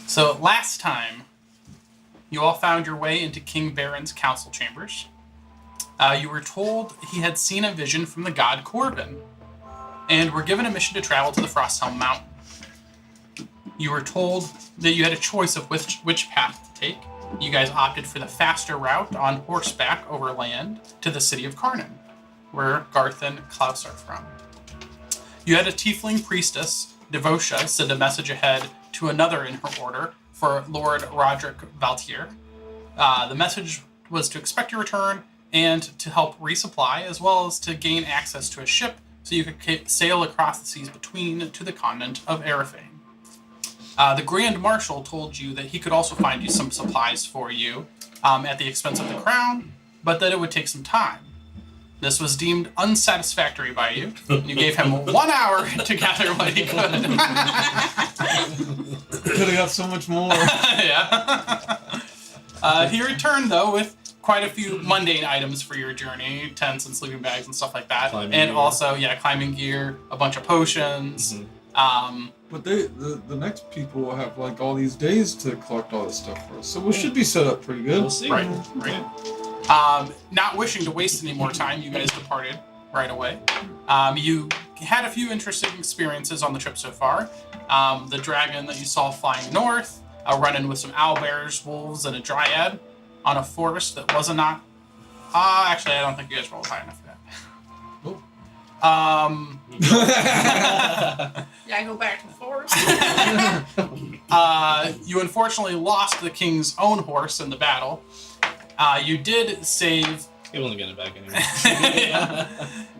So last time, you all found your way into King Baron's council chambers. You were told he had seen a vision from the god Corbin, and were given a mission to travel to the Frosthelm Mountain. You were told that you had a choice of which path to take. You guys opted for the faster route on horseback over land to the city of Karnan, where Garth and Klaus are from. You had a tiefling priestess, Devotia, send a message ahead to another in her order for Lord Roderick Valtier. The message was to expect your return and to help resupply, as well as to gain access to a ship so you could sail across the seas between to the continent of Arafane. The Grand Marshal told you that he could also find you some supplies for you at the expense of the crown, but that it would take some time. This was deemed unsatisfactory by you. You gave him 1 hour to gather what he could. Could have got so much more. Yeah. He returned, though, with quite a few mundane items for your journey, tents and sleeping bags and stuff like that. Climbing gear. Climbing gear, a bunch of potions. Mm-hmm. But the next people will have like all these days to collect all this stuff for us, so we should be set up pretty good. We'll see. Right. Not wishing to waste any more time, you guys departed right away. You had a few interesting experiences on the trip so far. The dragon that you saw flying north, a run-in with some owlbears, wolves, and a dryad on a forest that was not. Actually, I don't think you guys rolled high enough for that. Yeah, I go back to the forest. You unfortunately lost the king's own horse in the battle. You did save. He wasn't getting it back anyway. Yeah.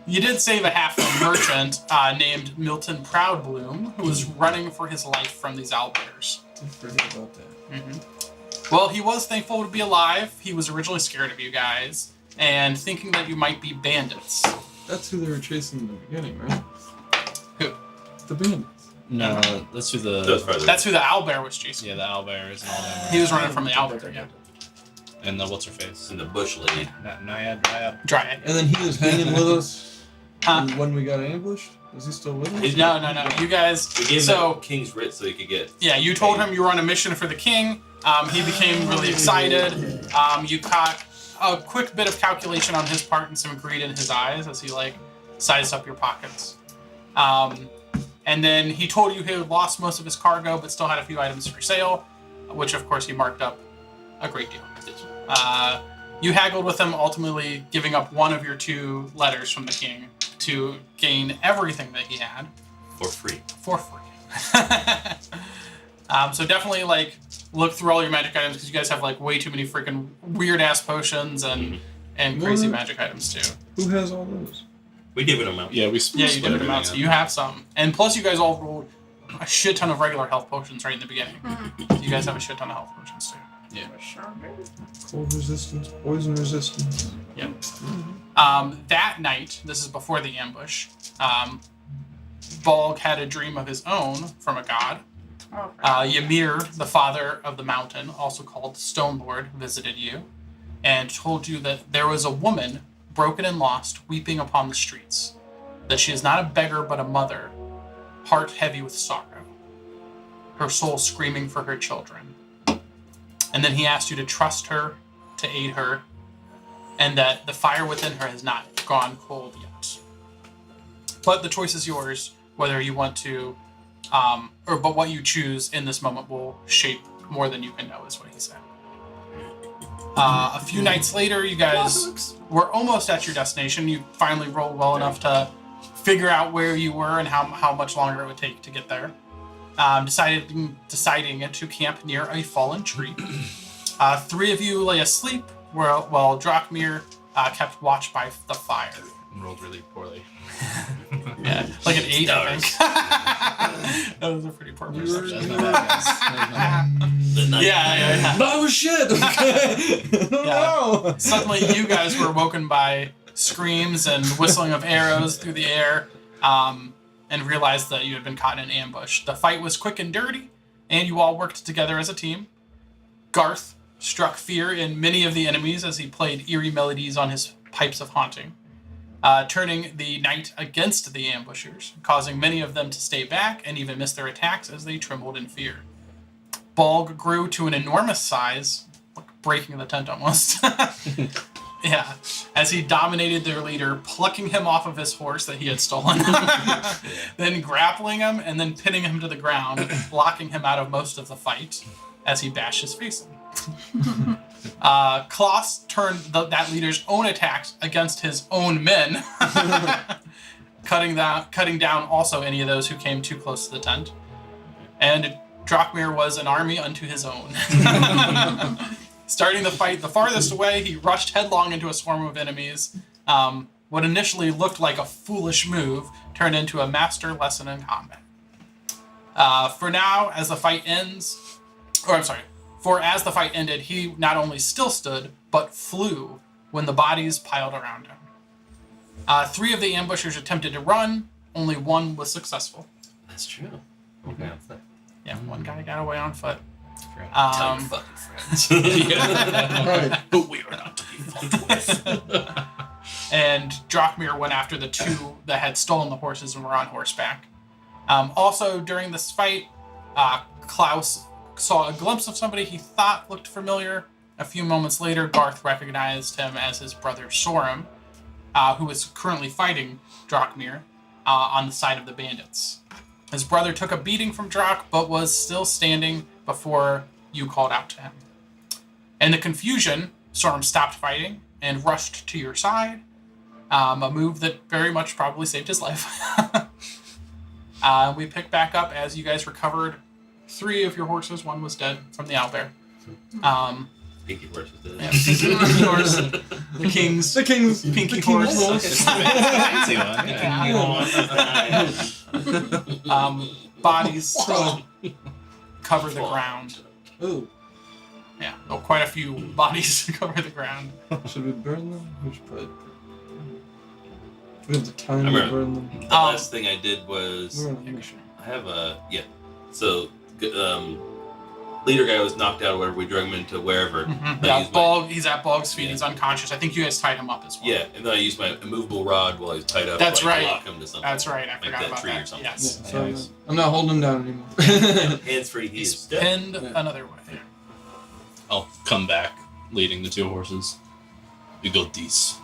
You did save a half-elf merchant named Milton Proudbloom, who was running for his life from these owlbears. I forget about that. Mm-hmm. Well, he was thankful to be alive. He was originally scared of you guys and thinking that you might be bandits. That's who they were chasing in the beginning, right? Who? The bandits. No, that's who the owlbear was chasing. Yeah, the owlbears and all that. He was running from the owlbear, yeah. And the what's her face? And the bush lady. Dryad. And then he was hanging with us when we got ambushed. Is he still with us? No. You guys. We gave him that king's writ so he could get. Yeah, you told him you were on a mission for the king. He became really excited. You caught a quick bit of calculation on his part and some greed in his eyes as he sized up your pockets. And then he told you he had lost most of his cargo but still had a few items for sale, which of course he marked up a great deal. You haggled with him, ultimately giving up one of your 2 letters from the king to gain everything that he had. For free. So definitely look through all your magic items because you guys have way too many freaking weird ass potions and crazy magic items too. Who has all those? We divvied them out. Yeah, you divvied them out, so you have some. And plus you guys all rolled a shit ton of regular health potions right in the beginning. So you guys have a shit ton of health potions too. Yeah. Sure do. Cold resistance, poison resistance. Yep. That night, this is before the ambush, Balg had a dream of his own from a god. Ymir, the father of the mountain, also called Stonelord, visited you and told you that there was a woman, broken and lost, weeping upon the streets. That she is not a beggar but a mother, heart heavy with sorrow, her soul screaming for her children. And then he asked you to trust her, to aid her, and that the fire within her has not gone cold yet. But the choice is yours, whether you want to, but what you choose in this moment will shape more than you can know, is what he said. A few nights later, you guys were almost at your destination. You finally rolled well enough to figure out where you were and how much longer it would take to get there. Deciding to camp near a fallen tree. 3 of you lay asleep while Drakmir kept watch by the fire. Rolled really poorly. Yeah, like an 8, I think. That was a pretty poor perception. Yeah. Oh shit! No. Suddenly, you guys were woken by screams and whistling of arrows through the air, and realized that you had been caught in an ambush. The fight was quick and dirty, and you all worked together as a team. Garth struck fear in many of the enemies as he played eerie melodies on his pipes of haunting, turning the night against the ambushers, causing many of them to stay back and even miss their attacks as they trembled in fear. Balg grew to an enormous size, breaking the tent almost. Yeah, as he dominated their leader, plucking him off of his horse that he had stolen, then grappling him and then pinning him to the ground, locking him out of most of the fight as he bashed his face in. Klaus turned that leader's own attacks against his own men, cutting down also any of those who came too close to the tent. And Drakmir was an army unto his own. Starting the fight the farthest away, he rushed headlong into a swarm of enemies. What initially looked like a foolish move turned into a master lesson in combat. For as the fight ended, he not only still stood, but flew when the bodies piled around him. 3 of the ambushers attempted to run, only 1 was successful. That's true. Okay. Yeah, 1 guy got away on foot. Tell your fucking friends. Right. But we are not to be fought with. And Drakmir went after the 2 that had stolen the horses and were on horseback. Also, during this fight, Klaus saw a glimpse of somebody he thought looked familiar. A few moments later, Garth recognized him as his brother Sorum, who was currently fighting Drakmir on the side of the bandits. His brother took a beating from Drak, but was still standing before you called out to him. In the confusion, Sorum stopped fighting and rushed to your side, a move that very much probably saved his life. We pick back up as you guys recovered 3 of your horses. 1 was dead from the owlbear. Pinky horse is dead. Yeah, Pinky horse, the king's pinky horse. Fancy one. Bodies cover the ground. Oh, Yeah, quite a few bodies cover the ground. should we burn them? We should probably. Do we have the time I to remember. burn them? The last thing I did was We're on a mission. I have So, leader guy was knocked out or whatever. We drug him into wherever. Mm-hmm. I Yeah, used my- he's at Bog's feet. Yeah. He's unconscious. I think you guys tied him up as well. Yeah, and then I used my immovable rod while he was tied up. That's to, right. Lock him to something. That's right. I Like forgot that about tree or that. something. Yeah, Yes. so Nice. I'm not holding him down anymore. Hands free. He He's is dead. pinned Yeah. another way. I'll come back leading the 2 horses. We go these.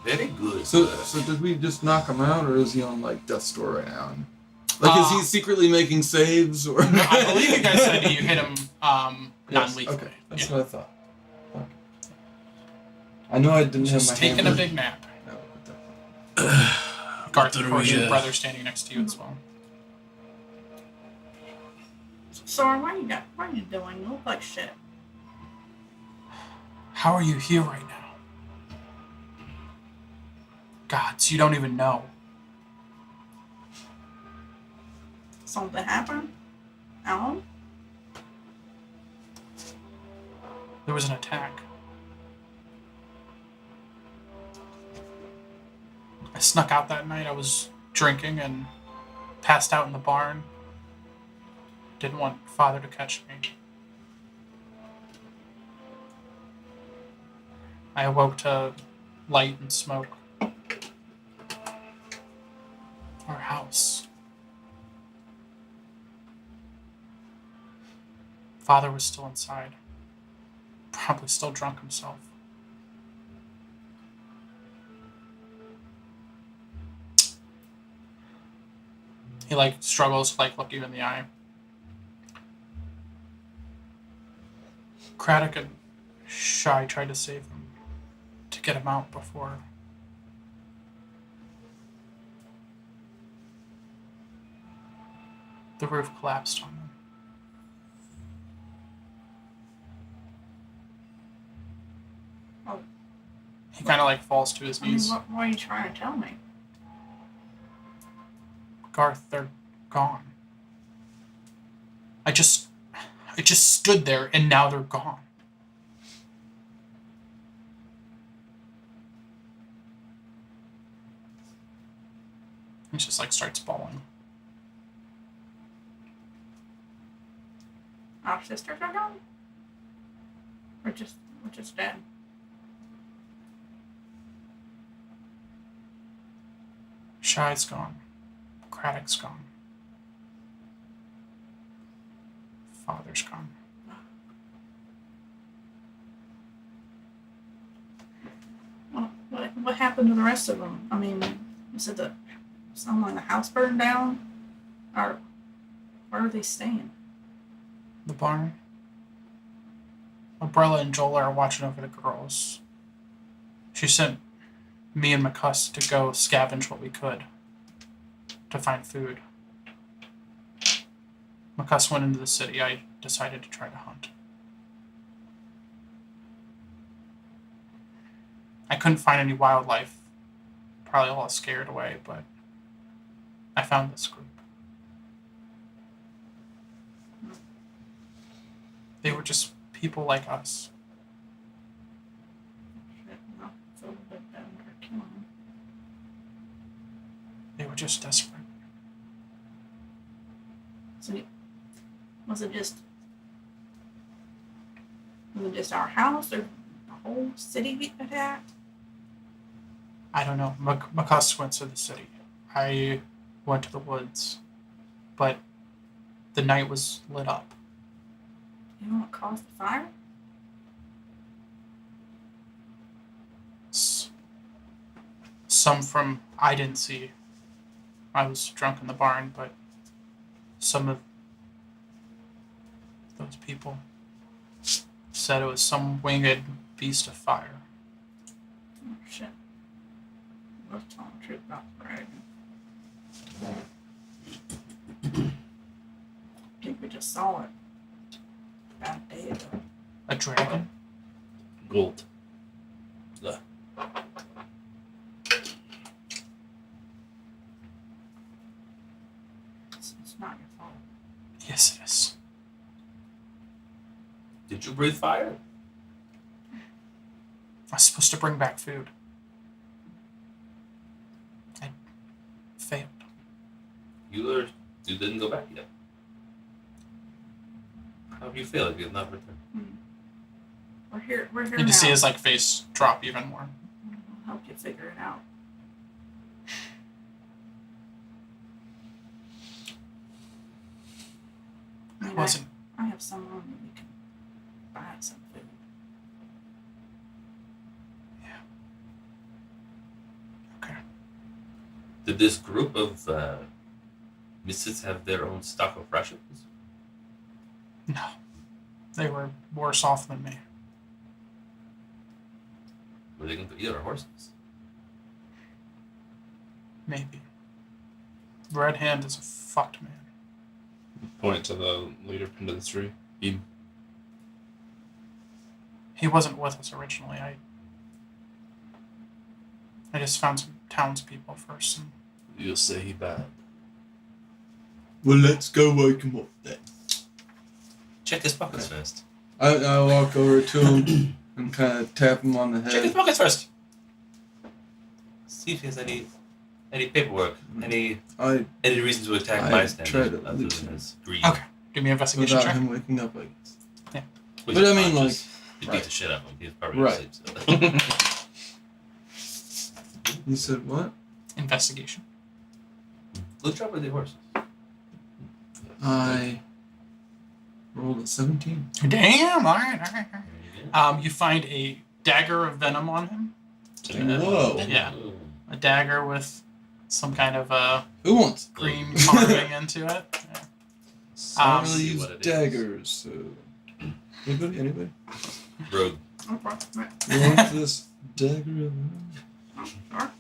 Very good. So did we just knock him out, or is he on like death's door right now? Like, is he secretly making saves, or? I believe you guys said you hit him non-lethally. Okay, that's Yeah. what I thought. Okay. I know I didn't Just have my taking hammer. a big nap. No, but Garth, of What course, do we, your brother standing next to you as well. Soren, what are you doing? You look like shit. How are you here right now? Gods, you don't even know. Something happened? Alan? There was an attack. I snuck out that night. I was drinking and passed out in the barn. Didn't want Father to catch me. I awoke to light and smoke. Our house. Father was still inside. Probably still drunk himself. He struggles to look you in the eye. Craddock and Shy tried to save him, to get him out before. The roof collapsed on them. Oh. He kind of falls to his I mean, knees. what are you trying to tell me? Garth, they're gone. I just stood there and now they're gone. He just starts bawling. Our sisters are gone? We're just dead. Shy's gone. Craddock's gone. father's gone. Well, what happened to the rest of them? I mean, you said that someone in the house burned down? Or where are they staying? The barn. Umbrella and Joel are watching over the girls. She sent me and McCuss to go scavenge what we could to find food. McCuss went into the city. I decided to try to hunt. I couldn't find any wildlife. Probably all scared away, but I found this group. They were just people like us. Shit, no, it's a little bit better. Come on. They were just desperate. So, was it just our house or the whole city we attacked? I don't know. McCuss went to the city. I went to the woods. But the night was lit up. You know what caused the fire? Some from I didn't see. I was drunk in the barn, but some of those people said it was some winged beast of fire. Oh shit. I was telling the truth about the dragon. I think we just saw it. About a day ago. A dragon? Gold. It's not your fault. Yes, it is. Did you breathe fire? I was supposed to bring back food. I failed. You didn't go back yet. How do you feel if you have not returned? We're here You now. can see his face drop even more. I'll help you figure it out. I It mean, wasn't. I have someone that we can buy some food. Okay. Did this group of misfits have their own stock of rations? No. They were worse off than me. Were they going to eat our horses? Maybe. Red Hand is a fucked man. Point to the leader pinned to the tree. He He wasn't with us originally. I just found some townspeople first. And you'll say he bad. Well, let's go wake him up then. Check his pockets first. I walk over to him and kind of tap him on the Check his head. pockets first. See if he has any paperwork, any reason to attack I bystanders try to other lose than him. his greed. Okay. Give me an investigation Without check. him waking up, I guess. Which But is I mean, fine, like, just- you beat right. the shit out of him. He's probably Right. asleep. So. You said what? Investigation. Let's drop with the horses. I rolled a 17. Damn. All right. Yeah. You find a dagger of venom on him. Whoa. Yeah. A dagger with some kind of Who wants? green carving into it. Yeah. I don't Um, really see use what it is. daggers, so. Anybody? Rogue. No problem. Right. You want this dagger? Sure.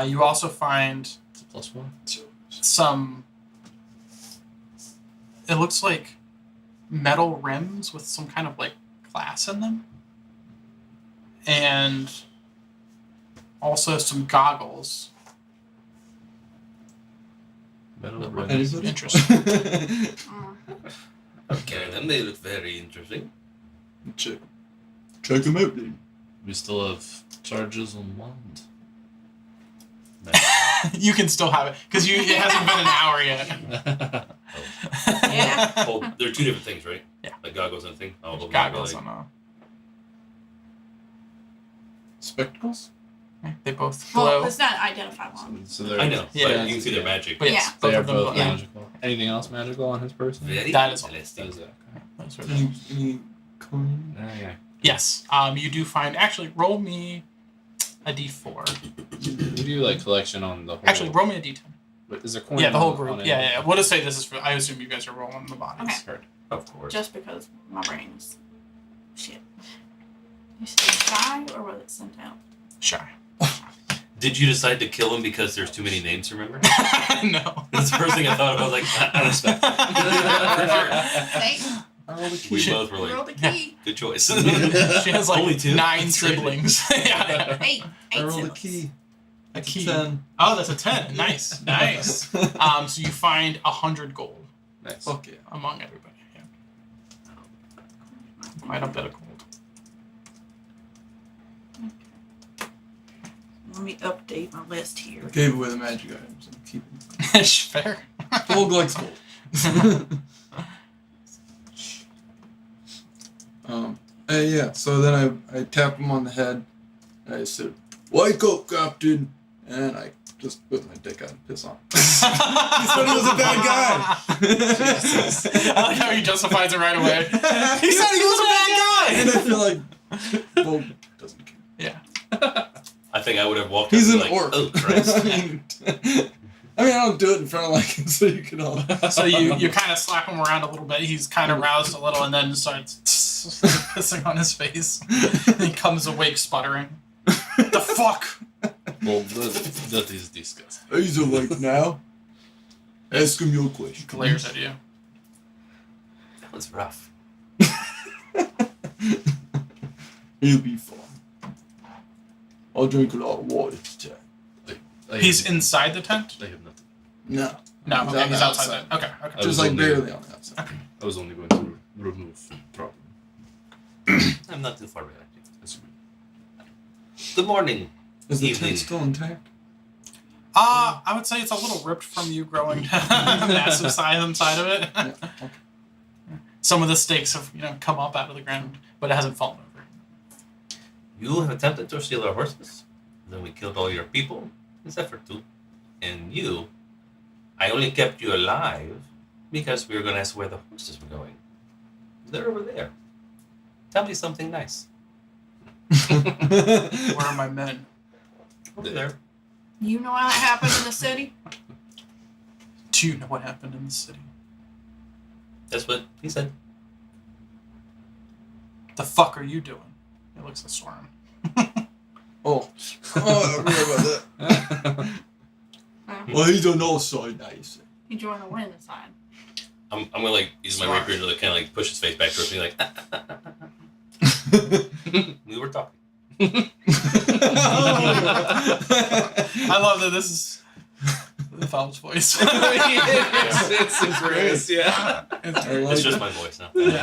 You also find It's a +1. some. It looks like metal rims with some kind of glass in them, and also some goggles. Metal Right. rims. Anybody? Interesting. Okay, then they look very interesting. Check him out, then. We still have charges on wand. You can still have it because it hasn't been an hour yet. Yeah. Oh, they're two different things, right? Yeah. Like goggles and a thing. Oh, but Goggles like, on Spectacles? They both glow. Well, it's not identified one. So they're, I know, Yeah, but you can see their magic. But yes, Yeah. both They are of them both glow. magical. Anything else magical on his person? Very That is all. interesting. That is it. Okay. Those are Any coin? Yeah. Yes. You do find. Actually, roll me a d4. We do like collection on the whole. Actually, roll me a d10. But is there coin? Yeah, the whole on group. it? Yeah. We'll just say this is for. I assume you guys are rolling the bodies. Okay. Heard. Of course. Just because my brain is shit. You said shy or was it sent out? Shy. Did you decide to kill him because there's too many names to remember? No. That's the first thing I thought of. I was like, I respect that. Hey, I rolled a key. We Shit. both were roll like, the key. good choice. She has like Only 2? 9 That's crazy. siblings. Yeah. Hey, I eight rolled a siblings. key. A key. 10. Oh, that's a 10. Nice. Nice. So you find 100 gold Nice. Fuck yeah. among everybody. Yeah. Quite a bit of gold. Let me update my list here. I gave away the magic items. I'm keeping them. Fair. Gold likes gold. Yeah, so then I tap him on the head and I said, "Wake up, Captain!" And I just whip my dick out and piss on him. He said he was a bad guy. I like how he justifies it right away. He said he was a bad guy! And I feel like, well, doesn't care. Yeah. I think I would have walked He's up an and be like, orc. oh, Christ. I mean, I don't do it in front of like him so you can all. So you kind of slap him around a little bit. He's kind of roused a little and then starts pissing on his face. He comes awake sputtering. The fuck? Well, that is disgusting. He's awake now. Ask him your question. Glares at you. That was rough. He'll be fine. I'll drink a lot of water today. He's inside the tent? I have nothing. No. No, He's okay, on he's the outside outside. the Okay, okay. I Just was like only- barely on the outside. I was only going to remove problem. I'm not too far behind you. That's good. Good morning. Is the Evening. tent still intact? I would say it's a little ripped from you growing massive size inside of it. Yeah. Okay. Some of the stakes have, come up out of the ground, but it hasn't fallen over. You have attempted to steal our horses. Then we killed all your people. Except for 2. And you, I only kept you alive because we were going to ask where the horses were going. They're over there. Tell me something nice. Where are my men? Over there. You know how that happened in the city? Do you know what happened in the city? That's what he said. The fuck are you doing? He looks at Storm. Oh. I forgot about that. Well, he's on the side now, you see. You join the wind side. I'm gonna like use my Smart. rapier to like, kind of like push his face back towards me like we were talking. I love that this is the Phelps voice. it's great. Yeah. I like It's just it. my voice now. Yeah.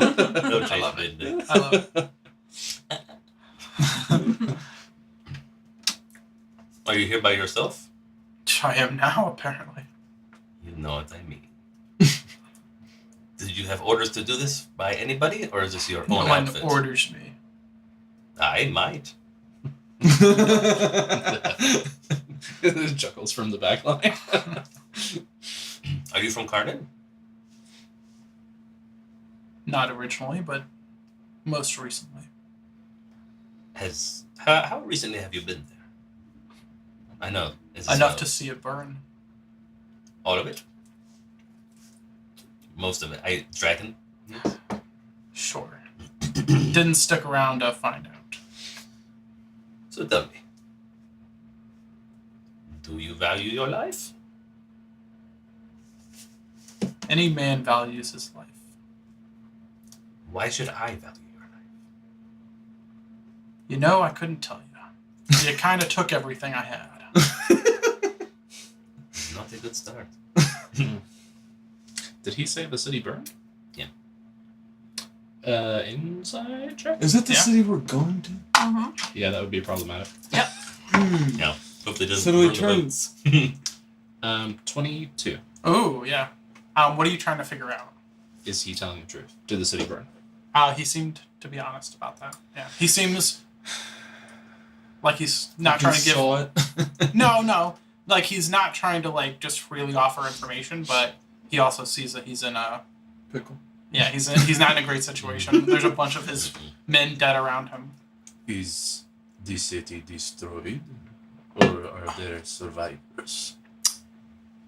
No I change love made it. today. I love it. Are you here by yourself? I am now, apparently. You know what I mean. Did you have orders to do this by anybody, or is this your No own one outfit? orders me. I might. Chuckles from the back line. Are you from Carden? Not originally, but most recently. How recently have you been there? I know. Is this Enough to see it burn. all of it? Most of it. Dragon? Yes. Sure. Didn't stick around to find out. So tell me. Do you value your life? Any man values his life. Why should I value your life? I couldn't tell you. You kind of took everything I had. Not a good start. Did he say the city burned? Yeah. Inside check? Is that the Yeah. city we're going to? Mm-hmm. Yeah, that would be problematic. No. Hopefully it doesn't So do we burn the turn? boat. 22. Oh, yeah. What are you trying to figure out? Is he telling the truth? Did the city burn? He seemed to be honest about that. Yeah. He seems Like he's not trying to give. Saw it. No. Like he's not trying to like just freely offer information, but he also sees that he's in a. Pickle. Yeah, he's not in a great situation. There's a bunch of his men dead around him. Is the city destroyed, or are there survivors?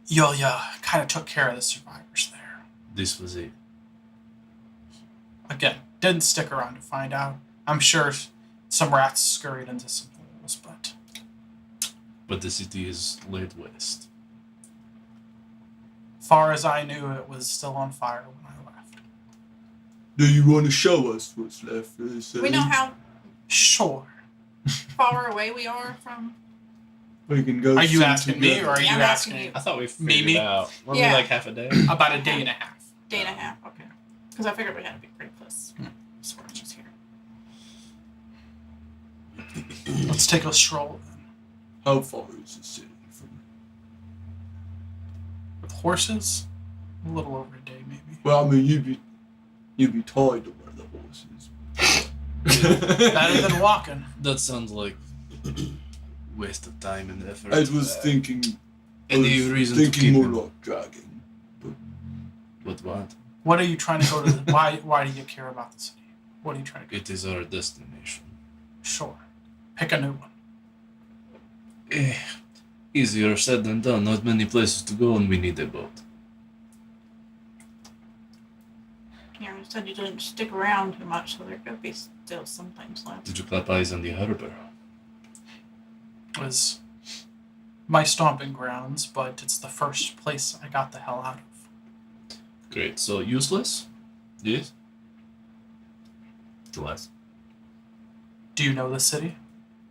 Yulia kind of took care of the survivors there. This was it. Again, didn't stick around to find out. I'm sure some rats scurried into some holes, But the city is laid waste. far as I knew, it was still on fire when I left. Do you want to show us what's left of the city? We know how Sure. far away we are from. We can go. Are you see asking me together. or are Yeah, you I'm asking asking you. I thought we Mimi? figured it out. Weren't Yeah. we like half a day? about a day and a half? Day and a half, okay. Because I figured we had to be pretty close. So we're just here. Let's take a stroll then. How far is the city from? With horses, a little over a day maybe. Well, I mean, you'd be tied to one of the horses. Better than walking. That sounds like waste of time and effort. I was thinking. Any reason to keep more him? like dragging. But what? What are you trying to go to? Why do you care about the city? What are you trying to go? It is our destination. Sure. Pick a new one. Easier said than done. Not many places to go, and we need a boat. Yeah, you said you didn't stick around too much, so there could be still some things left. Did you clap eyes on the harbor? It was my stomping grounds, but it's the first place I got the hell out of. Great. So useless? Yes. To us. Do you know the city?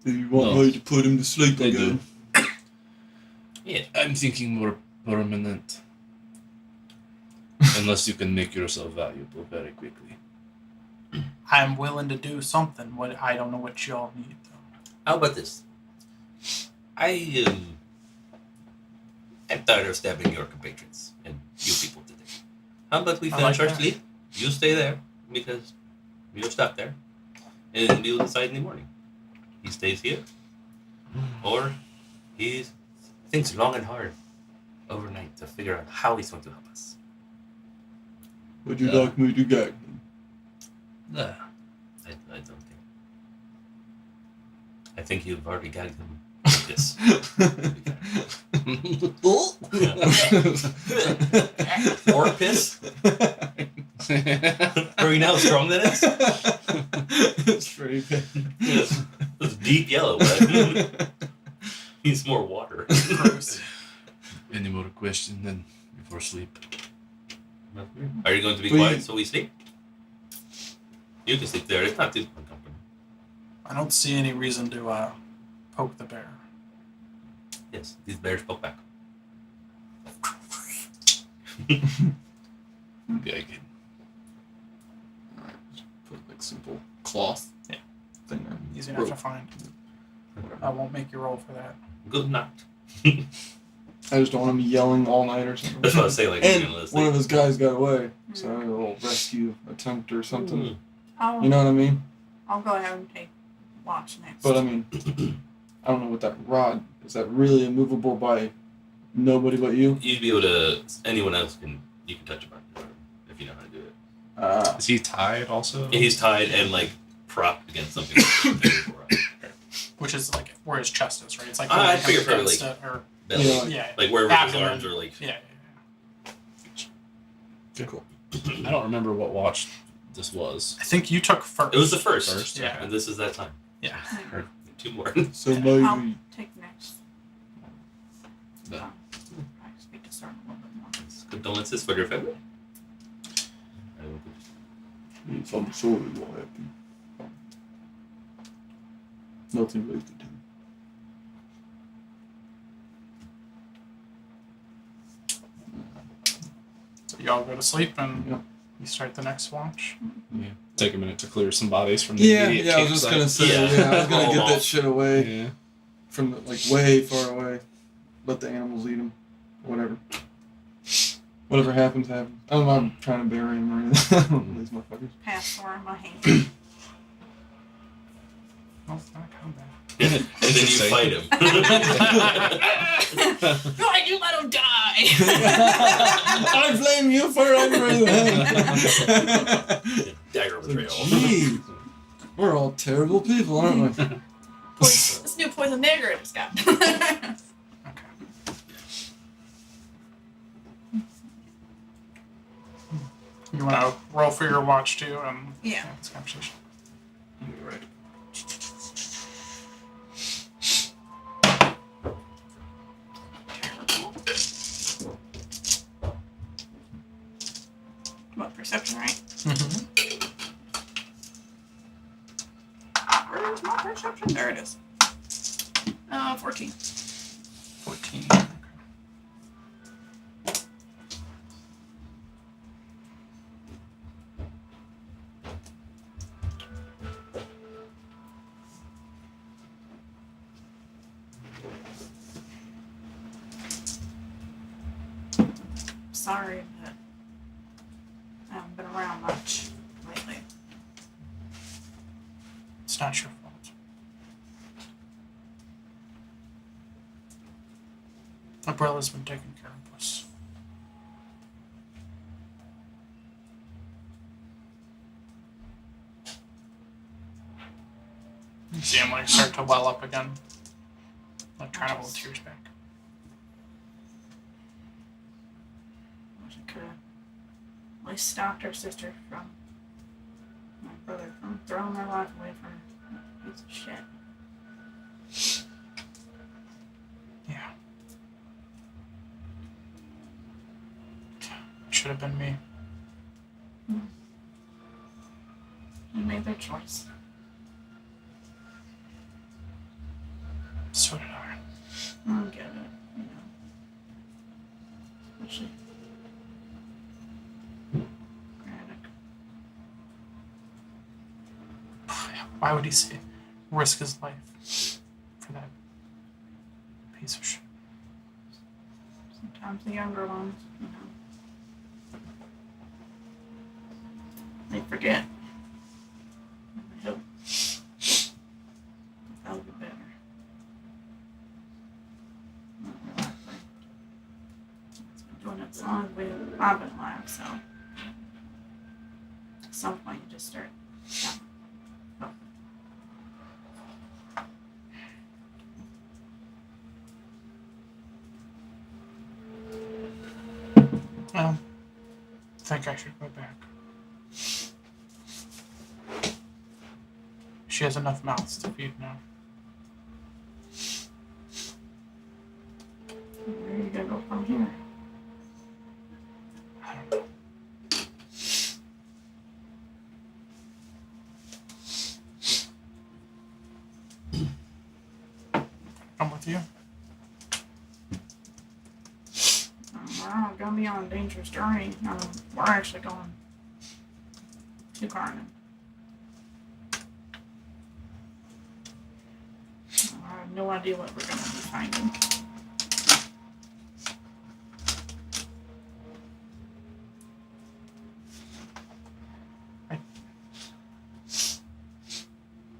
Do you want No. me to put him to sleep They again? Yeah. I'm thinking more permanent. Unless you can make yourself valuable very quickly. I'm willing to do something. What I don't know what y'all need though. How about this? I'm tired of stabbing your compatriots and you people today. How about we I finish like our that. sleep? You stay there because you're stuck there, and we'll decide in the morning. He stays here, or he thinks long and hard overnight to figure out how he's going to help us. Would you like me to gag him? Nah. I don't care. I think you've already gagged him with this. Or piss? Are you now strong than it? It's pretty bad. It's deep yellow, but needs more water. Gross. Any more questions then before sleep? Are you going to be We- quiet so we sleep? You can sleep there. It's not too uncomfortable. I don't see any reason to poke the bear. Yes, these bears poke back. Gagging. Alright, just put like simple cloth. Yeah. Thing there. Easy enough to Rope. find. I won't make you roll for that. Good night. I just don't want him yelling all night or something. That's what I say. Like, And you're gonna one of sleep. his guys got away, so a little rescue attempt or something. Mm. I'll, You know what I mean? I'll go ahead and take watch next. But I mean, I don't know what that rod is. That really immovable by nobody but you? You'd be able to. Anyone else can. You can touch a button if you know how to do it. Is he tied also? And he's tied and like propped against something. Which is like where his chest is, right? It's like I holding him figure probably, against like- it, or Belly. Yeah. yeah, Like wherever his Abdomen. arms are like. yeah. Cool. I don't remember what watch this was. I think you took first. It was the first. First, yeah. And this is that time. Yeah. Two more. So I'll maybe take next. No. I speak to Sarah a little bit more. Condolences for your family. if I'm sorry what happened. Nothing we could do. So y'all go to sleep and Yeah. you start the next watch. Yeah. Take a minute to clear some bodies from the Yeah, immediate yeah, I was just gonna say, Yeah. I was gonna get that shit away Yeah. from the, like way far away. Let the animals eat them, whatever. Whatever happens, happens. I'm not trying to bury him or anything. These motherfuckers. Pass for my hand. Oh, it's not coming back. And then you fight him. Why'd you let him die? I blame you for everything. Dagger betrayal. Gee, we're all terrible people, aren't we? This new poison dagger I just got. Okay. You want to roll for your watch too, and Yeah. have this conversation. You're right. What, perception, right? Mm-hmm. Where's my perception? There it is. 14. 14. Sorry, but I haven't been around much lately. It's not your fault. Umbrella's been taking care of us. You see him like start to well up again. Like trying to hold tears back. Wish I could have at least stopped her sister from my brother from throwing their life away for a piece of shit. Yeah. Should have been me. They made their choice. So did I. I don't get it, you know. Especially Braddock. Why would he say risk his life for that piece of shit? Sometimes the younger ones, you know. They forget. And I hope that'll be better. Not real likely. It's been doing it as long as I've been alive, so at some point you just start. Yeah. Oh. Well, I think I should go back. She has enough mouths to feed now. Where are you gonna go from here? I don't know. I'm with you. We're not gonna be on a dangerous journey. We're actually going to Carmen. I have no idea what we're gonna be finding.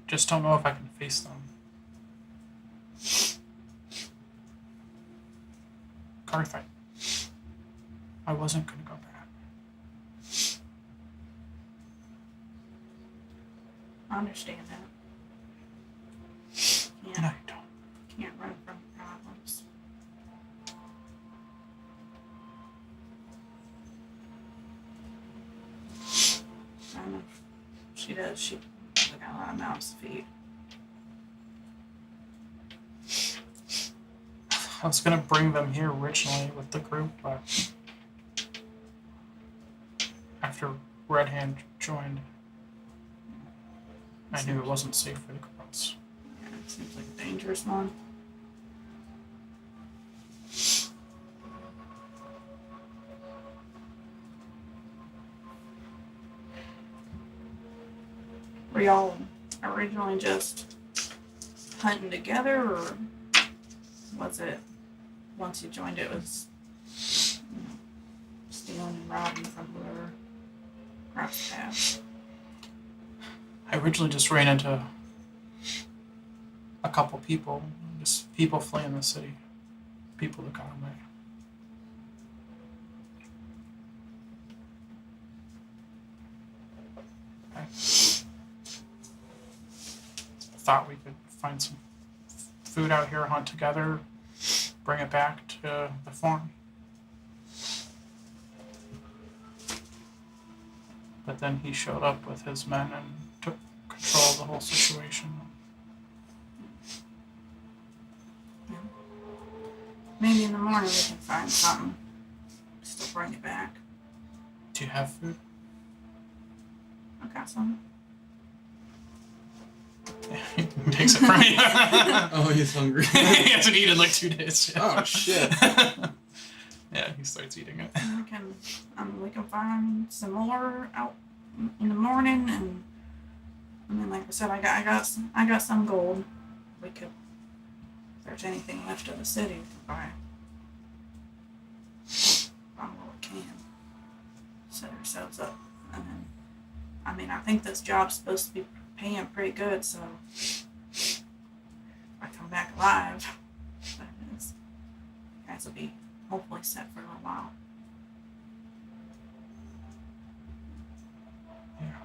Just don't know if I can face them. Garth, I wasn't gonna go back. I understand that. No, Can't, you don't. can't run from problems. I know she does. She got a lot of mouths to feed. I was gonna bring them here originally with the group, but after Red Hand joined, I knew it wasn't safe for the girls. Yeah, it seems like a dangerous one. Were y'all originally just hunting together, or was it once you joined it was stealing and robbing from whoever crossed paths? I originally just ran into a couple people, just people fleeing the city, people that got away. Okay. Thought we could find some food out here, hunt together, bring it back to the farm. But then he showed up with his men and took control of the whole situation. Maybe in the morning we can find something. Still bring it back. Do you have food? I got some. He takes it from you. Oh, he's hungry. He hasn't eaten in like 2 days. Oh, shit. Yeah, he starts eating it. We can find some more out in the morning, and I mean, like I said, I got some gold. We could, if there's anything left of the city, we can buy what we can. Set ourselves up, and then, I mean, I think this job's supposed to be paying pretty good, so if I come back alive, that is, you guys will be hopefully set for a little while. Yeah.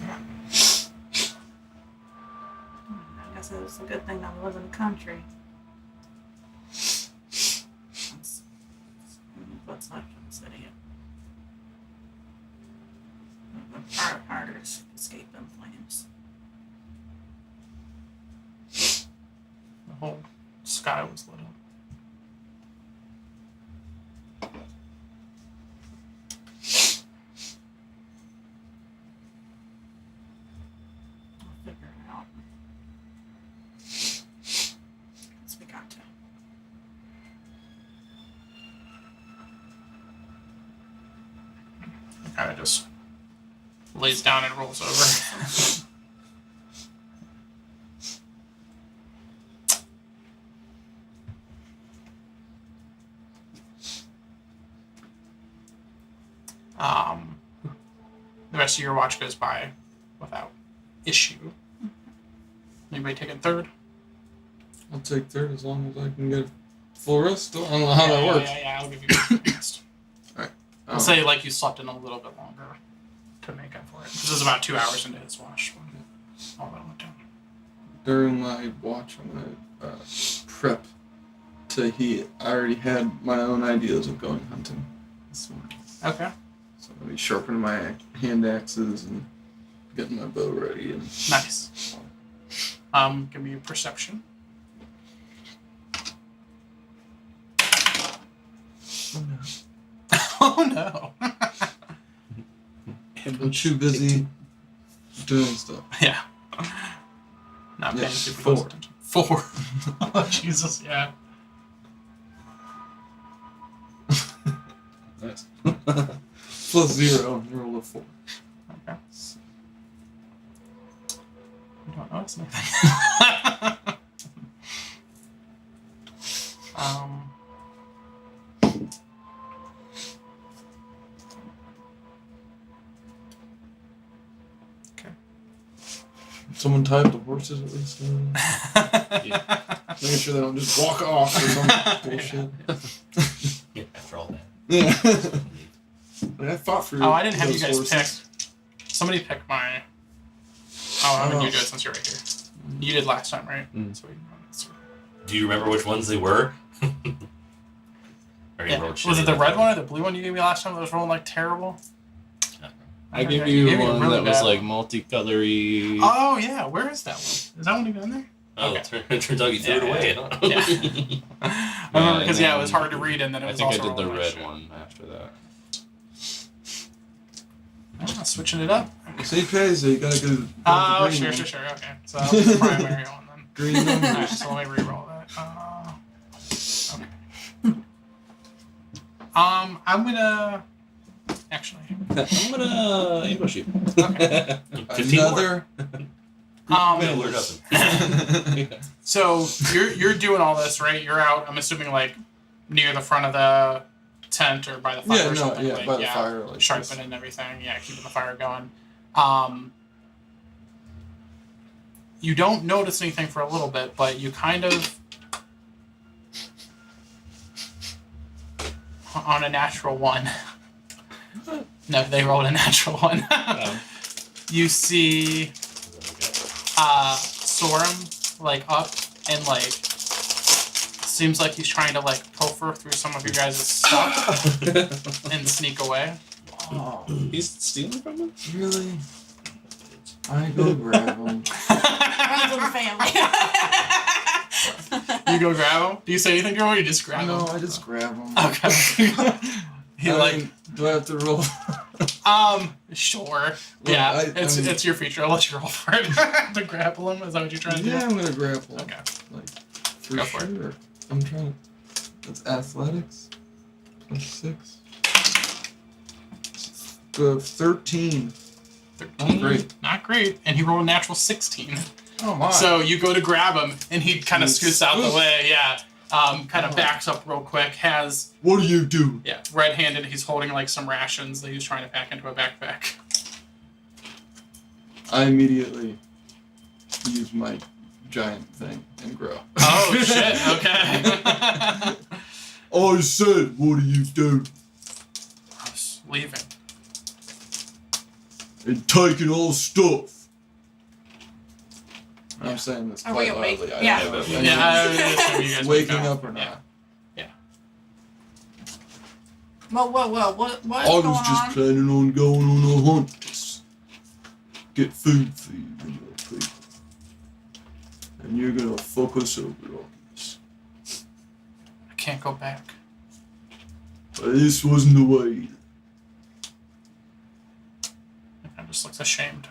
Yeah. I guess it's a good thing I live in the country. That's what's left of the city. The harder to escape them flames. The whole sky was lit up. I'll figure it out. Guess we got to. He kind of just lays down and rolls over. The rest of your watch goes by without issue. Anybody taking third? I'll take third as long as I can get a full rest. I don't know how that works. Yeah, I'll give you rest. I'll say like you slept in a little bit longer to make up for it. This is about 2 hours into his watch when all that went down. During my watch, I'm gonna prep to heat. I already had my own ideas of going hunting this morning. Okay. So I'm gonna be sharpening my hand axes and getting my bow ready. And Nice. Give me a perception. Oh no. I'm too busy doing stuff. Yeah. Not paying Yeah, super 4. close attention. 4. Oh Jesus, yeah. Nice. Plus 0, roll a 4. Okay. You don't notice anything. Okay. Someone tie up the horses at least. Making sure they don't just walk off or some bullshit. Yeah, after all that. Yeah. I fought for Oh, I didn't have you those guys horses. pick. Somebody pick my. Oh, how did you do it since you're right here? You did last time, right? So Do you remember which ones they were? Or you yeah. rolled Was shitty it the that red time? one or the blue one you gave me last time that was rolling like terrible? I gave Okay, you gave me a one really that was bad like one. multicolory. Oh yeah, where is that one? Is that one even in there? Oh, Okay. it turns out you threw it Yeah, away. yeah. Huh? Yeah. I remember because and it was then hard to read, and then it I was think I also did the rolling like red shit. one after that. I'm not switching it up. St. Pays, you gotta go. Oh, the green sure. one. Okay, so that'll be the primary one then. Green Alright, numbers. so let me re-roll that. Okay. I'm gonna. Actually. I'm gonna ambush you. Okay. 15 more. Another. We'll learn nothing. So you're doing all this, right? You're out. I'm assuming like near the front of the tent or by the fire Yeah, or no, something. yeah, like, by the fire, like sharpening this. and everything. Yeah, keeping the fire going. You don't notice anything for a little bit, but you kind of, on a natural one. No, they rolled a natural one. You see Sorum like up and like seems like he's trying to like pilfer through some of your guys' stuff and sneak away. Oh, He's stealing from him? really? I go grab him. Runs in the family. You go grab him? Do you say anything to him or you just grab No, him? I just grab him. Okay. He do I have to roll? Sure. Well, Yeah, I mean- it's your feature. I'll let you roll for it. To grapple him? Is that what you're trying to Yeah, do? I'm gonna grapple. Okay. Like, for Go for it. sure. I'm trying. That's athletics. +6. 13. 13. great. Not great. And he rolled a natural 16. Oh my. So you go to grab him, and he kind of He scoots out the scoots. way. Yeah. Kind of Oh. backs up real quick. Has What do you do? red-handed. He's holding like some rations that he's trying to pack into a backpack. I immediately use my giant thing and grow. Oh shit! Okay. I said, what do you do? I was leaving. And taking all stuff. I'm saying this Are we quite awake? loudly. I Yeah. don't know. Yeah, I assume you guys Waking wake up or not. Yeah. Whoa, what is I going was just on? planning on going on a hunt to get food for you and your people. And you're gonna fuck us over on this. I can't go back. But this wasn't the way. I just looks ashamed.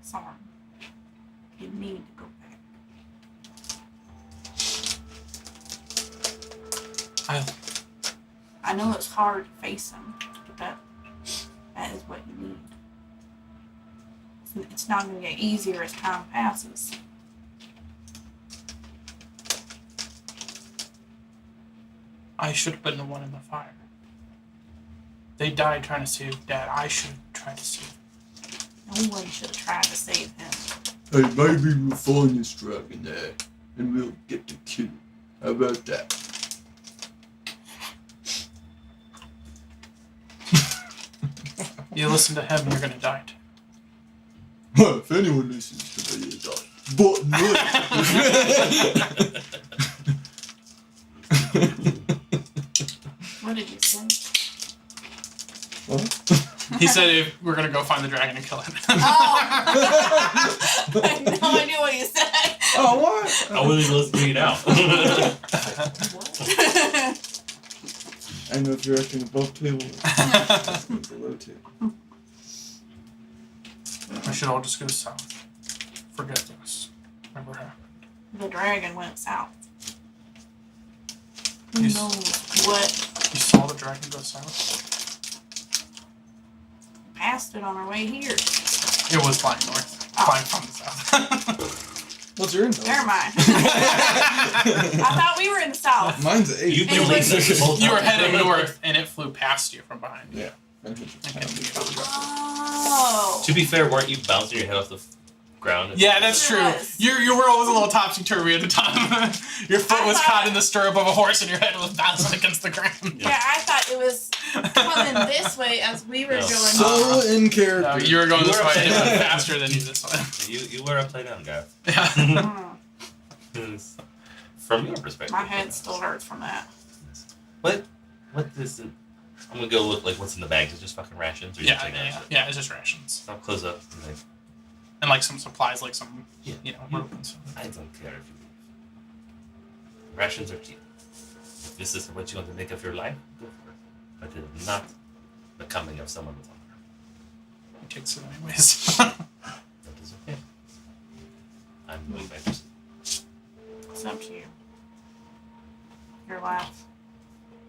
Sorry. You need to go back. I know it's hard to face him, but that is what you need. It's not going to get easier as time passes. I should have been the one in the fire. They died trying to save Dad. I should try to save him. No one should have tried to save him. Hey, maybe we'll find this dragon there and we'll get to kill it. How about that? You listen to him, you're gonna die too. Well, if anyone listens to me, it's like, but What did you say? What? He said if we're gonna go find the dragon and kill him. Oh! I had no idea what you said. Oh, what? I wasn't even listening now. I know if you're acting above table or below table. We should all just go south. Forget this. Never happened. The dragon went south. Who You s- knows what You saw the dragon go south? passed it on our way here? It was flying north. Oh. Flying from the south. What's your info? Never mind. I thought we were in the south. Mine's 8. You've It been was- listening the whole time. You were heading north and it flew past you from behind you. Yeah. I hit the Okay. town. Oh. To be fair, weren't you bouncing your head off the ground? Yeah, that's true. Yes. Your world was a little topsy-turvy at the time. Your foot I was thought- caught in the stirrup of a horse and your head was bouncing against the ground. Yeah, I thought it was coming this way as we were No. going. So in character. No, you were going You this were way. upside It went down. faster than you this way. You were upside down, guy. Yeah. From your perspective. My head still hurts from that. What is it? I'm gonna go look like what's in the bags. Is it just fucking rations or you Yeah, take yeah, shit? yeah. It's just rations I'll close up and like, and like some supplies, like some Yeah. rope and stuff. I don't care if you leave. Rations are cheap. If this is what you want to make of your life, go for it. But it is not the coming of someone with honor. He takes it anyways. That is okay. I'm going back to sleep. It's up to you. Your life.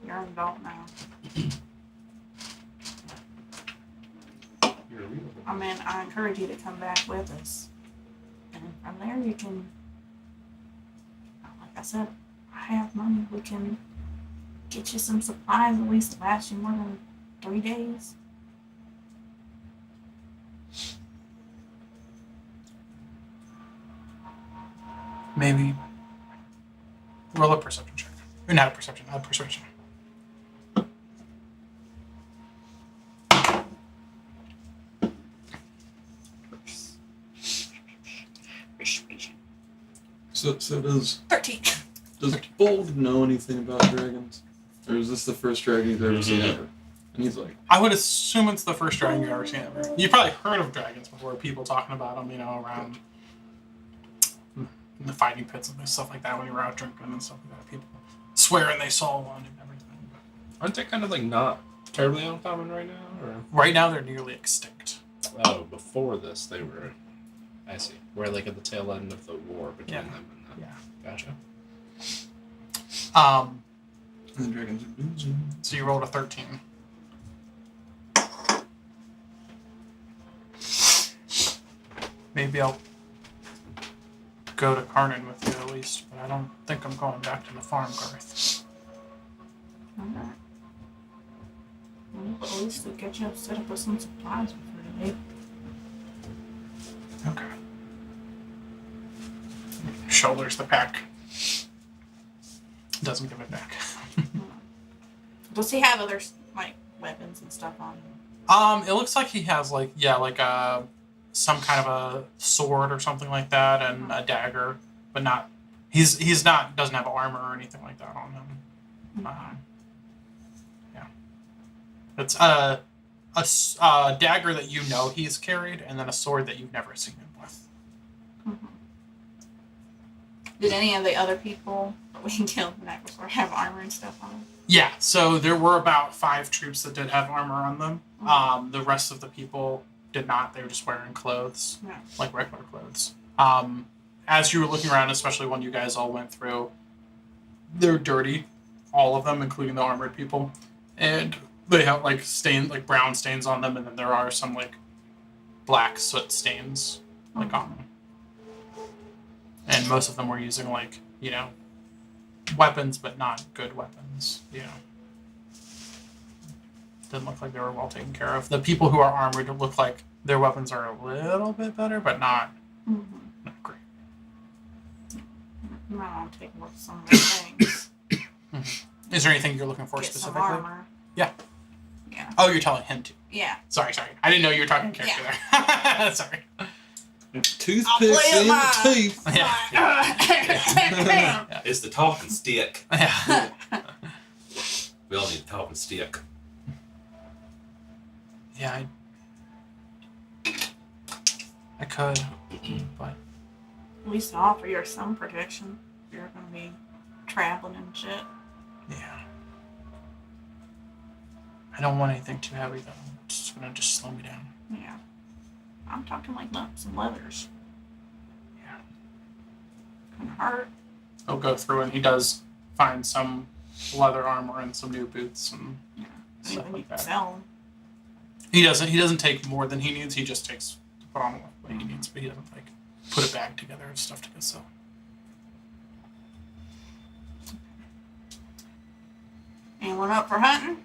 You're an adult now. You're a real I mean, I encourage you to come back with us. And from there you can, like I said, I have money, we can get you some supplies at least to last you more than 3 days. Maybe roll a perception check. Or not a perception, a persuasion. Persuasion. So does 13. Bold know anything about dragons? Or is this the first dragon he's ever seen ever? And he's like, I would assume it's the first dragon you've ever seen ever. You've probably heard of dragons before, people talking about them, around the fighting pits and stuff like that when you were out drinking and stuff like that. People swearing they saw one and everything. Aren't they kind of like not terribly uncommon right now? Or Right now, they're nearly extinct. oh, before this they were. I see. We're like at the tail end of the war between Yeah. them and them. Yeah. Gotcha. and the dragons are losing. So you rolled a 13. Maybe I'll go to Karnan with you at least, but I don't think I'm going back to the farm, Garth. Alright. Well, at least we'll get you set up with some supplies before you leave. Okay. Shoulders the pack. Doesn't give it back. Does he have other, like, weapons and stuff on him? It looks like he has some kind of a sword or something like that, and a dagger, but not. He's not doesn't have armor or anything like that on him. Yeah, it's a dagger that he's carried, and then a sword that you've never seen him with. Mm-hmm. Did any of the other people that we killed the night before have armor and stuff on them? Yeah, so there were about 5 troops that did have armor on them. Mm-hmm. The rest of the people did not. They were just wearing clothes, Yeah. like regular clothes. As you were looking around, especially when you guys all went through, they're dirty, all of them, including the armored people, and they have brown stains on them, and then there are some black soot stains on them. And most of them were using weapons, but not good weapons. Didn't look like they were well taken care of. The people who are armored look like their weapons are a little bit better, but not great. No, I'll take with some of the things. Is there anything you're looking for Get some specifically? armor. Yeah. Yeah. Oh, you're telling him to. Yeah. Sorry. I didn't know you were talking character there. Sorry. Toothpicks in the teeth. Yeah. It's the talking stick. Yeah. We all need a talking stick. Yeah, I could, but At least offer you some protection. You're gonna be traveling and shit. yeah. I don't want anything too heavy though. It's gonna just slow me down. Yeah. I'm talking like some leathers. Yeah. Kind of hard. He'll go through and he does find some leather armor and some new boots and stuff Anything you like can that. sell. He doesn't take more than he needs. He just takes to put on what he needs, but he doesn't put a bag together of stuff to go sell. Anyone up for hunting?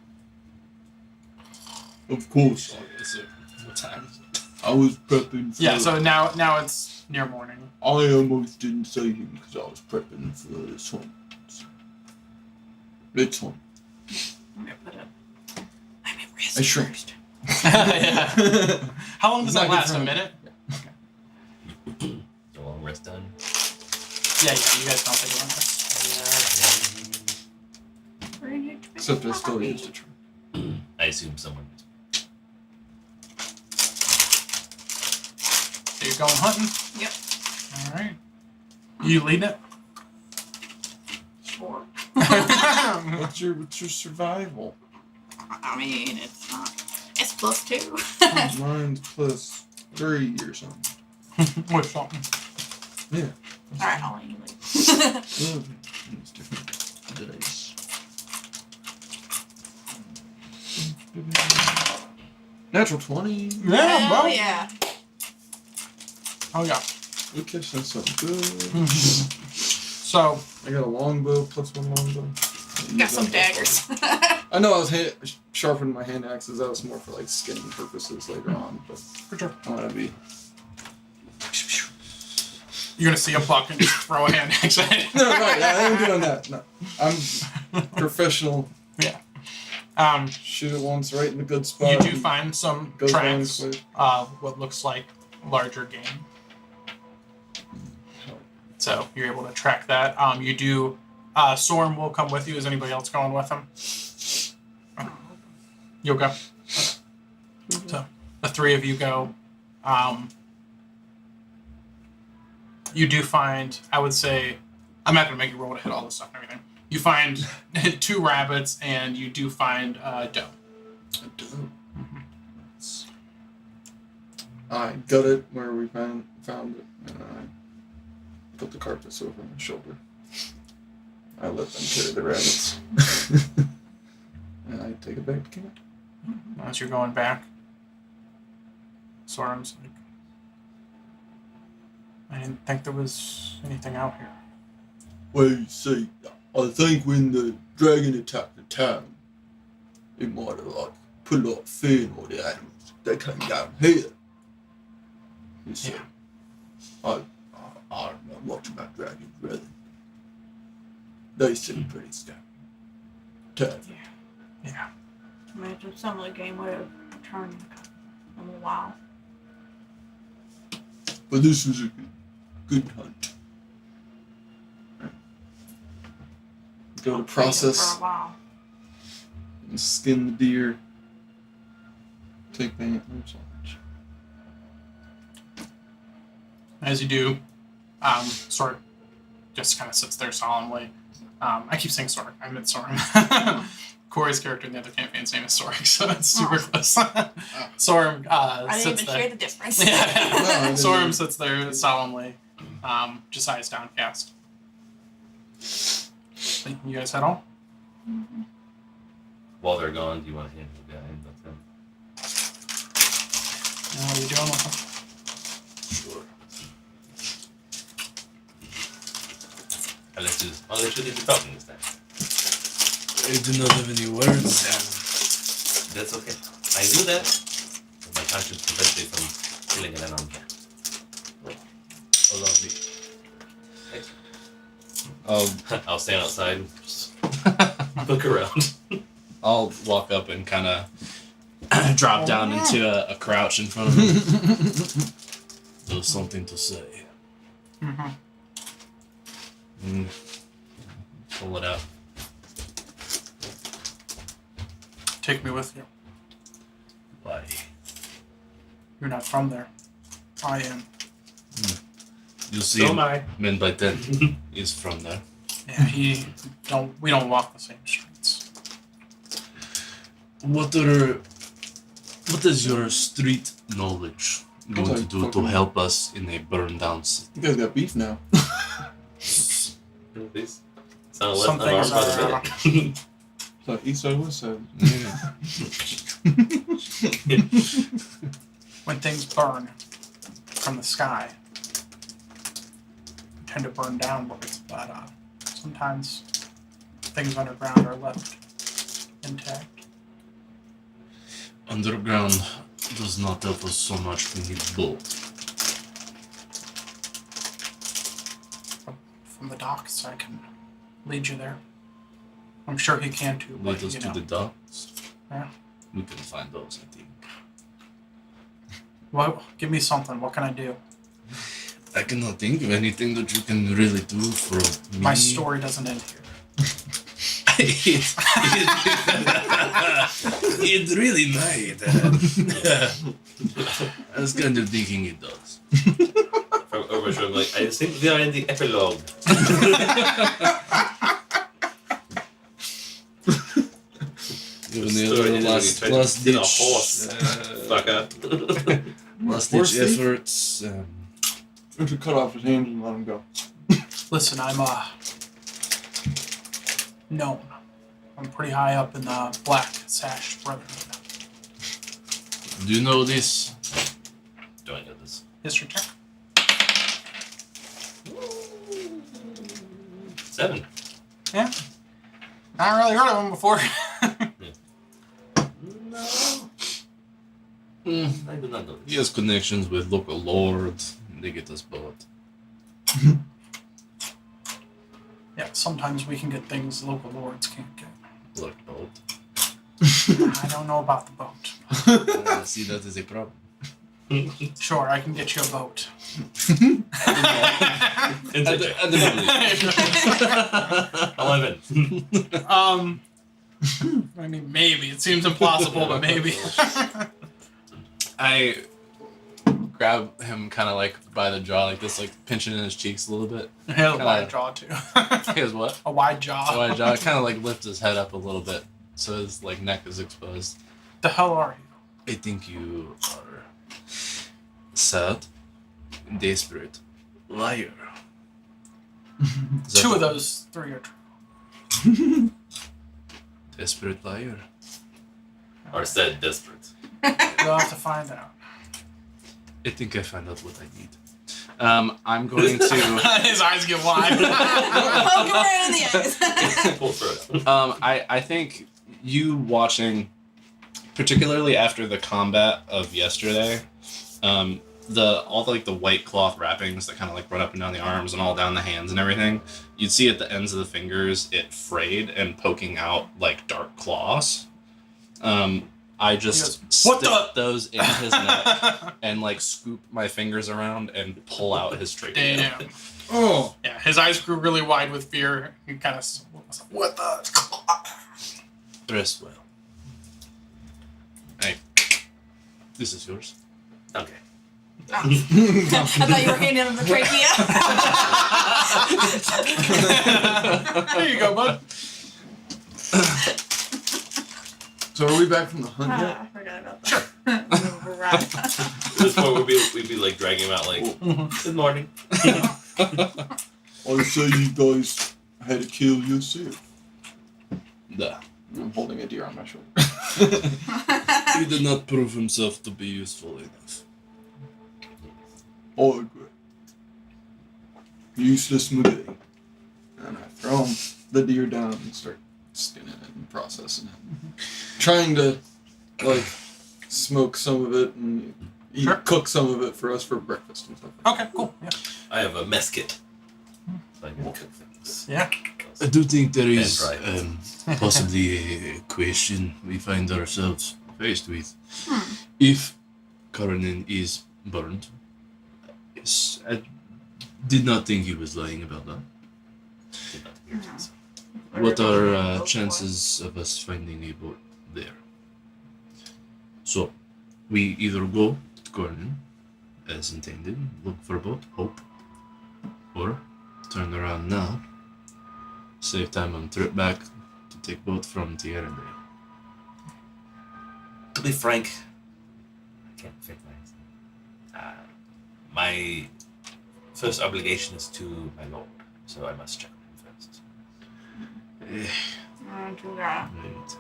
Of course. Is it, what time is it? I was prepping for Yeah. So now it's near morning. I almost didn't say him because I was prepping for this one. This one. I'm gonna put up. I'm at risk I shrink. first. Yeah. How long does Not that good last? for A him. minute? The long rest done. Yeah. You guys don't take a long rest. Except I still used a tree. I assume someone. So you're going hunting. Yep. All right. You leading it? Sure. What's your survival? I mean, it's not. It's +2. Mine's +3 or something. With something. Yeah. Alright, I'll let you leave. It's different dice. Natural 20. Hell yeah. Oh yeah. We catch that something good. So I got a longbow, +1 longbow. Got some daggers. I know I was sharpening my hand axes. That was more for like skinning purposes later on, but For sure. I want to be. You're gonna see a buck and just throw a hand axe at it. No, right. I ain't doing that. No, I'm professional. Shoot it once right in the good spot. You do find some goes down tracks quick. of what looks like larger game. So you're able to track that. You do. Storm will come with you. Is anybody else going with him? You'll go. So the three of you go. You do find, I would say, I'm not going to make you roll to hit all this stuff and everything. You find 2 rabbits, and you do find doe. A doe. I gut it where we found it, and I put the carcass over my shoulder. I let them carry the rabbits. And I take it back to camp. As you're going back, Soram's like, I didn't think there was anything out here. Well, you see, I think when the dragon attacked the town, it might have like put a lot of fear in all the animals. They came down here. You see, I don't know much about dragons, really. They seem pretty scary. Tough. Yeah. Imagine some of the game would have returned in a while. But this was a good hunt. Go to process For a while. and skin the deer. Take the antlers off. As you do, Sorg just kind of sits there solemnly. I keep saying Sorg. I meant Sorum. Corey's character in the other campaign's name is Sorg, so it's super close. Sorum I didn't sits even there. hear the difference. Yeah. Sorum sits there solemnly, just eyes downcast. You guys head on? While they're gone, do you want to handle the guy? That's him. What are you doing with them? Sure. I'll let you do the talking this time. I do not have any words. That's okay. I do that, but my conscience prevents me from killing an unarmed man. Allow me. Thanks. I'll stand outside and just look around. I'll walk up and kind of drop down into a crouch in front of him. There's something to say. Pull it out. Take me with you. Why? You're not from there. I am. You see, So am I. Men by 10 is from there. Yeah, we don't walk the same streets. What is your street knowledge going to do to help us in a burned down city? You guys got beef now. These sound less Some things unarmed by the minute. So east side, west side. When things burn from the sky, they tend to burn downwards, but sometimes things underground are left intact. Underground does not help us so much. We need both. From the docks, I can lead you there. I'm sure he can too, but Lead us you to know. the docks. Yeah. We can find those, I think. Well, give me something. What can I do? I cannot think of anything that you can really do for me. My story doesn't end here. It really might. I was kind of thinking it does. From Overshow, like, I think we are in the epilogue. Even The the story other is last when you tried to steal a ditch, horse. Fuck up. last Horse ditch thief? efforts. We should cut off his hands and let him go. Listen, I'm known. I'm pretty high up in the Black Sash Brotherhood. Do you know this? Do I know this? History check. 7. Yeah. Not really heard of him before. No. Mm. I do not know He this. has connections with local lords. They get us both. Yeah, sometimes we can get things local lords can't get. Lord boat. I don't know about the boat. See, that is a problem. Sure, I can get you a boat. At the very 11. I mean, maybe. It seems impossible, but maybe. I grab him kind of like by the jaw, like this, like pinching in his cheeks a little bit. He has a wide jaw, too. He has what? A wide jaw. So I jaw kind of like lift his head up a little bit, so his like neck is exposed. The hell are you? I think you are sad, desperate, liar. Is that 2 of the- those 3 are true. Desperate liar. Or said desperate. You'll have to find out. I think I found out what I need. I'm going to. His eyes get wide. Poke him right in the eyes. Full throat. I think you watching, particularly after the combat of yesterday, all the white cloth wrappings that kind of like run up and down the arms and all down the hands and everything, you'd see at the ends of the fingers it frayed and poking out like dark claws. I just He goes, "What stick the-" those in his neck and like scoop my fingers around and pull out his trachea. Damn. Oh. Yeah, his eyes grew really wide with fear. He kind of was like, what the? Rest well. Hey, this is yours. Okay. I thought you were handing him the trachea. There you go, bud. So are we back from the hunt I yet? forgot about that. Sure. Right. This point we'd be like dragging him out like, good morning. I say you guys had to kill yourself. Nah. I'm holding a deer on my shoulder. He did not prove himself to be useful enough. Oh, good. Useless Muday. And I throw him the deer down and start skinning it and processing it. Trying to, like, smoke some of it and cook some of it for us for breakfast and stuff. Okay, cool. Yeah. I have a mess kit. So I can cook things. Yeah. I do think there is And possibly a question we find ourselves faced with. If Karanin is burned, yes, I did not think he was lying about that. Did not hear this. What are chances of us finding a boat there? So, we either go to Karanin, as intended, look for a boat, hope, or turn around now, save time on trip back to take boat from Tierra. To be frank, I can't fake my accent. My first obligation is to my lord, so I must check on him first. I do that. Right.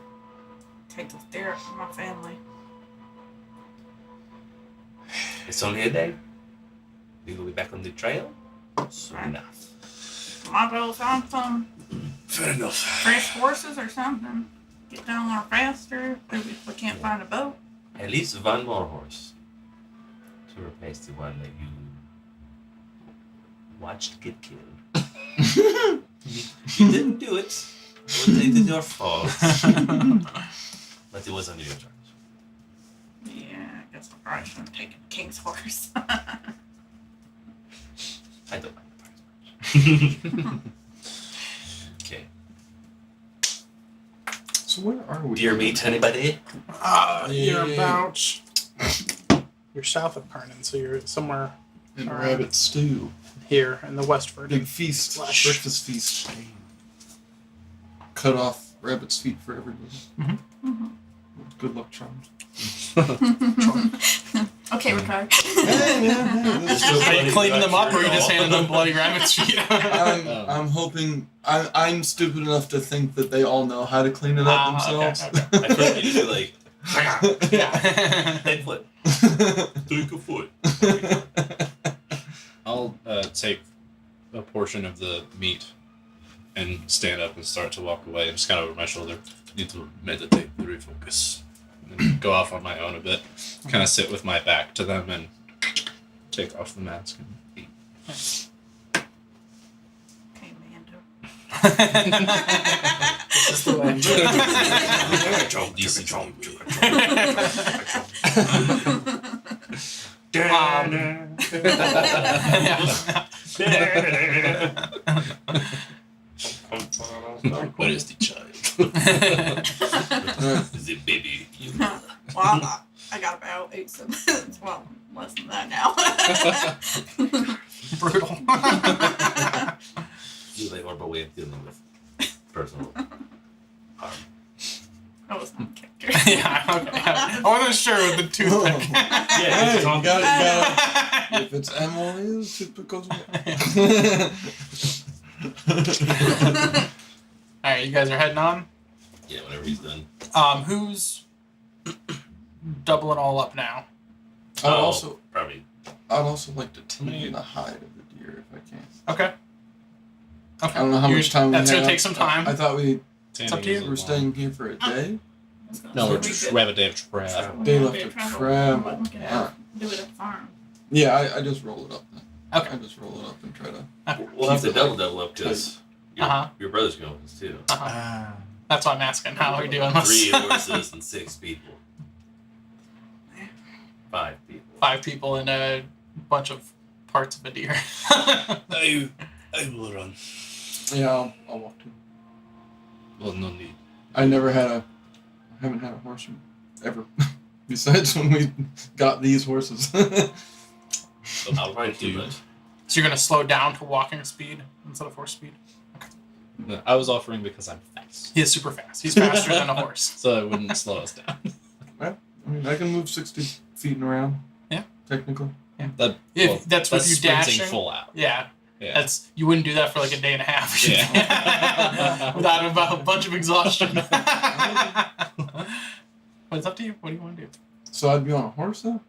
Take the spirit from my family. It's only a day. We will be back on the trail soon enough. Might go find some Fair enough. fresh horses or something. Get down there faster if we can't find a boat. At least one more horse to replace the one that you watched get killed. You didn't do it. It wasn't your fault. But it was under your charge. Yeah, I guess I probably shouldn't have taken the king's horse. I don't mind the price much. Okay. So where are we? Deer meat, anybody? You're Yeah. about. You're south of Karnan, so you're somewhere In Alright. rabbit stew. here in the Westford. Big feast. Flesh. Breakfast feast. Cut off rabbit's feet for everybody. Good luck charms. Okay, Ricardo. Hey, man. Hey, this is Are you Bloody cleaning them up, or you rabbit just feet. handed them bloody rabbit's feet? I'm hoping. I'm stupid enough to think that they all know how to clean it up themselves. Okay. I feel like you just like, Yeah. head foot. Take a foot. I'll take a portion of the meat and stand up and start to walk away, and just kind of over my shoulder. Need to meditate, refocus, and then go off on my own a bit. Kind of sit with my back to them and take off the mask and eat. Okay, Mando. This is the way. Where is the child? The baby. Well, I got about 8 minutes. Well, less than that now. Brutal. You like horrible way of dealing with personal harm. That was not character. Yeah, okay. I wasn't sure with the toothpick. Hey, got it. If it's Emily, the toothpick goes away. Alright, you guys are heading on. Yeah, whenever he's done. Who's doubling all up now? Probably. I'd also like to tan the hide of the deer if I can. Okay. I don't know how much time we have. That's gonna take some time. I thought we It's up to you. were staying here for a day. No, we we have a day of trap. Day left to travel. travel. Look it out. Do it at the farm. Yeah, I just roll it up then. Okay. I just roll it up and try to. We'll have to double up because Uh-huh. your brother's going with us too. That's what I'm asking. How are we doing this? 3 horses and 6 people. 5 people. 5 people and a bunch of parts of a deer. I will run. Yeah, I'll walk too. Well, no need. I haven't had a horse ever. Besides when we got these horses. I'll ride too much. So you're gonna slow down to walking speed instead of horse speed? No, I was offering because I'm fast, He is super fast. He's faster than a horse. so it wouldn't slow us down. I mean, I can move 60 feet and around. Yeah. Technically. That, If that's with you sprinting dashing. full out. Yeah. Yeah. That's you wouldn't do that for like a day and a half. Yeah. Without about a bunch of exhaustion. But it's up to you. What do you want to do? So I'd be on a horse though?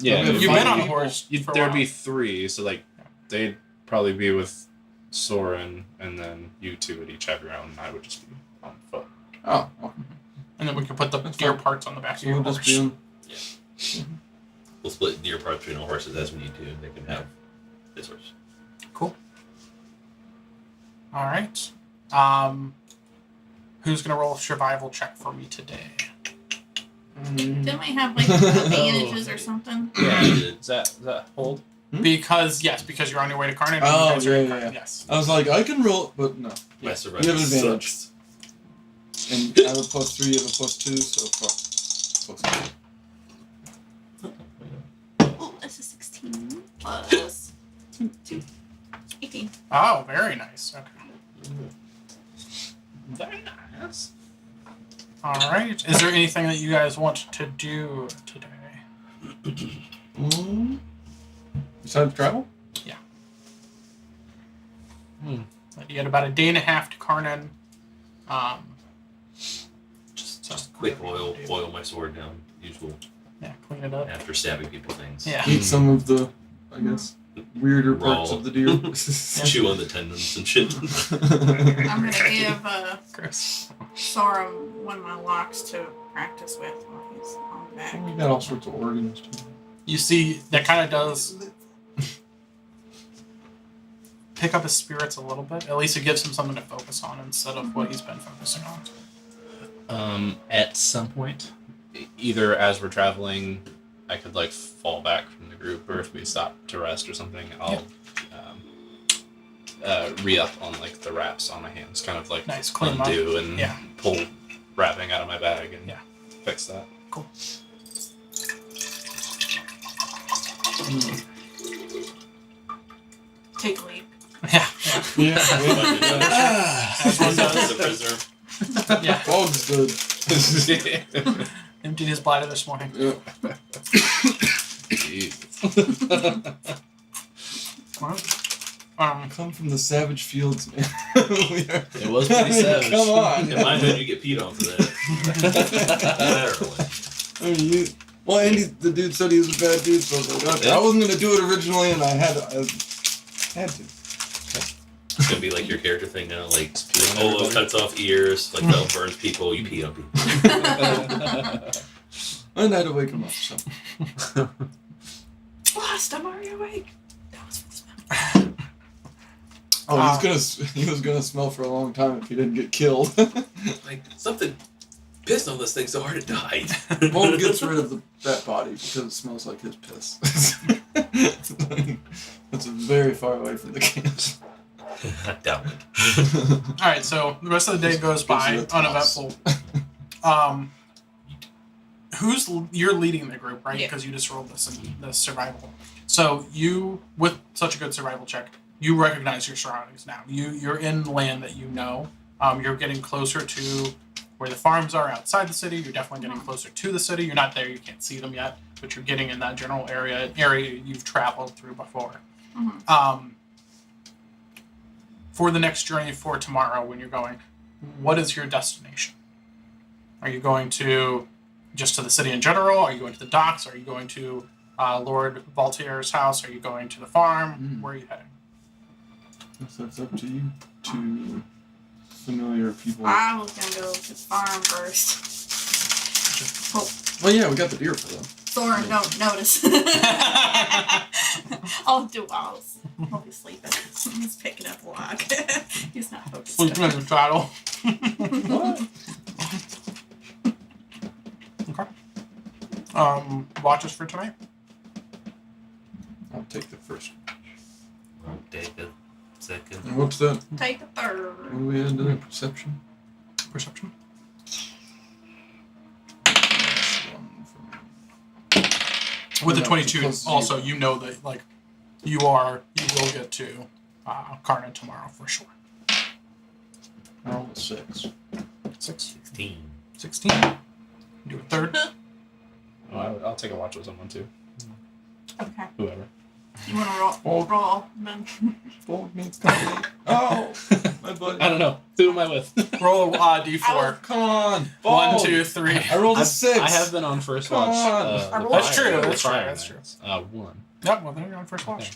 Yeah, You've You've Five been on a people. horse. For a There'd while. be 3, so like they'd probably be with Soren, and then you 2 would each have your own, and I would just be on foot. Oh, okay. And then we could put the That's deer fine. parts on the back So of your we'll horse. just be on. We'll split deer parts between our horses as we need to. They can have this horse. Cool. All right. Who's gonna roll a survival check for me today? Didn't we have like advantages or something? Yeah. Does that hold? Because because you're on your way to Carnage. Oh, you guys are in yeah, Carnage, yeah. Yes. I was like, I can roll, but no. My You survival have an advantage. sucks. And I have a +3, you have a +2, so fuck. Oh, this is 16 plus 2. 18. Oh, very nice. Okay. Very nice. All right. Is there anything that you guys want to do today? Besides travel? You had about a day and a half to Carnan. Just Quick oil my sword down. Usual. Yeah, clean it up. After stabbing people things. Yeah. Eat some of the, I guess, weirder parts Raw. of the deer. Chew on the tendons and shit. I'm going to give Chris. Sora one of my locks to practice with while he's on the back. We got all sorts of organs too. You see, that kind of does pick up his spirits a little bit. At least it gives him something to focus on instead of what he's been focusing on. At some point, either as we're traveling, I could like fall back from the group, or if we stop to rest or something, I'll re-up on like the wraps on my hands, kind of like Nice, clean 'em up. undo and Yeah. pull wrapping out of my bag and Yeah. fix that. Cool. Take a leap. Yeah. Yeah. As one does. The prisoner. Yeah. Fog's good. Emptied his bladder this morning. Yeah. Come from the savage fields, man. It was pretty savage. Come on. In my head, you get peed on for that. Literally. I mean, well, Andy, the dude said he was a bad dude, so I was like, okay. I wasn't gonna do it originally, and I had to. It's gonna be like your character thing now, like peeing on Olo everybody. cuts off ears, like Bell burns people, you pee on people. And I had to wake him up. So Blast, I'm already awake. That was for the smell. he was gonna smell for a long time if he didn't get killed. Like something pissed on this thing so hard it died. Won't gets rid of that body because it smells like his piss. It's very far away from the camps. Doubt it. All right, so the rest of the day goes by Gives you a toss. uneventful. You're leading the group, right? Yeah. Because you just rolled the survival. So you, with such a good survival check, you recognize your surroundings now. You're in land that you know. You're getting closer to where the farms are outside the city. You're definitely getting closer to the city. You're not there. You can't see them yet, but you're getting in that general area you've traveled through before. Mhm. For the next journey for tomorrow, when you're going, what is your destination? Are you going to just to the city in general? Are you going to the docks? Are you going to Lord Valtier's house? Are you going to the farm? Where are you heading? So it's up to you to familiar people. I was gonna go to the farm first. Hope Well, yeah, we got the deer for them. Thorin don't notice. I'll be sleeping. He's picking up a log. He's not focused. Sleeping in the saddle. What? Okay. Watches for tonight? I'll take the first. I'll take a second. And what's that? Take a third. What do we add to that? Perception? Perception. One for me. With the Yeah, 22, plus also, you know that, like, you will get to Karna tomorrow for sure. I rolled a 6. 16. 16. Do a third. Oh, I'll take a watch with someone too. Okay. Whoever. You wanna roll? Man. Fold means company. Oh, my buddy. I don't know. Who am I with? Roll d4. Come on. 1, Fold. 2, 3. I rolled a I've- 6. I have been on first Come watch. on. the That's prior- true, the that's true, prior that's true. nights. 1. Yep, well, then you're on first watch.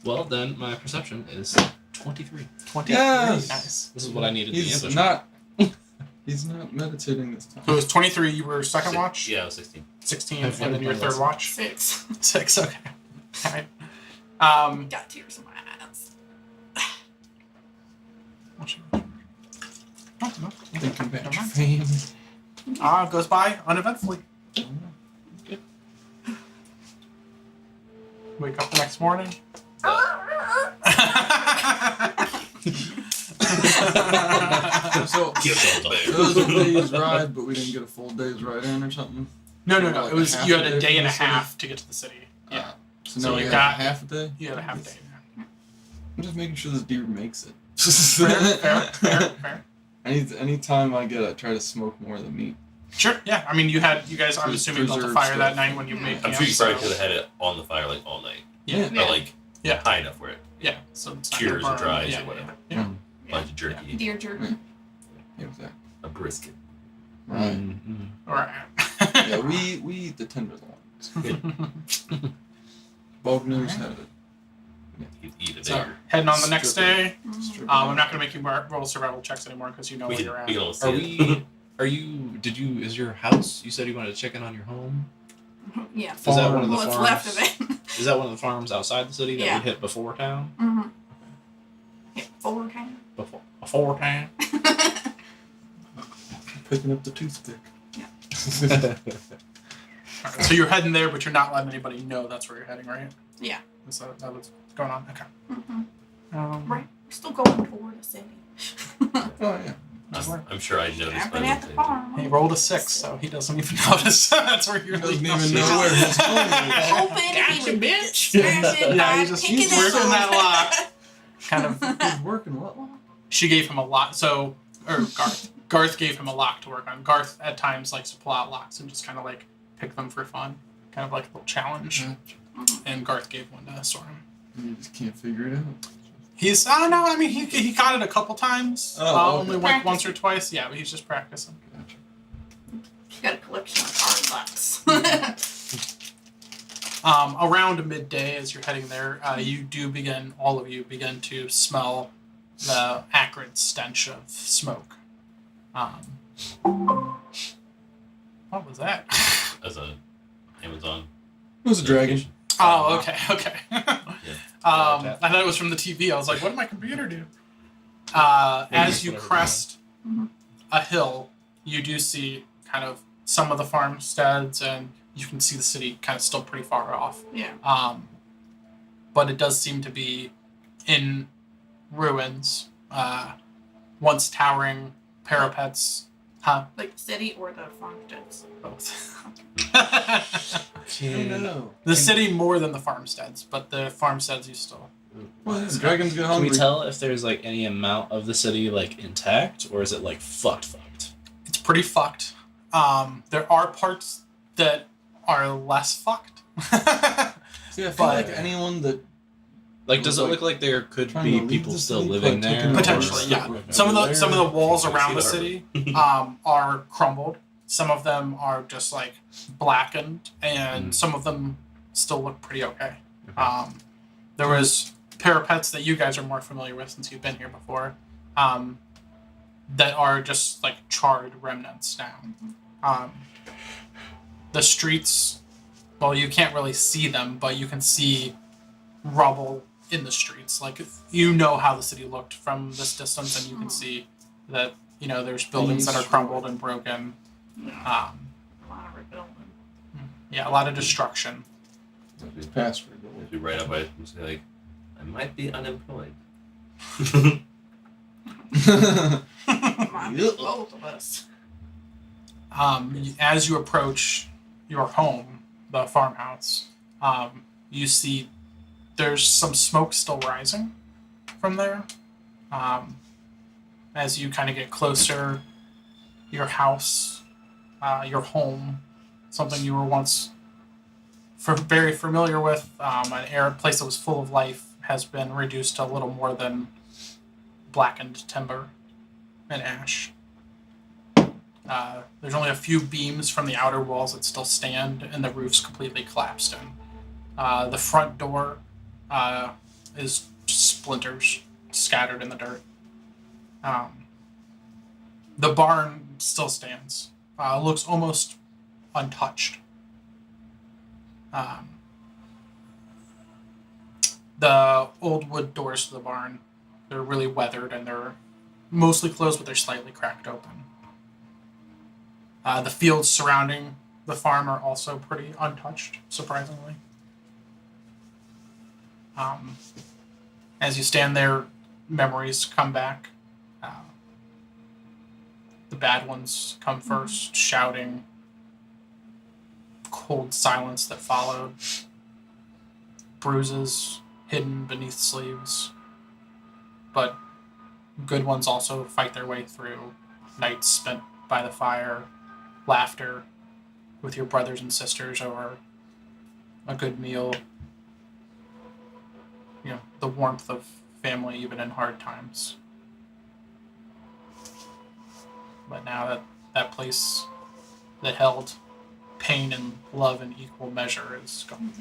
Well, then my perception is 23. 23. Yes. Nice. This is what I needed. He's the ambush. not. He's not meditating this time. So it was 23, you were second watch? Yeah, I was 16. 16, I've and then your learned my third lesson. watch? 6. 6, okay. Alright. Got tears in my eyes. Oh, no. Thinking about Never your mind. fame. Goes by uneventfully. Wake up the next morning. So, Give those it was a day's ride, but we didn't get a full day's ride in or something. No. Like It was a half you had a a day day from and a the city? half to get to the city. Yeah. So So now you we got- got half a day? You had a half day. I'm just making sure this deer makes it. Fair. Any time I get, I try to smoke more of the meat. Sure. Yeah. I mean, you guys. I'm assuming built a Preserved fire that stuff. night when you made I'm camp. sure you probably so- could have had it on the fire like all night. Yeah. Yeah. Or like Yeah. high enough where it Yeah. So it's not cures gonna or burn. dries Yeah, or whatever. Yeah. Bunch of jerky. Deer jerky. Yeah, exactly. A brisket. Right. Mhm. All right. Yeah, we eat the tenderloins. Bogner's have it. You could eat a So bigger. heading on the next Strip day. Strip I'm it. not gonna make you roll survival checks anymore because you know We where can, you're we can at. all see Are it. we? Is your house? You said you wanted to check in on your home. Yeah. Is that one of the What's farms? left of it. Is that one of the farms outside the city that Yeah. we hit before town? Mm-hmm. Yeah, 4 kind Before town. Picking up the toothpick. All right, so you're heading there, but you're not letting anybody know that's where you're heading, right? Yeah. Is that what's going on? Okay. Mm-hmm. Right. Right. We're still going toward the city. Oh, yeah. I'm sure I noticed. Camping at the farm. He rolled a 6, so he doesn't even notice that's where you're He doesn't leading. even know where his home is. Hoping Gotcha, he would get bitch. distracted Yeah, by he's just picking working up. that lock. Kind of. He's working what? She gave him a lock. So, or Garth gave him a lock to work on. Garth at times likes to pull out locks and just kind of like pick them for fun, kind of like a little challenge. And Garth gave one to Soren. You just can't figure it out. He's I don't know. I mean, he got it a couple times. Oh, okay. Only went once or twice. Yeah, but he's just practicing. Gotcha. Got a collection of hard locks. Around midday, as you're heading there, all of you begin to smell the acrid stench of smoke. What was that? As a Amazon. It was a dragon. notification. Oh, okay. Yeah. I thought it was from the TV. I was like, what did my computer do? As you crest a hill, you do see kind of some of the farmsteads, and you can see the city kind of still pretty far off. Yeah. But it does seem to be in ruins. Once towering parapets. Huh? Like the city or the farmsteads. Both. Oh no. The city more than the farmsteads, but the farmsteads you still. Well, the dragons get Can hungry. we tell if there's like any amount of the city like intact, or is it like fucked? It's pretty fucked. There are parts that are less fucked. See, I feel but- like anyone that Like, does it Like, look like there could trying be to leave people the still city, living like, taking there? over. Potentially, yeah. Some of the walls You can around the see city are crumbled. Some of them are just like blackened, and some of them still look pretty okay. There was parapets that you guys are more familiar with since you've been here before, that are just like charred remnants now. The streets, well, you can't really see them, but you can see rubble in the streets. Like, you know how the city looked from this distance, and you can see that, you know, there's buildings that are crumbled and broken. Yeah. A lot of rebuilding. Yeah, a lot of destruction. is password. If you write up, I can say like, I might be unemployed. Come on, both of us. As you approach your home, the farmhouse, you see there's some smoke still rising from there. As you kind of get closer, your house, your home, something you were once very familiar with, an place that was full of life, has been reduced to a little more than blackened timber and ash. There's only a few beams from the outer walls that still stand, and the roof's completely collapsed in. The front door is splinters scattered in the dirt. The barn still stands. Looks almost untouched. The old wood doors to the barn, they're really weathered, and they're mostly closed, but they're slightly cracked open. The fields surrounding the farm are also pretty untouched, surprisingly. As you stand there, memories come back. The bad ones come first, shouting, cold silence that followed, bruises hidden beneath sleeves. But good ones also fight their way through nights spent by the fire, laughter with your brothers and sisters over a good meal, you know, the warmth of family even in hard times. But now that place that held pain and love in equal measure is gone.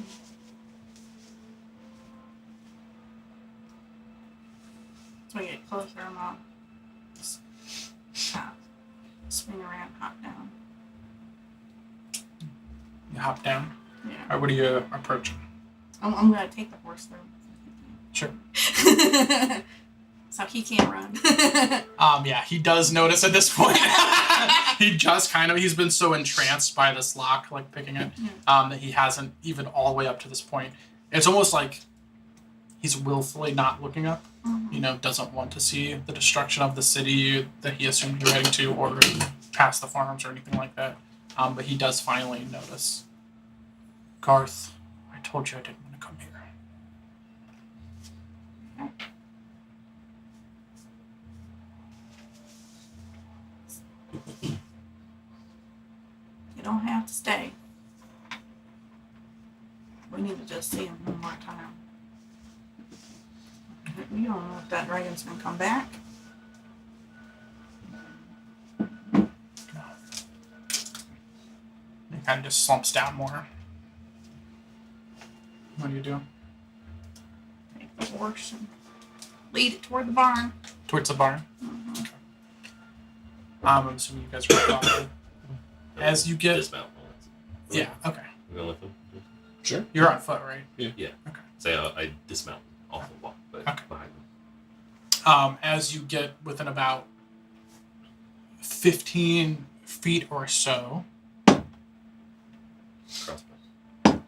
So we get closer, Mom. Just swing around, hop down. You hop down. Yeah. Or what are you approaching? I'm gonna take the horse through. Sure. So he can't run. Yeah, he does notice at this point. He just he's been so entranced by this lock, like picking it, that he hasn't even all the way up to this point. It's almost like he's willfully not looking up, you know, doesn't want to see the destruction of the city that he assumed you're heading to, or past the farms or anything like that. But he does finally notice. Garth, I told you I didn't want to come here. You don't have to stay. We need to just see him one more time. We don't know if that dragon's gonna come back. He kind of just slumps down more. What do you do? Take the horse and lead it toward the barn. Towards the barn? Okay. I'm assuming you guys are following. As you get... Dismount. Yeah, okay. We're going with them? Sure. You're on foot, right? Yeah. Okay. Say I dismount off the walk, but Okay. behind them. As you get within about 15 feet or so... Crossbow.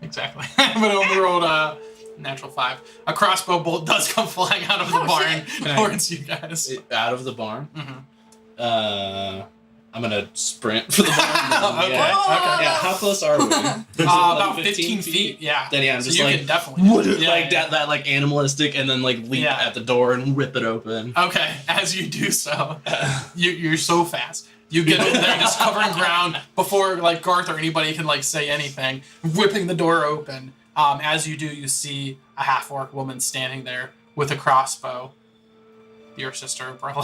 Exactly. But only rolled a natural 5. A crossbow bolt does come flying out of the barn towards you guys. Out of the barn. Mm-hmm. I'm gonna sprint for the barn. Okay. Yeah. Okay. Yeah. How close are we? About 15 feet. Yeah. Then yeah, I'm So just you like can definitely do it. Yeah, like yeah. that like animalistic, and then like leap Yeah. at the door and rip it open. Okay. As you do so, you're so fast. You get in there just covering ground before like Garth or anybody can like say anything, whipping the door open. As you do, you see a half-orc woman standing there with a crossbow. Your sister, Brella.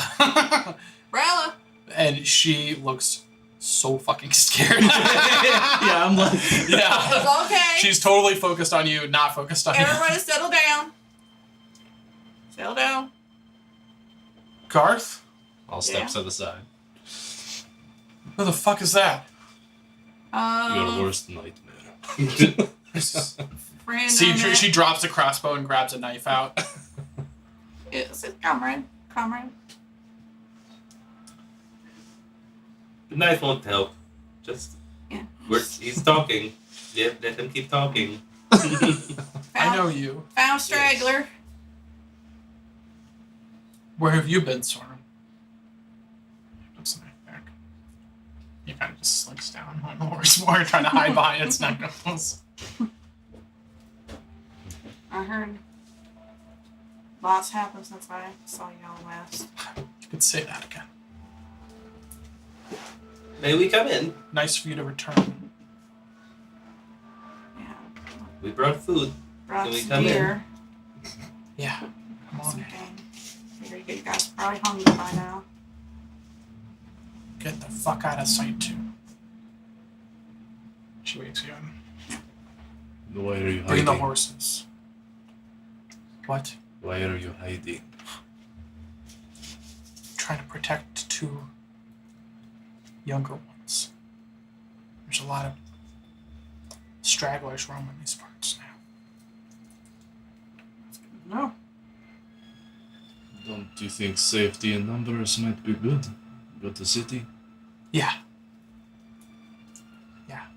Brella. And she looks so fucking scared. Yeah, I'm like, Yeah. It's okay. She's totally focused on you, not focused on you. Everybody settle down. Settle down. Garth? I'll step Yeah. to the side. Who the fuck is that? Your worst nightmare. Friend See, I met. she drops a crossbow and grabs a knife out. It's a comrade. Comrade. The knife won't help. Just Yeah. he's talking. Yeah, let him keep talking. I know you. Found straggler. Where have you been, Soren? Looks the knife back. He kind of just slinks down on the horse more, trying to hide behind its neck knuckles. I heard lots happened since I saw you out west. You could say that again. May we come in? Nice for you to return. Yeah. We brought food. Brought Can we some come in? beer. Yeah. Come on. Some game. Figure you guys are probably hungry by now. Get the fuck out of sight, too. She wakes you in. Why are you Bring hiding? the horses. What? Why are you hiding? Trying to protect 2 younger ones. There's a lot of stragglers roaming these parts now. No. Don't you think safety in numbers might be good? Go to city? Yeah. Yeah.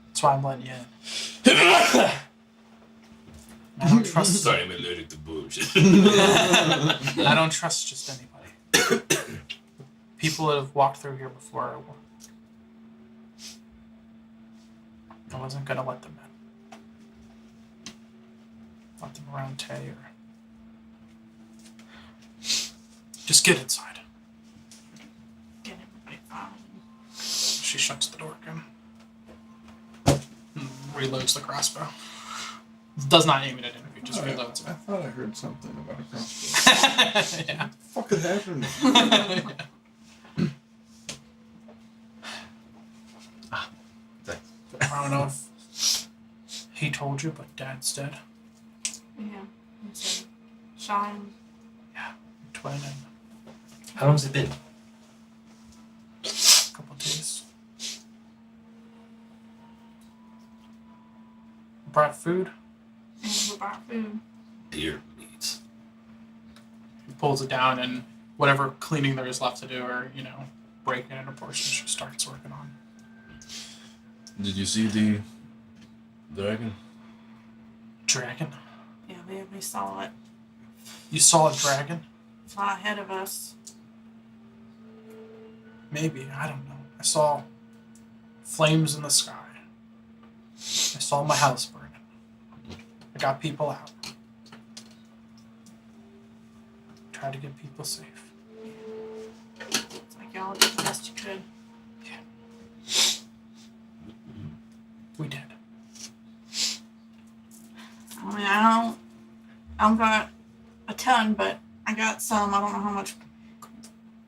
That's why I'm letting you in. I don't trust. Sorry, I'm allergic to bullshit. I don't trust just anybody. People that have walked through here before. I wasn't gonna let them in. Let them around Tay or. Just get inside. Get everybody found. She shuts the door again. And reloads the crossbow. Does not aim it at him, he just reloads I it. thought I heard something about a crossbow. Yeah. What the fuck had happened? I don't know if he told you, but Dad's dead. Yeah. He said, Shine. Twin and How long's it been? a couple days. Brought food. And we bought food. Deer meat. He pulls it down, and whatever cleaning there is left to do, or breaking it into portions, she starts working on. Did you see the dragon? Dragon. Yeah, we saw it. You saw a dragon? Fly ahead of us. Maybe, I don't know. I saw flames in the sky. I saw my house burning. I got people out. Tried to get people safe. It's like y'all did the best you could. We did. I mean, I don't got a ton, but I got some. I don't know how much.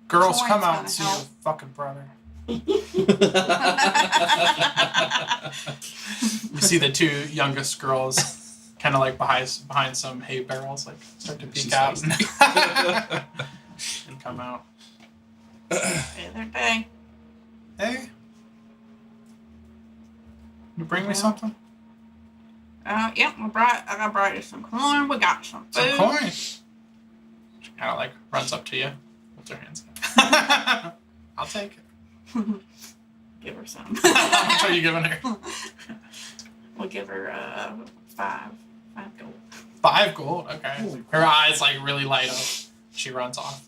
Girls, Coin's come out gonna and see help. your fucking brother. You see the 2 youngest girls kind of like behind some hay barrels, like start to peek She's out and come out. Other day. Hey, you bring me something? Yep, I brought you some corn. We got some food. Some coin. She kind of like runs up to you, puts her hands up. I'll take it. Give her some. How much are you giving her? We'll give her 5 gold. 5 gold. Okay. Her eyes like really light up. She runs off.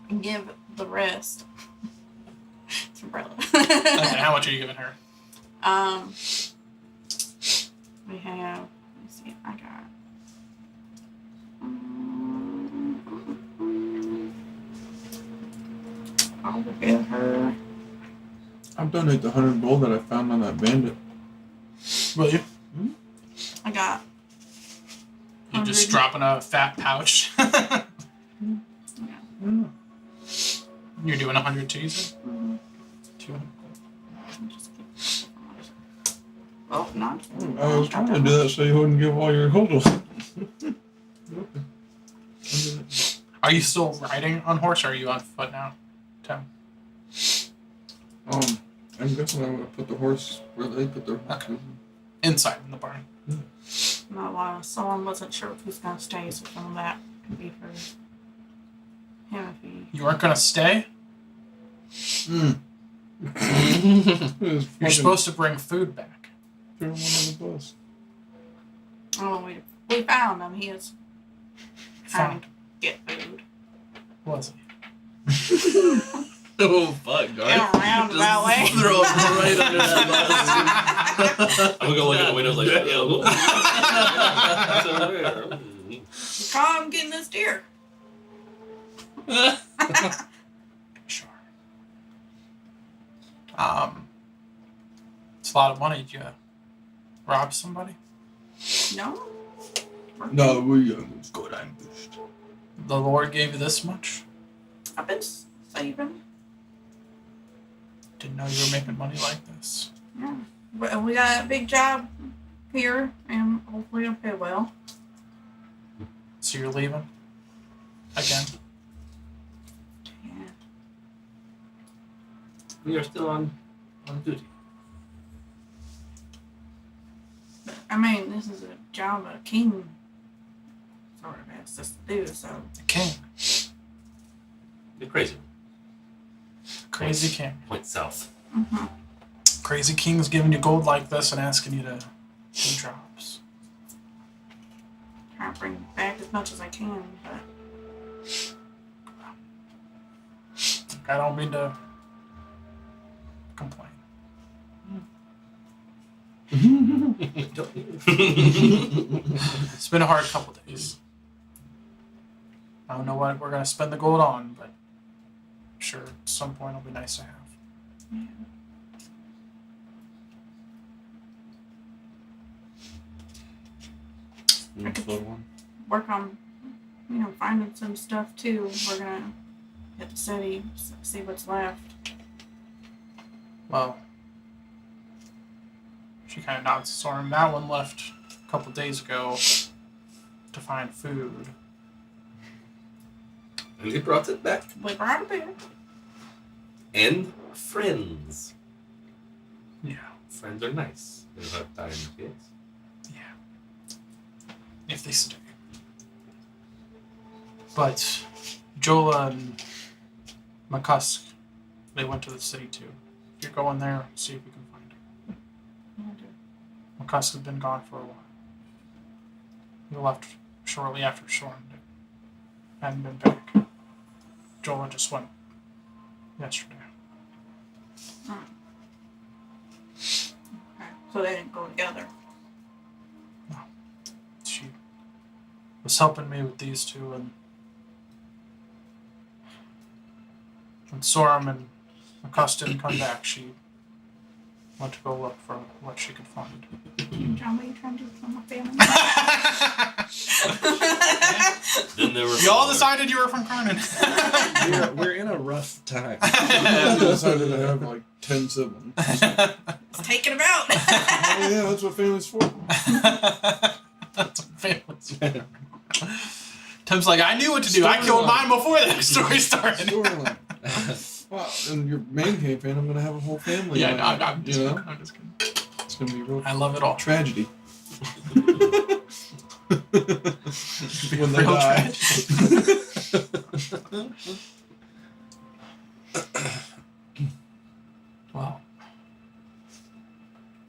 And give the rest to Umbrella. Okay. How much are you giving her? We have. Let me see. I got. I'll give her. I'll donate the 100 gold that I found on that bandit. Will you? I got. You just 100. dropping a fat pouch. You're doing 100 too, you said? 200. Just keep- Oh, not. I was trying to do that so you wouldn't give all your gold away. Are you still riding on horse or are you on foot now, Tim? I'm guessing I'm gonna put the horse where they put their horse. Okay. Inside in the barn. No, someone wasn't sure if he's gonna stay, so some of that could be for him if he. You weren't gonna stay? You're You're supposed to bring food back. throw him on the bus. Oh, we found him. He is trying Found. to get food. Was he? Oh fuck, In Garth. a roundabout way. Throw him right under that bus. I'm gonna go look at the windows like, yo. So weird. Call him getting this deer. Sure. It's a lot of money. Did you rob somebody? No. No, we almost got ambushed. The Lord gave you this much? I've been saving. Didn't know you were making money like this. Yeah. But we got a big job here, and hopefully it'll pay well. So you're leaving? Again? Yeah. We are still on duty. But, I mean, this is a job a king sort of asked us to do, so. The king. The crazy one. Crazy king. Point south. Mm-hmm. Crazy king's giving you gold like this and asking you to do jobs. Trying to bring back as much as I can, but. I don't mean to complain. It's been a hard couple days. I don't know what we're gonna spend the gold on, but I'm sure at some point it'll be nice to have. Yeah. Work on, finding some stuff too. We're gonna hit the city, see what's left. Well, she kind of nods to Soren. That one left a couple days ago to find food. And they brought it back. We brought it back. And friends. Yeah. Friends are nice. They don't have time kids. Yeah. If they stay. But Jola and McCusk, they went to the city too. If you're going there, see if we can find her. McCusk has been gone for a while. He left shortly after Soren did. Hadn't been back. Jola just went yesterday. Okay. So they didn't go together. She was helping me with these two, and when Sorum and McCusk didn't come back, she went to go look for what she could find. John, what are you trying to do for my family? Then there were Y'all decided you were from Kernan. We're in a rough time. I decided to have like 10 siblings. Let's take it about. Oh yeah, that's what family's for. That's a family. Tim's like, I knew what to do. I killed mine before the story started. Storyline. Well, in your main campaign, I'm gonna have a whole family. Yeah, on no, it, I'm just you kidding. know, I'm just kidding. it's gonna be a real I love it all. tragedy. when they Real die. Well,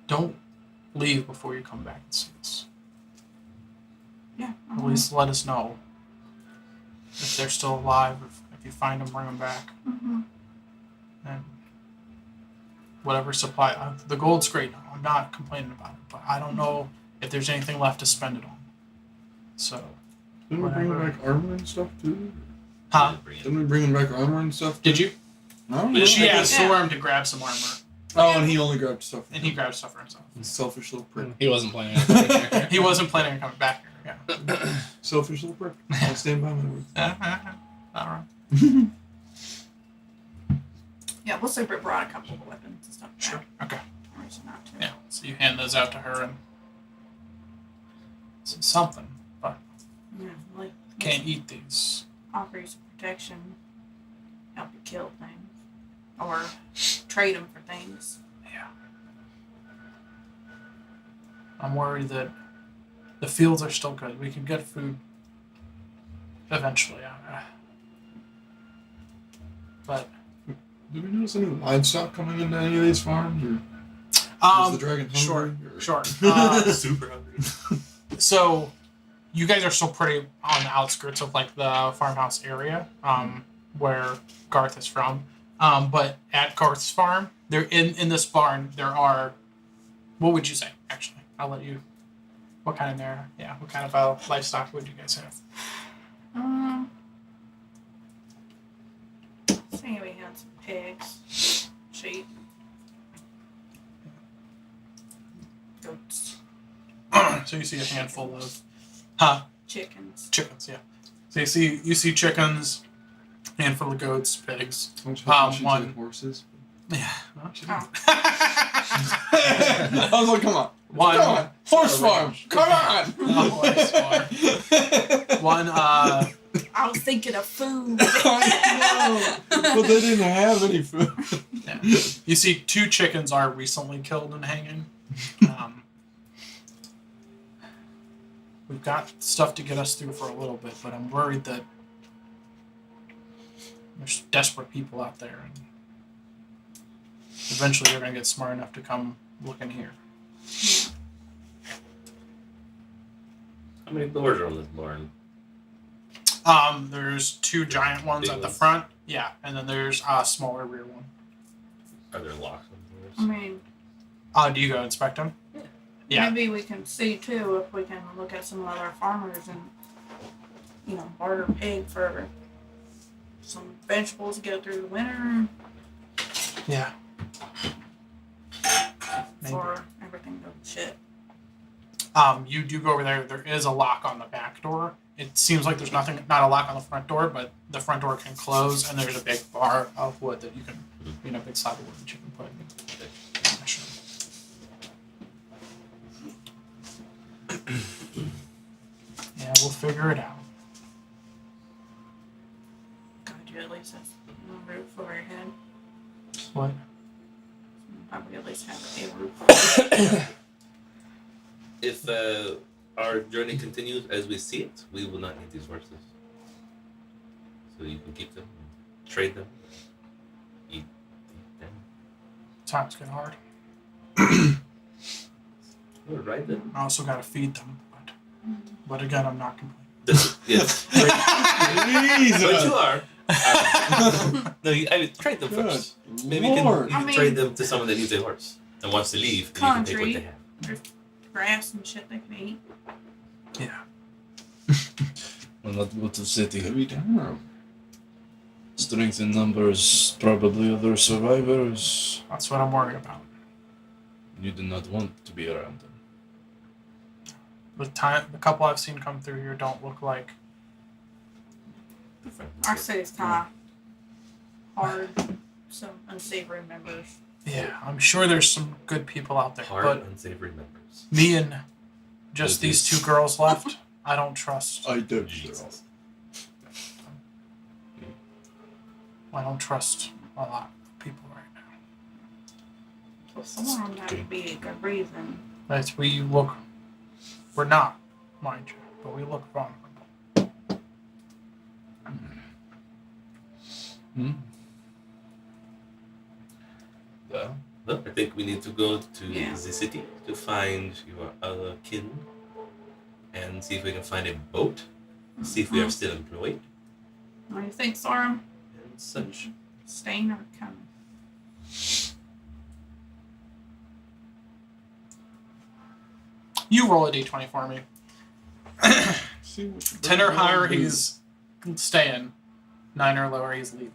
don't leave before you come back and see us. Yeah. At least let us know if they're still alive. If you find them, bring them back. Mm-hmm. And whatever supply, the gold's great. I'm not complaining about it, but I don't know if there's anything left to spend it on. So, Didn't we bring Whatever. back armor and stuff too? huh? Didn't we bring back armor and stuff? Did you? No. Yeah, She I asked did. Storm to grab some armor, Oh, and he only grabbed stuff. and he grabbed stuff for himself. Selfish little prick. He wasn't planning on coming back here. He wasn't planning on coming back here. Yeah. Selfish little prick. I'll stand by my word. All right. Yeah, we'll say we brought a couple of weapons and stuff back. Sure. Okay. No reason not to. Yeah. So you hand those out to her, and it's something, but Yeah, like can't eat these. offer you some protection, help you kill things, or trade them for things. Yeah. I'm worried that the fields are still good. We can get food eventually. But Did we notice any livestock coming into any of these farms? Or was the dragon sure, hungry? Or- sure. Super hungry. So, you guys are still pretty on the outskirts of like the farmhouse area, where Garth is from. But at Garth's farm, there in this barn there are, what would you say? Actually, I'll let you. What kind of there? Yeah, what kind of livestock would you guys have? Say we had some pigs, sheep, goats, So you see a handful of, chickens. chickens. Yeah. So you see chickens, handful of goats, pigs. Which One. one. Horses. Yeah. Well, she Oh. I was like, come on. One. Come on. Horse farm. Come on. Horse farm. One. I was thinking of food. I know. But they didn't have any food. Yeah. You see, 2 chickens are recently killed and hanging. We've got stuff to get us through for a little bit, but I'm worried that there's desperate people out there, and eventually they're going to get smart enough to come looking here. How many doors are on this barn? There's 2 giant ones Big at the ones. front, yeah, and then there's a smaller rear one. Are there locks on I doors? mean, Do you go inspect them? Yeah. maybe we can see too if we can look at some other farmers and, barter pig for some vegetables to get through the winter Yeah. Maybe. before everything goes to shit. You do go over there. There is a lock on the back door. It seems like there's not a lock on the front door, but the front door can close, and there's a big bar of wood that you can, big slab of wood that you can put in. Sure. Yeah, we'll figure it out. God, you at least have a roof over your head. What? Probably at least have a roof. If our journey continues as we see it, we will not need these horses. So you can keep them, trade them, eat them. Times get hard. Or ride them. I also gotta feed them, but again, I'm not complaining. Yes. Jesus. But you are. No, I would trade them Good first. Maybe you can Lord. I mean- trade them to someone that needs a horse and wants to leave, and you can take what they Country. have. There's grass and shit they can eat. Yeah. We'll not go to city. Could be tomorrow. Strength in numbers, probably other survivors. That's what I'm worried about. You do not want to be around them. The couple I've seen come through here don't look like. Our city's kind of hard, some unsavory members. Yeah, I'm sure there's some good people out there, Hard, but unsavory members. me and just It these is. 2 girls left. I don't trust. I don't either. Jesus. I don't trust a lot of people right now. Well, some of them had to be a good reason. That's we look. We're not, mind you, but we look vulnerable. Hmm. Well, Well, I think we need to go to Yeah. the city to find your other kin and see if we can find a boat, see if we are still employed, What do you think, Sorum? and such. Staying or coming? You roll a d20 for me. See what you 10 or better higher, do. he's staying. 9 or lower, he's leaving.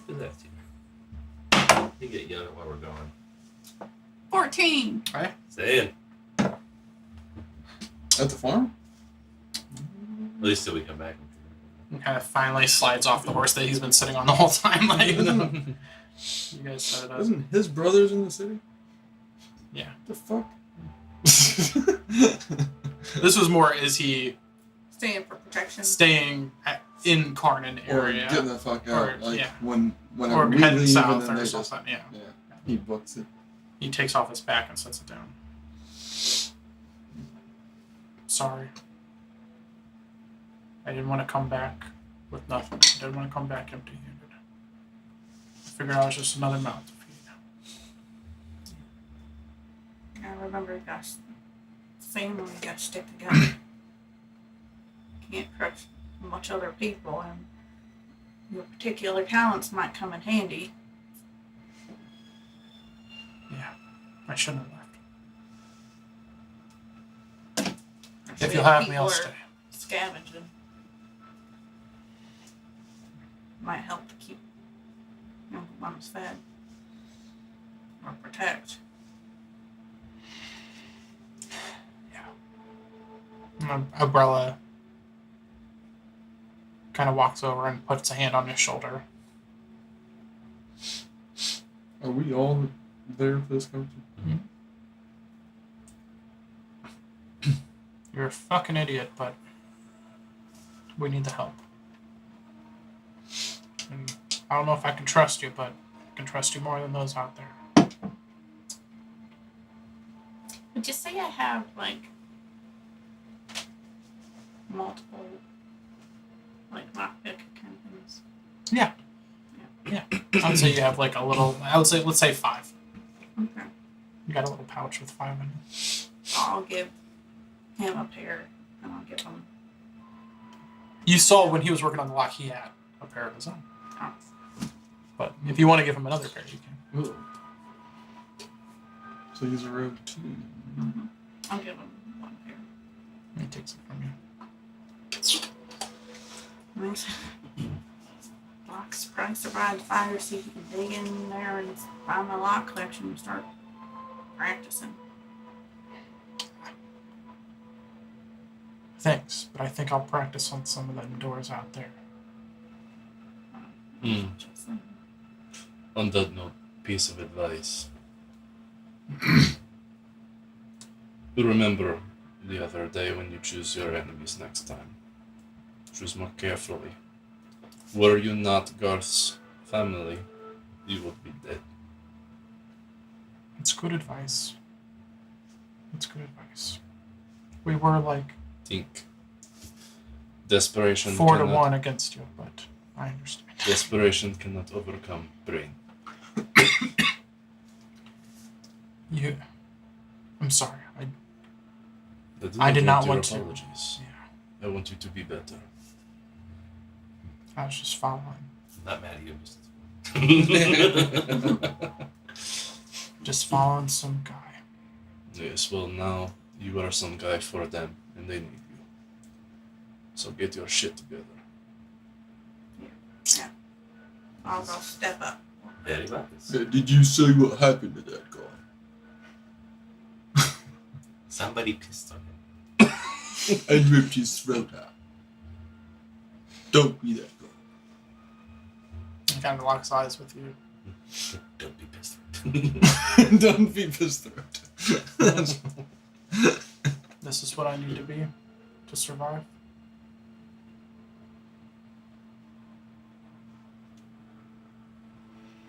Keep that here. You get yelled at while we're going. 14. Saying. At the farm? At least till we come back. And kind of finally slides off the horse that he's been sitting on the whole time. Like, you guys set it up. Isn't his brothers in the city? Yeah. The fuck? This was more, is he Staying for protection. staying in Karnan Or area? getting the fuck out. Or, like yeah. whenever Or we heading leave south and then or they just something, yeah. he books it. He takes off his back and sets it down. Sorry. I didn't want to come back with nothing. I didn't want to come back empty-handed. I figured I was just another mouth to feed. I remember you guys, family, you guys stick together. Can't trust much other people, and your particular talents might come in handy. Yeah, I shouldn't have left. If Especially you'll have me, people I'll are stay. Scavenging might help to keep young ones fed or protect. Umbrella kind of walks over and puts a hand on his shoulder. Are we all there for this conversation? You're a fucking idiot, but we need the help. And I don't know if I can trust you, but I can trust you more than those out there. Would you say I have like multiple like lockpick kind of things? Yeah. I'd say you have like a little, let's say 5. Okay. You got a little pouch with 5 in it. I'll give him a pair and I'll give him You saw when he was working on the lock, he had a pair of his own. oh, But if you want to give him another pair, you can. Ooh. So he's a rogue too. I'll give him 1 pair. He takes it from you. Nice. Locks probably survive the fire, see if you can dig in there and find my lock collection and start practicing. Thanks, but I think I'll practice on some of them doors out there. Hmm. Just like, On that note, piece of advice. Remember the other day when you choose your enemies next time. Choose more carefully. Were you not Garth's family, you would be dead. It's good advice. It's good advice. We were like Think. Desperation 4 to cannot- 1 against you, but I understand. Desperation cannot overcome brain. I'm sorry. But I did not your want to. apologies. Yeah, I want you to be better. I was just following. Not mad at you. Just following some guy. Yes, well now you are some guy for them and they need you. So get your shit together. I'll go step up. Very wise. Did you say what happened to that guy? Somebody pissed on him. And ripped his throat out. Don't be that guy. He kind of locks eyes with you. Don't be pissed. Don't be pissed throat. This is what I need to be to survive.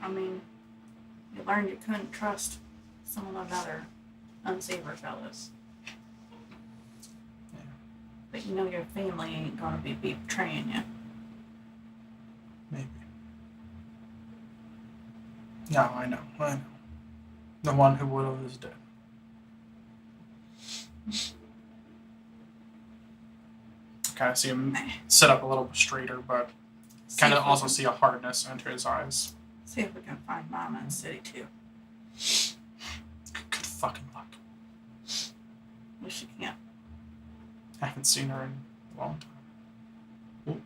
I mean, you learned you couldn't trust some of the other unsavory fellas. Yeah. But you know your family ain't gonna be betraying you. Maybe. No, I know. The one who would have is dead. Kind of see him sit up a little bit straighter, but kind of also see a hardness enter his eyes. See if we can find Mama in the city too. Good fucking luck. Wish you can't. I haven't seen her in a long time.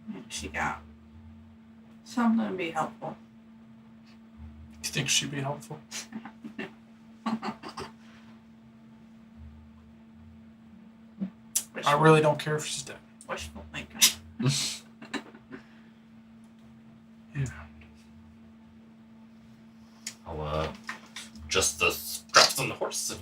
Maybe she got something to be helpful. You think she'd be helpful? I really don't care if she's dead. Wishful thinking. Yeah. I'll just the straps on the horse.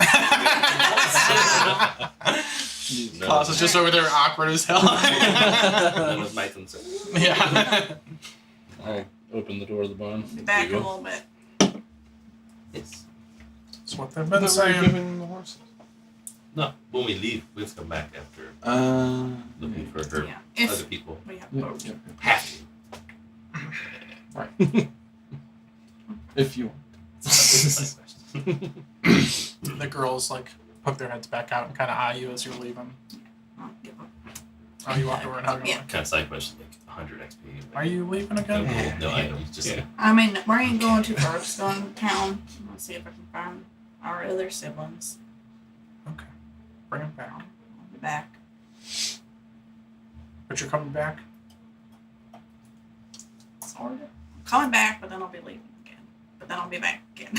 No. Klaus is just over there awkward as hell. That was my concern. Yeah. I'll open the door of the barn. Be back You a go. little bit. Yes. That's what they've I been thought we were saying. giving the horses. No, when we leave, we have to come back after looking for her Yeah. other If people. we have Yeah, both. yeah, Have to. yeah. Right. If you want. That's my question. The girls like poke their heads back out and kind of eye you as you're leaving. I'll give them. Oh, you walked over and hugged her. Yeah. Kind of side question, like 100 XP. Are you leaving again? No, I know. Just Yeah. I mean, we ain't going too far. Just going to town. I'll see if I can find our other siblings. Okay. Bring them back. I'll be back. But you're coming back? Sort of. Coming back, but then I'll be leaving again. But then I'll be back again.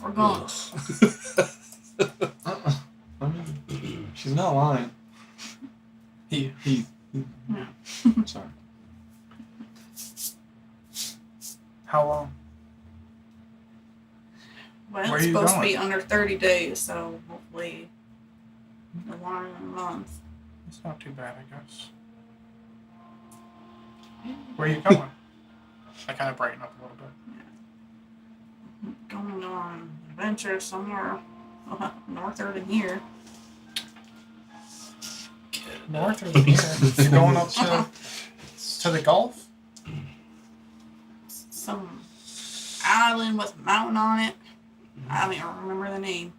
We're going. I mean, she's not lying. He. Yeah. Sorry. How long? Well, Where it's are you supposed going? to be under 30 days, so hopefully no longer than a month. It's not too bad, I guess. Where are you going? I kind of brighten up a little bit. Going on an adventure somewhere norther than here. North or here? You're going up to the Gulf? Some island with a mountain on it. I don't even remember the name.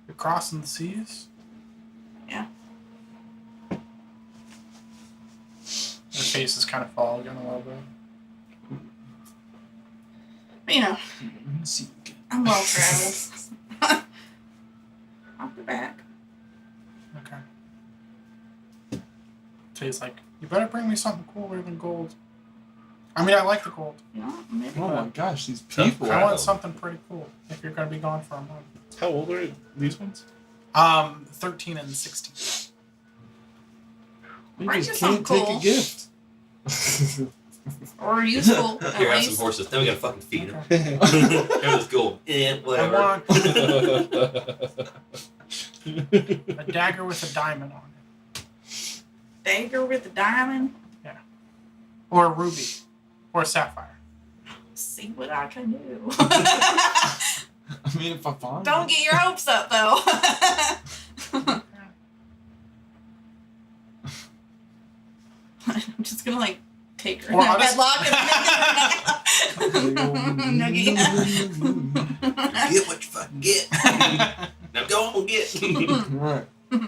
You're crossing the seas? Yeah. Her face is kind of fogging a little bit. But, you know, See you again. I'm well traveled. I'll be back. Okay. So he's like, you better bring me something cooler than gold. I mean, I like the gold. You know, maybe. Oh my gosh, these Tough people. I crowd. want something pretty cool if you're going to be gone for a month. How old are these ones? 13 and 16. You Bring just you can't something take cool. a gift. Or useful, at Here, have some least. horses. Then we gotta fucking feed them. Okay. Here, let's go. I Whatever. want a dagger with a diamond on it. Dagger with a diamond. Or a ruby. Or a sapphire. See what I can do. I mean, if I find Don't get your hopes up, though. I'm just gonna like take her Well, in I'll that just- bedlock and Get what you fucking get. Now go on, get. Right. We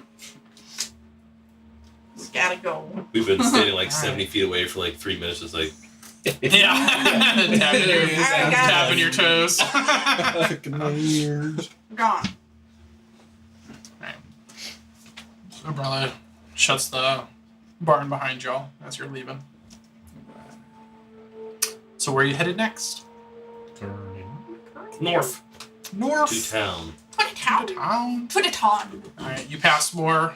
gotta go. We've been standing like Alright. 70 feet away for like 3 minutes, just like. Yeah. tapping your, Alright, guys. tapping your toes. Picking my ears. We're gone. Right. So brother shuts the barn behind y'all as you're leaving. So where are you headed next? North. North. To town. Put it on. Town. Put it on. Alright, you pass more.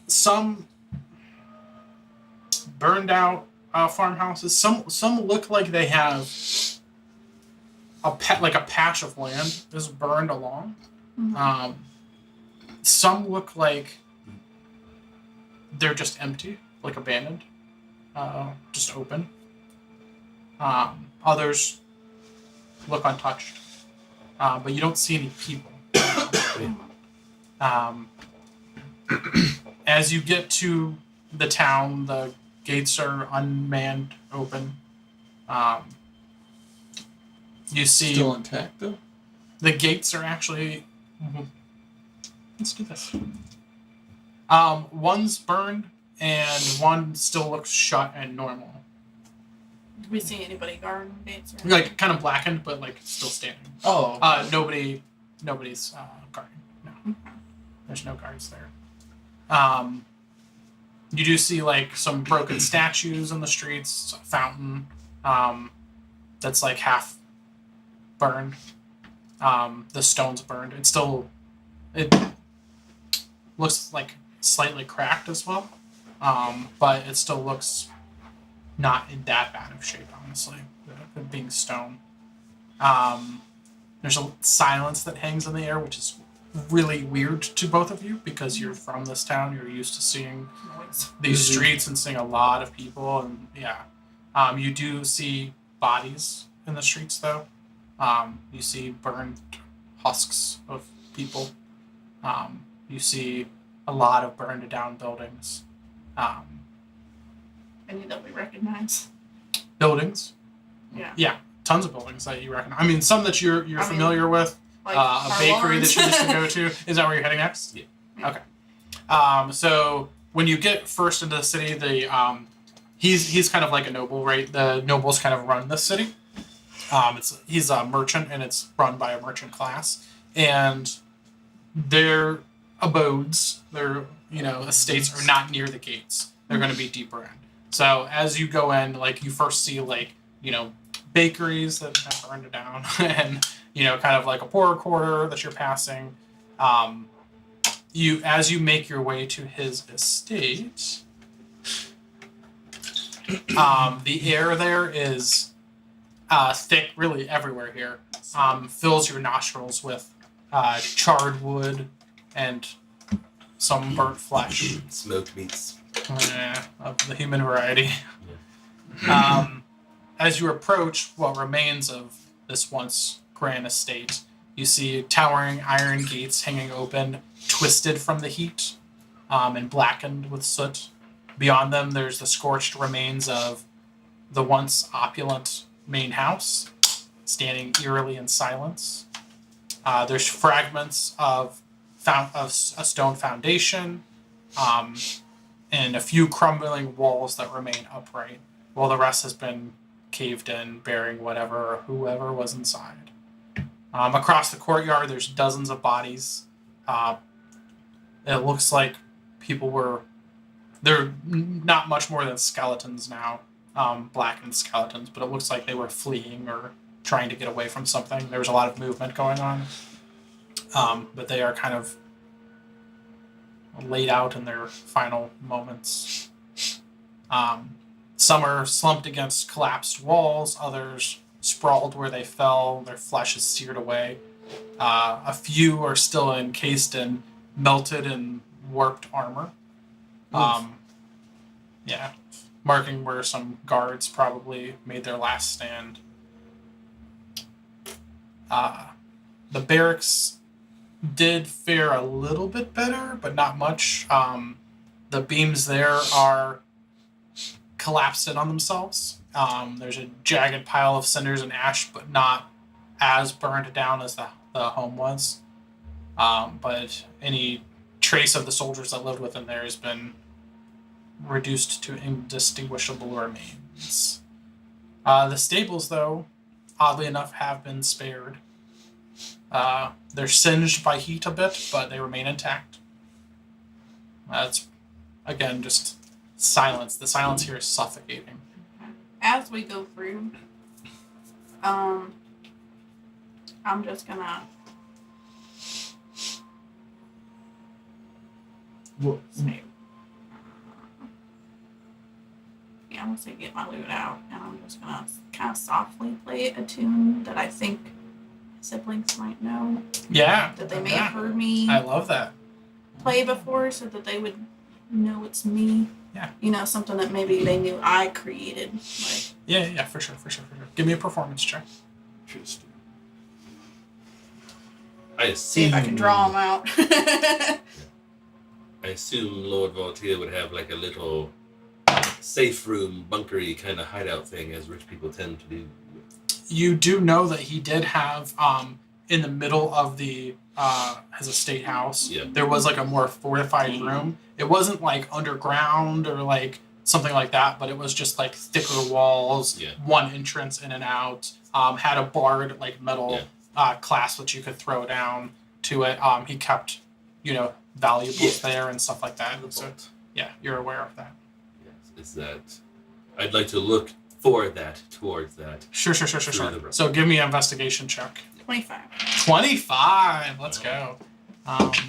Some burned out farmhouses. Some look like they have a patch of land is burned along. Mhm. Some look like they're just empty, like abandoned, just open. Others look untouched, but you don't see any people. As you get to the town, the gates are unmanned, open. You see Still intact though. the gates are actually. Let's do this. One's burned, and one still looks shut and normal. Do we see anybody guarding the gates? Or Like kind of blackened, but like still standing. Oh. Nobody's guarding. No, there's no guards there. You do see like some broken statues in the streets, a fountain, that's like half burned. The stone's burned. It looks like slightly cracked as well, but it still looks not in that bad of shape, honestly, it being stone. There's a silence that hangs in the air, which is really weird to both of you because you're from this town. You're used to seeing noise? these streets and seeing a lot of people, and yeah. You do see bodies in the streets, though. You see burned husks of people. You see a lot of burned down buildings. Any that we recognize? Buildings. Yeah. Yeah, tons of buildings that you recognize. I mean, some that you're familiar with. Like A bakery that Harlon's? you used to go to. Is that where you're heading next? Yeah. Okay. So when you get first into the city, he's kind of like a noble, right? The nobles kind of run the city. He's a merchant, and it's run by a merchant class, and their abodes, their estates are not near the gates. They're going to be deeper in. So as you go in, like you first see bakeries that have burned down, and kind of like a poorer quarter that you're passing. As you make your way to his estate, the air there is thick, really everywhere here. Fills your nostrils with charred wood and some burnt flesh. Smoked meats. Of the human variety. As you approach what remains of this once grand estate, you see towering iron gates hanging open, twisted from the heat, and blackened with soot. Beyond them, there's the scorched remains of the once opulent main house, standing eerily in silence. There's fragments of a stone foundation, and a few crumbling walls that remain upright, while the rest has been caved in, bearing whatever or whoever was inside. Across the courtyard, there's dozens of bodies. It looks like they're not much more than skeletons now, blackened skeletons, but it looks like they were fleeing or trying to get away from something. There was a lot of movement going on, but they are kind of laid out in their final moments. Some are slumped against collapsed walls, others sprawled where they fell, their flesh is seared away. A few are still encased in melted and warped armor. Marking where some guards probably made their last stand. The barracks did fare a little bit better, but not much. The beams there are collapsed in on themselves. There's a jagged pile of cinders and ash, but not as burned down as the home was. But any trace of the soldiers that lived within there has been reduced to indistinguishable remains. The stables, though, oddly enough, have been spared. They're singed by heat a bit, but they remain intact. It's, again, just silence. The silence here is suffocating. As we go through, I'm just gonna say, yeah, I'm once I get my loot out, and I'm just gonna kind of softly play a tune that I think my siblings might know, Yeah. that they may yeah. have heard me I love that. play before, so that they would know it's me. Yeah. You know, something that maybe they knew I created. Like, Yeah, for sure. Give me a performance check. Interesting. I see if I can draw them out. I assume Lord Voltaire would have like a little safe room, bunkery kind of hideout thing, as rich people tend to do. You do know that he did have in the middle of the his estate house. Yeah. There was like a more fortified room. It wasn't like underground or like something like that, but it was just like thicker walls, Yeah. one entrance in and out. Had a barred like metal clasp that you could throw down to it. He kept, valuables there and stuff like that. So yeah, you're aware of that. Yes, is that I'd like to look for that, towards that. Sure. Through the room. So give me an investigation check. 25. 25. Let's go. Okay.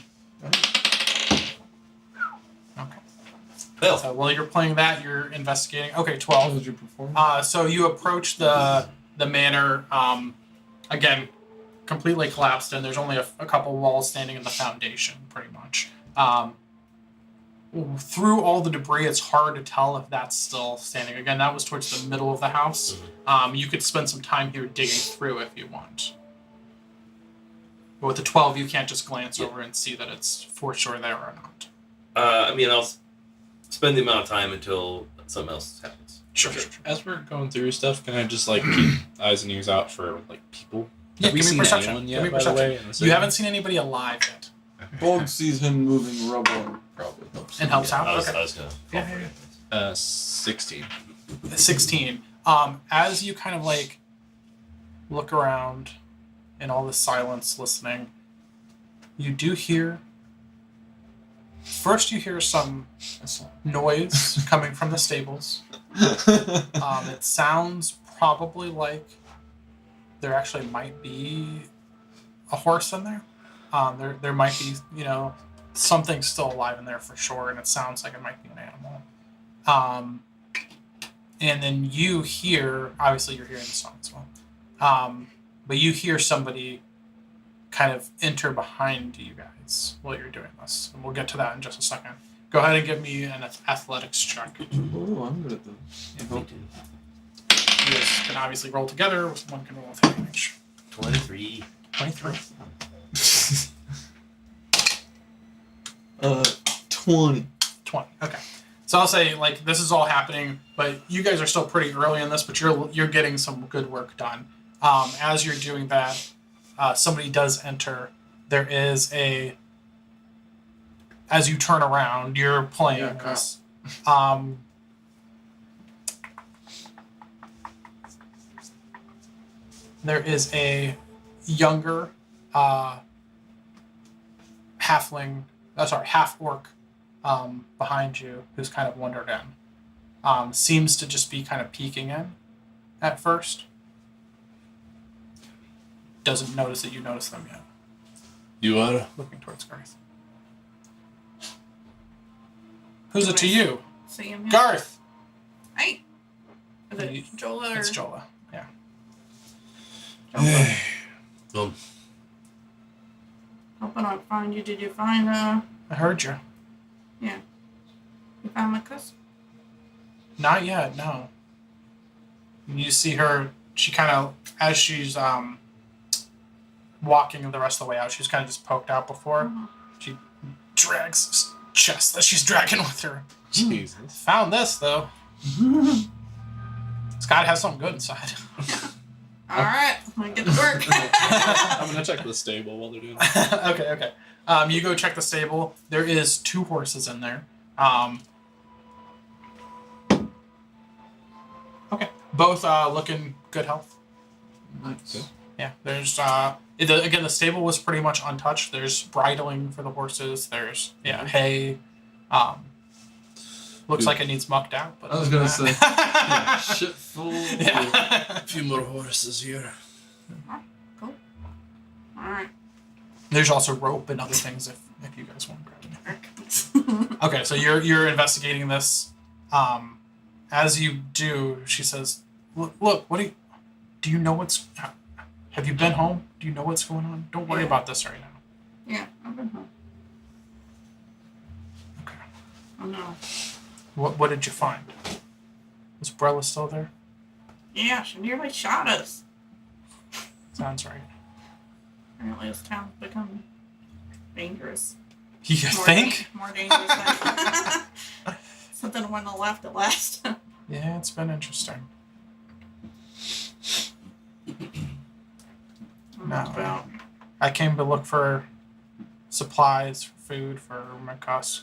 Well, So while you're playing that, you're investigating. Okay, How 12. did you perform? So you approach the manor. Again, completely collapsed, and there's only a couple walls standing in the foundation, pretty much. Through all the debris, it's hard to tell if that's still standing. Again, that was towards the middle of the house. You could spend some time here digging through if you want. But with the 12, you can't just glance over and see that it's for sure there or not. I'll spend the amount of time until something else happens. Sure. As we're going through stuff, can I just like keep eyes and ears out for like people? Yeah, Have we give me seen perception. anyone Give yet, me by the perception. way, in the You city? haven't seen anybody alive yet. Bog sees him moving rubble and probably helps. And helps out? I was, Okay. I was gonna. Yeah, fall for yeah, it. 16. 16. As you kind of like look around in all the silence listening, you do hear. First, you hear some noise coming from the stables. It sounds probably like there actually might be a horse in there. There might be, something still alive in there for sure, and it sounds like it might be an animal. And then you hear, obviously you're hearing the song as well, but you hear somebody kind of enter behind you guys while you're doing this. And we'll get to that in just a second. Go ahead and give me an athletics check. Oh, I'm good at this. If we do. You guys can obviously roll together. One can roll with advantage. 23. 23. 20. 20. Okay. So I'll say like this is all happening, but you guys are still pretty early in this, but you're getting some good work done. As you're doing that, somebody does enter. There is as you turn around, you're playing Yeah, this. There is a younger half orc behind you who's kind of wandered in. Seems to just be kind of peeking in at first. Doesn't notice that you notice them yet. You are? Looking towards Garth. Who's it to you? See him here? Garth! Hey! Is You- it Jola or? It's Jola. Yeah. Boom. Hoping I find you. Did you find, I heard you. you found my cousin? Not yet, no. You see her, she kind of, as she's walking the rest of the way out, she's kind of just poked out before. Mhm. She drags this chest that she's dragging with her. Jesus. Found this, though. Scott has something good inside. Alright, I'm gonna get to work. I'm gonna check the stable while they're doing that. Okay. You go check the stable. There is 2 horses in there. Okay. Both looking good health. Nice. Yeah. There's again, the stable was pretty much untouched. There's bridling for the horses. There's hay. Looks like it needs mucked out. But I was gonna say, yeah, shit full. Yeah. A few more horses here. Cool. Alright. There's also rope and other things if you guys want to grab it. Work. Okay, so you're investigating this, as you do, she says, "Look, what do you know what's? Have you been home? Do you know what's going on? Don't worry Yeah. about this right now." Yeah, I've been home. Okay. Oh no. What did you find? Is Brella still there? Yeah, she nearly shot us. Sounds right. Apparently this town's become dangerous. You think? More dangerous than something went on the left at last. Yeah, it's been interesting. No. About I came to look for supplies, for food for McCusk.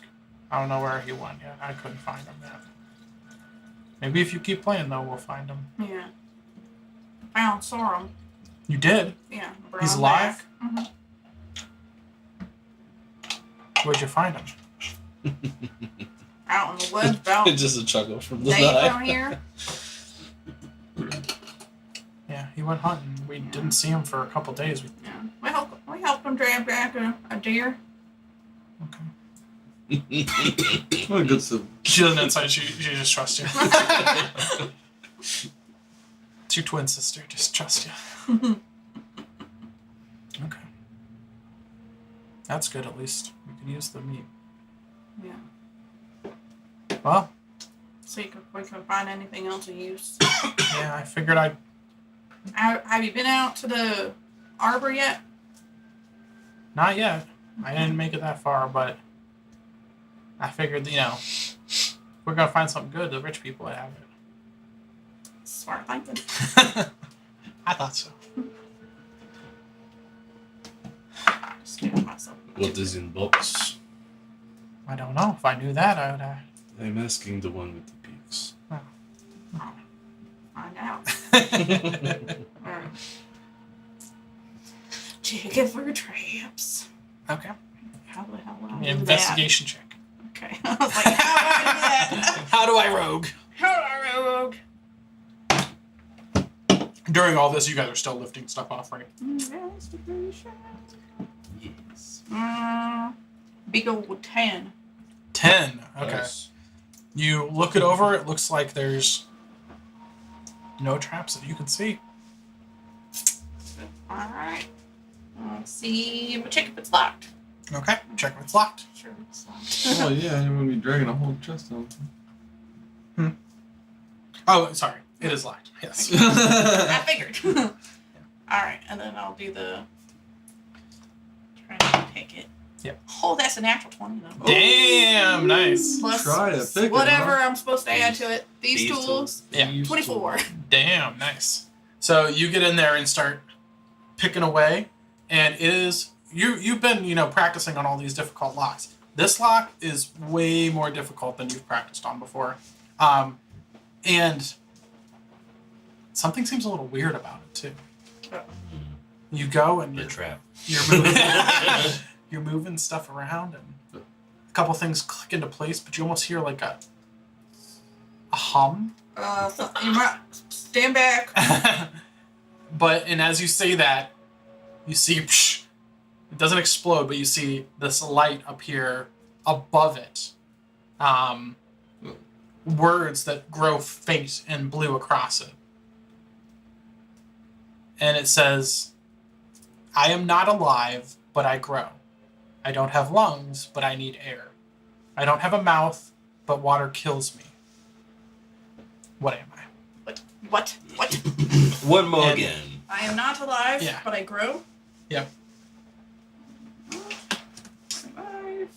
I don't know where he went yet. I couldn't find him yet. Maybe if you keep playing, though, we'll find him. yeah. Found Sorum. You did? Yeah. brought He's him alive? back. Mhm. Where'd you find him? Out in the woods, about Just a chuckle from the day side. from here. Yeah, he went hunting. We didn't see him for a couple days. Yeah. We helped him drag back a deer. Okay. What a good sibling. She doesn't inside. She just trusts you. It's your twin sister. Just trust you. Okay. That's good, at least. We can use the meat. Yeah. Well, See if we can find anything else of use. yeah, I figured I'd... Have you been out to the arbor yet? Not yet. I didn't make it that far, but... I figured, if we're gonna find something good, the rich people would have it. Smart thinking. I thought so. Scared myself. What is in box? I don't know. If I knew that, I would... I'm asking the one with the peaks. Find out. Alright. Checking for traps. Okay. How the hell would I do Investigation check. that? Okay. I was like, how do I do that? How do I rogue? How do I rogue? During all this, you guys are still lifting stuff off, right? Investigation. Yes. Big old 10. 10. Okay. Nice. You look it over. It looks like there's no traps that you can see. Alright. Let's see. But check if it's locked. Okay. Check if it's locked. Sure it's locked. Oh yeah, you would be dragging a whole chest out. Oh, sorry. It is locked. Yes. I figured. Alright, and then I'll do the. Try to pick it. Yep. Oh, that's a natural 20 though. Damn. Nice. Plus Try to pick it, whatever huh? I'm supposed to add to it. These tools. Yeah. 24. Damn. Nice. So you get in there and start picking away, and it is you've been practicing on all these difficult locks. This lock is way more difficult than you've practiced on before, and something seems a little weird about it too. You go and The trap. you're moving, you're moving stuff around, and a couple things click into place, but you almost hear like a hum. So you might stand back. And as you say that, you see it doesn't explode, but you see this light appear above it. Words that grow faint and blue across it. And it says, "I am not alive, but I grow. I don't have lungs, but I need air. I don't have a mouth, but water kills me. What am I?" What? One more And- again. I am not alive, Yeah. but I grow. Yep. Alive,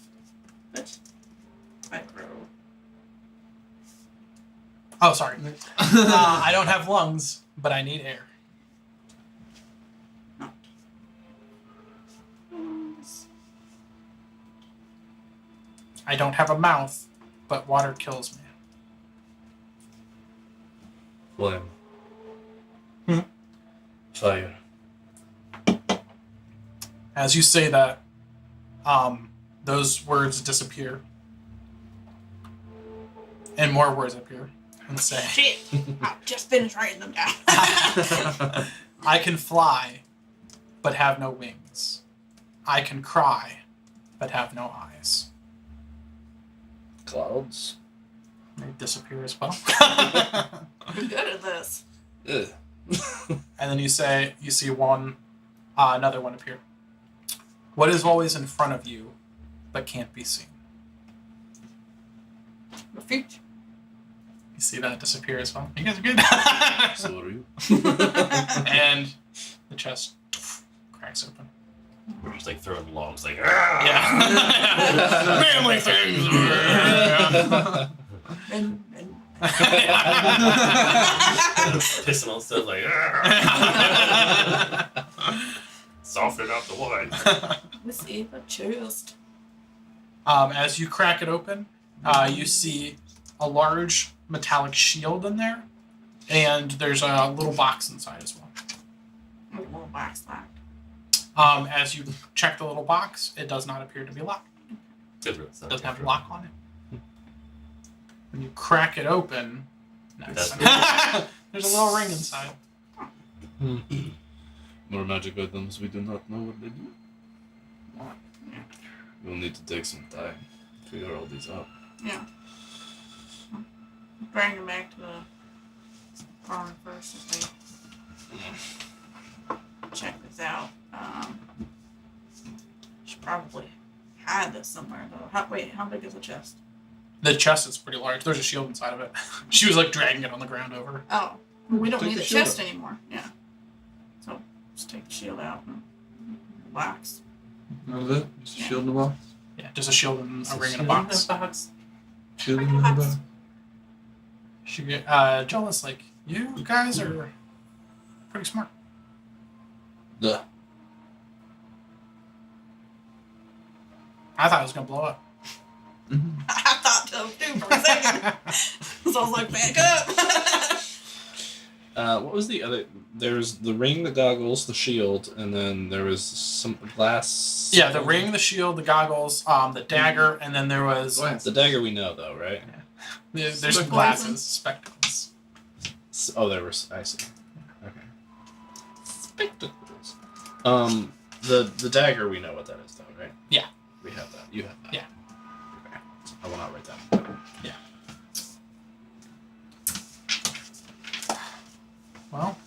but I grow. Oh, sorry. I don't have lungs, but I need air. I don't have a mouth, but water kills me. Flame. Hmm? Fire. As you say that, those words disappear. And more words appear and say, Shit! I just finished writing them down. I can fly, but have no wings. I can cry, but have no eyes. Clouds. They disappear as well. I'm good at this. Ugh. And then you see one, another one appear. What is always in front of you, but can't be seen? The future. You see that disappear as well. You guys are good. So are you? And the chest cracks open. We're just like throwing logs, like Yeah. Manly things. And pissing on stuff, like soften up the wood. let's see the chest. As you crack it open, you see a large metallic shield in there, and there's a little box inside as well. A little box locked. As you check the little box, it does not appear to be locked. It doesn't have a lock on it. When you crack it open, nice. There's a little ring inside. More magic items, we do not know what they do. We'll need to take some time to figure all these out. Yeah. Bring him back to the farm first if they check this out. Should probably hide this somewhere though. How big is the chest? The chest is pretty large. There's a shield inside of it. She was like dragging it on the ground over. Oh, we don't Take need the the shield chest out. anymore. Yeah. So just take the shield out and box. That was it? Just a shield in the box? Yeah, just a shield and a ring in a In box. the box. Shield in Ring the in a box. box. She Joel like, you guys are pretty smart. Duh. I thought it was gonna blow up. I thought so too for a second. So I was like, back up. What was the other? There's the ring, the goggles, the shield, and then there was some glass. Yeah, the ring, the shield, the goggles, the dagger, and then there was Glass. The dagger we know though, right? there's some Spectacles. glasses, spectacles. Oh, there was. I see. Okay. Spectacles. The dagger we know what that is though, right? Yeah. We have that. You have that. Yeah. Okay. I will not write that. Well,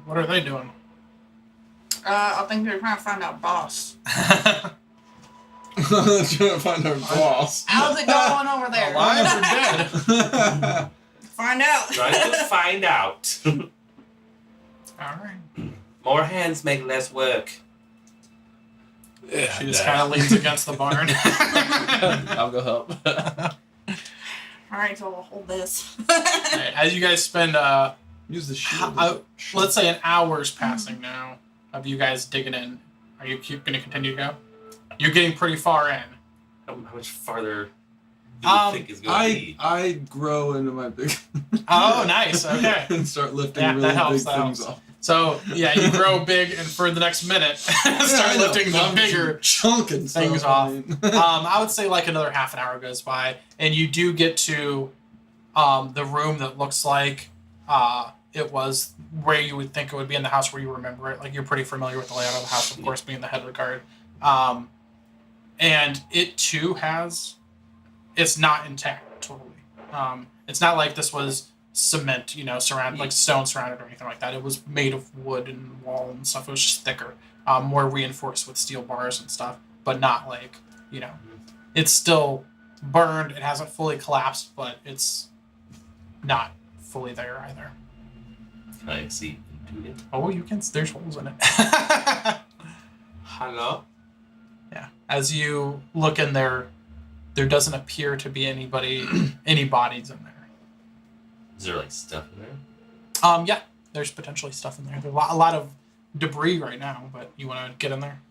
what are they doing? I think they're trying to find out boss. Trying to find our boss. How's it going over there? Alive or dead? Find out. Trying to find out. Alright. More hands make less work. Yeah. She just kind of leans against the barn. I'll go help. Alright, so we'll hold this. Alright, as you guys spend, Use the shield. let's say an hour's passing now of you guys digging in. Are you going to continue to go? You're getting pretty far in. How much farther do you think is going to be? I grow into my big. Oh, nice. Okay. And start lifting Yeah, really that helps, big that things helps. off. So, yeah, you grow big, and for the next minute, start lifting the bigger chunking things stuff, off. I mean. I would say like another half an hour goes by, and you do get to the room that looks like it was where you would think it would be in the house where you remember it. Like, you're pretty familiar with the layout of the house, of course, being the head of the guard. And it too it's not intact totally. It's not like this was cement, surrounded, like stone surrounded or anything like that. It was made of wood and wall and stuff. It was just thicker, more reinforced with steel bars and stuff, but not like, it's still burned. It hasn't fully collapsed, but it's not fully there either. Can I see into it? Oh, you can. There's holes in it. Hello? Yeah. As you look in there, there doesn't appear to be any bodies in there. Is there like stuff in there? Yeah, there's potentially stuff in there. There's a lot of debris right now, but you want to get in there?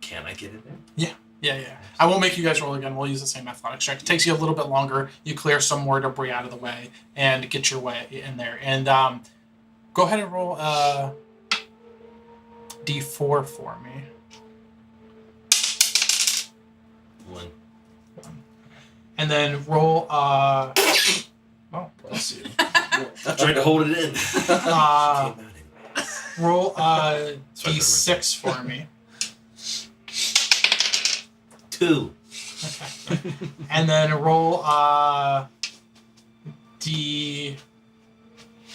Can I get in there? Yeah. I won't make you guys roll again. We'll use the same athletics check. It takes you a little bit longer. You clear some more debris out of the way and get your way in there. And go ahead and roll D4 for me. 1. And then roll oh, Bless you. I tried to hold it in. Came out anyways. roll Sorry, D6 for me. 2. And then roll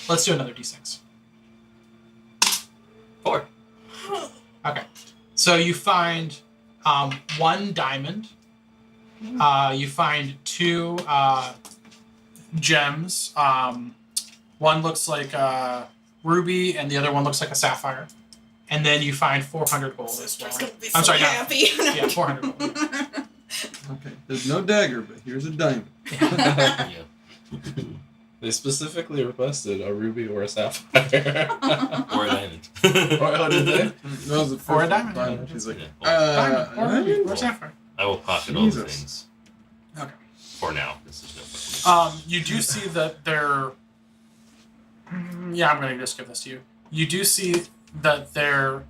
let's do another D6. 4. Okay. So you find 1 diamond. You find 2 gems. One looks like a ruby, and the other one looks like a sapphire. And then you find 400 gold as well. I'm sorry, happy. yeah, 400 gold. Okay, there's no dagger, but here's a diamond. Yeah. They specifically requested a ruby or a sapphire. Or a diamond. Oh, did they? That was the first Or a one. diamond. She's like, Yeah. Diamond, or ruby, or sapphire. I will pocket all the Jesus. things. Okay. For now. This is no problem. You do see that there. Yeah, I'm gonna just give this to you. You do see that there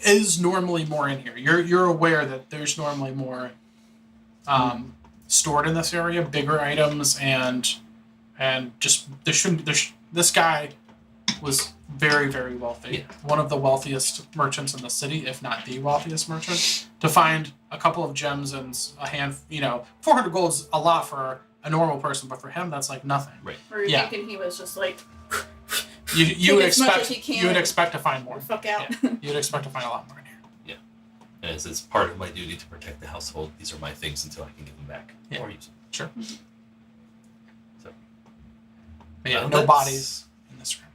is normally more in here. You're aware that there's normally more stored in this area, bigger items, and just there shouldn't. This guy was very, very wealthy. Yeah. One of the wealthiest merchants in the city, if not the wealthiest merchant. To find a couple of gems and a hand, 400 gold is a lot for a normal person, but for him, that's like nothing. Right. Or you're Yeah. thinking he was just like, You would Take as much expect as he can. you would expect to find more. fuck out. Yeah. You'd expect to find a lot more in here. And it's part of my duty to protect the household. These are my things until I can give them back. Yeah. Or use them. Sure. So, But yeah, Well, no that's- bodies in this room.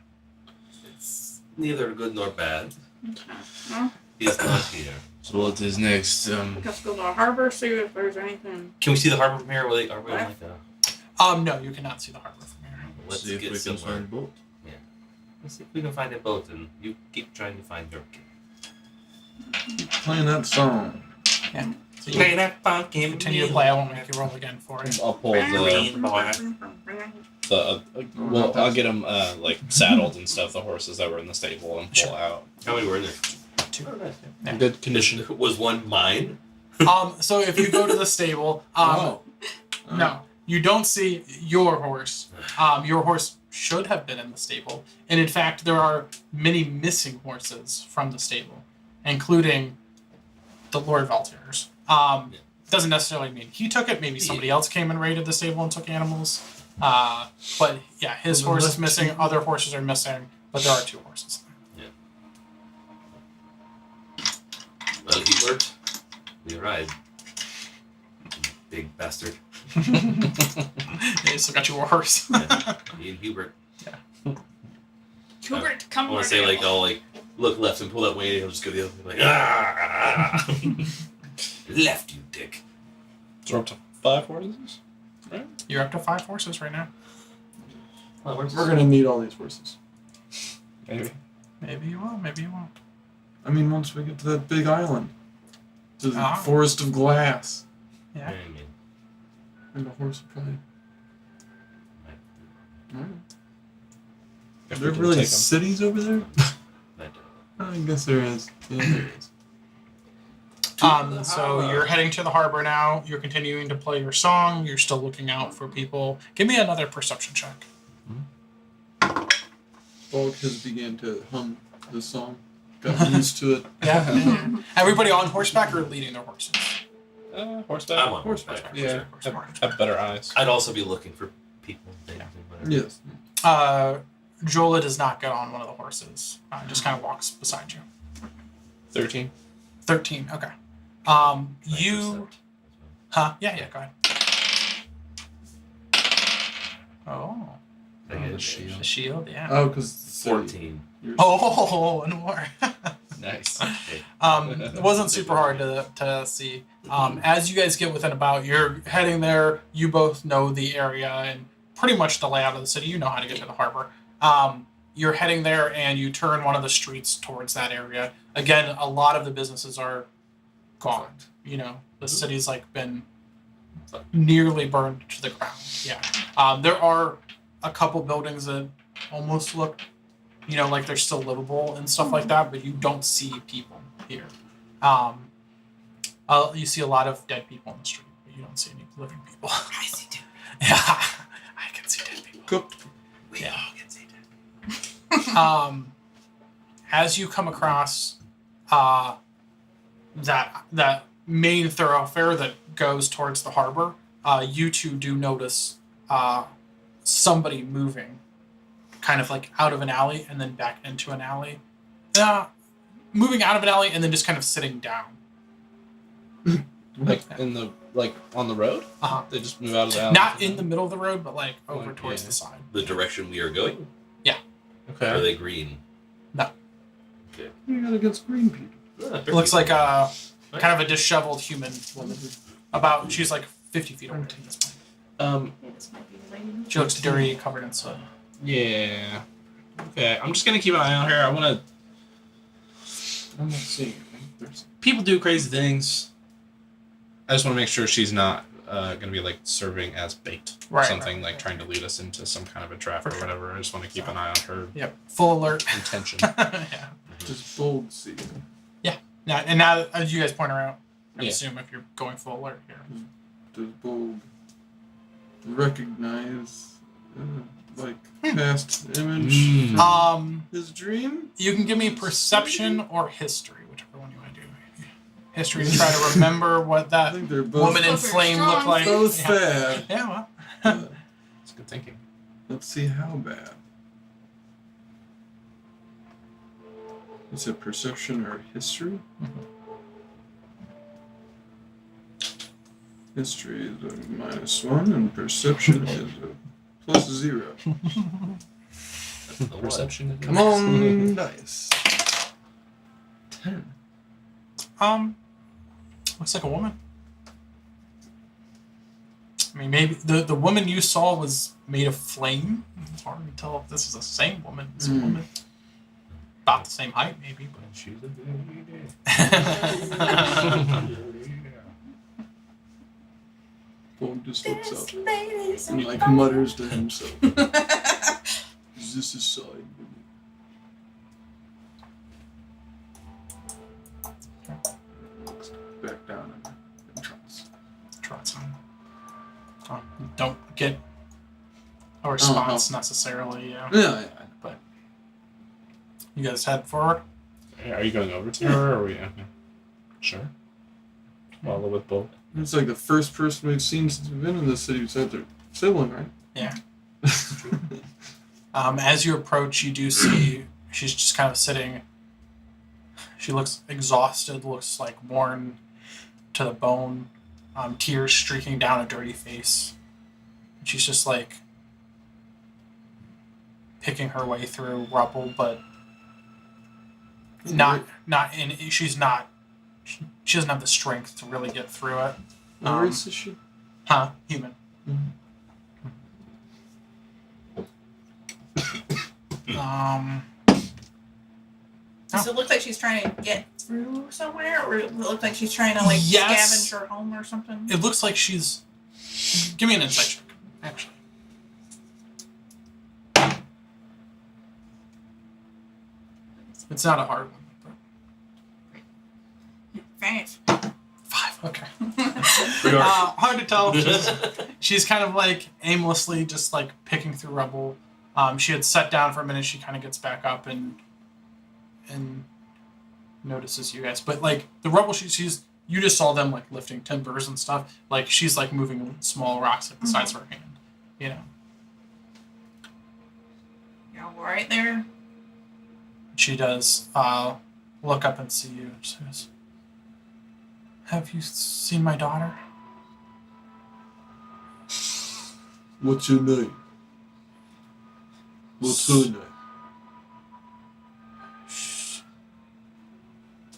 it's neither good nor bad. Well, He's not here. So what is next? let's go to the harbor, see if there's anything. Can we see the harbor from here? Are we on like a... No, you cannot see the harbor from here. Let's see if get we can somewhere. find a boat. Let's see if we can find a boat, and you keep trying to find your kid. playing that song. So you continue to play. I won't make you roll again for it. I'll pull well, I'll get them like saddled and stuff. The horses that were in the stable and pull Sure. out. How many were in there? 2. In good condition. Was one mine? So if you go to the stable, Oh. no, you don't see your horse. Your horse should have been in the stable, and in fact, there are many missing horses from the stable, including the Lord Valtier's. Doesn't necessarily mean he took it. Maybe somebody else came and raided the stable and took animals. But yeah, his Well, horse then is missing. Other horses are missing, but there are 2 horses. Well, Hubert, we arrived. Big bastard. They still got your horse. Yeah. Me and Hubert. Hubert, I come want over to say here. I'll look left and pull that way, and he'll just go the other way, like ah. Left, you dick. So we're up to 5 horses? Right? You're up to 5 horses right now. Well, We're gonna need all these horses. Maybe. Maybe you will. Maybe you won't. I mean, once we get to that big island, to the Ah. forest of glass, Yeah. I mean, and the horse will probably. If Are we there can really take 'em. cities over there? I don't I guess there is. Yeah, there is. So you're heading to the harbor now. You're continuing to play your song. You're still looking out for people. Give me another perception check. Bulk has began to hum the song. Got used to it. Yeah. Everybody on horseback or leading their horses? Horseback. I'm on horseback. Yeah, have better eyes. I'd also be looking for people. Things, and whatever. Yes. Jola does not get on one of the horses. Just kind of walks beside you. 13. 13. Okay. You. Huh? Yeah. Go ahead. Oh, the shield. the shield. Yeah. Oh, because 14. Oh, and more. Nice. It wasn't super hard to see. As you guys get within about, you're heading there. You both know the area and pretty much the layout of the city. You know how to get to the harbor. You're heading there and you turn one of the streets towards that area. Again, a lot of the businesses are gone. The city's like been nearly burned to the ground. Yeah. There are a couple buildings that almost look like they're still livable and stuff like that, but you don't see people here. You see a lot of dead people in the street, but you don't see any living people. I see too. Yeah, I can see dead people. cooked. We Yeah. all can say that. As you come across that main thoroughfare that goes towards the harbor, you two do notice somebody moving, kind of like out of an alley and then back into an alley. Moving out of an alley and then just kind of sitting down. Like in the on the road? Uh-huh. They just move out of the alley. Not in the middle of the road, but like over Like, towards yeah. the side. The direction we are going? Okay. Are they green? You got against green people. It looks like a kind of a disheveled human woman. She's like 50 feet away at this point. Yeah, this might be the lady. She looks dirty, covered in soot. Yeah. Okay. I'm just gonna keep an eye on her. I wanna I'm not seeing anything. There's people do crazy things. I just wanna make sure she's not gonna be like serving as bait. Or Right, something right. like trying to lead us into some kind of a trap For or sure. whatever. I just wanna keep an eye on her Yep, full alert. intention. Yeah. just bold see. Now, as you guys point her out, I Yeah. assume if you're going full alert here. Does bold recognize past image Mm. from his dream? You can give me perception or history, whichever one you want to do. History to try to remember what I that think they're both woman in Both are flame looked strong. like. both Yeah. bad. Yeah, well. That's good thinking. Let's see how bad. Is it perception or history? History is a -1 and perception is a +0. That's the one. Perception. Come on, dice. 10. Looks like a woman. I mean, maybe the woman you saw was made of flame. It's hard to tell if this is the same woman. It's a Mm. woman. About the same height, maybe, but. She's a lady. Bold just looks up This lady's and so like fine. mutters to himself. Is this a sign? Looks back down and trots. Trots on. Don't get a response necessarily. Yeah. Yeah, You guys head forward. Are you going over to her or are we sure? Follow with both. it's like the first person we've seen since we've been in this city besides their sibling, right? Yeah. As you approach, you do see she's just kind of sitting. She looks exhausted, looks like worn to the bone, tears streaking down a dirty face. She's just like picking her way through rubble, but not in. She doesn't have the strength to really get through it. What race is she? Huh? Human. Does it look like she's trying to get through somewhere, or does it look like she's trying to like Yes. scavenge her home or something? It looks like she's. Give me an insight check, actually. It's not a hard one. Fast. But 5. Okay. Pretty hard. Hard to tell. She's kind of like aimlessly just like picking through rubble. She had sat down for a minute. She kind of gets back up and notices you guys. But like the rubble, she's you just saw them like lifting timbers and stuff. Like she's like moving small rocks like the size of her hand. You know. You're all right there. She does look up and see you. She says, "Have you seen my daughter?" What's your name? What's her name?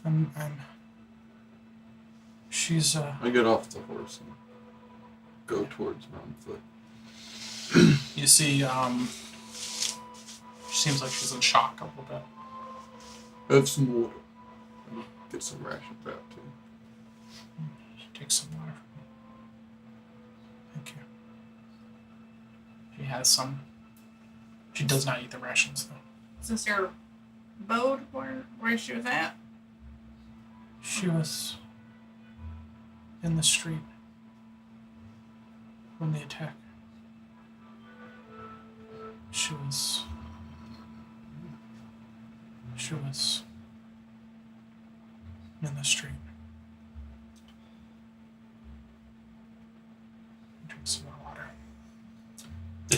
And she's I get off the horse and go towards Mountain Foot. you see she seems like she's in shock a little bit. Have some water. And get some rations out too. She takes some water from me. Thank you. She has some. She does not eat the rations though. Is this your abode where she was at? She was in the street when the attack. She was in the street.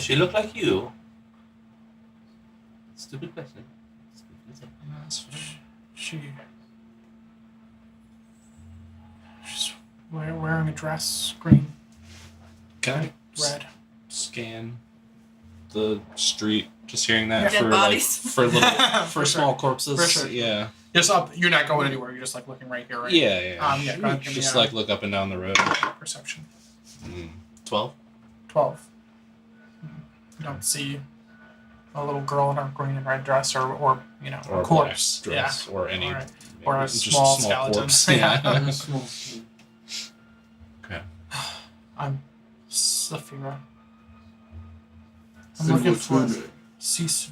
Does she look like you? Stupid question. She's wearing a dress, green, Can I red. scan the street? Just hearing that Dead for bodies. for little for For sure. small corpses. For sure. Yeah. Just up. You're not going anywhere. You're just like looking right here, right? Yeah. Yeah, go ahead, give me Just a- like look up and down the road. Perception. 12. 12. You don't see a little girl in a green and red dress, or you know, Or a a corpse. black dress, or any, Or or a just small skeleton. corpse. Yeah. Yeah. Small. Okay. I'm Saphira. I'm Say looking what's for her name? Sisu.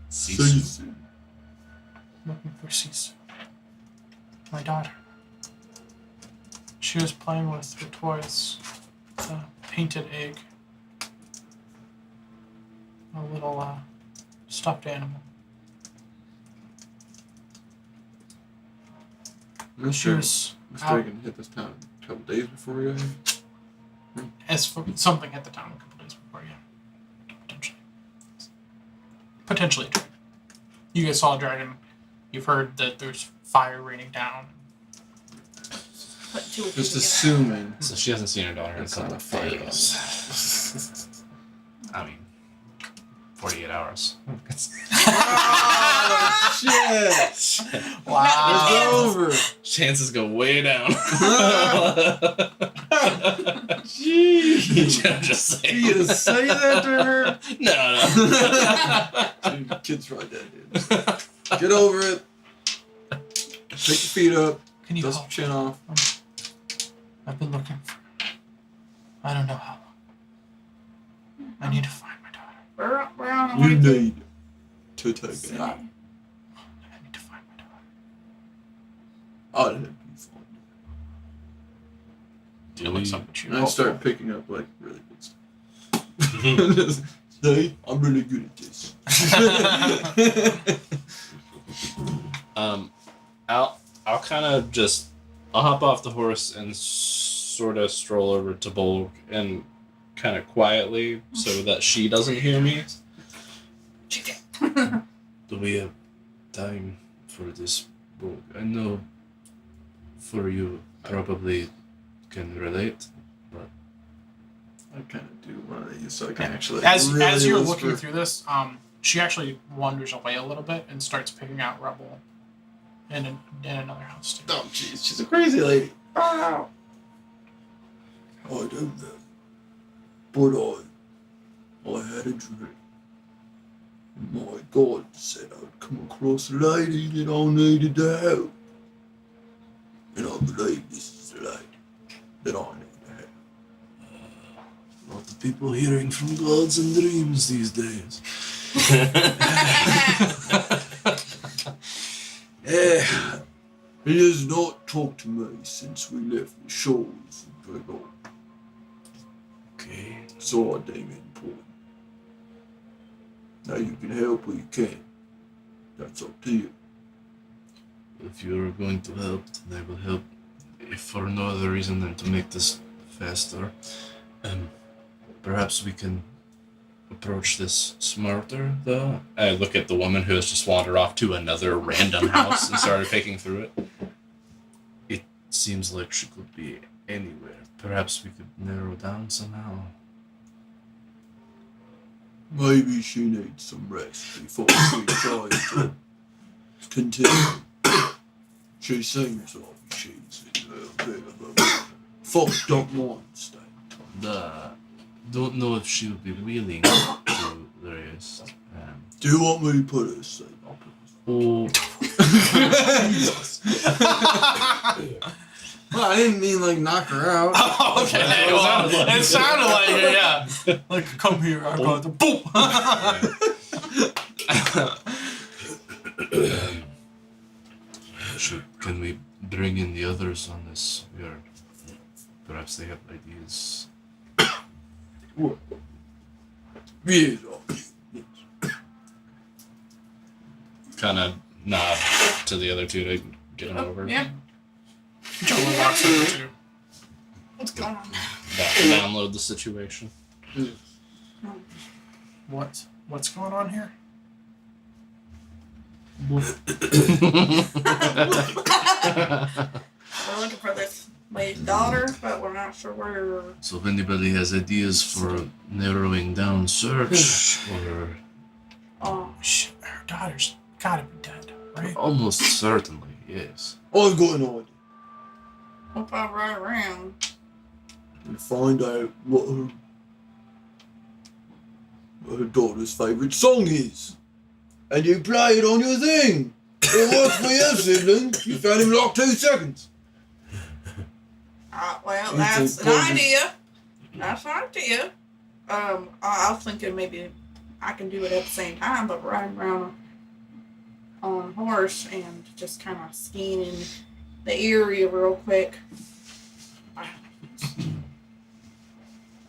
Sisu. Looking for Sisu. My daughter. She was playing with her toys. A painted egg. A little stuffed animal. I'm She sure was Mr. out Reagan hit this town a couple days before we got here. as for something at the town a couple days before, yeah. Potentially a dragon. You guys saw a dragon. You've heard that there's fire raining down. Put two of Just together. assuming So she hasn't seen her daughter in a it's couple not a of fire. days. I mean, 48 hours. Oh, shit! Wow. It's over. Chances go way down. Jeez. Just say. You gonna say that to her? No. Dude, the kid's right there, dude. Get over it. Take your feet up. Can you Dust help? your chin off. I've been looking for. I don't know how long. I need to find my daughter. We're on the You way need to take it out. I need to find my daughter. I'll help you find She looks up at you. it. And I start picking up like really good stuff. See, I'm really good at this. I'll kind of just I'll hop off the horse and sort of stroll over to Bolg and kind of quietly so that she doesn't hear me. Do we have time for this, Bolg? I know for you probably can relate. I kind of do one of these so I can actually. As really you're whisper. looking through this, she actually wanders away a little bit and starts picking out rubble in another house too. Oh, jeez, she's a crazy lady. Oh. I don't know. But I had a dream. My God said I'd come across a lady that I needed to help. And I believe this is the lady that I need to help. A lot of people hearing from gods and dreams these days. He has not talked to me since we left the shores of Dragon. Okay. So I deem it important. Now you can help or you can't. That's up to you. If you are going to help, then I will help. If for no other reason than to make this faster, perhaps we can approach this smarter, though. I look at the woman who has just wandered off to another random house and started picking through it. It seems like she could be anywhere. Perhaps we could narrow down somehow. Maybe she needs some rest before she tries to continue. She seems like she's in a bit of a fucked up mind state. Don't know if she would be willing to the rest. Do you want me to put her asleep? I'll put her asleep. Well, I didn't mean like knock her out. Okay, it sounded like it, yeah. Like, come here, I got the boom. Can we bring in the others on this? Perhaps they have ideas. Yes, Kind of nod to the other two to get them over. Yeah. Joe walks over too. What's going on? Download the situation. What's going on here? We're looking for this lady's daughter, but we're not sure where. So if anybody has ideas for narrowing down search, or Her daughter's gotta be dead, right? almost certainly, yes. I've got an idea. If I ride around. And find out what her daughter's favourite song is. And you play it on your thing. It works for your sibling. You found him in like 2 seconds. Well, You that's think an Corbin- idea. That's an idea. I was thinking maybe I can do it at the same time, but riding around on a horse and just kind of skiing in the area real quick.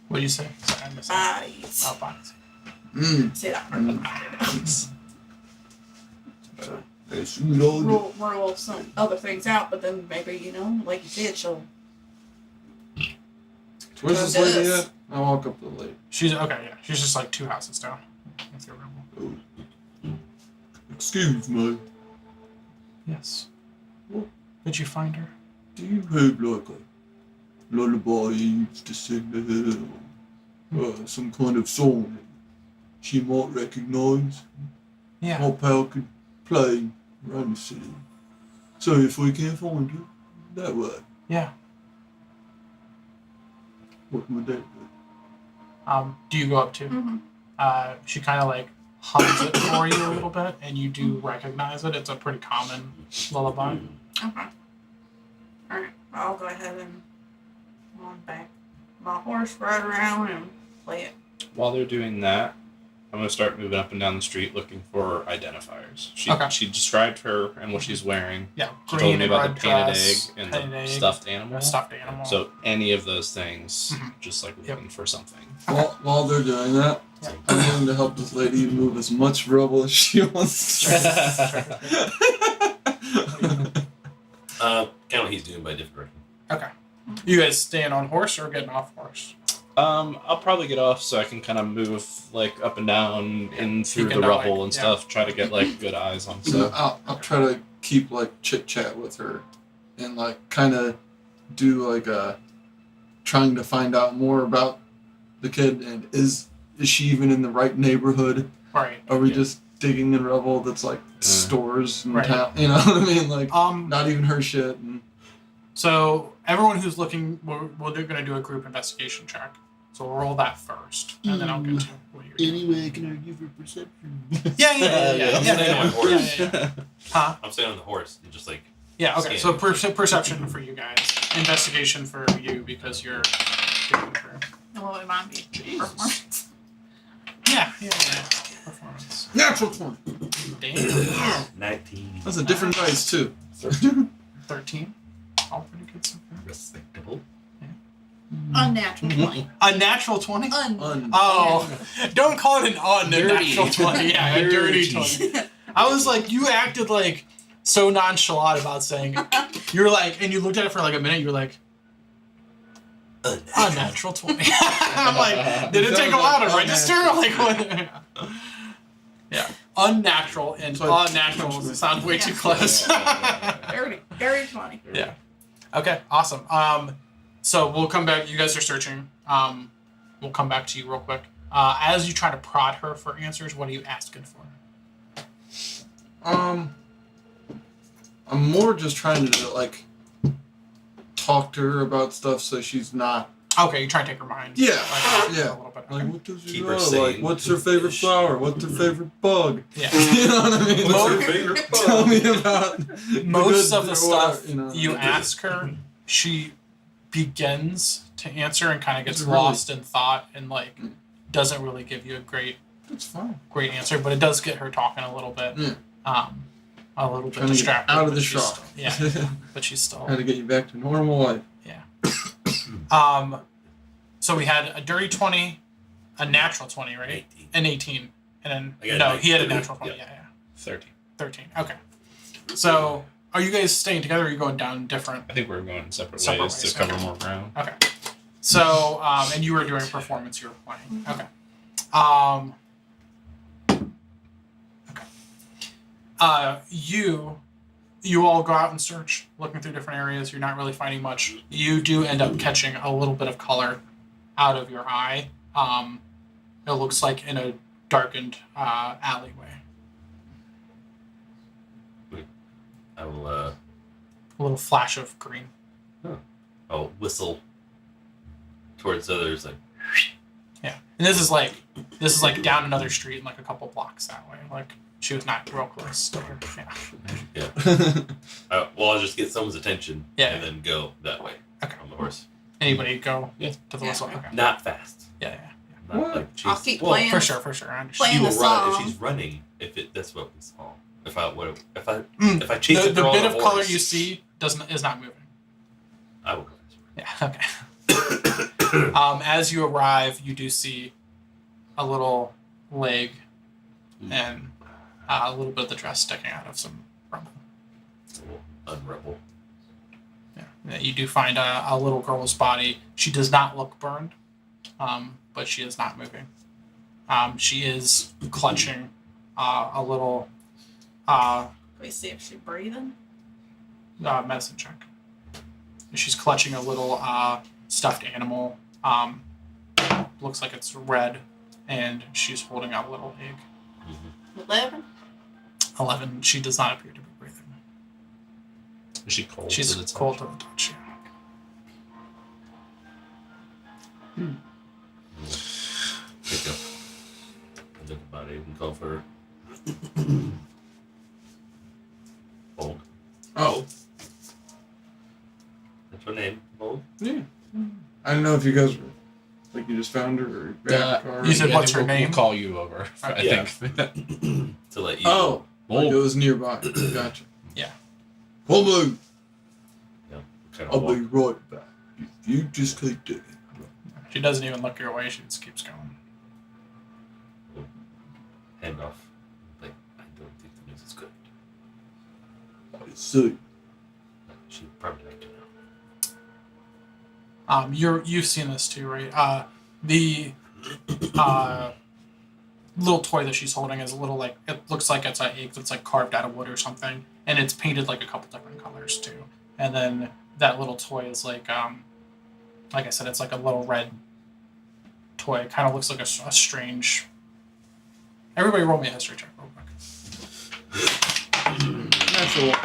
What do you say? Sorry, I missed that. Bodies. Oh, bodies. See that part? That's a good idea. Rule some other things out, but then maybe, like you said, she'll. Where's this Does. lady at? I walk up to the lady. She's okay. Yeah, she's just like 2 houses down. If you're rebel. Excuse me. Yes. Did you find her? Do you have like a lullaby you used to sing to her? Or some kind of song that she might recognise? Yeah. My pal could play around the city. So if we can't find her, that way, Yeah. what would that be? Do you go up to? Mm-hmm. She kind of like hums it for you a little bit, and you do recognize it. It's a pretty common lullaby. Okay. Alright, I'll go ahead and on back my horse, ride around and play it. While they're doing that, I'm gonna start moving up and down the street looking for identifiers. Okay. She described her and what she's wearing. Yeah, She told green me and about red the painted dress, egg and painted the egg, stuffed animal. a stuffed animal. So any of those things, Mhm. just like Yep. looking for something. While they're doing that, Yeah. I'm willing to help this lady move as much rubble as she wants to. Kind of what he's doing by a different direction. Okay. You guys staying on horse or getting off horse? I'll probably get off so I can kind of move like up and down in through can the know, rubble like, and yeah. stuff. Try to get like good eyes on So stuff. I'll try to keep like chit chat with her, and like kind of do like a trying to find out more about the kid, and is she even in the right neighborhood? Right. Are we Yeah. just digging in rubble that's like stores in Right. town? You know what I mean? Like Um. not even her shit. And So everyone who's looking, we're going to do a group investigation check. So we'll roll that first, and then I'll get to what you're doing. anyway, can I give her perception? Yeah. I'm staying on horse. Yeah. Huh? I'm staying on the horse and just like Yeah. Okay. Scan. So perception for you guys, investigation for you because you're doing for. Well, it might be performance. Yeah. Performance. Natural 20. Damn. 19. That's a different dice too. 13. All pretty good so far. Respectable. Unnatural 20. A natural 20? Un- Oh, don't call it an unnatural Dirty. 20. Yeah, a dirty 20. I was like, you acted like so nonchalant about saying it. You were like, and you looked at it for like a minute, you were like, unnatural 20. I'm like, did it take a while to register? Like, what? Yeah. Unnatural and So unnatural sound way too close. Dirty 20. Yeah. Okay, awesome. So we'll come back. You guys are searching. We'll come back to you real quick. As you try to prod her for answers, what are you asking for? I'm more just trying to like talk to her about stuff so she's not Okay, you try to take her mind. Yeah, Like, yeah. A little bit. like what does she Keep her love? sane. Like what's her favorite flower? What's her favorite bug? Yeah. You know what I mean? What's her favorite Tell me about the Most good of the or stuff whatever, you ask her, she begins to answer and kind of gets Really? lost in thought and like doesn't really give you a great That's fine. answer, but it does get her talking a little bit. Yeah. A little bit Trying to get distracted. out of but the she's shock. still- yeah, but she's still. Trying to get you back to normal life. So we had a dirty 20, a natural 20, right? 18. An 18, and I then got no, a he had a 19. natural 20. Yeah. Yeah, 13. 13. Okay. So are you guys staying together? Or are you going down different? I think we're going separate Separate ways ways, to cover okay. more ground. Okay. So and you were doing performance. You were playing. Okay. Okay. You all go out and search, looking through different areas. You're not really finding much. You do end up catching a little bit of color out of your eye. It looks like in a darkened alleyway. I will A little flash of green. I'll whistle towards others like Yeah, and this is like down another street and like a couple blocks that way. Like she was not real close to her. Yeah. I'll just get someone's attention Yeah. and then go that way Okay. on the horse. Anybody go Yeah. to the Yeah. whistle? Okay. Not fast. Yeah. Not What? like I'll chase- keep well, playing. For sure. I understand. Playing She will the run if song. she's running. That's what we saw. If I Mm. chase The it through all bit the of horse, color you see is not moving. I will go faster. Yeah. Okay. As you arrive, you do see a little leg and a little bit of the dress sticking out of some rubble. Unrebel. Yeah. You do find a little girl's body. She does not look burned, but she is not moving. She is clutching a little Can we see if she's breathing? medicine check. She's clutching a little stuffed animal. Looks like it's red, and she's holding a little egg. 11? 11. She does not appear to be breathing. Is she cold? She's to the touch? cold to the touch. Yeah. Pick up a little body and call for Bold. Oh, That's her name. Bold. yeah. I don't know if you guys were like you just found her or back or. You said Yeah, what's her we'll name? We'll call you over. I Yeah. think. To let you. Oh, like Bold. it was nearby. Gotcha. Yeah. Hold on. Kind I'll of be right back. You just keep digging. She doesn't even look your way. She just keeps going. hand off. Like, I don't think the news is good. I see. She'd probably like to know. You've seen this too, right? The little toy that she's holding is a little like it looks like it's an egg that's like carved out of wood or something, and it's painted like a couple different colors too. And then that little toy is like I said, it's like a little red toy. It kind of looks like a strange. Everybody, roll me a history check real quick. Natural.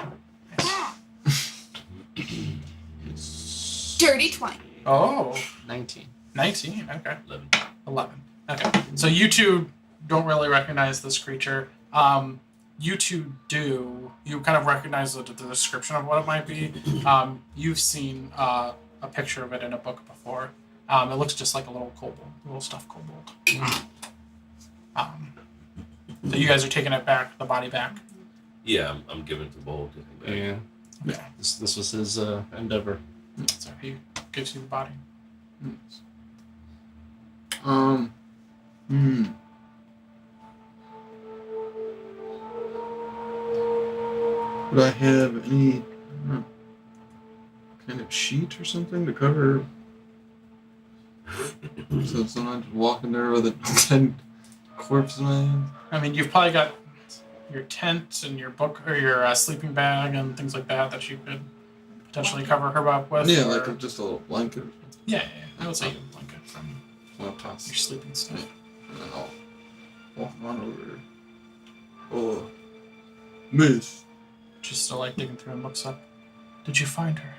Dirty 20. Oh, 19. 19. Okay. 11. 11. Okay. So you two don't really recognize this creature. You two do. You kind of recognize the description of what it might be. You've seen a picture of it in a book before. It looks just like a little kobold, a little stuffed kobold. So you guys are taking it back, the body back. Yeah, I'm giving it to Bold. To take back. Yeah. Yeah. This was his endeavor. So he gives you the body. Would I have any I don't know, kind of sheet or something to cover? So it's not just walking there with a dead corpse in my hand. I mean, you've probably got your tent and your book or your sleeping bag and things like that you could potentially cover her up with. Yeah, or- like just a little blanket or something. Yeah. I would say you would blanket from I'll toss your it, sleeping stuff. and then I'll walk on over. Oh, miss. She's still like digging through and looks up. Did you find her?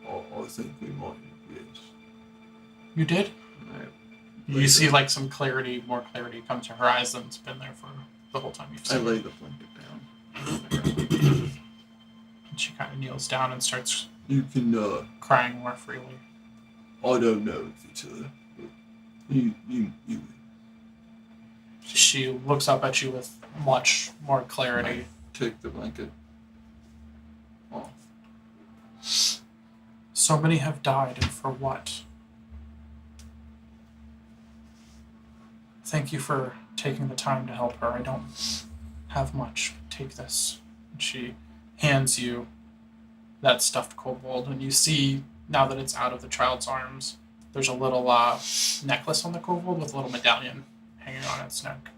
Oh, I think we might. Yes. You did? I You see like some clarity, more clarity come to her eyes than it's been there for the whole time you've I seen her. lay the blanket down. And she kind of kneels down and starts You can, crying more freely. I don't know if it's but you. She looks up at you with much more clarity. Take the blanket off. So many have died, and for what? Thank you for taking the time to help her. I don't have much. Take this. And she hands you that stuffed kobold, and you see, now that it's out of the child's arms, there's a little necklace on the kobold with a little medallion hanging on its neck.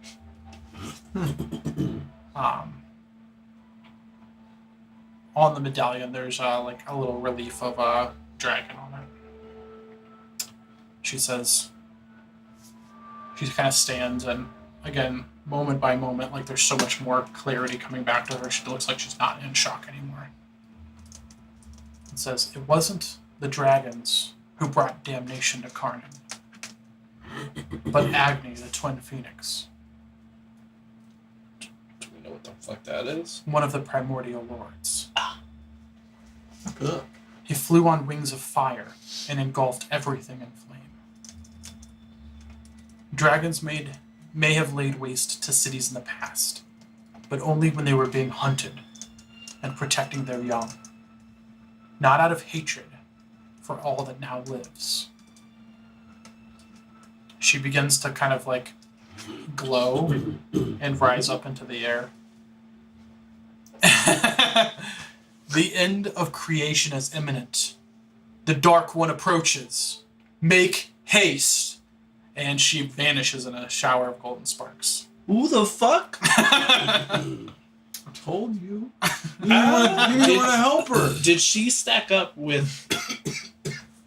On the medallion, there's like a little relief of a dragon on it. She says, she kind of stands, and again, moment by moment, like there's so much more clarity coming back to her. She looks like she's not in shock anymore. It says, it wasn't the dragons who brought damnation to Karnan, but Agni, the twin phoenix, Do we know what the fuck that is? one of the primordial lords. Ugh. He flew on wings of fire and engulfed everything in flame. Dragons may have laid waste to cities in the past, but only when they were being hunted and protecting their young. Not out of hatred for all that now lives. She begins to kind of like glow and rise up into the air. The end of creation is imminent. The Dark One approaches. Make haste. And she vanishes in a shower of golden sparks. Who the fuck? I told you. You didn't want to help her. Did she stack up with?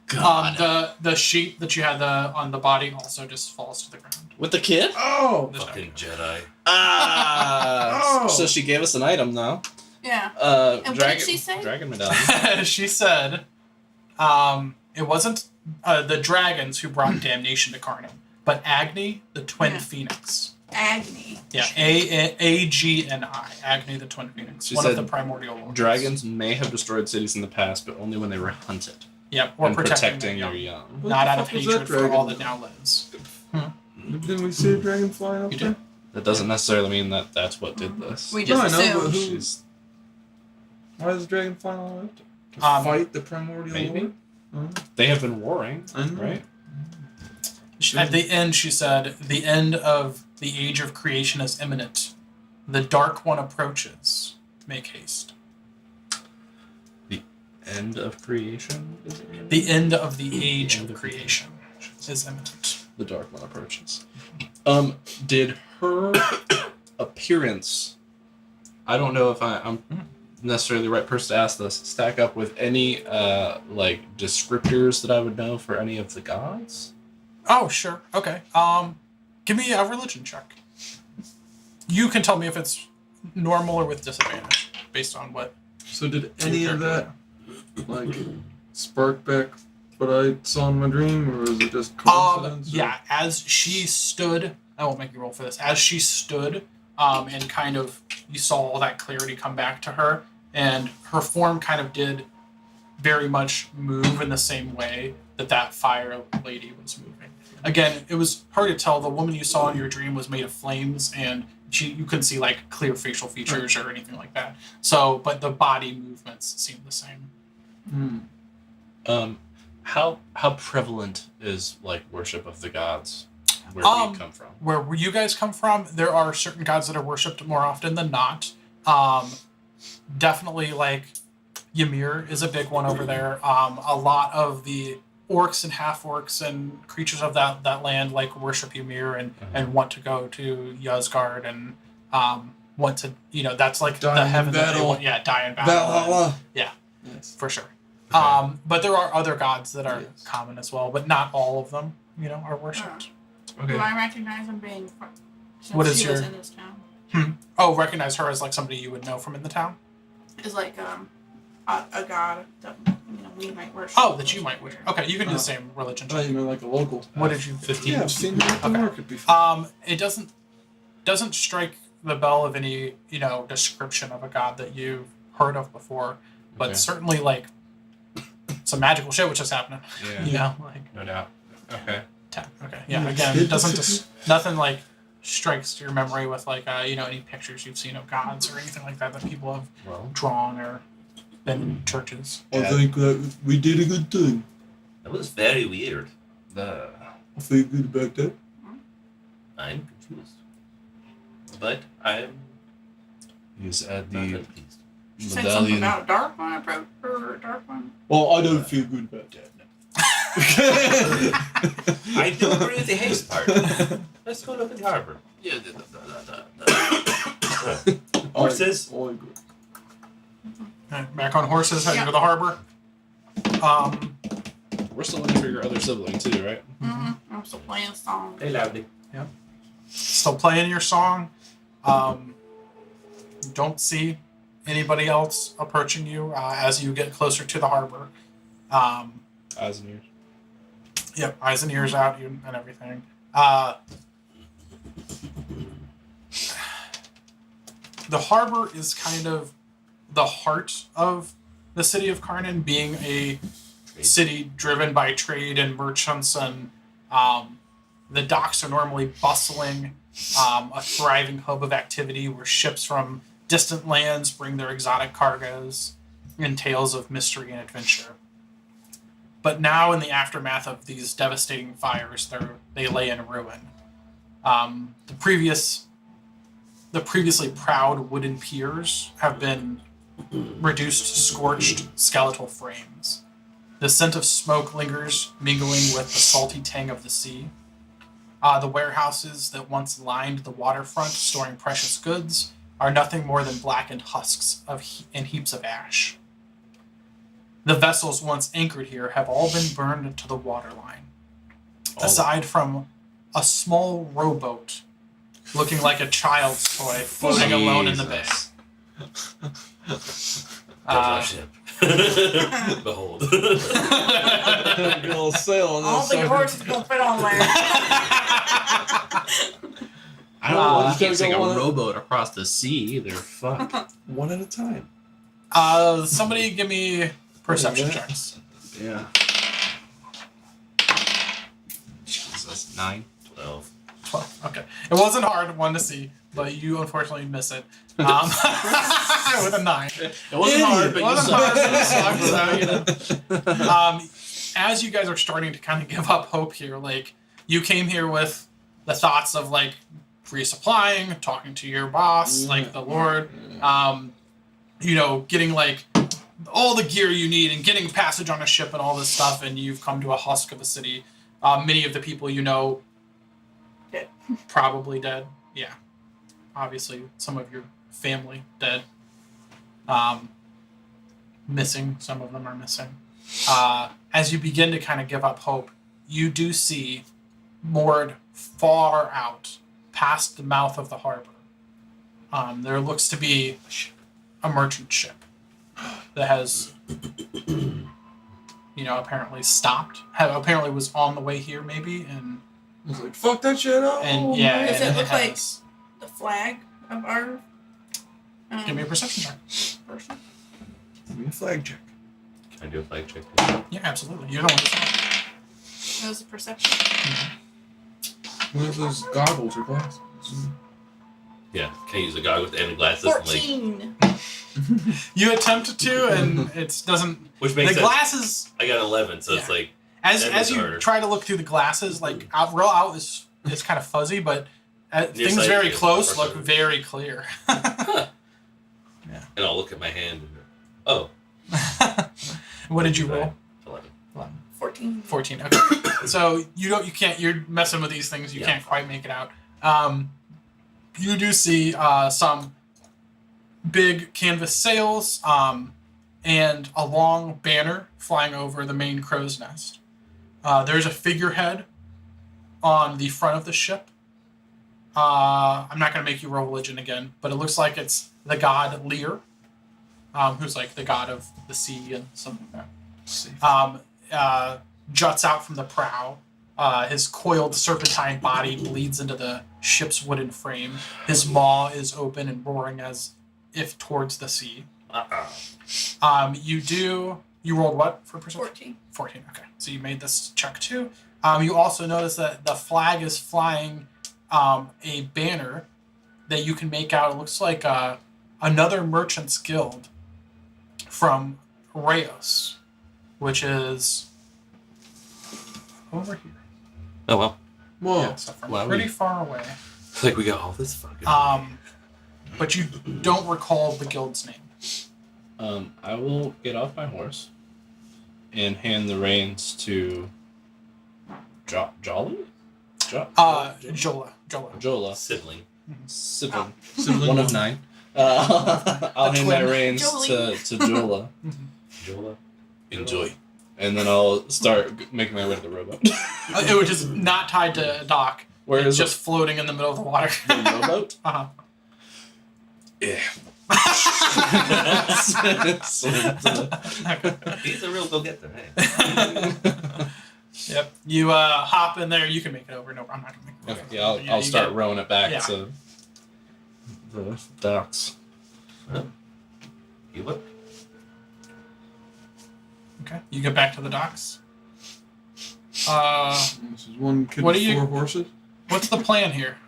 The sheet that you had on the body also just falls to the ground. With the kid? Oh. There's no- Fucking Jedi. Ah. Oh. So she gave us an item though. Yeah. And what did she say? Dragon medallion. She said, it wasn't the dragons who brought damnation to Karnan, but Agni, the twin Yeah. phoenix. Agni. Yeah, Agni, Agni, the twin phoenix, She one of said the primordial lords. Dragons may have destroyed cities in the past, but only when they were hunted Yep, or and protecting their their young. What not the out of fuck was hatred that for all that dragon? now lives. Didn't we see a dragon fly up You there? did. That doesn't necessarily mean that that's what did this. We No, just I know, but assumed. who? She's Why is the dragon flying all the way up there? To fight the primordial maybe. lord? They have been warring, I know. right? At the end, she said, the end of the age of creation is imminent. The Dark One approaches. Make haste. End of creation. The end of the age End of of creation is imminent. The Dark One approaches. Did her appearance? I don't know if I'm necessarily the right person to ask this. Stack up with any like descriptors that I would know for any of the gods? Oh, sure. Okay. Give me a religion check. You can tell me if it's normal or with disadvantage, based on what. So did any of that like spark back what I saw in my dream, or was it just coincidence? or- Yeah. As she stood, I won't make you roll for this. As she stood, and kind of you saw all that clarity come back to her, and her form kind of did very much move in the same way that fire lady was moving. Again, it was hard to tell. The woman you saw in your dream was made of flames, and you couldn't see like clear facial features or anything like that. So, but the body movements seemed the same. How prevalent is like worship of the gods where we come from? Where you guys come from, there are certain gods that are worshipped more often than not. Definitely like Ymir is a big one over there. A lot of the orcs and half-orcs and creatures of that land like worship Ymir and want to go to Yozgard and want to, that's like Die the in heaven that they battle. want. Yeah, die in battle. Valhalla. Yeah. Yes. For sure. Okay. But there are other gods that are Yes. common as well, but not all of them, are worshipped. Do I recognize him being since What is she was your- in this town? Oh, recognize her as like somebody you would know from in the town? Is like a god that we might worship. Oh, that you might wish. Okay, you can do the same religion. I thought you meant like a local. What did you? 15. Yeah, I've seen her at the Okay. market before. It doesn't strike the bell of any description of a god that you've heard of before, but Okay. certainly like some magical shit which is happening. Yeah. Like No doubt. Okay. okay, yeah. Again, it doesn't nothing like strikes your memory with like any pictures you've seen of gods or anything like that people have Well, drawn or been in churches. I think that we did a good thing. That was very weird. the I feel good about that. I'm confused. But I'm he's at not the confused. She said something medallion. about a dark one approach or a dark one. Well, I don't feel good about that. I do agree with the haste part. Let's go look at the harbor. Yeah. Horses? All good. Alright, back on horses, heading Yeah. to the harbor. We're still looking for your other sibling too, right? I'm still playing a song. Hey, loudly. Still playing your song. You don't see anybody else approaching you as you get closer to the harbor. Eyes and ears. Yep, eyes and ears out and everything. The harbor is kind of the heart of the city of Karnan, being a city driven by trade and merchants, and the docks are normally bustling, a thriving hub of activity where ships from distant lands bring their exotic cargoes and tales of mystery and adventure. But now, in the aftermath of these devastating fires, they lay in ruin. The previously proud wooden piers have been reduced to scorched skeletal frames. The scent of smoke lingers, mingling with the salty tang of the sea. The warehouses that once lined the waterfront, storing precious goods, are nothing more than blackened husks and heaps of ash. The vessels once anchored here have all been burned to the waterline, aside from a small rowboat looking like a child's toy floating alone in the bay. Our ship. Behold. Good old sail on All that the sucker. horses gonna fit on there. I don't know. You you can't gotta take go a on it. rowboat across the sea either. Fuck. One at a time. Somebody give me perception Yeah. checks. Yeah. Jesus. 9. 12. 12. Okay. It wasn't hard one to see, but you unfortunately miss it. With a 9. It wasn't hard, but It you wasn't suck. hard, but you sucked, so, you know. As you guys are starting to kind of give up hope here, like, you came here with the thoughts of, like, resupplying, talking to your boss, like the Lord, you know, getting, like, all the gear you need and getting passage on a ship and all this stuff, and you've come to a husk of a city. Many of the people you know Dead. probably dead. Yeah. Obviously, some of your family dead. Missing. Some of them are missing. As you begin to kind of give up hope, you do see moored far out past the mouth of the harbor. There looks to be a merchant ship that has, you know, apparently stopped. Apparently was on the way here, maybe, and I was like, fuck that shit up. and yeah, Does and it look like has- the flag of our Give me a perception check. person? Give me a flag check. Can I do a flag check? Yeah, absolutely. You're the one who's That was a perception. What are those goggles or glasses? Yeah. Can I use a goggles and the glasses? And, like, 14. You attempted to, and it doesn't. which makes The sense. glasses, I got 11, so it's Yeah. like, as That as is you harder. try to look through the glasses, like real out is kind of fuzzy, but things sight very is close for look sure. very clear. and I'll look at my hand and oh, What did you roll? 11. 14. 14. Okay. So you can't. You're messing with these things. You Yeah. can't quite make it out. You do see some big canvas sails and a long banner flying over the main crow's nest. There's a figurehead on the front of the ship. I'm not going to make you roll religion again, but it looks like it's the god Lear, who's like the god of the sea and something like that. Juts out from the prow. His coiled serpentine body bleeds into the ship's wooden frame. His maw is open and roaring as if towards the sea. You rolled what for perception? 14. 14. Okay, so you made this check too. You also notice that the flag is flying a banner that you can make out. It looks like another merchant's guild from Rayos, which is over here. Oh well. Whoa. Yeah, so from Wow. pretty far away. It's like we got all this fucking. But you don't recall the guild's name. I will get off my horse and hand the reins to Jolly? Jola. Jola. Sibling. Sibling. Sibling One of one. 9. I'll hand my twin. reins to Jola. Jola. Enjoy. And then I'll start making my way to the rowboat. It was just not tied to a dock. Where It's is just floating in the middle of the water. the rowboat? Uh-huh. Yeah. He's a real go-getter, hey? Yep. You hop in there. You can make it over. No, I'm not gonna make it over. Okay, yeah, I'll you start get- rowing it back Yeah. to the docks. You what? Okay. You get back to the docks. This is one kid What with do you- 4 horses. What's the plan here?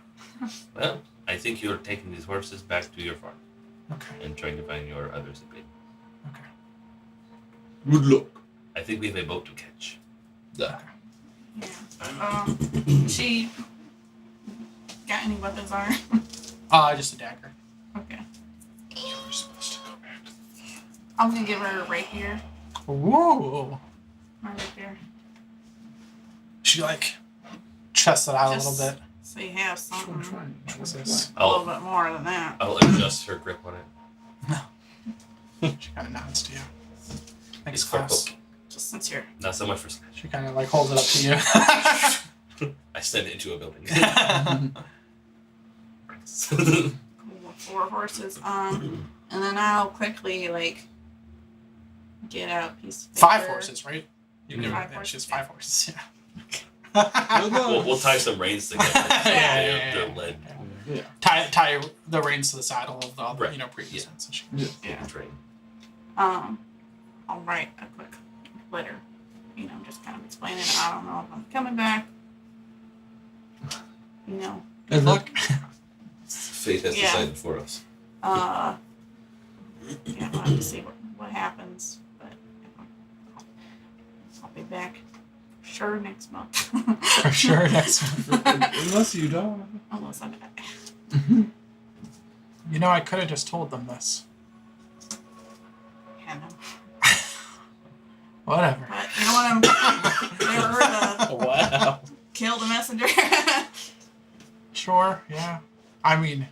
Well, I think you're taking these horses back to your farm Okay. and trying to find your other sibling. Okay. Good luck. I think we have a boat to catch. Yeah. Yeah. She got any weapons on her? Just a dagger. Okay. We're supposed to go back. I'm gonna give her a rapier. Whoa. My rapier. She like chests it out Just- a little bit. So you have something What's this? a little bit more than that. I'll adjust her grip on it. She kind of nods to you. Thanks, It's for class. poking. Just since you're Not so much for snatch. She kind of like holds it up to you. I send it into a building. cool with 4 horses. And then I'll quickly like get out a piece of paper. 5 horses, right? You Mhm. can 5 She has horses, 5 horses. Yeah. we'll tie some reins together. Yeah. They're lead. Yeah. Tie the reins to the saddle of the other, Right. previous Yeah. ones. So she- Yeah. Train. I'll write a quick letter. Just kind of explaining. I don't know if I'm coming back. Good luck. Fate has Yeah. decided for us. Yeah, we'll have to see what happens. But I'll be back for sure next month. For sure. Next one. Unless you don't. Unless I'm back. You know, I could have just told them this. Yeah, no. Whatever. But you know what? Never heard of Wow. kill the messenger. Sure. Yeah. I mean,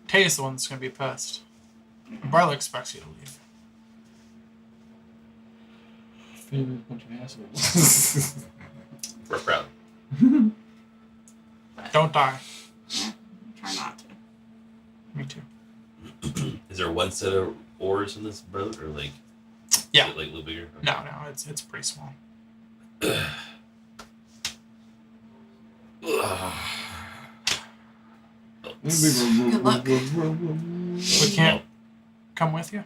Tay's the one that's gonna be pissed. Barlow expects you to leave. Favorite bunch of assholes. We're proud. Don't die. Try not to. Me too. Is there one set of oars in this boat, or like? Yeah. Is it like a little bigger? Okay. No, it's pretty small. Good luck. We can't come with you.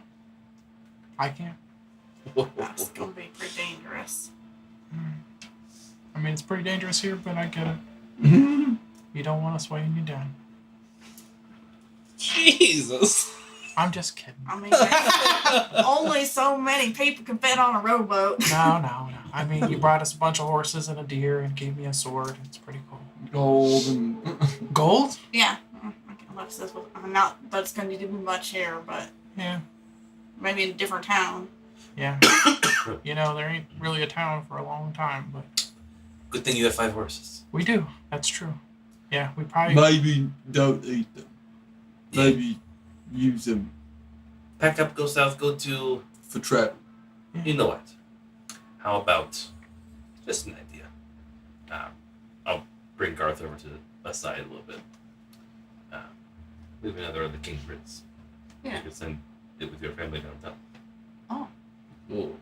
I can't. That's gonna be pretty dangerous. I mean, it's pretty dangerous here, but I get it. You don't want us weighing you down. Jesus. I'm just kidding. I mean, only so many people can fit on a rowboat. No. I mean, you brought us a bunch of horses and a deer and gave me a sword. It's pretty cool. Gold and Gold? Yeah, Alexis was. I'm not. But it's gonna need to be much here, but Yeah. maybe in a different town. Yeah. You know, there ain't really a town for a long time, but Good thing you have 5 horses. we do. That's true. Yeah, we probably. maybe don't eat them. Maybe use them Pack up, go south, go to. for travel. You know what? How about just an idea? I'll bring Garth over to the side a little bit. We have another of the King's Ritz. Yeah. You could send it with your family downtown. Oh. Whoa.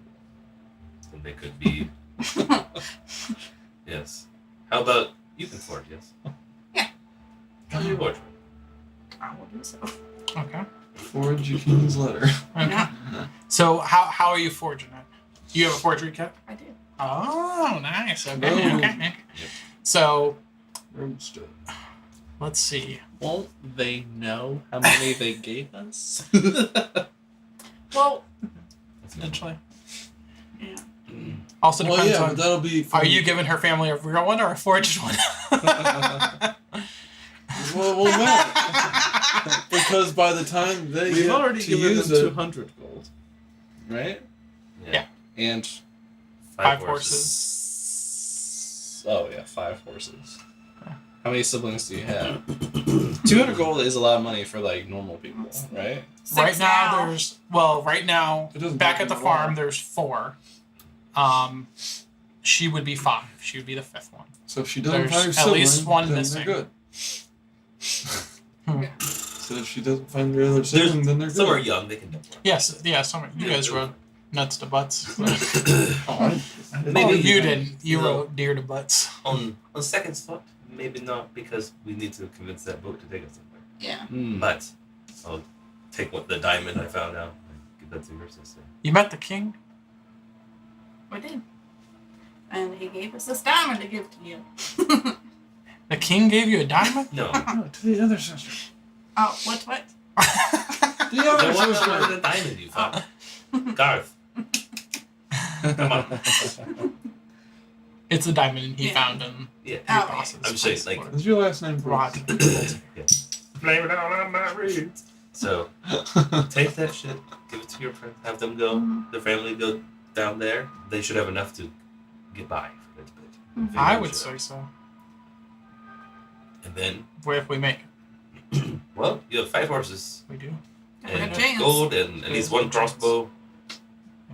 And they could be. Yes. How about you can forge? Yes. Yeah. How's your forge? I will do so. Okay. Forge your king's letter. Yeah, So, how are you forging it? You have a forgery kit? I did. Oh, nice. Okay. Oh. Okay. So, Roadster. let's see. Won't they know how many they gave us? Well, Eventually. yeah. Also Well, depends yeah, on. but that'll be. Are you giving her family a real one or a forged one? Well, matter. Because by the time they We've get already to given use them it, 200 gold. Right? Yeah. And 5 horses. Oh yeah, 5 horses. How many siblings do you have? 200 gold is a lot of money for like normal people, right? Six right now, It doesn't back take at the them a while. farm, there's 4. She would be 5. She would be the 5th one. So if she doesn't There's find her at sibling, least one then missing. they're good. Hmm. So if she doesn't find her other sibling, then they're Some are good. young, they can double. Yes, yeah, you guys rode nuts to butts. Oh, Maybe you you didn't. You know. rode deer to butts. On second thought, maybe not, because we need to convince that boat to take us somewhere. Yeah. Hmm. But I'll take the diamond I found out and give that to your sister. You met the king? We did. And he gave us this diamond to give to you. The king gave you a diamond? No. No, to the other sister. Oh, what? The The other one sister. with the diamond you found. Garth. Come on. It's a diamond he Yeah. found in Yeah. your Oh, boss's I'm saying, place. like- What's your last name, bro? Rod. Blame it all on my roots. So take that shit, give it to your friend, have them go, the family go down there. They should have enough to get by for this bit. Mhm. I would say so. And then, Where if we make it, well, you have 5 horses we do. Got a and good chance. gold and at least 1 crossbow.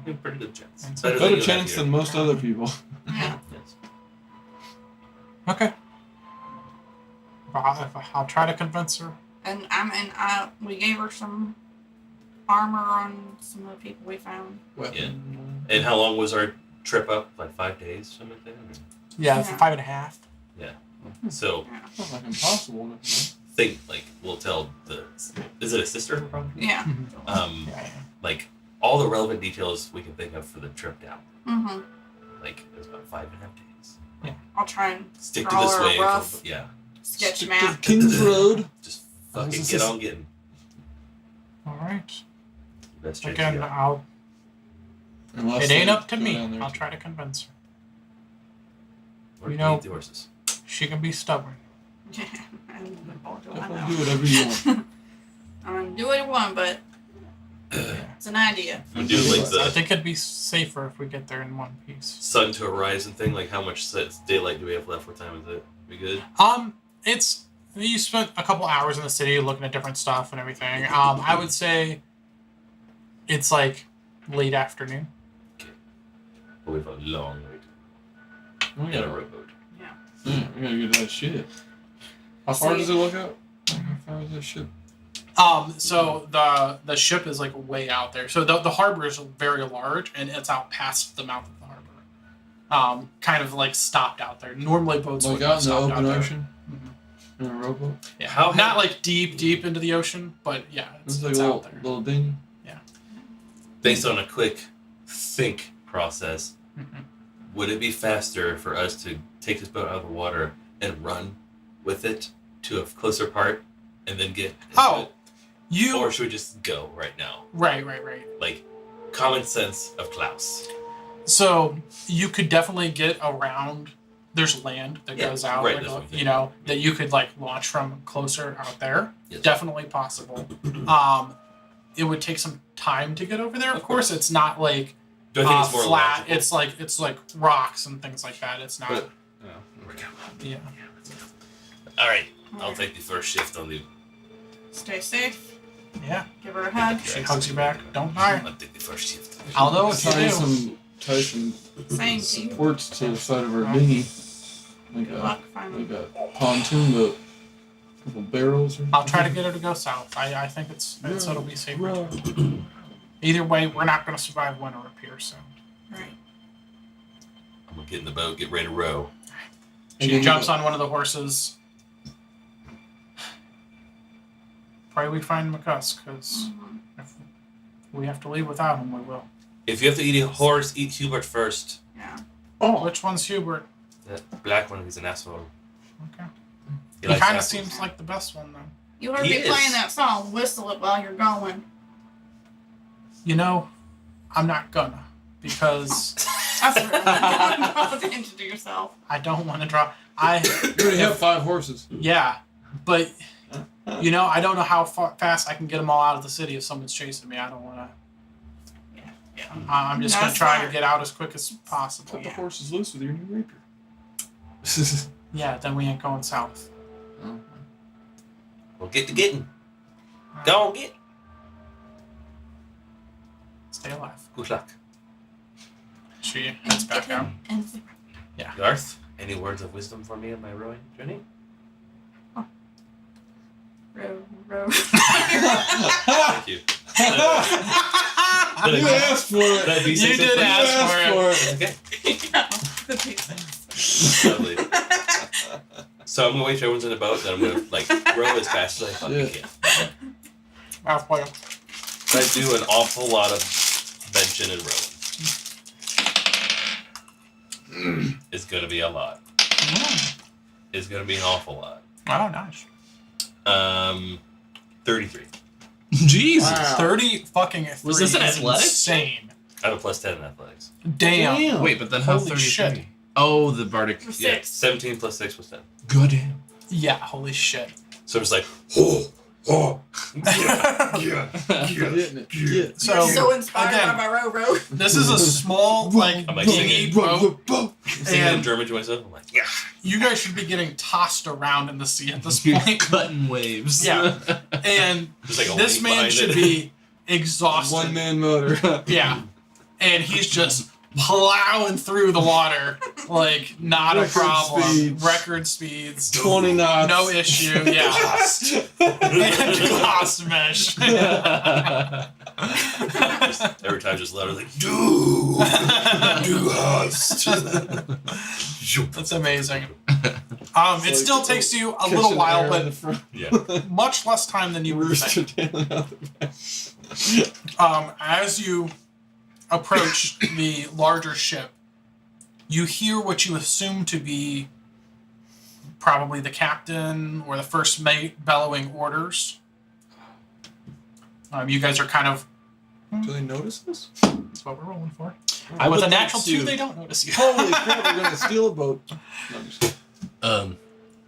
You have a pretty good chance. And Better than Better you have chance here. than most other people. Yeah. Yes. Okay. I'll try to convince her. And we gave her some armor on some of the people we found. Weapon. And how long was our trip up? Like 5 days, something like that? Yeah, Yeah. for 5.5. So Sounds like impossible. think like we'll tell the. Is it a sister? Probably. Yeah. Yeah. Like all the relevant details we can think of for the trip down. Mm-hmm. Like it was about 5.5 days. I'll try and Stick to Draw this her a way. rough Yeah. sketch Stick map. to King's Road. Just Oh, fucking this get is- on getting. All right. Best chance Again, you got. Unless it ain't they up to go me. down there I'll too. try to convince her. Where you do you know- need the horses? She can be stubborn. Yeah. And I'll do what I Definitely do know. whatever you want. I'm gonna do what I want, but it's an idea. We do like I the think it'd be safer if we get there in one piece. sun to horizon thing. Like how much daylight do we have left? What time is it? We good? It's you spent a couple hours in the city looking at different stuff and everything. I would say it's like late afternoon. But we have a long way We to get a gotta, rowboat. yeah, we gotta get that shit. How far does it look out? How far is that ship? So the ship is like way out there. So the harbor is very large and it's out past the mouth of the harbor. Kind of like stopped out there. Normally boats Like would out in the stop open there. ocean? Mhm. In a rowboat? Yeah. How- Not like deep into the ocean, but yeah, It's it's like a out little, there. little dinghy. Based on a quick think process, Mhm. would it be faster for us to take this boat out of the water and run with it to a closer part and then get into Oh, it? you Or should we just go right now? right. Like common sense of Klaus. So you could definitely get around. There's land that Yeah, goes out, right, like, that's what I'm you thinking. know, that you could like launch from closer out there. Yes. Definitely possible. It would take some time to get over there. Of course, it's not like Do I think it's more flat. logical? It's like rocks and things like that. It's not. But- Yeah. Yeah. All right, I'll take the first shift on the. Stay safe. Yeah. Give her a hug. She hugs you back. Don't die. I'll take the first shift. I'll know what you tie do. tie some Same to you. supports to the side of our dinghy. Like Good a, luck finding. like a pontoon boat. Couple barrels or I'll try to get her to go south. I think it'll be safer. Row. Either way, we're not going to survive winter up here. So Right. I'm gonna get in the boat, get ready to row. she jumps on one of the horses. Pray we find McCusk, because Mhm. if we have to leave without him, we will. If you have to eat a horse, eat Hubert first. Yeah. Oh, Which one's Hubert? That black one, he's an asshole. Okay. He likes kind of apples. seems like the best one, though. You heard He me is. playing that song. Whistle it while you're going. You know, I'm not gonna, because That's right. Don't attention to yourself. I don't want to draw. you already have 5 horses. Yeah, but you know, I don't know how fast I can get them all out of the city if someone's chasing me. I don't want to. Yeah. I'm just gonna That's try smart. to get out as quick as possible. Cut the Yeah. horses loose with your new rapier. Yeah, then we ain't going south. Well, get to getting. Go on, get. Stay alive. Good luck. She heads back out. And Garth, any words of wisdom for me on my rowing journey? row. Thank you. You asked for it. Did I be You successful? did ask for it. Okay. Lovely. So I'm gonna wait till everyone's in the boat, then I'm gonna like row as fast as I fucking can. Halfway. I do an awful lot of benching and rowing. It's gonna be a lot. It's gonna be an awful lot. Oh, nice. 33. Jesus. Wow. 30 fucking 3 Was this an is athletics? insane. I have a plus 10 in athletics. Damn. Wait, but then how Holy 33? shit. Oh, the bardic. For Yeah, 6. 17 plus 6 was 10. Goddamn. Yeah, holy shit. So I'm just like, oh, Getting it. Yeah. So, So inspired again, by my row. this is a small, like, I'm like dingy boat, singing in and German to myself. I'm like, yeah. you guys should be getting tossed around in the sea at this point. Cutting waves. Yeah. And There's like a this weight man behind should it. be exhausted. One man motor. Yeah. And he's just plowing through the water like not a Record problem. speeds. Record speeds. 20 knots. No issue. Yeah. Lost mesh. Every time just louder, like, do hast. That's amazing. It still takes you a little while, but Yeah. much less time than you would Rooster think. tailing out the back. As you approach the larger ship, you hear what you assume to be probably the captain or the first mate bellowing orders. You guys are kind of, Do they notice us? that's what we're rolling for. I With would a like natural to- 2, they don't notice you. Holy crap, we're gonna steal a boat. No, I'm just kidding.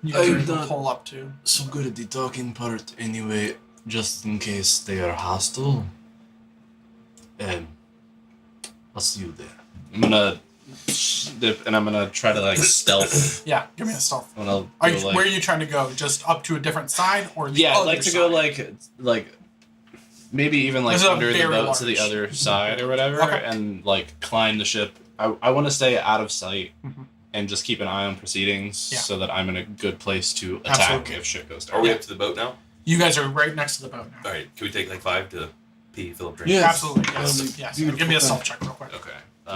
You guys are I'm able to done. pull up too. So good at the talking part anyway, just in case they are hostile. I'll see you there. I'm gonna dip and I'm gonna try to like stealth. Yeah, give me a stealth. And I'll Are go, you, like, where are you trying to go? Just up to a different side or the yeah, I'd other like to side? go like maybe even like This is a under the very boat to the large- other side or whatever, Okay. and like climb the ship. I want to stay out of sight Mhm. and just keep an eye on proceedings Yeah. so that I'm in a good place to attack Absolutely. if shit goes Are down. we up to the boat now? You guys are right next to the boat now. All right. Can we take like 5 to pee, fill up drink? Yes. Absolutely, yes. That'd be Yes. beautiful Give me a thing. stealth check real quick. Okay.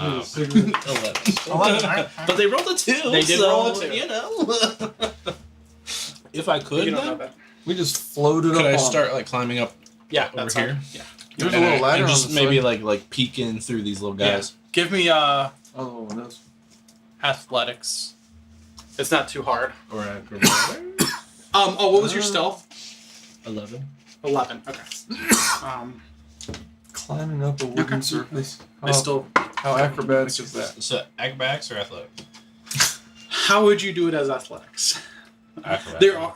Need a cigarette. 11. 11, alright. But they rolled a 2. They did so, roll a 2. You know. If I could, You don't then, know that. We just floated could up I on start like climbing up Yeah, over that's here? fine. Yeah. There's a And little ladder and on just the maybe side. like peeking through these little Yeah. guys. Give me Oh, one of those. athletics. It's not too hard. Or acrobatics. What was your stealth? 11. 11. Okay. Climbing up a wooden Okay. surface. I still. How acrobatic is that? So acrobatics or athletics? How would you do it as athletics? Acrobatics. There are.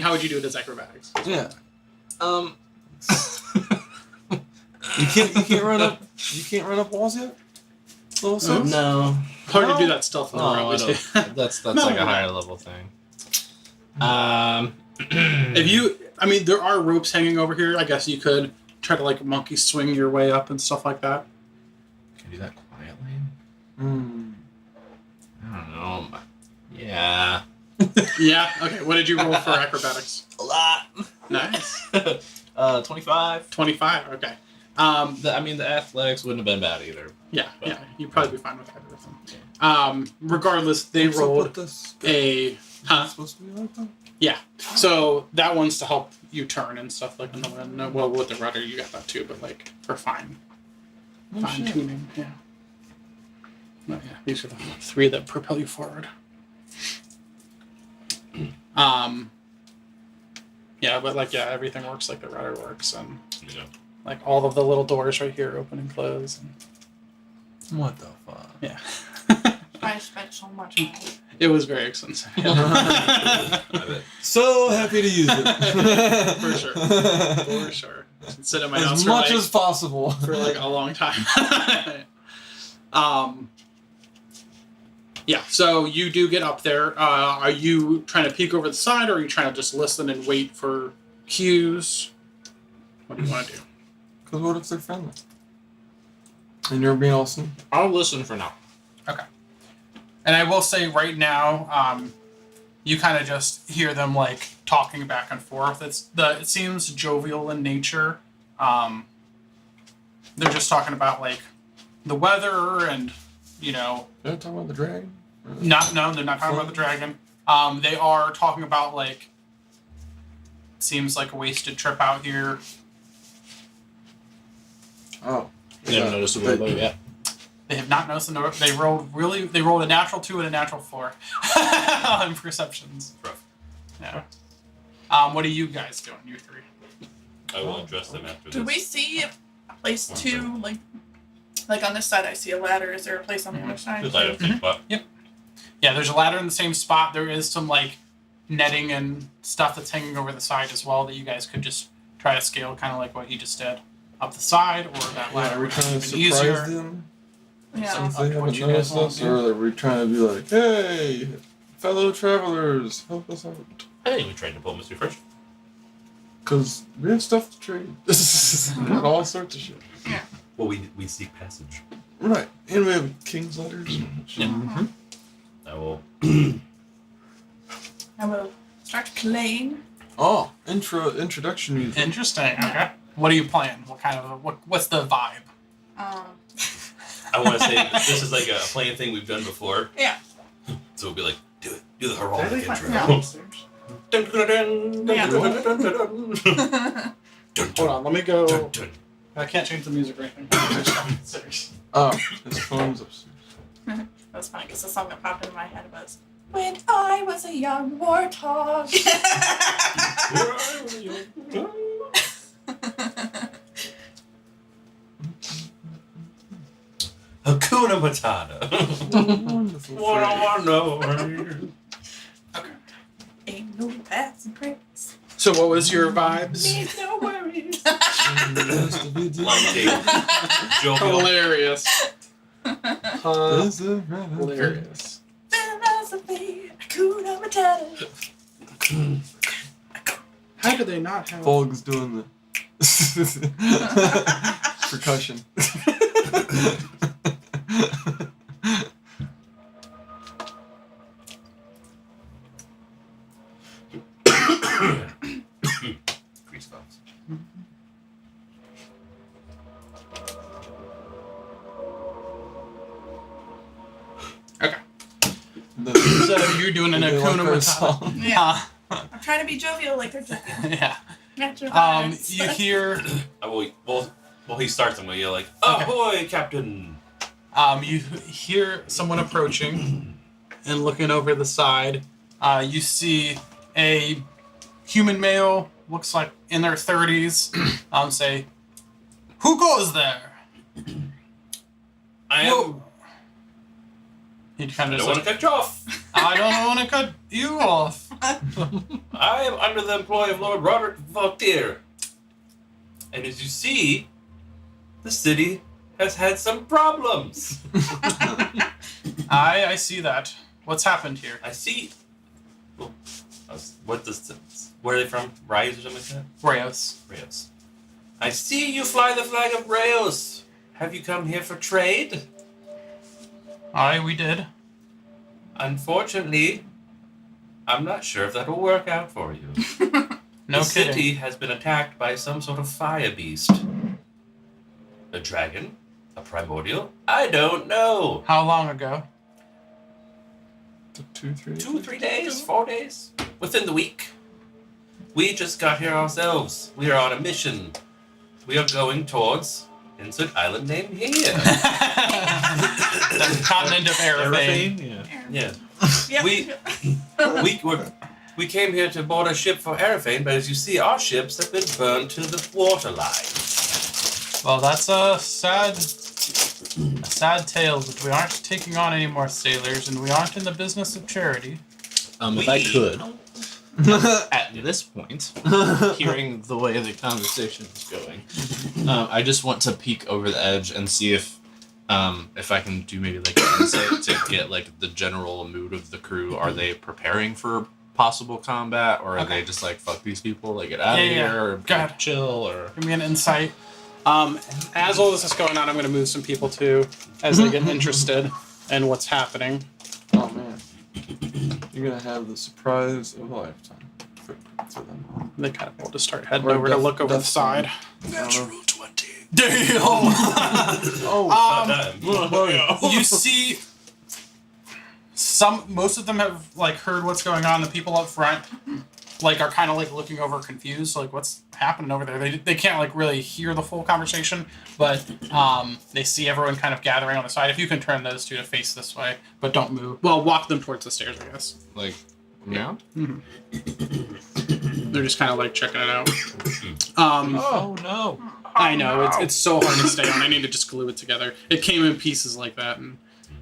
how would you do it as acrobatics? Yeah. Um. You can't run up. You can't run up walls yet. Little sis? No. Hard to do that stealth in the No, I runway too. don't. That's No, like a no. higher level thing. If you, there are ropes hanging over here. I guess you could try to like monkey swing your way up and stuff like that. Can you do that quietly? Hmm. I don't know. Yeah. Yeah. Okay. What did you roll for acrobatics? A lot. Nice. 25. 25. Okay. The athletics wouldn't have been bad either. Yeah. Yeah. You'd probably be fine with either of them. Regardless, they What's up rolled with this? a. Huh? Supposed to be like that? Yeah. So that one's to help you turn and stuff like in the wind. Well, with the rudder, you got that too, but like for fine Oh, shit. tuning. Yeah. Oh, yeah. These are the 3 that propel you forward. Yeah, but like everything works like the rudder works, and Yeah. like all of the little doors right here open and close. And, What the fuck? yeah. I spent so much money. It was very expensive. I bet. So happy to use it. For sure. For sure. Sit in my house As for much like, as possible. for like a long time. Yeah, so you do get up there. Are you trying to peek over the side, or are you trying to just listen and wait for cues? What do you want to do? Because what if they're friendly? And you're being all sneaky. I'll listen for now. Okay. And I will say right now, you kind of just hear them like talking back and forth. It seems jovial in nature. They're just talking about like the weather and They're talking about the dragon? they're not talking about the dragon. They are talking about like seems like a wasted trip out here. Oh. You haven't noticed the weather yet. They have not noticed the note. They rolled a natural 2 and a natural 4 on perceptions. Rough. Yeah. What are you guys doing? You three. I will address them after Do this. we see a place to like on this side? I see a ladder. Is there a place on the other side? Just light up the spot. Yeah, there's a ladder in the same spot. There is some like netting and stuff that's hanging over the side as well that you guys could just try to scale, kind of like what he just did up the side, or that Yeah, ladder are we would be trying to even surprise easier. them? Yeah. Since Up they to what haven't you guys noticed want us? to do. Or are we trying to be like, hey, fellow travelers, help us out? I think we tried diplomacy first. Because we have stuff to trade. We have all sorts of shit. Well, we seek passage. Right. And we have king's letters. Yeah. I will. I will start playing. Oh, introduction music. Interesting. Okay. What are you playing? What kind of what's the vibe? I want to say that this is like a playing thing we've done before. Yeah. So we'll be like, do it. Do the heroic intro. Yeah. Dun, dun, dun, dun, Yeah. dun, dun, dun, dun, dun. Dun, Hold on, let me go. dun, dun. I can't change the music or anything. Oh, his phone's upstairs. That was funny because the song that popped into my head was "When I Was a Young Warthog." Hakuna Matata. Wonderful What I phrase. wanna know. Ain't no paths and praise. So what was your vibes? Need no worries. Line King. Jovial. Hilarious. Hilarious. Hilarious. Philosophy, Hakuna Matata. How do they not have? Folg's doing the percussion. Grease bombs. Okay. The- So you're doing an They like Hakuna our Matata. song. Yeah. I'm trying to be jovial like they're jovial. Yeah. Natural You hear. I will. Well, he starts. I'm gonna yell like, "Ahoy, Captain!" You hear someone approaching and looking over the side. You see a human male, looks like in their 30s, say, "Who goes there?" I am. Whoa. He kind I of don't just want like, to cut you off. I don't want to cut you off. I am under the employ of Lord Roderick Valtier. And as you see, the city has had some problems. I see that. What's happened here? I see. Well, what does where are they from? Rios or something like that? Reyes. Rios. I see you fly the flag of Rios. Have you come here for trade? Aye, we did. Unfortunately, I'm not sure if that will work out for you. No the kidding. city has been attacked by some sort of fire beast. A dragon? A primordial? I don't know. How long ago? 2, 3. 2, 3 days? 4 days? Within the week. We just got here ourselves. We are on a mission. We are going towards insert island name here. The continent of Arafane. Yeah. Yeah. Yep. We came here to board a ship for Arafane, but as you see, our ships have been burned to the waterline. Well, that's a sad tale, but we aren't taking on any more sailors, and we aren't in the business of charity. If I could, at this point, hearing the way the conversation is going, I just want to peek over the edge and see if If I can do maybe like an insight to get like the general mood of the crew, are they preparing for possible combat, or are they just like fuck these people, like get out of here, or Go ahead. chill, or Give me an insight. As all this is going on, I'm going to move some people too, as they get interested in what's happening. Oh man, you're gonna have the surprise of a lifetime for them. They kind of will just start heading Or over to death- look over the death side. natural 20. Damn! Oh, You see, most of them have like heard what's going on. The people up front, like, are kind of like looking over, confused, like what's happening over there. They can't like really hear the full conversation, but they see everyone kind of gathering on the side. If you can turn those two to face this way, but don't move. Well, walk them towards the stairs, I guess. Like, yeah. They're just kind of like checking it out. Oh no. I know, it's so hard to stay on. I need to just glue it together. It came in pieces like that, and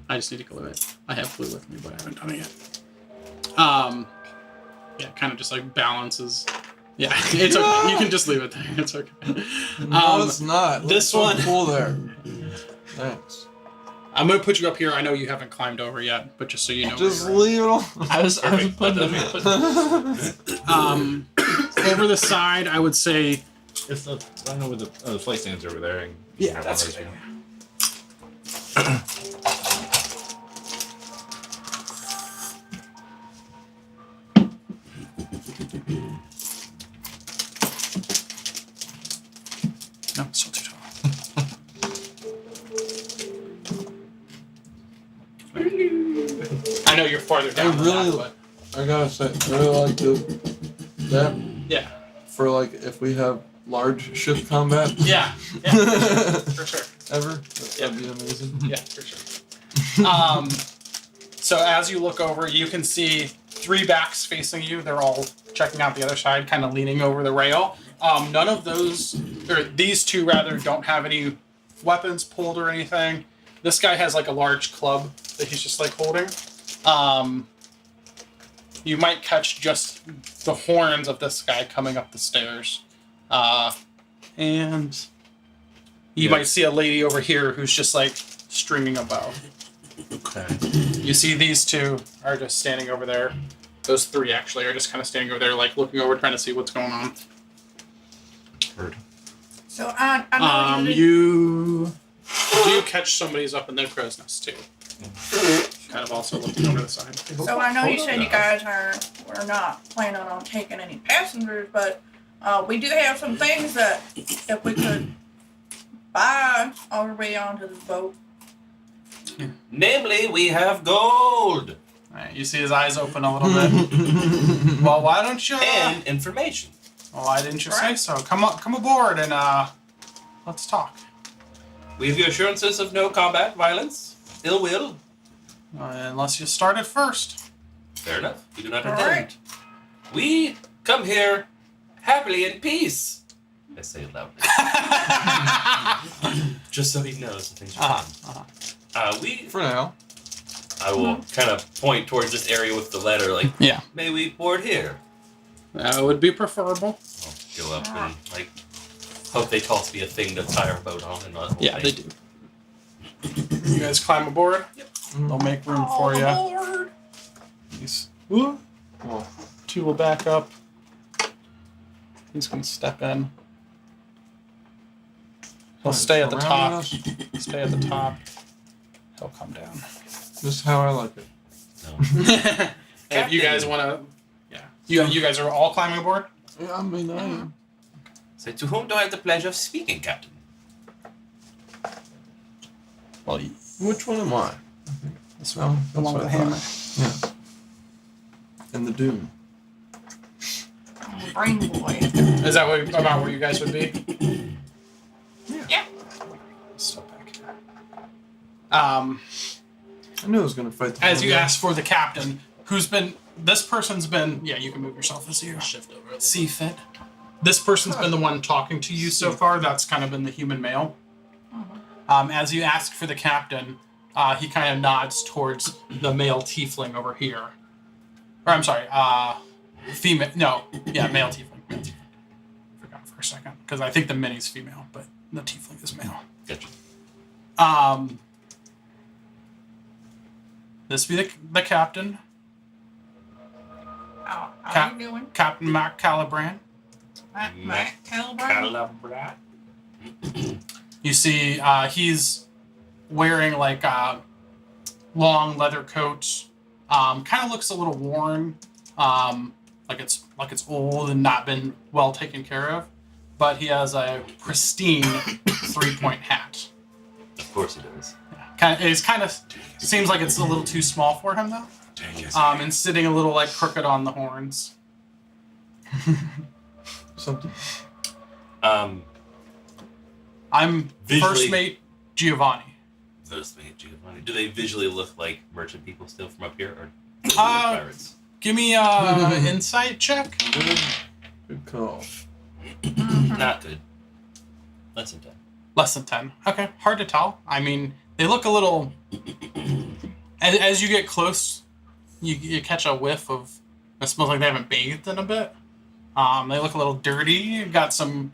I just need to glue it. I have glue with me, but I haven't done it yet. Yeah, it kind of just like balances. Yeah, it's okay. You can just leave it there. It's okay. no, it's not. this So one- cool there. Thanks. I'm gonna put you up here. I know you haven't climbed over yet, but just so you know. Just where leave it all. I was Perfect. putting over the side, I would say. It's the I know where the flight stands over there. And Yeah, grab that's one of good. those, No, it's still too tall. I know you're farther down. than really- that, I gotta say, I really like that but yeah, for like if we have large ship combat yeah, for sure. ever. That'd be amazing. Yeah, for sure. So as you look over, you can see 3 backs facing you. They're all checking out the other side, kind of leaning over the rail. None of those, or these 2 rather, don't have any weapons pulled or anything. This guy has like a large club that he's just like holding. You might catch just the horns of this guy coming up the stairs. And you Yeah. might see a lady over here who's just like stringing a bow. Okay. You see these 2 are just standing over there. Those 3 actually are just kind of standing over there, like looking over, trying to see what's going on. Heard. So I know You do catch somebody's up in the crow's nest too. Kind of also looking over the side. So I know you said you guys were not planning on taking any passengers, but we do have some things that if we could buy on our way onto this boat. Namely, we have gold Alright, you see his eyes open a little bit. Well, why don't you? and information. Well, why didn't you say so? Come aboard and let's talk. We have your assurances of no combat, violence, ill will. Unless you started first. Fair enough. We do not All intend. right. We come here happily in peace. I say it loudly. Just so he knows the things are we. For now. I will kind of point towards this area with the letter, like, Yeah, may we board here? that would be preferable. I'll go up and like hope they toss me a thing to tie our boat on and not. a whole Yeah, they thing. do. You guys climb aboard. Yep. They'll make room for you. Lord. These Well, 2 will back up. He's gonna step in. He'll stay at the surrounding top. us. Stay at the top. He'll come down. Just how I like it. No. If you guys want to, yeah, you guys are all climbing aboard. Yeah, I mean, I am. Say, to whom do I have the pleasure of speaking, Captain? Well, Which one am I? this one, the one with the hammer. Yeah. And the Doom. Brain boy. Is that about where you guys would be? Yeah. Step back here. I knew I was gonna fight the As whole you guy. ask for the captain, who's been this person's been you can move yourself as you Shift over. see fit. This person's been the one talking to you so far. That's kind of been the human male. As you ask for the captain, he kind of nods towards the male tiefling over here. Or I'm sorry, female. No, yeah, male tiefling. Male tiefling. Forgot for a second because I think the mini's female, but the tiefling is male. Gotcha. This be the captain, How Cap- you doing? Captain Mac Calibran. Mac Calibran? Calabrat. You see, he's wearing like a long leather coat. Kind of looks a little worn, like it's old and not been well taken care of. But he has a pristine 3-point hat. Of course it is. It's kind of seems like it's a little too small for him though. And sitting a little like crooked on the horns. Something. I'm Visually- first mate Giovanni. Those made Giovanni. Do they visually look like merchant people still from up here, or pirates? Give me insight check. Good call. Not good. Less than 10. Less than 10. Okay, hard to tell. I mean, they look a little. As you get close, you catch a whiff of. It smells like they haven't bathed in a bit. They look a little dirty. Got some,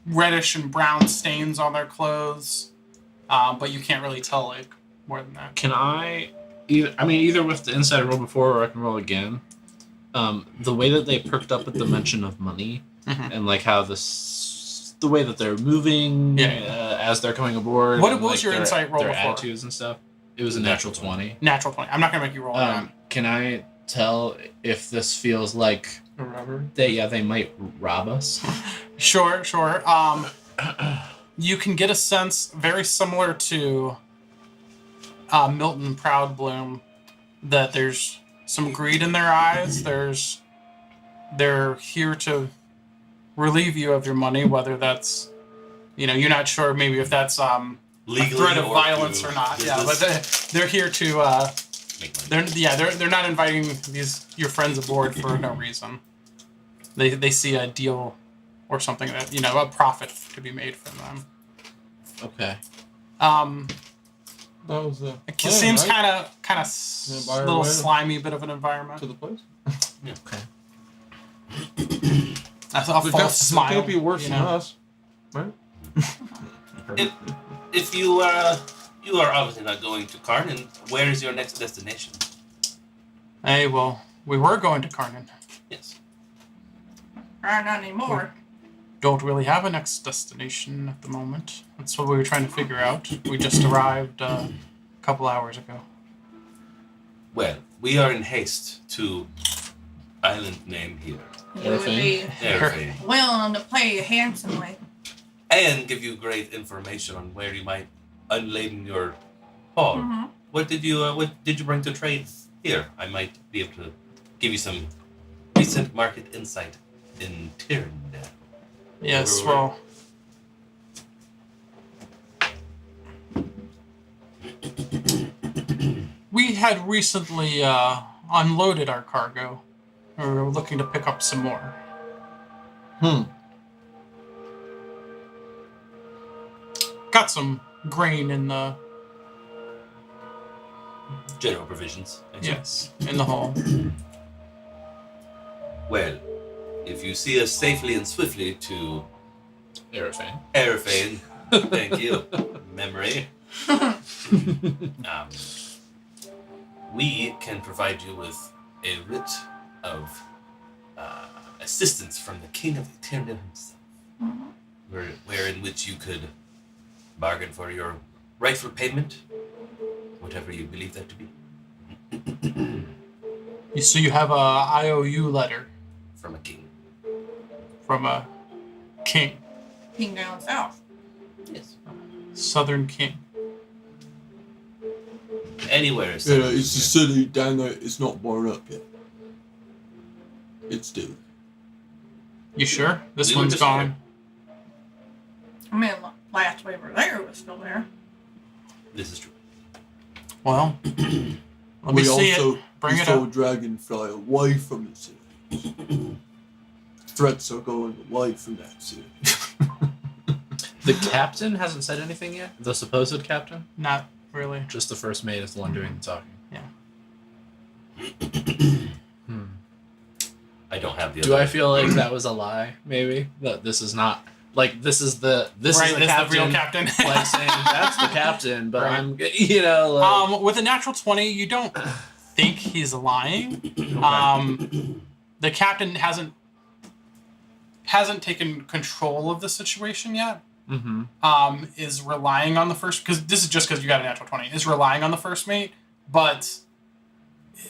reddish and brown stains on their clothes. But you can't really tell like more than that. Can I either with the inside roll before or I can roll again. The way that they perked up at the mention of money Mhm. and like how the way that they're moving Yeah. as they're coming aboard. What and, was like, your their, insight roll their before? attitudes and stuff. It was a natural 20. Natural 20. I'm not gonna make you roll again. Can I tell if this feels like A robber. they might rob us? Sure. You can get a sense very similar to Milton Proudbloom that there's some greed in their eyes. They're here to relieve you of your money, whether that's you're not sure maybe if that's a Legally threat of or violence through or not. Yeah, business. but they're here to Make money. they're not inviting your friends aboard for no reason. They see a deal or something that a profit to be made from them. Okay. That was the It plan, seems right? kind of Yeah, buy her little way to- slimy bit of an environment. To the place. Okay. That's a false smile. It can't be worse than us, right? If you are obviously not going to Karnan, where is your next destination? Hey, well, we were going to Karnan. Yes. Not anymore. Don't really have a next destination at the moment. That's what we were trying to figure out. We just arrived a couple hours ago. Well, we are in haste to island name here, You would be Erefane, willing to pay handsomely. and give you great information on where you might unladen your haul. Mhm. What did you bring to trade here? I might be able to give you some recent market insight in Tyrrendale. Yes, Where we well, we had recently unloaded our cargo. We were looking to pick up some more. Got some grain in the General provisions. I see. yes in the hall. Well, if you see us safely and swiftly to Erefane. Erefane, thank you, memory. We can provide you with a writ of assistance from the King of Eternal himself, wherein which you could bargain for your rightful payment, whatever you believe that to be, So you have a IOU letter from a king. from a king, King down south. Yes. southern king. Anywhere. Yeah, it's the city down there. It's not born up yet. It's due. You sure? This We were one's just gone. I mean, last we were there was still there. This is true. Well, let me we see also it. Bring it stole up. Dragonfly away from the city. Threats are going away from that city. The captain hasn't said anything yet? The supposed captain? Not really. Just the first mate is the one doing the talking. I don't have the Do other. I feel like that was a lie, maybe? That this is not like this is the right, this is the captain, real captain. like saying that's the captain, but Right. I'm like, With a natural 20, you don't think he's lying. The captain hasn't taken control of the situation yet. Is relying on the first, because this is just because you got a natural 20, is relying on the first mate, but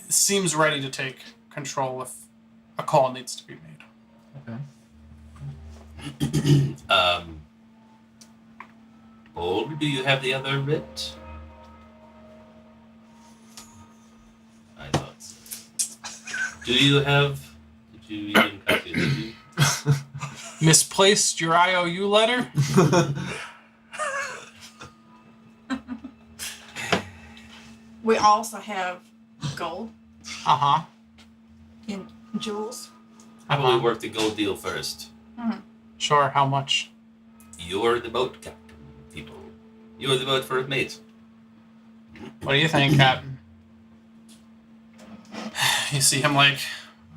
seems ready to take control if a call needs to be made. okay. Old, do you have the other writ? I thought so. Did you even copy it? Did you? Misplaced your IOU letter? We also have gold Uh-huh. in jewels. How about we work the gold deal first? Sure, how much? You're the boat captain, people. You're the boat first mate. What do you think, Captain? You see him, like,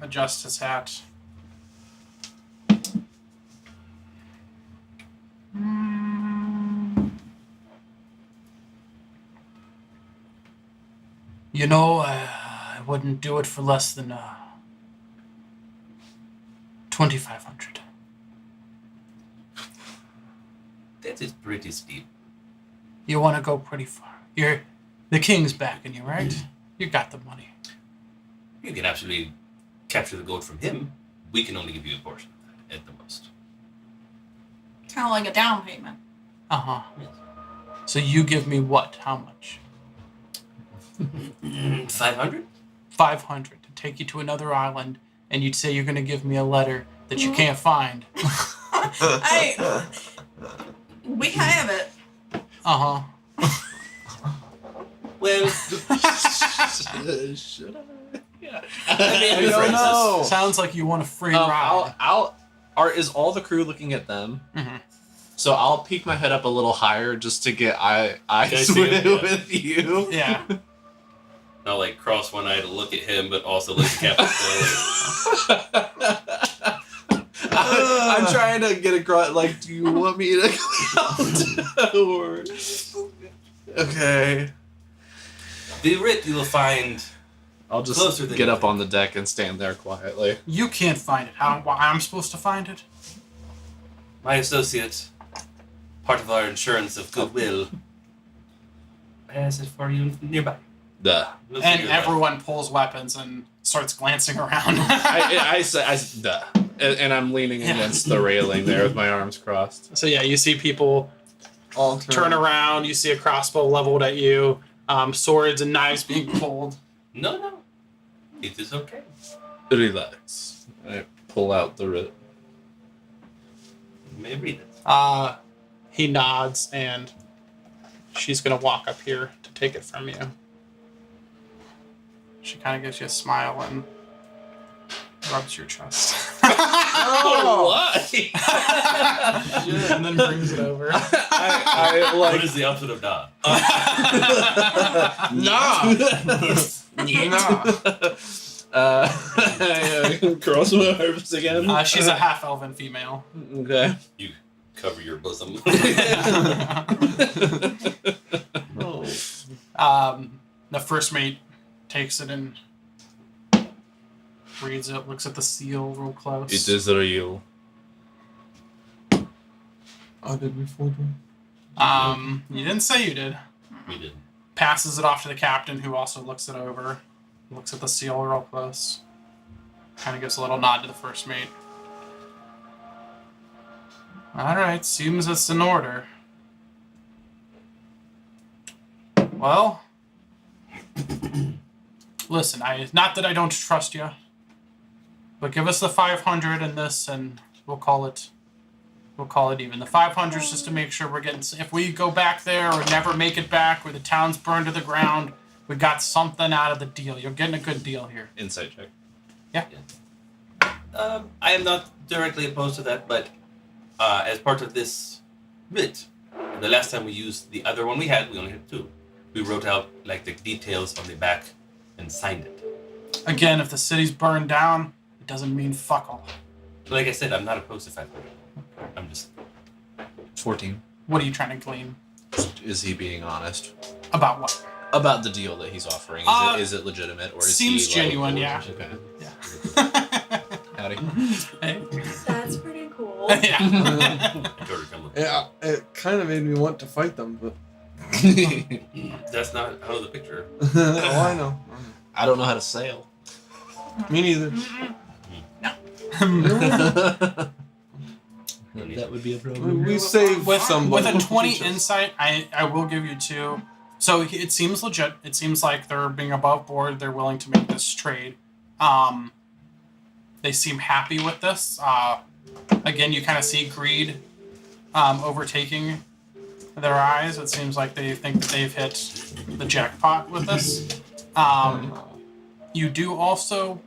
adjust his hat. You know, I wouldn't do it for less than 2,500. That is pretty steep. You want to go pretty far. The king's backing you, right? You got the money. You can absolutely capture the gold from him. We can only give you a portion of that at the most. Kind of like a down payment. Uh-huh. Yes. So you give me what? How much? 500? 500 to take you to another island, and you'd say you're going to give me a letter that you can't find. We have it. Uh-huh. Well, Should I? I don't know. Sounds like you want a free ride. Is all the crew looking at them? Mhm. So I'll peek my head up a little higher just to get eyes see with, him? Yeah. with you. Yeah. I'll like cross one eye to look at him, but also look at Captain Stanley. I'm trying to get across. Like, do you want me to come down? Okay. The writ you will find. I'll just Closer than get you up on the deck and stand there quietly. You can't find it. I'm supposed to find it? My associate, part of our insurance of goodwill, has it for you nearby. Duh. We'll And figure it out. everyone pulls weapons and starts glancing around. I say, duh. And I'm leaning Yeah. against the railing there with my arms crossed. So yeah, you see people All turn around. You see a crossbow leveled at you. Swords and knives being pulled. No. It is okay. Relax. I pull out the writ. You may read it. He nods, and she's gonna walk up here to take it from you. She kind of gives you a smile and rubs your chest. Oh, why? And then brings it over. I What like. is the opposite of nah? I cross my arms again. She's a half elven female. Okay. You cover your bosom. The first mate takes it and reads it, looks at the seal real close. It is real. Oh, did we forge one? You didn't say you did. We didn't. Passes it off to the captain, who also looks it over. Looks at the seal real close. Kind of gives a little nod to the first mate. Alright, seems it's in order. Well, listen, not that I don't trust you, but give us the 500 and this, and we'll call it even. The 500 is just to make sure we're getting. If we go back there or never make it back, or the town's burned to the ground, we got something out of the deal. You're getting a good deal here. Insight check. I am not directly opposed to that, but as part of this writ, the last time we used the other one we only had two. We wrote out like the details on the back and signed it. Again, if the city's burned down, it doesn't mean fuck all. Like I said, I'm not opposed to 500. I'm just 14. What are you trying to glean? Is he being honest About what? about the deal that he's offering? Is it legitimate or is seems he genuine, yeah. Okay. Yeah. Howdy. Hey. That's pretty cool. Yeah. Yeah, it kind of made me want to fight them, but That's not out of the picture. oh, I know. I don't know how to sail. Me neither. That would be a problem. We saved with somebody. a 20 insight, I will give you 2. So it seems legit. It seems like they're being above board. They're willing to make this trade. They seem happy with this. Again, you kind of see greed overtaking their eyes. It seems like they think that they've hit the jackpot with this. You do also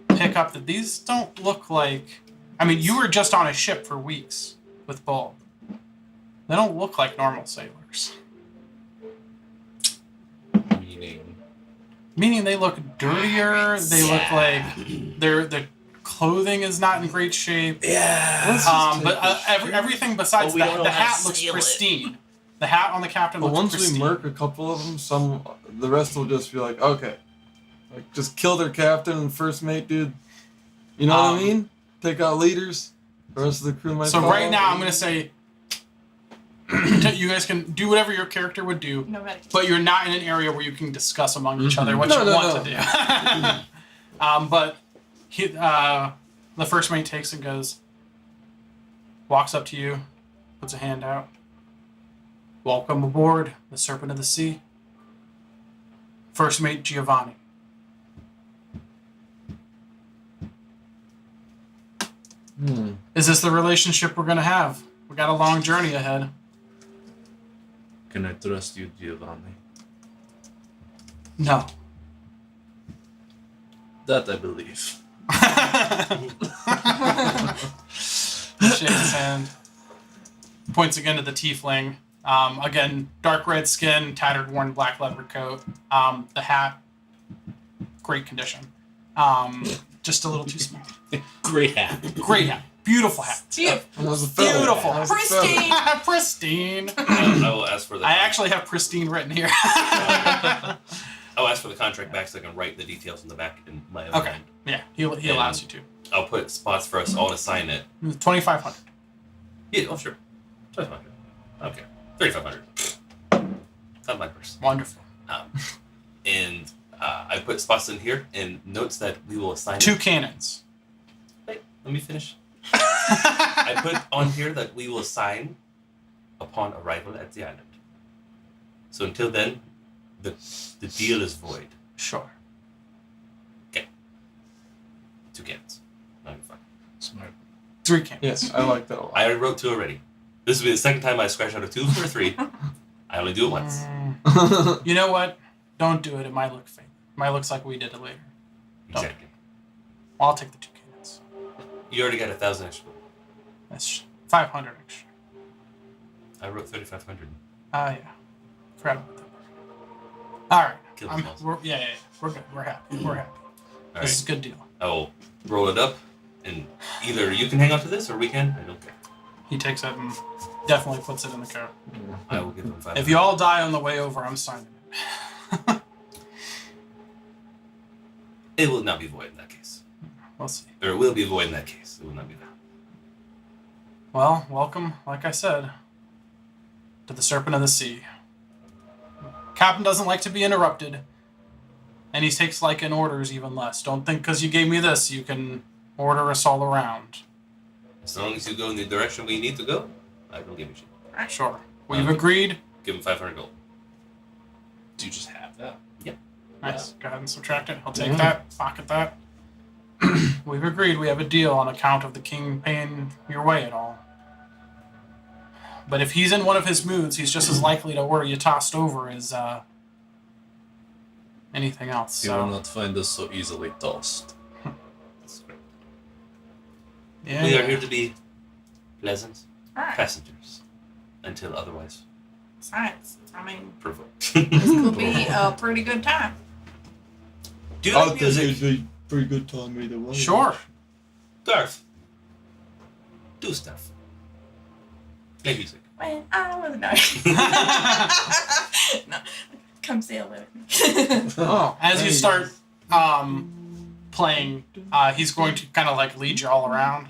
pick up that these don't look like... I mean, you were just on a ship for weeks with Bulb. They don't look like normal sailors. Meaning they look dirtier. They look like their clothing is not in great shape. Yeah. But everything besides the hat looks pristine. The hat on the captain But looks once pristine. we murk a couple of them, the rest will just be like, okay, like just kill their captain and first mate, dude. You know what I mean? Take out leaders. The rest of the crew might. So follow. right now, I'm gonna say you guys can do whatever your character would do, No medication. but you're not in an area where you can discuss among each other what No, you no, want no. to do. But the first mate takes and goes, walks up to you, puts a hand out. Welcome aboard the Serpent of the Sea. First mate Giovanni. Is this the relationship we're gonna have? We got a long journey ahead. Can I trust you, Giovanni? No. That I believe. Shakes his hand. Points again to the tiefling. Again, dark red skin, tattered, worn black leather coat. The hat, great condition. Just a little too small. Great hat. Great hat. Beautiful hat. That was a feather. Beautiful. That was a feather. Pristine. Pristine. I will ask for the. I actually have pristine written here. I'll ask for the contract back so I can write the details in the back in my own Okay. hand. Yeah, he allows you to. I'll put spots for us all to sign it. 2,500. Yeah, oh sure. 2,500. Okay. 3,500. Not my purse. Wonderful. And I put spots in here and notes that we will assign. 2 cannons. Wait, let me finish. I put on here that we will sign upon arrival at the island. So until then, the deal is void. Sure. 2 cans. Not even fun. Smart. 3 cannons. Yes, I like that a lot. I already wrote 2 already. This will be the second time I scratch out a 2 for a 3. I only do it once. You know what? Don't do it. It might look fake. It might look like we did it later. Exactly. I'll take the 2 cannons. You already got 1,000 extra. That's 500 extra. I wrote 3,500. Yeah. Forgot about that. All right. Kill the balls. Yeah. We're good. We're happy. We're happy. All This is right. a good deal. I will roll it up, and either you can hang on to this or we can. I don't care. He takes it and definitely puts it in the coat. I will give him 500. If you all die on the way over, I'm signing it. It will not be void in that case. We'll see. Or it will be void in that case. It will not be that. Well, welcome, like I said, to the Serpent of the Sea. Captain doesn't like to be interrupted, and he takes like in orders even less. Don't think because you gave me this, you can order us all around. As long as you go in the direction we need to go, I don't give a shit. Sure. We've agreed. Give him 500 gold. Do you just have that? Nice. Go ahead and subtract it. I'll take that. Pocket that. We've agreed we have a deal on account of the king paying your way at all. But if he's in one of his moods, he's just as likely to order you tossed over as anything else. You will So not find us so easily tossed. That's great. yeah, We are here to be pleasant Alright. passengers until otherwise Science. I mean, provoked. this could be a pretty good time. Do you like music? a pretty good time either way. Sure. Garth, do stuff. Maybe he's like, When I was no, come sail with me. Oh, As you start playing, he's going to kind of like lead you all around.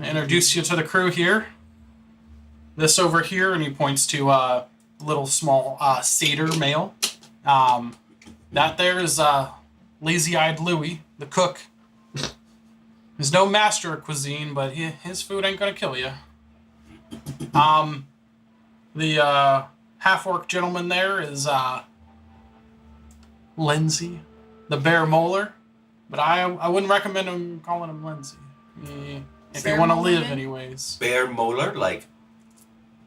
Introduce you to the crew here. This over here, and he points to a little small satyr male. That there is lazy-eyed Louie, the cook. He's no master of cuisine, but his food ain't gonna kill you. The half-orc gentleman there is Lindsay, the bear molar, but I wouldn't recommend him calling him Lindsay. If you want to live, anyways. bear molar, like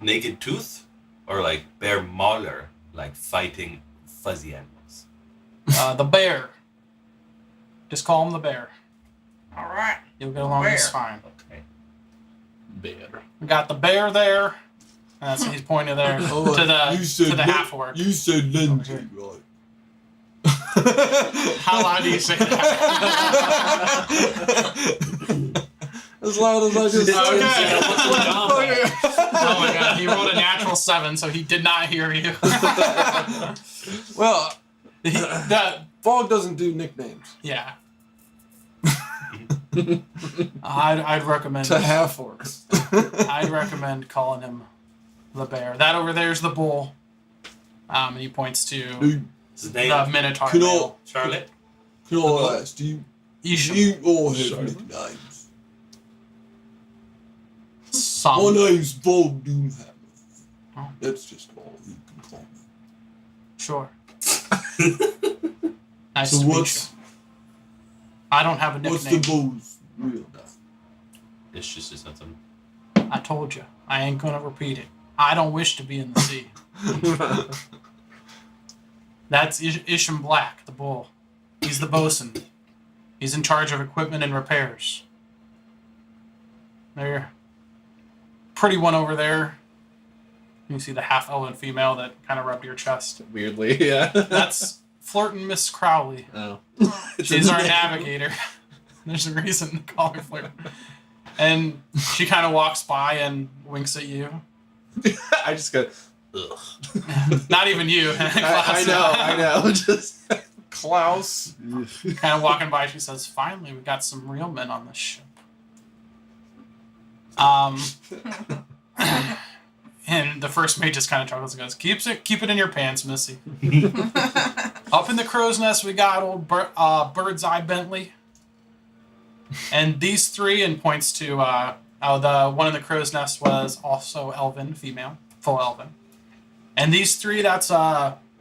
naked tooth, or like bear mauler, like fighting fuzzy animals. The bear. Just call him the bear. All right. You'll get along just Bear. fine. Okay. Bear. We got the bear there. And that's he's pointing there Oh, to you the said half orc. You said Lindsay, right? How loud do you say that? As loud as I just Okay. said. Oh my god, he rolled a natural 7, so he did not hear you. Well, That Fog doesn't do nicknames yeah. I'd recommend to half orcs. I'd recommend calling him the bear. That over there is the bull. And he points to Dude, His name the minotaur. Could male. all- Charlotte. can I ask, do Isham. you all have Sure. nicknames? My Some. name's Fog Doomhammer. Oh. That's just all you can call me. Sure. Nice So to meet what's you. I don't have a what's nickname. the bull's real name? It's just something. I told you. I ain't gonna repeat it. I don't wish to be in the sea. That's Isham Black, the bull. He's the bosun. He's in charge of equipment and repairs. There. Pretty one over there. You see the half-elven female that kind of rubbed your chest. Weirdly, yeah. That's Flirtin' Miss Crowley. Oh. She's our navigator. There's a reason to call her Flirt. And she kind of walks by and winks at you. I just go, ugh. Not even you. I know. Just Klaus. Kind of walking by, she says, "Finally, we got some real men on this ship." And the first mate just kind of chuckles and goes, "Keep it in your pants, Missy." Up in the crow's nest, we got old Bird's Eye Bentley, and these three, and points to the one in the crow's nest was also elven, female, full elven, and these three, that's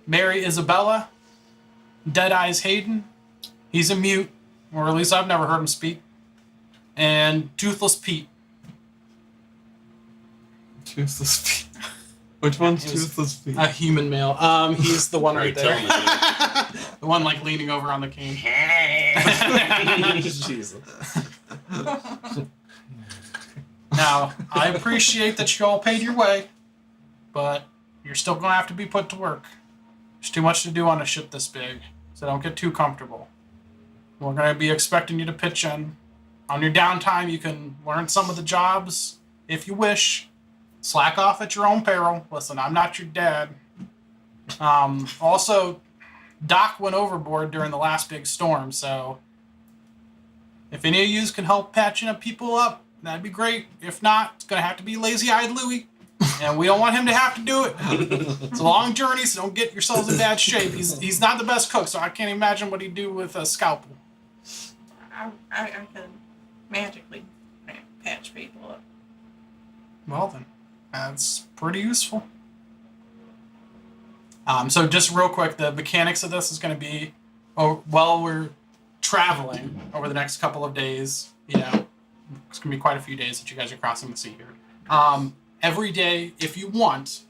Mary Isabella, Dead Eyes Hayden, he's a mute, or at least I've never heard him speak, and Toothless Pete. Toothless Pete. Which one's It was- Toothless Pete? A human male. He's the one right Tell there. me. The one like leaning over on the cane. Jesus. Now, I appreciate that you all paid your way, but you're still going to have to be put to work. There's too much to do on a ship this big, so don't get too comfortable. We're going to be expecting you to pitch in. On your downtime, you can learn some of the jobs if you wish. Slack off at your own peril. Listen, I'm not your dad. Also, Doc went overboard during the last big storm, so if any of you can help patching up people up, that'd be great. If not, it's going to have to be lazy-eyed Louie, and we don't want him to have to do it. It's a long journey, so don't get yourselves in bad shape. He's not the best cook, so I can't imagine what he'd do with a scalpel. I could magically patch people up. Well then, that's pretty useful. So just real quick, the mechanics of this is going to be, while we're traveling over the next couple of days, it's going to be quite a few days that you guys are crossing the sea here. Every day, if you want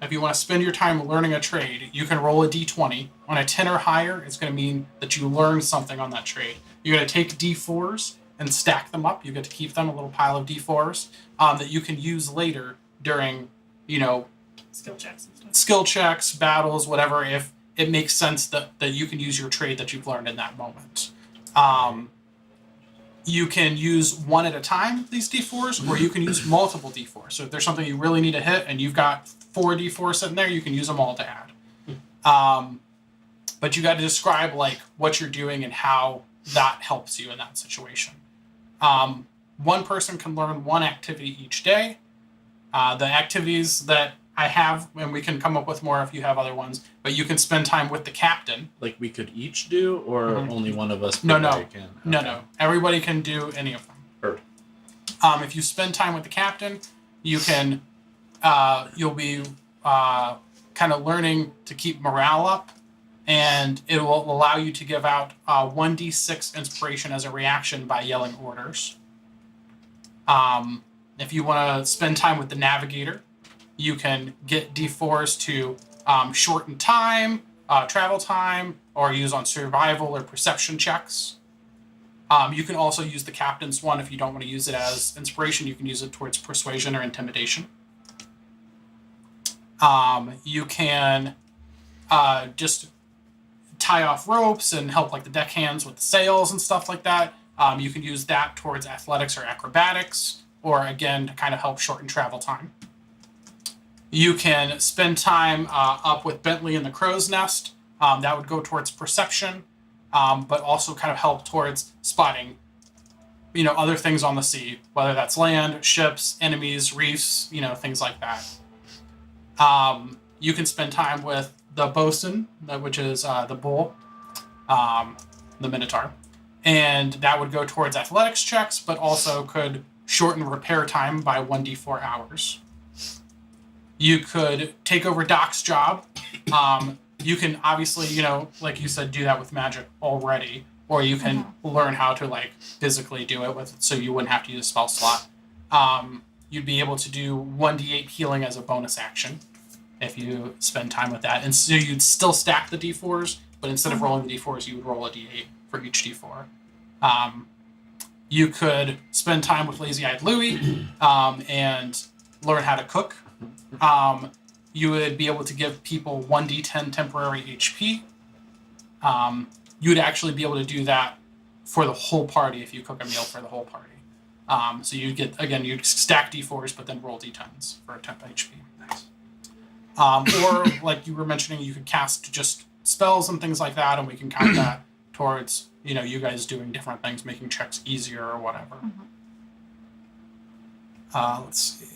to spend your time learning a trade, you can roll a d20. On a 10 or higher, it's going to mean that you learned something on that trade. You're going to take d4s and stack them up. You get to keep them, a little pile of d4s that you can use later during, Skill checks and stuff. skill checks, battles, whatever, if it makes sense that you can use your trade that you've learned in that moment. You can use one at a time, these D4s, or you can use multiple D4s. So if there's something you really need to hit and you've got 4 D4s sitting there, you can use them all to add. But you got to describe like what you're doing and how that helps you in that situation. One person can learn one activity each day. The activities that I have, and we can come up with more if you have other ones, but you can spend time with the captain. Like we could each do, or only one of us per No, day can? No. Everybody can do any of them. Heard. If you spend time with the captain, you can, you'll be kind of learning to keep morale up, and it will allow you to give out 1d6 inspiration as a reaction by yelling orders. If you want to spend time with the navigator, you can get D4s to shorten time, travel time, or use on survival or perception checks. You can also use the captain's one if you don't want to use it as inspiration. You can use it towards persuasion or intimidation. You can just tie off ropes and help like the deckhands with the sails and stuff like that. You can use that towards athletics or acrobatics, or again to kind of help shorten travel time. You can spend time up with Bentley in the crow's nest. That would go towards perception, but also kind of help towards spotting, other things on the sea, whether that's land, ships, enemies, reefs, things like that. You can spend time with the bosun, which is the bull, the minotaur, and that would go towards athletics checks, but also could shorten repair time by 1d4 hours. You could take over Doc's job. You can obviously, like you said, do that with magic already, or you can learn how to like physically do it with, so you wouldn't have to use a spell slot. You'd be able to do 1d8 healing as a bonus action if you spend time with that, and so you'd still stack the d4s, but instead of rolling the d4s, you would roll a d8 for each d4. You could spend time with Lazy-Eyed Louie and learn how to cook. You would be able to give people 1d10 temporary HP. You would actually be able to do that for the whole party if you cook a meal for the whole party. So you'd you'd stack d4s, but then roll d10s for a temp HP. Nice. Or like you were mentioning, you could cast just spells and things like that, and we can count that towards, you guys doing different things, making checks easier or whatever. Let's see.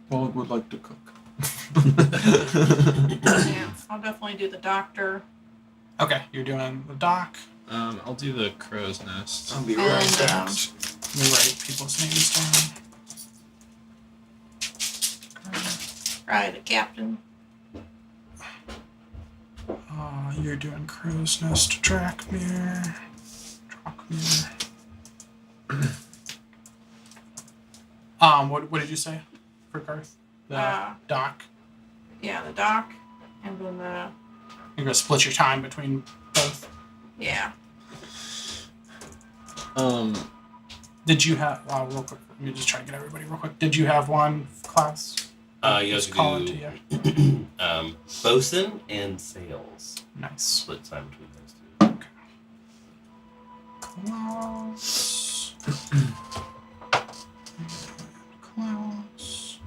Paul would like to cook. Yeah, I'll definitely do the doctor. Okay, you're doing the dock. I'll do the crow's nest. I'll be And, right back. Let me write people's names down. Probably the captain. You're doing crow's nest, Drakmir. What did you say for Garth? The dock. Yeah, the doc, and then You're gonna split your time between both. yeah. Did you have real quick? Let me just try to get everybody real quick. Did you have one class? You Just have call it to to do you. bosun and sails. Nice. Split time between those two. Klaus. Klaus.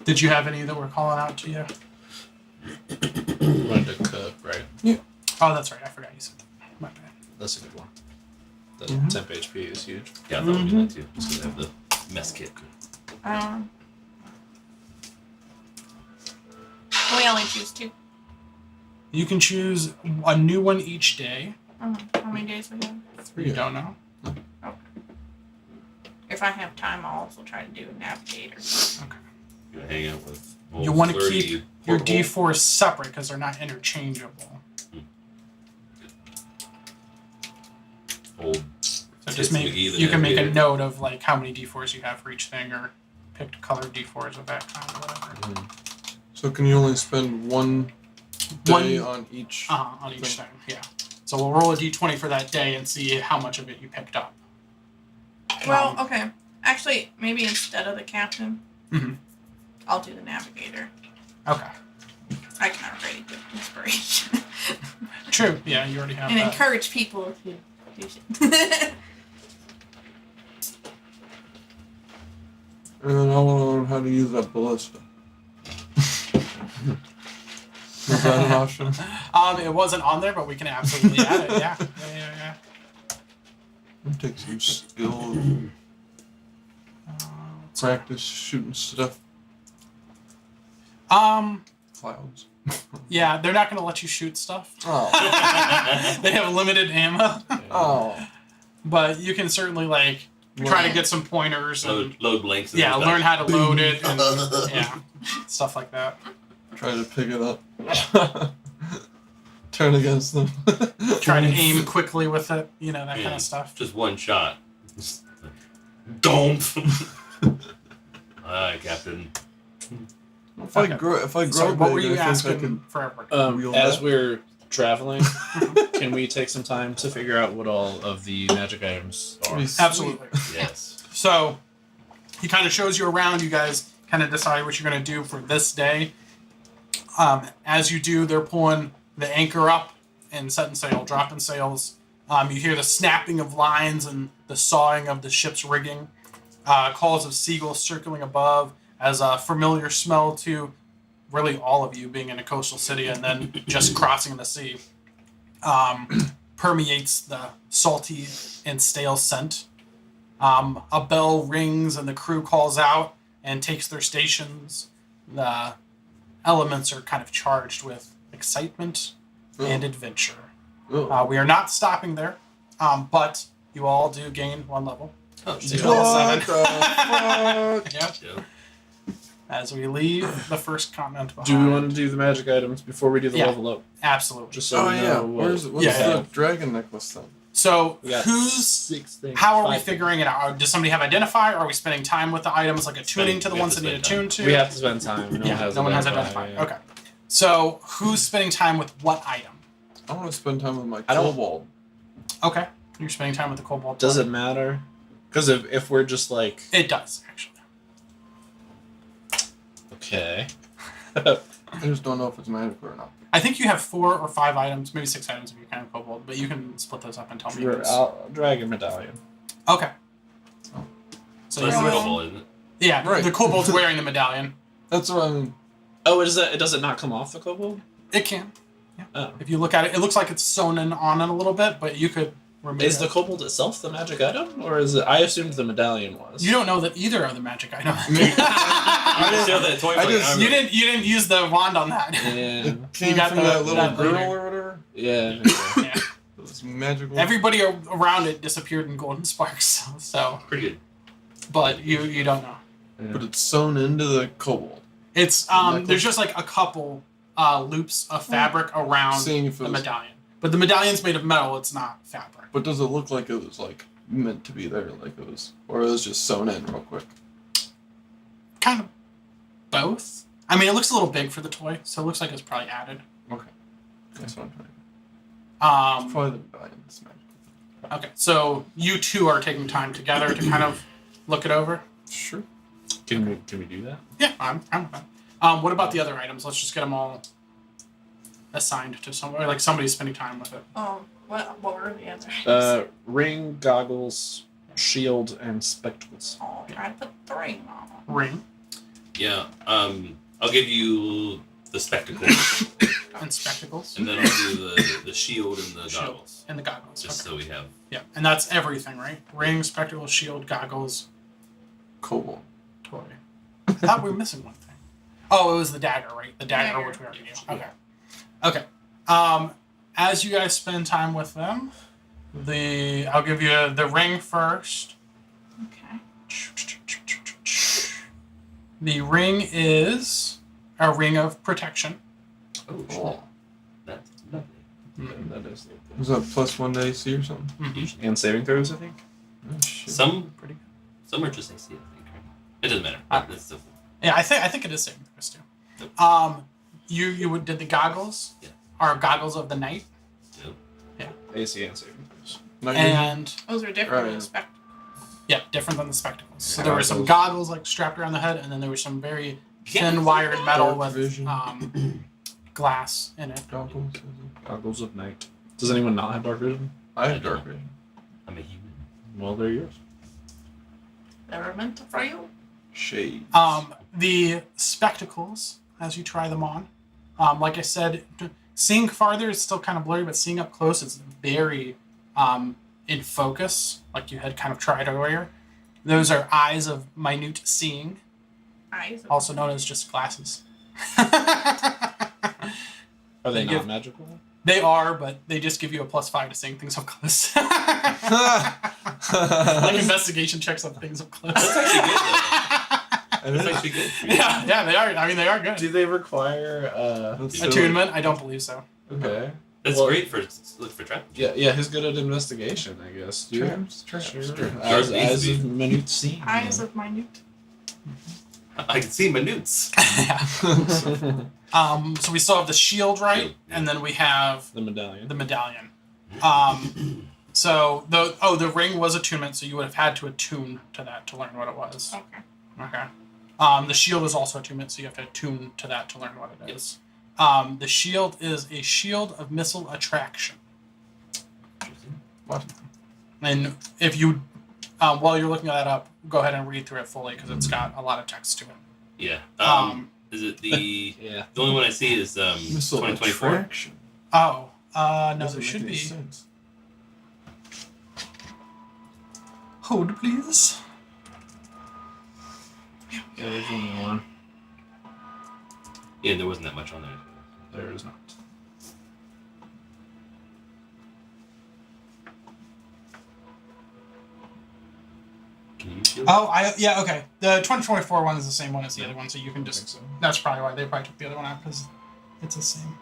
Did you have any that were calling out to you? Wanted to cook, right? Oh, that's right. I forgot you said that. My bad. That's a good one. The Mhm. temp HP is huge. Yeah, I thought we'd do that too. Just because I have the mess kit. We only choose 2. You can choose a new one each day. How many days we have? You don't know. If I have time, I'll also try to do navigator. You hang out with. You want to Flirty, keep your portable. D4 separate because they're not interchangeable. Old. So just Kids make McGee, the you can make a navigator. note of like how many D4s you have for each thing, or pick colored D4s of that kind, or whatever. So can you only spend one day on each? On each thing, yeah. So we'll roll a D20 for that day and see how much of it you picked up. Well, okay. Actually, maybe instead of the captain, Mhm. I'll do the navigator. Okay. I can already get inspiration. True. Yeah, you already have And that. encourage people to do shit. And then I want to learn how to use that ballista. Is that an option? It wasn't on there, but we can absolutely add it. Yeah. Yeah. It'll take some skill, Let's practice shooting stuff. Clouds. Yeah, they're not going to let you shoot stuff. Oh. They have limited ammo, Oh. but you can certainly like try to get some pointers and Load blanks. yeah, learn how to load it and yeah, stuff like that. Try to pick it up. Turn against them. Try to aim quickly with it, you know, that kind of stuff. Just one shot. Don't. Alright, Captain. If I Okay. grow So big, what were you I think I asking can. for everyone? Wheel As that? we're traveling, can we take some time to figure out what all of the magic items are? Pretty sweet. Absolutely. Yes. So he kind of shows you around. You guys kind of decide what you're going to do for this day. As you do, they're pulling the anchor up and setting sail, dropping sails. You hear the snapping of lines and the sawing of the ship's rigging. Calls of seagulls circling above as a familiar smell to really all of you being in a coastal city and then just crossing the sea. Permeates the salty and stale scent. A bell rings and the crew calls out and takes their stations. The elements are kind of charged with excitement and adventure. Oh. We are not stopping there, but you all do gain 1 level. Oh, So shit. you all What 7. the fuck? Yep. Yeah. As we leave the first continent behind. Do we want to do the magic items before we do the Yeah. level up? Absolutely. Just so Oh we know yeah. what Where's what's Yeah. the dragon necklace then? So we got. who's 6 things. how are we 5 things. figuring it out? Does somebody have identifier? Are we spending time with the items, like attuning to the we have ones to that need spend attuned to? We have to spend time. No yeah, no one has identifier. yeah. Okay. So who's spending time with what item? I want to spend time with my I don't- kobold. Okay. You're spending time with the kobold. Does it matter? Because if we're just like It does, actually. okay, I just don't know if it's magical or not. I think you have 4 or 5 items, maybe 6 items if you're kind of kobold, but you can split those up and tell me. dragon medallion. Okay. Oh. So That's you the Yeah. kobold, isn't it? yeah, Right. the kobold's wearing the medallion. That's what I mean. Oh, does it not come off the kobold? It can. Oh. If you look at it, it looks like it's sewn in on it a little bit, but you could remove Is it. the kobold itself the magic item, or is it? I assumed the medallion was. You don't know that either are the magic item. I didn't- Still that toy I for just- armor. you didn't use the wand on that. Yeah. It came got from the- that little that girl later. or whatever. Yeah. Yeah. Those magical. Everybody around it disappeared in golden sparks. So, Pretty good. but you don't know. But it's sewn into the kobold. It's Necklace? there's just like a couple loops of fabric around Seeing if it the was, medallion, but the medallion's made of metal. It's not fabric. but does it look like it was like meant to be there, like it was, or it was just sewn in real quick? Kind of both. I mean, it looks a little big for the toy, so it looks like it's probably added. Okay, that's what I'm trying. Um, Probably the medallion. That's magical. okay, so you two are taking time together to kind of look it over. Sure. Can we do that? Yeah, I'm with that. What about the other items? Let's just get them all assigned to somebody. Like somebody's spending time with it. What were the other Ring, goggles, shield, and spectacles. Oh, try to put the ring on. Ring Yeah. I'll give you the spectacles, and spectacles and then I'll do the shield and the Shield. goggles, and the goggles. just Okay. so we have. Yeah, and that's everything, right? Ring, spectacles, shield, goggles, Kobold. toy. I thought we were missing one thing. Oh, it was the dagger, right? The dagger, Dagger. which we already knew. Okay. Okay. As you guys spend time with them, I'll give you the ring first. Okay. The ring is a ring of protection. Oh, shit. Oh. That's lovely. Yeah, that is Was that +1 to AC or something? Mm-hmm. and saving throws, I think. Oh, shit. Some Pretty good. some are just AC, I think. Right? It doesn't matter. Ah. That's the, Yeah, I think it is saving throws too. Did the goggles? Yeah. Are goggles of the night, AC and saving throws. Not and Those are different Right. than spectacles. yeah, different than the spectacles. So there were some Goggles. goggles like strapped around the head, and then there was some very Yeah. thin wired metal Dark with vision. glass in it. Goggles. Goggles of night. Does anyone not have dark vision? I I have don't. dark vision. I'm a human. Well, they're yours. Never meant to fry you. Shade. The spectacles, as you try them on, like I said, seeing farther is still kind of blurry, but seeing up close is very in focus, like you had kind of tried earlier. Those are eyes of minute seeing, Eyes. also known as just glasses. Are they They not give- magical? They are, but they just give you a +5 to seeing things up close. Like investigation checks on things up close. That's actually good, though. And That's then- actually good. Yeah, they are. I mean, they are good. Do they require That's so- Attunement? I don't believe so. Okay. That's Well- great for look for traps. Yeah, he's good at investigation, I guess. Traps. Sure. Traps. Eyes of minute seeing. Eyes of minute. I can see minutes. Yeah. So we still have the shield, right? Shield, yeah. And then we have The medallion. the medallion. So the ring was attunement, so you would have had to attune to that to learn what it was. Okay. Okay. The shield is also attunement, so you have to attune to that to learn what it is. The shield is a shield of missile attraction. What? And if you, while you're looking that up, go ahead and read through it fully because it's got a lot of text to it. Yeah. Is it the Yeah. the only one I see is Missile 2024? attraction. Oh, no, Doesn't there make should any be. sense. Hold, please. Yeah, there's only one. Yeah, there wasn't that much on there. There is not. Can you shield? Oh, yeah, okay. The 2024 one is the same one as the other one, so you can I just. think so. That's probably why they probably took the other one out because it's the same.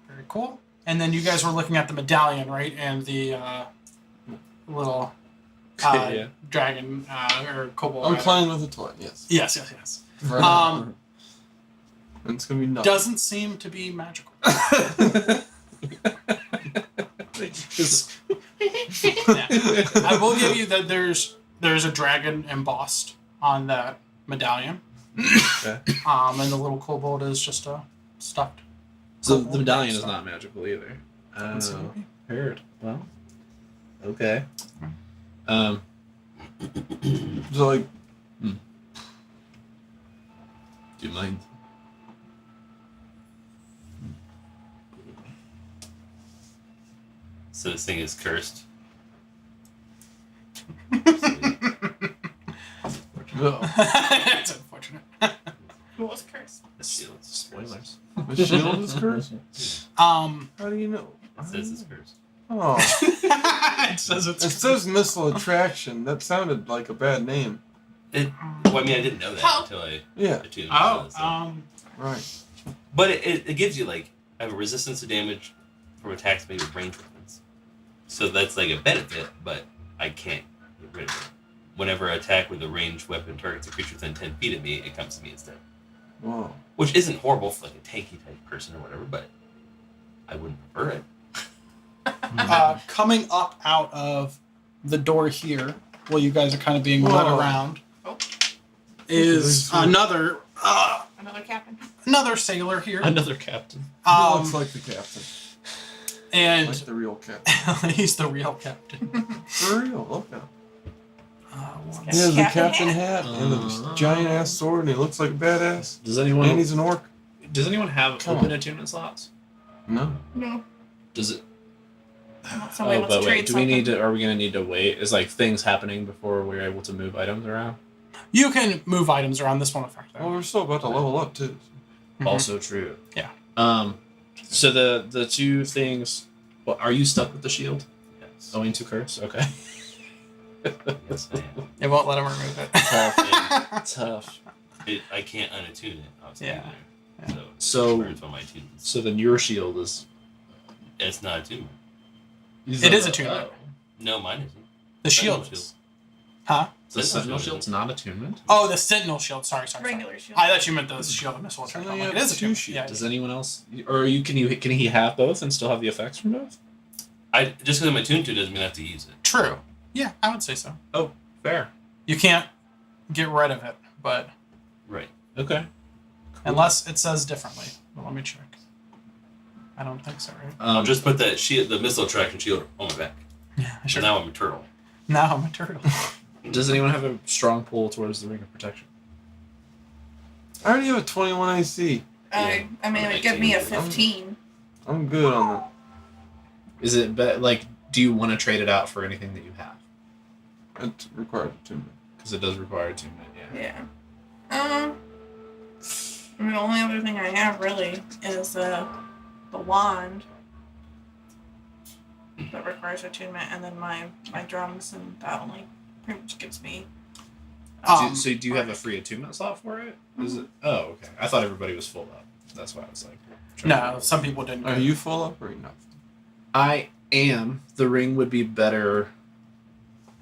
Very cool. And then you guys were looking at the medallion, right? And the little Yeah. dragon or kobold. I'm rather. playing with a toy. Yes. Yes. Right. Um, And it's gonna be nuts. doesn't seem to be magical. Just Yeah. I will give you that there's a dragon embossed on that medallion. Okay. And the little kobold is just a stuffed. So kobold. the medallion is not magical either. Let's see. Heard. Well. Okay. So like, Do you mind? So this thing is cursed. no. It's unfortunate. Who was cursed? The shield's Spoilers. The shield is cursed. How do you know? It says it's cursed. Oh, it says it it's says missile attraction. That sounded like a bad name. Well, I mean, I didn't know that How? until I Yeah. attuned Oh, to it. So. Right. But it gives you like a resistance to damage from attacks made with ranged weapons. So that's like a benefit, but I can't get rid of it. Whenever I attack with a ranged weapon targets a creature within 10 feet of me, it comes to me instead. Whoa. Which isn't horrible for like a tanky type person or whatever, but I wouldn't prefer it. coming up out of the door here, while you guys are kind of being led Whoa. around, Oh. is another Another captain. another sailor here. Another captain. He looks like the captain. And Like the real captain. he's the real captain. For real. Look at him. One He has the Captain captain hat and a giant ass sword, and he looks like a badass. Does And anyone he's an orc. have Come open on. attunement slots? No. No. Does it? Somebody Oh, wants but to wait. trade Do we something. need to? Are we gonna need to wait? Is like things happening before we're able to move items around? You can move items around. This won't affect Well, that. we're still about to level up too. Mhm. Also true. Yeah. So the two things. Well, are you stuck with the shield Yes. owing to curse? Okay. Yes, I am. It won't let him remove it. Tough. I can't unattune it, obviously. Yeah. Either. So- So it's on my attunements. So then your shield is. It's not attunement. It is attunement. No, mine isn't. The shield Sentinel is. Huh? The Sentinel shield. shield's not attunement. Oh, the Sentinel shield. Sorry. Regular shield. I thought you meant the shield of missile So attraction. then I'm you like, have it is two attunement. shields. Yeah. Does anyone else, or can he have both and still have the effects from both? Just because I'm attuned to it doesn't mean I have to use it. True. Yeah, I would say so. Fair. You can't get rid of it, but Right. Okay. Unless it says differently. Well, let me check. I don't think so, right? I'll just put the missile attraction shield on my back. Yeah, So sure. now I'm a turtle. Now I'm a turtle. Does anyone have a strong pull towards the ring of protection? I already have a 21 AC. I mean, it would give me a 15. I'm good on that. Is it like? Do you want to trade it out for anything that you have? It requires attunement. Because it does require attunement. Yeah. Yeah. I mean, the only other thing I have really is the wand that requires attunement, and then my drums, and that only pretty much gives me. So do you have a free attunement slot for it? Is it? Oh, okay. I thought everybody was full up. That's why I was like. No, some people didn't. Are you full up or are you not? I am. The ring would be better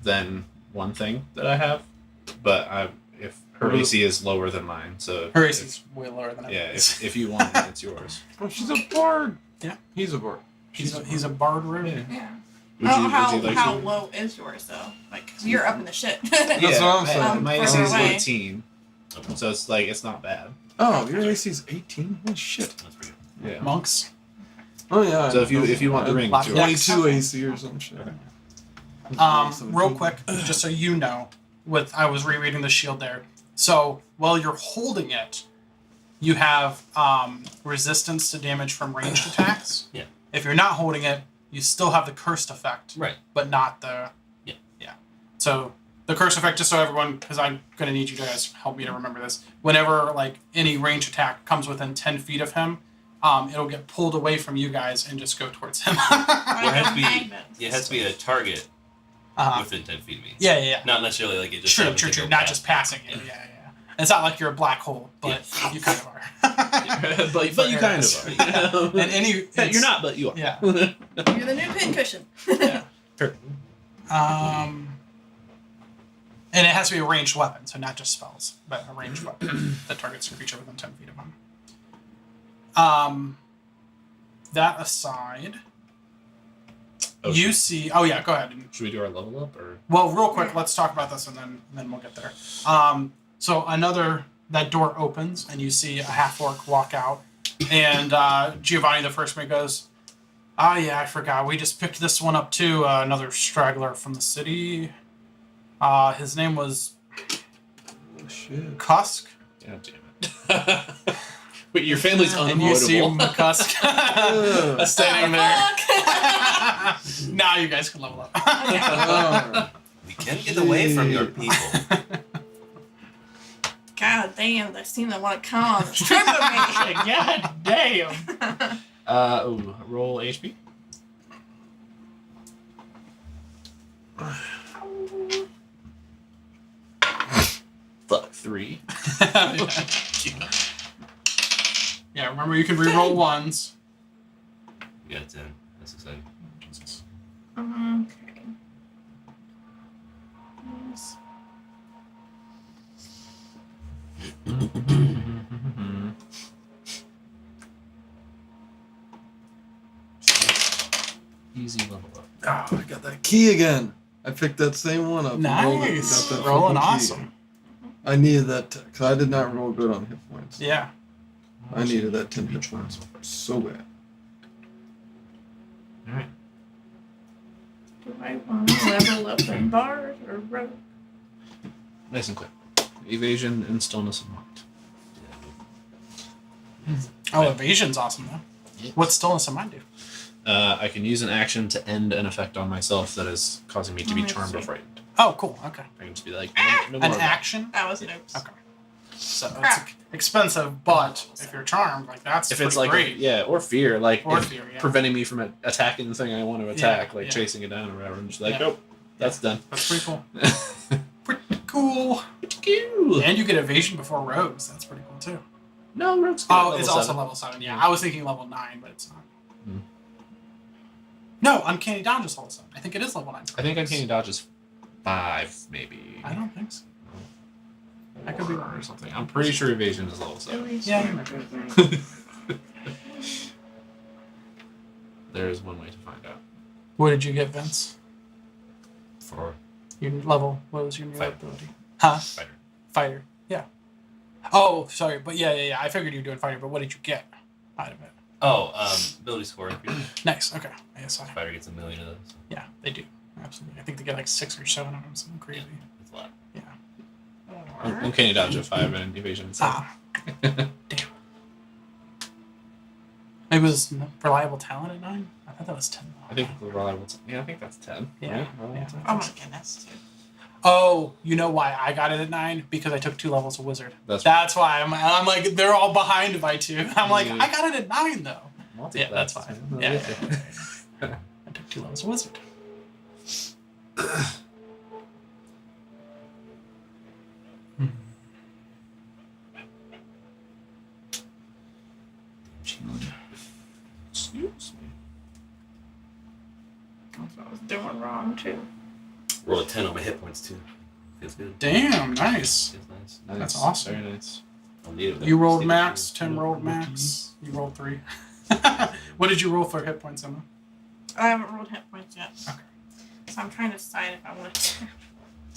than one thing that I have, but if her AC is lower than mine, so Her AC's way lower than yeah, everybody's. if you want it, it's yours. Oh, she's a bard. Yeah. He's a bard. He's a bard room. Yeah. Would you like how to? low is yours though? Like, 'cause you're up in the shit. That's what I'm saying. My Further AC is away. 18, so it's like it's not bad. Oh, your AC's 18? Holy shit. That's pretty good. Yeah. Monks. Oh, yeah. So if you want the ring, it's yours. 22 AC or some shit. Real quick, just so you know, I was rereading the shield there. So while you're holding it, you have resistance to damage from ranged attacks. Yeah. If you're not holding it, you still have the cursed effect, Right. but not the. Yeah. Yeah. So the cursed effect, just so everyone, because I'm gonna need you guys to help me to remember this. Whenever like any ranged attack comes within 10 feet of him, it'll get pulled away from you guys and just go towards him. Well, it has to be. Magnets. It has to be a target Uh-huh. within 10 feet of me. Yeah. Not necessarily like it just. True. happens to go Not past just me. passing it. Yeah. It's not like you're a black hole, but you kind of are. but you kind of are. And any You're not, but you are. Yeah. You're the new pincushion. And it has to be a ranged weapon, so not just spells, but a ranged weapon that targets a creature within 10 feet of him. That aside, you see. Oh yeah, go ahead. Should we do our level up or? Well, real quick, let's talk about this, and then we'll get there. So that door opens, and you see a half-orc walk out, and Giovanni, the first mate, goes, yeah, I forgot. We just picked this one up, too. Another straggler from the city. His name was Oh, shit. Cusk. God damn it. Wait, your family's And you see unavoidable. McCusk standing there. Now you guys can level up. Oh. We can't get away from your people. God damn, they seem to want to come on the trip with me. God damn. Roll HP. Fuck 3. Yeah, remember you can reroll ones. You got 10. That's exciting. Okay. Yes. Easy level up. Oh, I got that key again. I picked that same one up. Nice. Got that Rolling fucking key. awesome. I needed that because I did not roll good on hit points. Yeah. I needed that 10 hit points so bad. Alright. Do I want to level up in bars or rogue? Nice and quick. Evasion and stillness of mind. Oh, evasion's awesome though. Yeah. What's stillness of mind do? I can use an action to end an effect on myself that is causing me to be Oh, I charmed or see. frightened. Oh, cool. Okay. I can just be like, no An more of that. action. That was an oops. Okay. So it's Crap. expensive, but if you're charmed, like that's If it's pretty like, great. yeah, or fear, like Or if fear, yeah. preventing me from attacking the thing I want to attack, like yeah. chasing it down or whatever. I'm just like, Yeah. nope, that's done. That's pretty cool. Pretty cool. Cool. And you get evasion before rogues. That's pretty cool too. No, rogues get Oh, level it's also 7. level 7. Yeah, I was thinking level 9, but it's not. Hmm. No, Uncanny Dodge is level 7. I think it is level 9. I think Uncanny Dodge is 5, maybe. I don't think so. I could be wrong. Or something. I'm pretty sure evasion is level At 7. least Yeah, one. you might be right. There's one way to find out. What did you get, Vince? For Your level. What was your new Fighter. ability? Huh? fighter. Fighter. Yeah. Oh, sorry, but yeah. I figured you were doing fighter, but what did you get out of it? Oh, ability score increase. Nice. Okay. Yes, Fighter gets 1 million of those. yeah, they do. Absolutely. I think they get like 6 or 7 of them. Something crazy. That's a lot. Yeah. Uncanny dodge of 5 and evasion. Ah. Damn. Maybe it was reliable talent at 9. I thought that was 10. I think the reliable. I think that's 10. Yeah, Right? yeah. Oh my goodness. Oh, you know why I got it at 9? Because I took 2 levels of wizard. That's Why I'm like they're all behind by 2. I'm like Yeah. I got it at 9 though. multi Yeah, that's fine. Yeah. Yeah. I took 2 levels of wizard. Excuse me. That's what I was doing wrong too. Roll a 10 on my hit points too. Feels good. Damn, nice. Feels nice. Nice. That's awesome. Very nice. I'll need it. You rolled Save it max. for- Tim rolled max. You rolled 3. What did you roll for hit points, Emma? I haven't rolled hit points yet. Okay. So I'm trying to decide if I want to.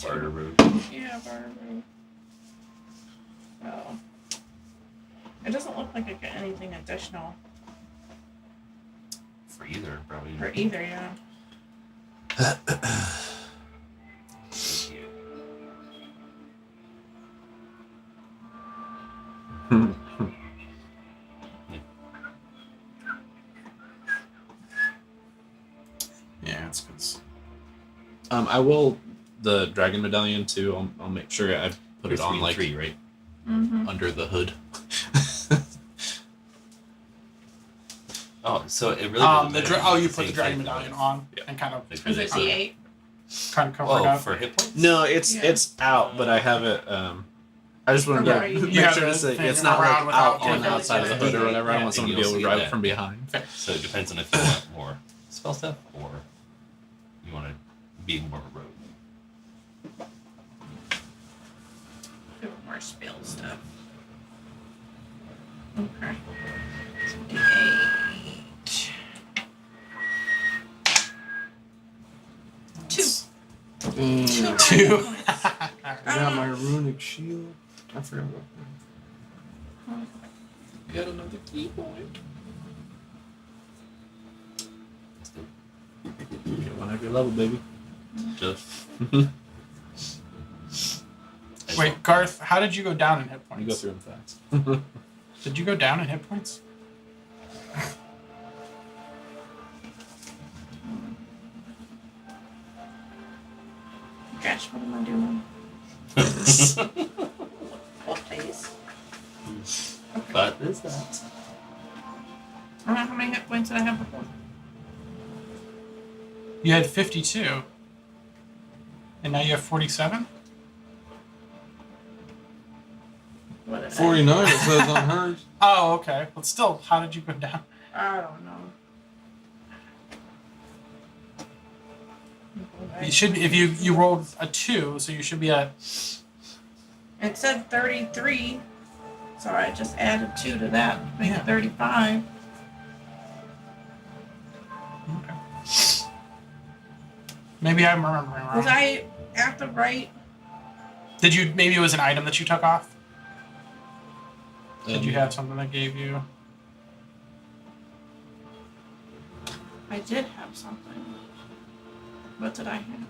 Barter road. Yeah, barter. So. It doesn't look like I get anything additional For either, probably. for either, yeah. Yeah, it's good. I will the dragon medallion too. I'll make sure I put it on like 3, right? Mm-hmm. under the hood. Oh, so it really. You put the dragon medallion on Yeah. and kind of Like, Is it D8? cover it Oh, up. for hit points. No, it's Yeah. it's out, but I have it. I just wanted Right. to You make have sure the it's, like, thing it's not like around without out on the getting outside of the hood or whatever. I Yeah. want someone to be And able to you'll grab see it from behind. So it depends on if you want more spell stuff or you want to be more of a rogue. More spell stuff. Okay. So D8. 2. Mm. 2. I got my runic shield. I forgot about that. Got another key point. Get one every level, baby. Just. Wait, Garth, how did you go down in hit You go points? through them fast. Did you go down in hit points? Gosh, what am I doing? What face? But is that? I don't know how many hit points did I have before. You had 52. And now you have 47? What did 49 it says on hers. Oh, okay. But still, how did you go down? I don't know. You should be, if you rolled a 2, so you should be at It said 33, so I just added 2 to that to make Yeah. it 35. okay. Maybe I'm remembering Was wrong. I at the right? Did you maybe it was an item that you took off? Did you Um, have something that gave you I did have something. What did I have?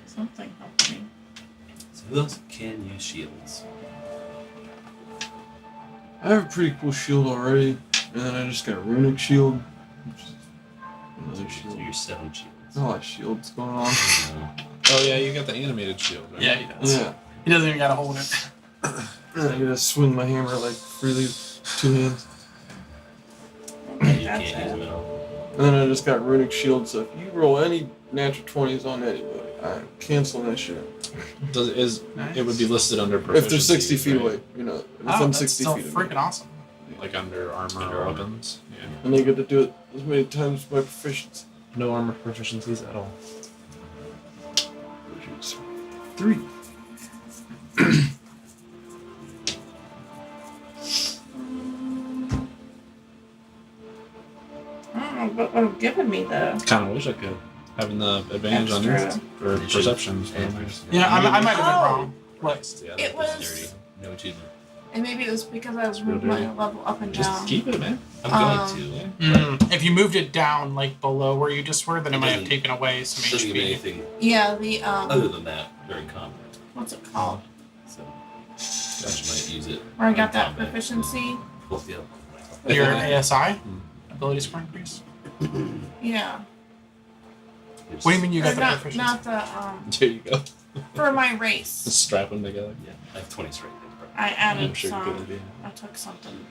Something helped me. So who else can use shields? I have a pretty cool shield already, and then I just got a runic shield. Which is another So shield. you're 7 shields. There's a lot of shields going on. Oh yeah, you got the animated shield, right? Yeah, he does. Yeah. He doesn't even gotta hold it. And I gotta swing my hammer like freely with 2 hands. Okay, You that's can't use them it. at all. And then I just got runic shield, so if you roll any natural 20s on anybody, I'm canceling that shit. It would be listed under If they're 60 proficiencies, feet right? away, you know. If Oh, I'm that's 60 still feet away. freaking awesome. Like under armor Under or armor. weapons. Yeah. And they get to do it as many times as my proficiency. No armor proficiencies at all. Which is 3. what would have given me the Kind of wish I could. Having the advantage on your extra. or You should- perception. Yeah, I might have been Oh. wrong. What? Yeah, It that's was- dirty. No achievement. And maybe it was because I was Still moving my dirty. level up and Just down. keep it, man. I'm going to. If you moved it down like below where you just were, then it might have doesn't- taken away some Doesn't give me HP. anything Yeah, the other than that during combat. what's it called? So I might use it. Where I got in that combat. proficiency. Well, yeah. Your ASI ability score increase. Yeah. What do you mean you Or got the not, proficiency? not the There you go. for my race. Just strap them together. Yeah, I have 20 strength. I added I'm sure you some. could have. I took something.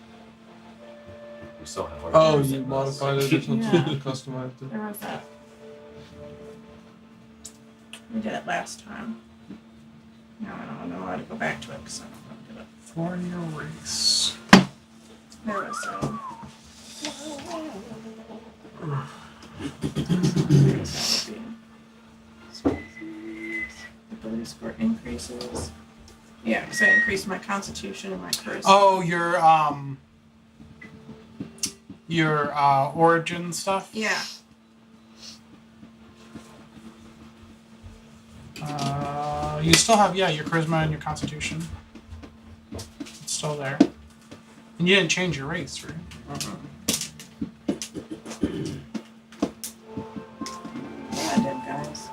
We saw how hard Oh, it was. you modified it or something? Yeah. Customized it? There was that. We did it last time. Now I don't know how to go back to it because I don't know For your race. There was ability score increases. Yeah, because I increased my constitution and my charisma. Oh, your origin stuff. Yeah. You still have your charisma and your constitution. It's still there. And you didn't change your race, right? Yeah, I did, guys.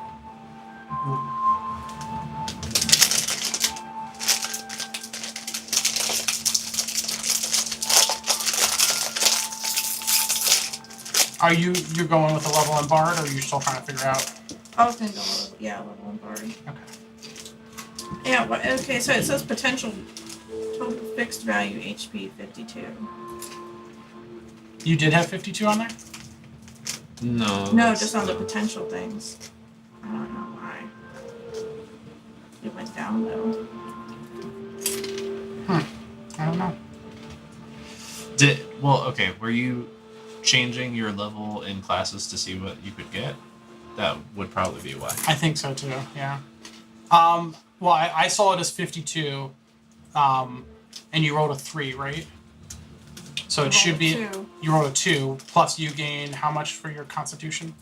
You're going with the level in Bard, or are you still trying to figure out? I was gonna go level 1 party. Okay. Yeah, okay, so it says potential total fixed value HP 52. You did have 52 on there? No. No, that's just on the the- potential things. I don't know why. It went down though. I don't know. Okay, were you changing your level in classes to see what you could get? That would probably be why. I think so too, yeah. Well, I saw it as 52, and you rolled a 3, right? So it should be, Two. you rolled a 2, plus you gain how much for your constitution?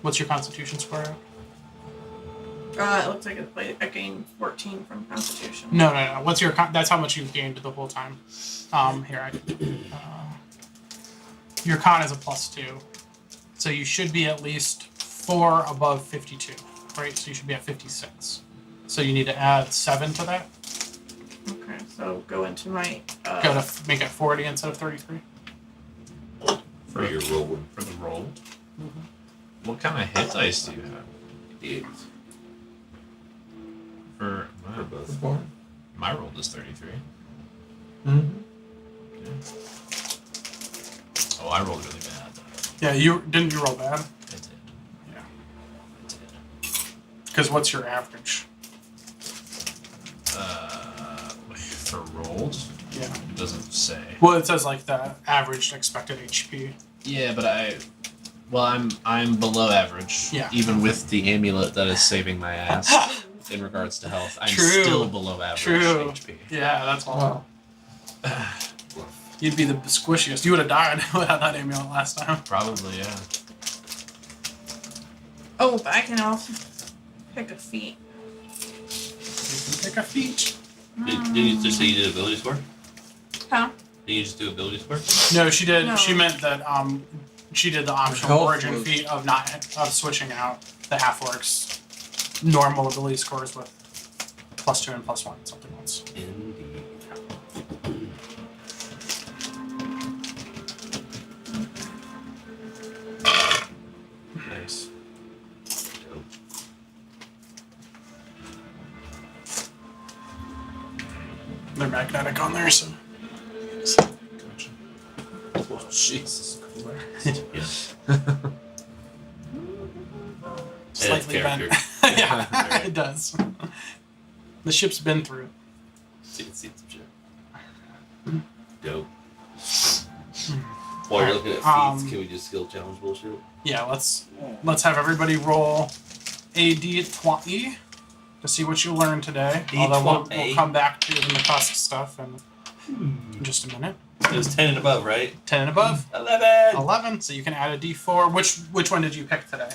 What's your constitution score? It looks like I gained 14 from constitution. No. What's your, that's how much you've gained the whole time. Here, your con is a +2. So you should be at least 4 above 52, right? So you should be at 56. So you need to add 7 to that. Okay, so go into my. Go to make it 40 instead of 33. For your roll. For the roll. What kind of hit dice do you have? Eight. For For both. my roll is 33. Mm-hmm. Oh, I rolled really bad. Yeah, didn't you roll bad? I did. Yeah. I did. Because what's your average? For rolled, Yeah. it doesn't say. Well, it says like the average expected HP. Yeah, but I'm below average. Yeah. Even with the amulet that is saving my ass in regards to health, I'm True. still below average True. HP. Yeah, that's all. Wow. You'd be the squishiest. You would have died without that amulet last time. Probably, yeah. Oh, but I can also pick a feat. You can pick a feat. Did you just say you did ability score? Huh? Did you just do ability score? No, she did. No. She meant that she did the optional health origin was- feat of switching out the half orcs normal ability scores with +2 and +1 something else. Indeed. Nice. Dope. They're magnetic on there, so Gotcha. Oh, Jesus Christ. Yes. slightly bent. character. Yeah, it does. The ship's been through. See some shit. Dope. While you're looking at feats, can we do skill challenge bullshit? Yeah, let's have everybody roll a d20 to see what you learned today. Although we'll D20. come back to the Mikusk stuff in just a minute. It was 10 and above, right? 10 and above. 11. 11. So you can add a D4. Which one did you pick today?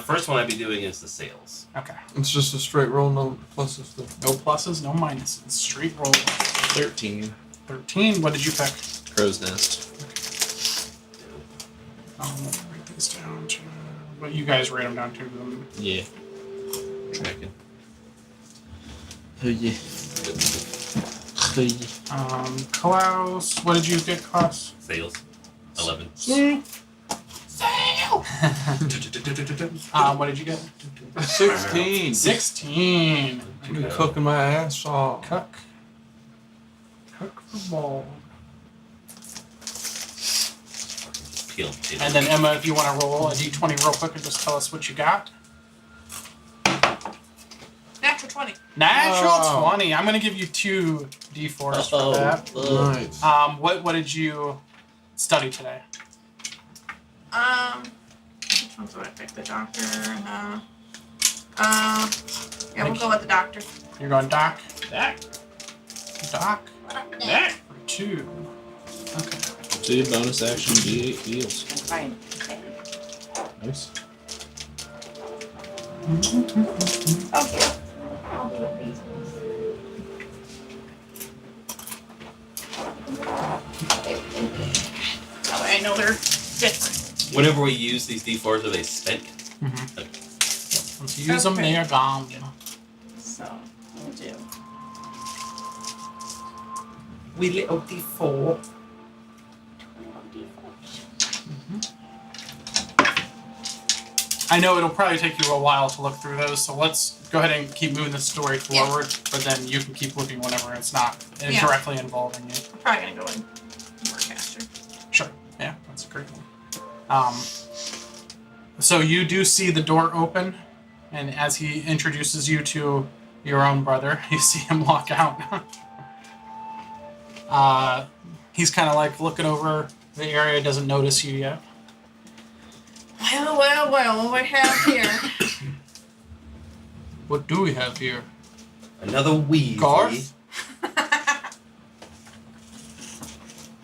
First one I'd be doing is the sales. Okay. It's just a straight roll, no pluses. No pluses, no minuses. Straight roll. 13. 13. What did you pick? Crow's Nest. Let me write these down. But you guys write them down too. Yeah. Tracking. Oh yeah. Oh yeah. Klaus. What did you get, Klaus? Sales. 11. What did you get? 16. 16. I'm cooking my ass off. Cook for ball. Peel. And then Emma, if you want to roll a d20 real quick and just tell us what you got. Natural 20. Natural Oh. 20. I'm gonna give you 2 d4s for that. Nice. What did you study today? Which ones would I pick? The doctor? Yeah, we'll go with the doctor. You're going doc. Doc. For 2. Okay. 2 bonus action D8 deals. Fine. Nice. Okay. I'll do it these ones. That way I know they're different. Whenever we use these D4s, are they spent? Once you use them, they are gone. So, we'll do. We little D4. I know it'll probably take you a while to look through those, so let's go ahead and keep moving the story forward, but then you can keep looking whenever it's not Yeah. directly involving you. I'm probably gonna go in Warcaster. Sure. Yeah, that's a great one. So you do see the door open, and as he introduces you to your own brother, you see him walk out. He's kind of like looking over the area, doesn't notice you yet. Well, what we have here? What do we have here? Another Weasley. Garth?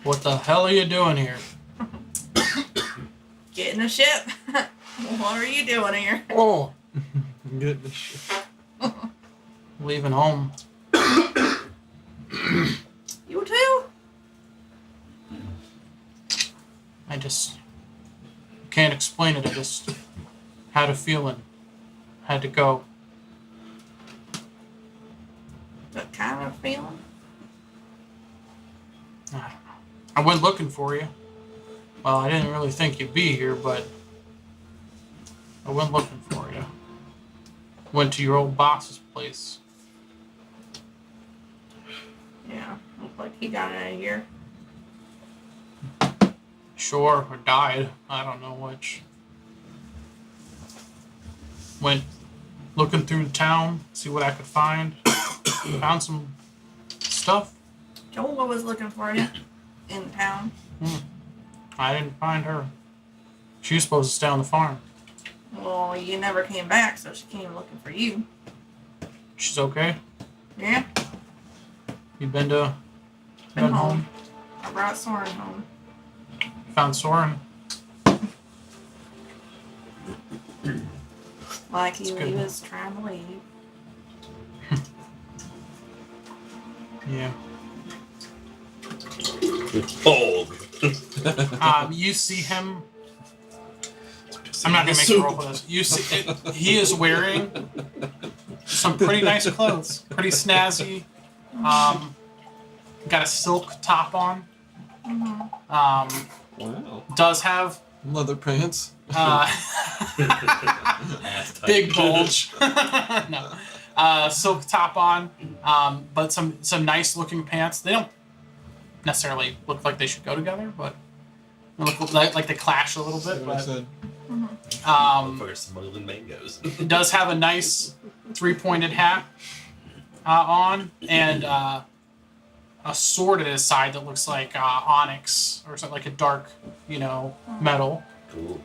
What the hell are you doing here? Get in the ship. What are you doing here? Oh. Get this shit. Leaving home. You too? I just can't explain it. I just had a feeling. Had to go. What kind of feeling? I don't know. I went looking for you. Well, I didn't really think you'd be here, but I went looking for you. Went to your old boss's place. Yeah, looked like he got out of here. Sure, or died. I don't know which. Went looking through the town, see what I could find. Found some stuff. Jola was looking for you in town. I didn't find her. She was supposed to stay on the farm. Well, you never came back, so she came looking for you. She's okay. Yeah, You been been home. I brought Soren home. Found Soren. Like That's he good. was trying to leave. Yeah. Oh. You see him. I'm not gonna make you roll for this. You see, he is wearing some pretty nice clothes, pretty snazzy. Got a silk top on. Wow. Does have Leather pants. big bulge. No, silk top on, but some nice looking pants. They don't necessarily look like they should go together, but they look like they clash a little bit. What I But said. Motherfucker smuggling mangoes. it does have a nice 3-pointed hat on, and a sword at his side that looks like onyx or something, like a dark, metal. Cool.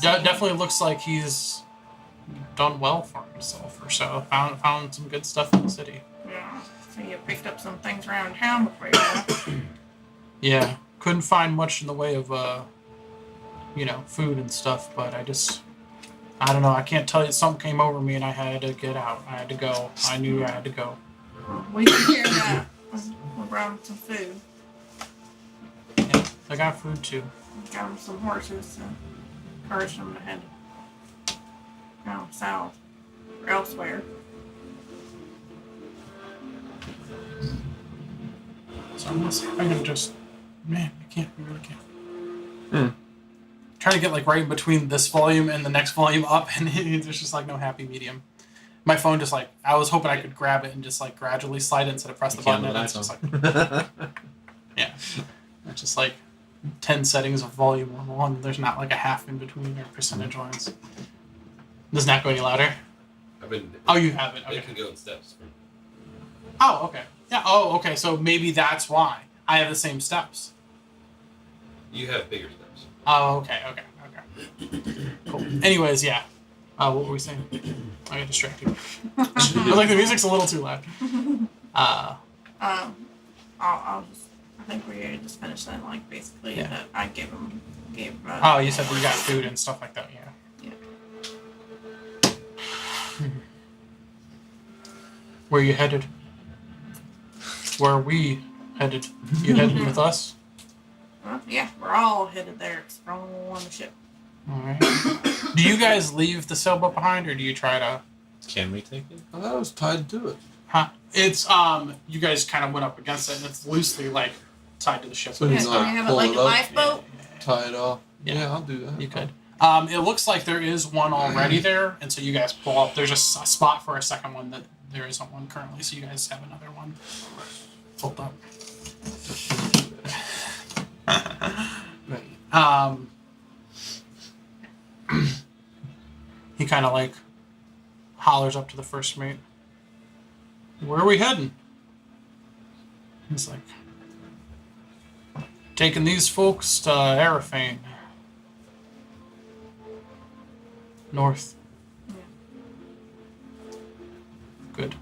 Definitely looks like he's done well for himself or so. Found some good stuff in the city. Yeah. So you picked up some things around town before you left. Yeah, couldn't find much in the way of food and stuff, but I don't know, I can't tell you, something came over me and I had to get out. I had to go. I knew I had to go. We took care of that. We brought him some food. Yeah, I got food too. Got him some horses and encouraged him to head down south or elsewhere. So I'm gonna just, man, I really can't. Hmm. Trying to get like right in between this volume and the next volume up, and there's just like no happy medium. My phone just like, I was hoping I could grab it and just like gradually slide it instead of press the button, and it's just like, yeah, it's just like 10 settings of volume level, and there's not like a half in between or percentage lines. Does not go any louder. I've been. Oh, you have it. It Okay. can go in steps. Oh, okay. Yeah. Oh, okay. So maybe that's why I have the same steps. You have bigger steps. Oh, okay. Cool. Anyways, yeah. What were we saying? I got distracted. I was like, the music's a little too loud. I'll just. I think we just finished that. Like basically, Yeah. that I gave. Oh, you said we got food and stuff like that. Yeah. Where you headed? Where are we headed? You headed with us? Well, yeah, we're all headed there. It's all on the ship. All right. Do you guys leave the sailboat behind, or do you try to? Can we take it? I thought I was tied to it. Huh? It's you guys kind of went up against it, and it's loosely like tied to the ship. So Yeah, he's can like, we have it pull like it a up. lifeboat? Tie it off. Yeah. Yeah, I'll do that. You could. It looks like there is one already there, and so you guys pull up. There's just a spot for a second one that there isn't one currently, so you guys have another one pulled up. He kind of like hollers up to the first mate. Where are we heading? He's like, taking these folks to Arafane. North. Yeah. Good.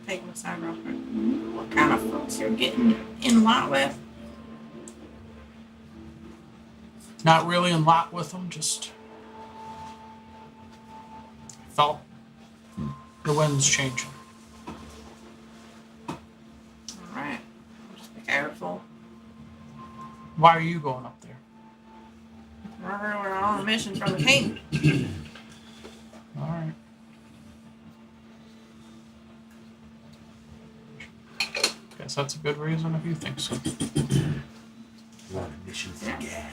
Take him aside real quick. What kind of folks you're getting in lot with? Not really in lot with them, just felt the wind's changing. Alright. Just be careful. Why are you going up there? We're on a mission from the king. Alright. Guess that's a good reason if you think so. We're on a mission for Gad.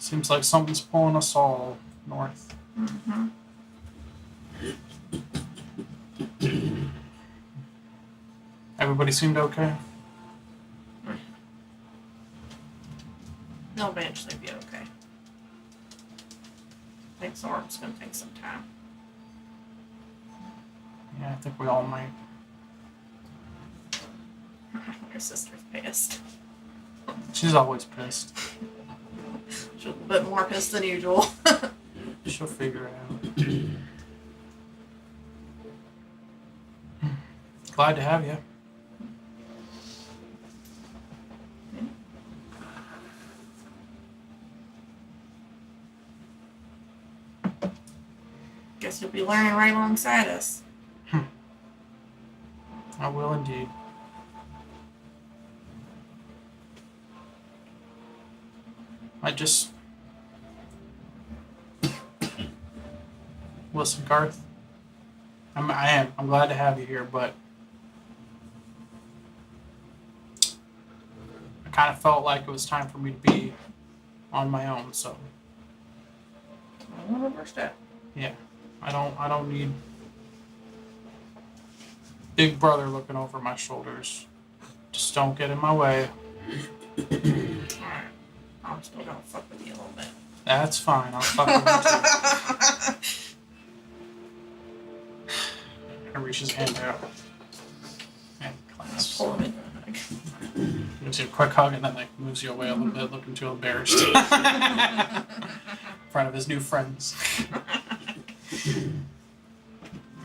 Seems like something's pulling us all north. Mm-hmm. Everybody seemed okay? They'll eventually be okay. I think Zorm's gonna take some time. Yeah, I think we all might. Your sister's pissed. She's always pissed. She's a little bit more pissed than usual. She'll figure it out. Glad to have you. Guess you'll be learning right alongside us. I will indeed. Listen, Garth. I'm glad to have you here, but I kind of felt like it was time for me to be on my own. So I'll reverse that. yeah, I don't need Big Brother looking over my shoulders. Just don't get in my way. Alright. I'm still gonna fuck with you a little bit. That's fine. I'll fuck with you too. I reach his hand out. And clasps. Pull him into a hug. Gives you a quick hug and then like moves you away a little bit, looking too embarrassed. front of his new friends. And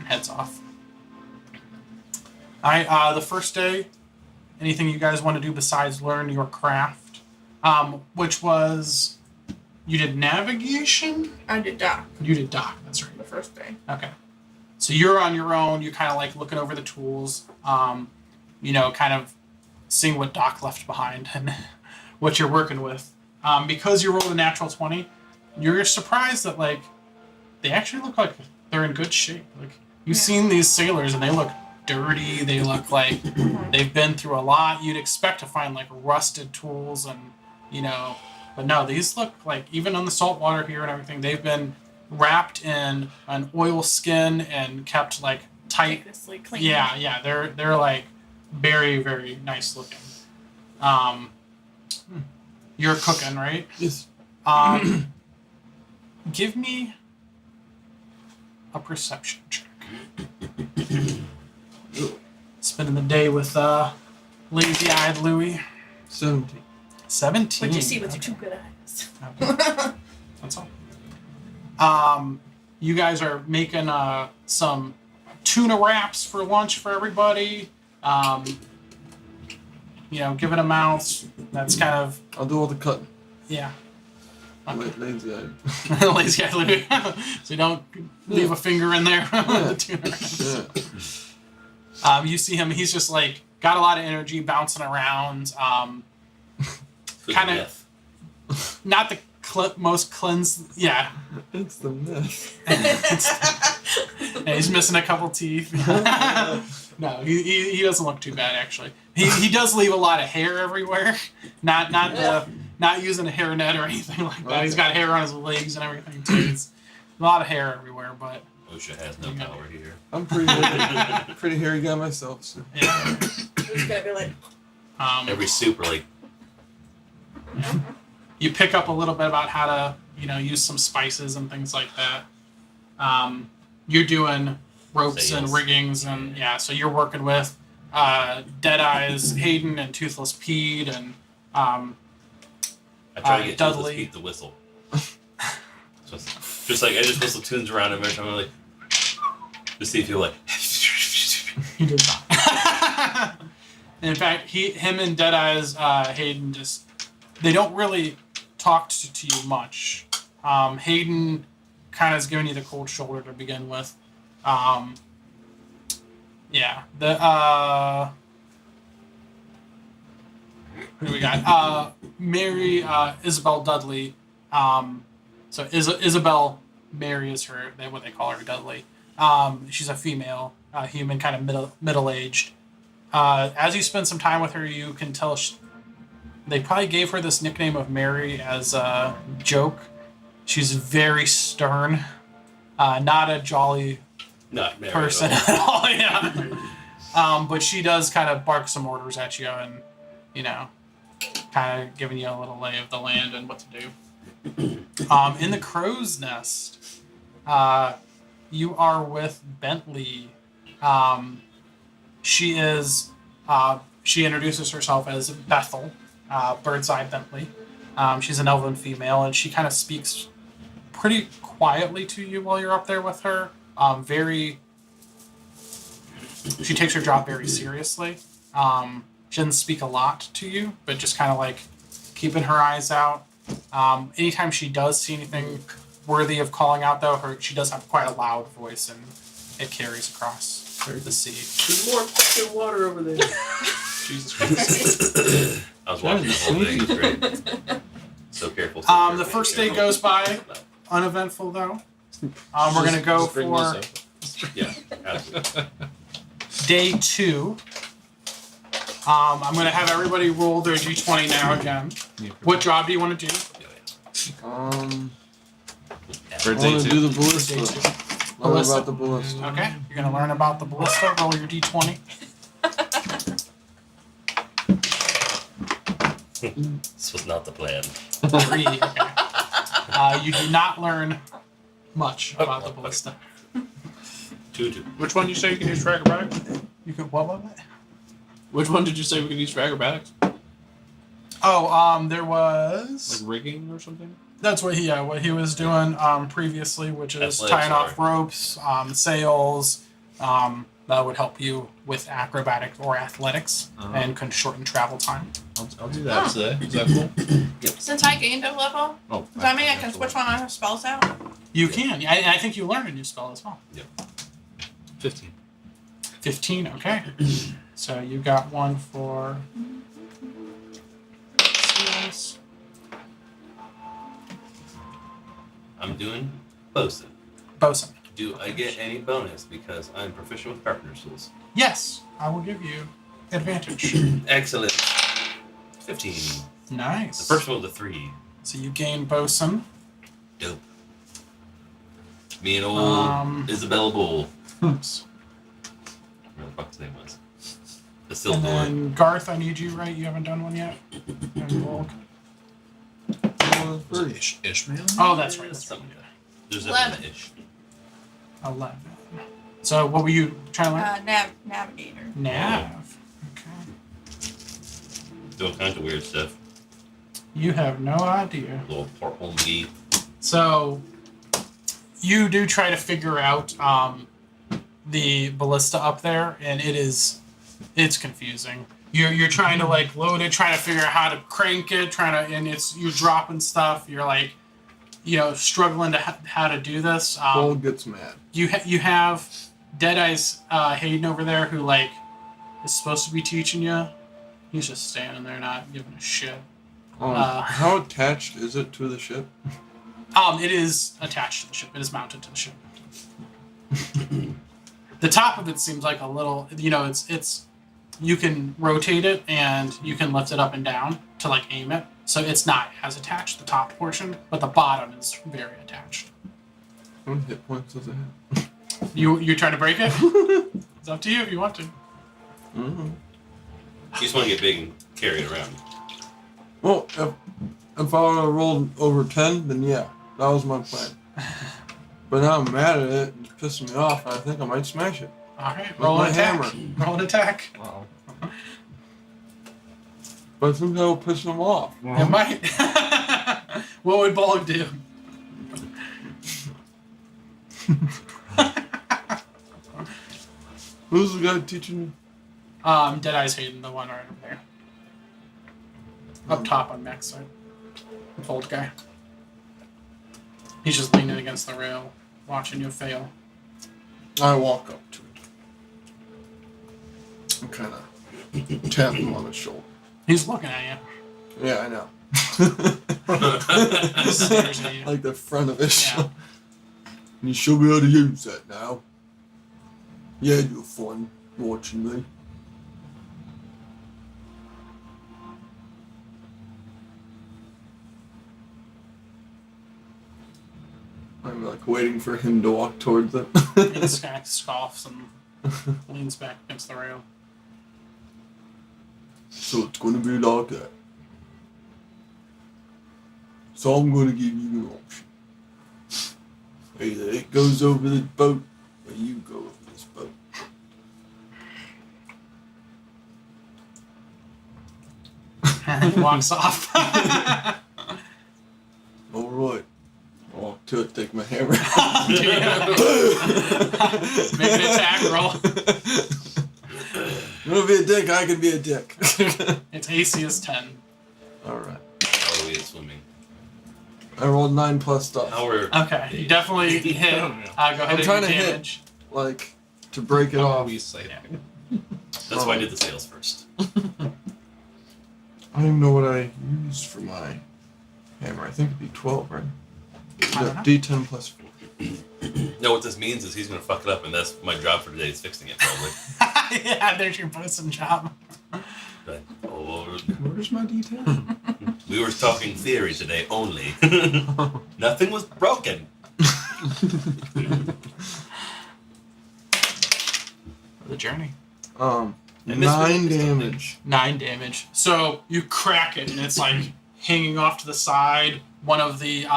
heads off. Alright, the first day, anything you guys want to do besides learn your craft? Which was, you did navigation? I did dock You did dock, that's right. the first day. Okay. So you're on your own, you're kind of like looking over the tools, you know, kind of seeing what Doc left behind and what you're working with. Because you rolled a natural 20, you're surprised that, like, they actually look like they're in good shape. Like, you've seen these sailors and they look dirty, they look like they've been through a lot. You'd expect to find, like, rusted tools and, you know, but no, these look like, even on the salt water here and everything, they've been wrapped in an oil skin and kept, like, tight. Meticulously clean. Yeah, they're like very, very nice looking. You're cooking, right? Yes. Give me a perception check. Spending the day with lazy-eyed Louie. 17. 17. What you see with your Okay. 2 good eyes. Okay. That's all. You guys are making some tuna wraps for lunch for everybody. You know, giving them out. That's kind of, I'll do all the cutting. yeah. Lazy eye. Lazy eye Louie. So you don't leave a finger in there. with the tuna wraps. Yeah. You see him. He's just like got a lot of energy, bouncing around. Kinda- Not the most cleansed. Yeah, It's the mess. yeah, he's missing a couple teeth. No, he doesn't look too bad actually. He does leave a lot of hair everywhere. Not using a hairnet or anything like that. He's got hair on his legs and everything too. It's a lot of hair everywhere, but OSHA has no power here. I'm pretty hairy guy myself. So. yeah. It's gonna be like, Every super, like, You pick up a little bit about how to, you know, use some spices and things like that. You're doing ropes and Sails. riggings and yeah, so you're working with Deadeye's Hayden and Toothless Pete and I try to get Dudley. Dudley. Pete to whistle. So it's just like I just whistle tunes around him every time. I'm like, to see if he'll like. he did not. In fact, him and Deadeye's Hayden just, they don't really talk to you much. Hayden kind of is giving you the cold shoulder to begin with. Yeah, the who do we got? Mary Isabel Dudley. So Isabel Mary is her. What they call her, Dudley. She's a female human, kind of middle aged. As you spend some time with her, you can tell they probably gave her this nickname of Mary as a joke. She's very stern, not a jolly Not married person at at all. Yeah. But she does kind of bark some orders at you, and you know, kind of giving you a little lay of the land and what to do. In the crow's nest, you are with Bentley. She is. She introduces herself as Bethel, Birdseye Bentley. She's an elven female, and she kind of speaks pretty quietly to you while you're up there with her. She takes her job very seriously. She doesn't speak a lot to you, but just kind of like keeping her eyes out. Anytime she does see anything worthy of calling out, though, she does have quite a loud voice, and it carries across the sea. There's more fucking water over there. Jesus Christ. I was watching the whole thing. It was great. So careful. So The careful. first day goes by uneventful, though. We're gonna go Just bring this for up. Yeah, absolutely. day 2. I'm gonna have everybody roll their d20 now again. What job do you want to do? For I day want to 2. do the Day ballista. 2. Learn Ballista. about the ballista. Okay, you're gonna learn about the ballista. Roll your d20. This was not the plan. 3. Okay. You do not learn much about the ballista. 2-2. Which one did you say you can use for acrobatics? You can what was it? Which one did you say we can use for acrobatics? There was. Like rigging or something? That's what he was doing previously, which is Athletics tying off or- ropes, sails. That would help you with acrobatics or athletics and can shorten travel time. I'll do that today. Is that cool? Since I gained a level, Oh, does that mean I can switch one of my spells out? You can. I think you learn a new spell as well. 15. 15, okay. So you got one for seals. I'm doing bosun. Bosun. Do I get any bonus because I'm proficient with carpenter's tools? Yes, I will give you advantage. Excellent. 15. Nice. The first one was a 3. So you gain bosun. Dope. Me and old Isabella Bull. Oops. Whatever the fuck his name was. The And Silver. then Garth, I need you, right? You haven't done one yet? And Volk. Was it Ishmael? Oh, that's right. That's right. Something. There's 11. a ish. 11. So what were you trying to learn? Navigator. Nav. Okay. Do all kinds of weird stuff. You have no idea. Little purple meat. So you do try to figure out the ballista up there, and it's confusing. You're trying to like load it, trying to figure out how to crank it, and you're dropping stuff. You're like, struggling to how to do this. Bull gets mad. You have Deadeye's Hayden over there who like is supposed to be teaching you. He's just standing there not giving a shit. How attached is it to the ship? It is attached to the ship. It is mounted to the ship. The top of it seems like a little, it's you can rotate it and you can lift it up and down to like aim it. So it's not as attached, the top portion, but the bottom is very attached. How many hit points does it have? You're trying to break it? It's up to you if you want to. Mm-hmm. You just want to get big and carry it around. Well, if I would have rolled over 10, then yeah, that was my plan. But now I'm mad at it, it's pissing me off, and I think I might smash it. Alright, With roll my an attack. hammer. Roll an attack. Wow. But I think that will piss them off. It might. What would Bolg do? Who's the guy teaching you? Deadeye's Hayden, the one right over there. Up top on Mac's side. The old guy. He's just leaning against the rail, watching you fail. I walk up to it. I'm kind of tap him on the shoulder. He's looking at you. Yeah, I know. He stares at you. Like the front of his Yeah. shoulder. You should be able to use that now. Yeah, you're fun watching me. I'm like waiting for him to walk towards it. He just kind of scoffs and leans back against the rail. So it's gonna be like that. So I'm gonna give you an option. Either it goes over this boat, or you go over this boat. And he walks off. Alright. I walk to it, take my hammer. Make an attack roll. You wanna be a dick, I can be a dick. Its AC is 10. Alright. How are we at swimming? I rolled 9 plus stuff. How are Okay, you definitely hit. Go ahead I'm and trying do to hit. damage. Like, to break it How off. we say that? That's why I did the sales first. I don't even know what I used for my hammer. I think it'd be 12, right? I don't know. D10 plus 4. No, what this means is he's gonna fuck it up, and that's my job for today is fixing it probably. Yeah, there's your bosun job. But oh, Where's my D10? we were talking theory today only. Nothing was broken. The journey. And this 9 was- damage. 9 damage. So you crack it, and it's like hanging off to the side. One of the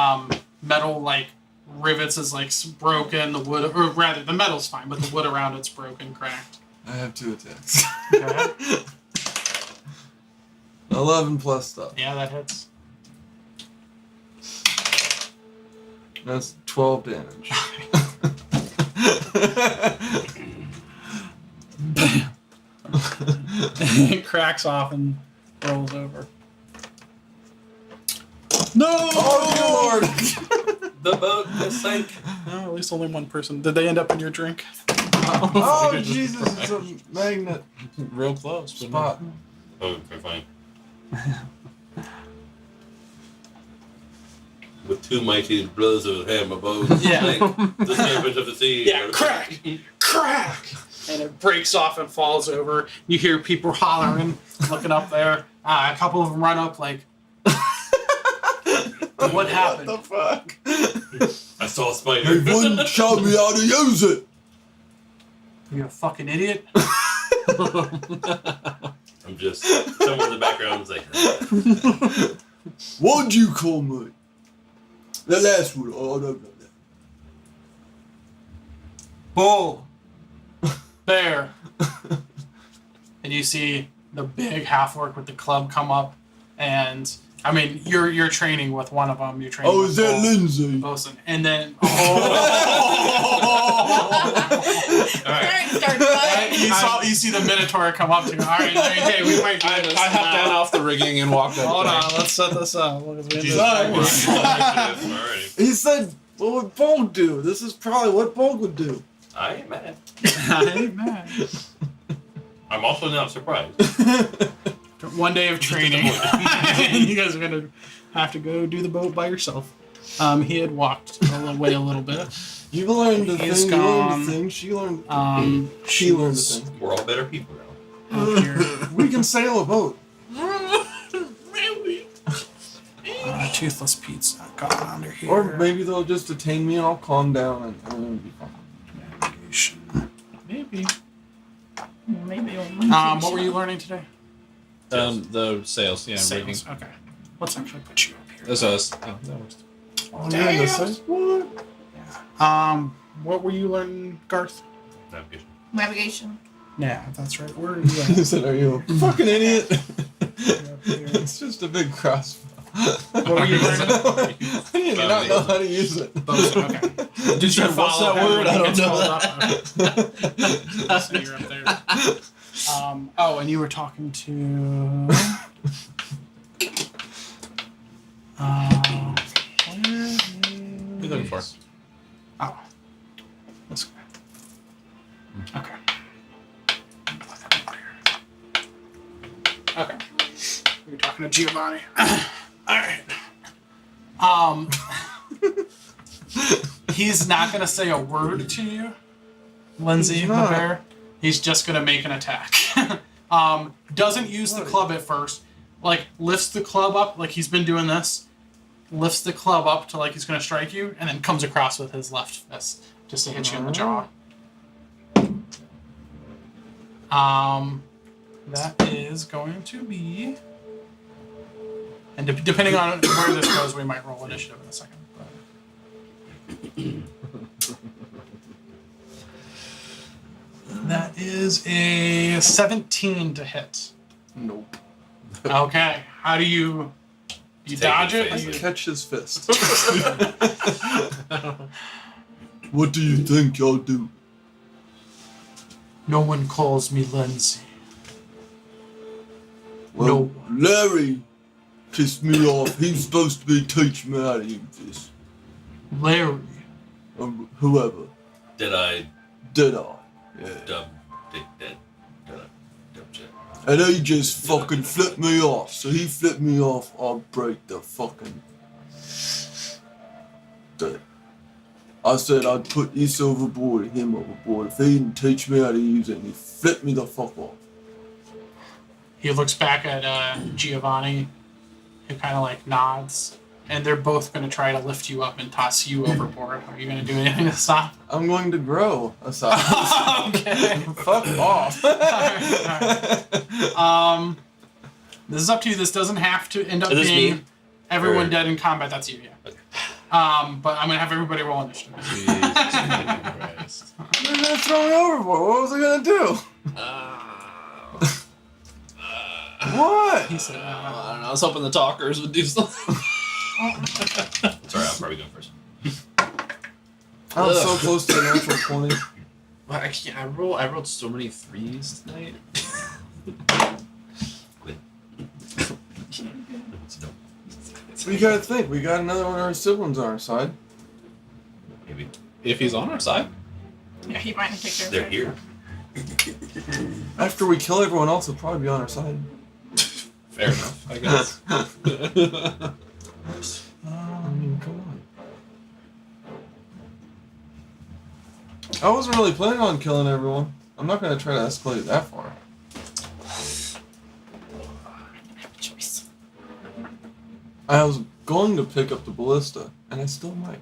metal like rivets is like broken. The wood, or rather, the metal's fine, but the wood around it's broken, cracked. I have 2 attacks. Go ahead. 11 plus stuff. Yeah, that hits. That's 12 damage. It cracks off and rolls over. No! Oh, Lord! The boat has sank. Oh, at least only one person. Did they end up in your drink? Oh, Jesus, it's a magnet Real close. but spot. Oh, okay, fine. With two mighty blows of a hammer bow, Yeah. sank the serpent of the sea. Yeah, crack! Crack! And it breaks off and falls over. You hear people hollering, looking up there. A couple of them run up like, what happened? What the fuck? I saw a spider. They wouldn't show me how to use it. You a fucking idiot? I'm just someone in the background was like, What'd you call me? The last one. Oh, no, no, no. Bull. Bear. And you see the big half orc with the club come up, and I mean you're training with one of them. You're training. Oh, with is that Bull, Lindsay? Bosun, and then Alright, start fighting. you see the Minotaur come up to you. All right, hey, we might do I this. hopped down off the rigging and walked up. Hold on, let's set this up. Look, it's Jesus been- Christ. Alrighty. He said, what would Bolg do? This is probably what Bolg would do. I ain't mad. I ain't mad. I'm also not surprised. One day of training. You guys are gonna have to go do the boat by yourself. He had walked away a little bit. You learned the He's thing, you learned gone. the thing, she learned She learned the was thing. We're all better people now. out here. We can sail a boat. Toothless Pete's got under here. Or maybe they'll just detain me and I'll calm down and it'll be fine. Navigation. Maybe. Maybe only. What were you learning today? The sails, yeah, rigging. Sales. Okay. Let's actually put you up here. That's us. Oh, that works. Oh, you're in the same what? What were you learning, Garth? Navigation. Navigation. Yeah, that's right. Where are you He at? said, are you a fucking idiot? You're up here. It's just a big crossbow. What were you learning? I did not know how to use it. Bosun, okay. Did you What's follow that him word? when I he don't gets know called up? So you're up there. And you were talking to. Where What are you looking for? Oh. Let's go. Okay. Okay. You're talking to Giovanni. Alright. He's not gonna say a word to you, Lindsay He's the not. bear. He's just gonna make an attack. Doesn't use the club at first. Like lifts the club up like he's been doing this. Lifts the club up to like he's gonna strike you, and then comes across with his left fist just to hit you in the jaw. That is going to be, and depending on where this goes, we might roll initiative in a second. But that is a 17 to hit. Nope. Okay, how do you dodge it? it, Or you- Catch his fist. What do you think y'all do? No one calls me Lindsay. Well, Larry pissed me off. He's supposed to be teaching me how to use this. Larry. Whoever. Did I Did I? Yeah. dub shit? And he just fucking flipped me off. So he flipped me off, I'll break the fucking... I said I'd put this overboard and him overboard if he didn't teach me how to use it, and he flipped me the fuck off. He looks back at Giovanni, who kind of like nods, and they're both going to try to lift you up and toss you overboard. Are you going to do anything to stop? I'm going to grow a size. Okay. Fuck off. This is up to you. This doesn't have to end up Is this being me? everyone Or- dead in combat. That's you, yeah. Okay. But I'm going to have everybody roll initiative. Jesus fucking Christ. They're gonna throw me overboard. What was I gonna do? What? He said, I don't know. I was hoping the talkers would do something. Sorry, I'm probably going first. I was so Ugh. close to the natural 20. Well, I can't. I rolled so many 3s tonight. We gotta think. We got another one of our siblings on our side. Maybe If he's on our side. Yeah, he might take their they're here. After we kill everyone else, he'll probably be on our side. Fair enough, I guess. I mean, come on. I wasn't really planning on killing everyone. I'm not gonna try to escalate it that far. choice. I was going to pick up the ballista, and I still might.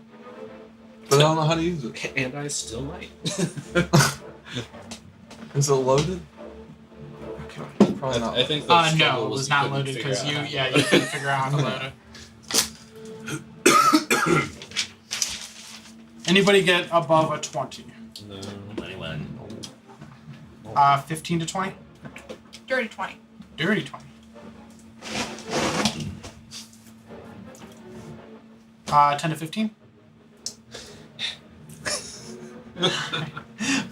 But I don't know how to use it. And I still might. Is it loaded? Okay, probably not. I think the no, struggle it was you not couldn't loaded figure because out you, how to- you couldn't figure out how to load it. Anybody get above a 20? No. 21. 15 to 20? Dirty 20. Dirty 20. 10 to 15?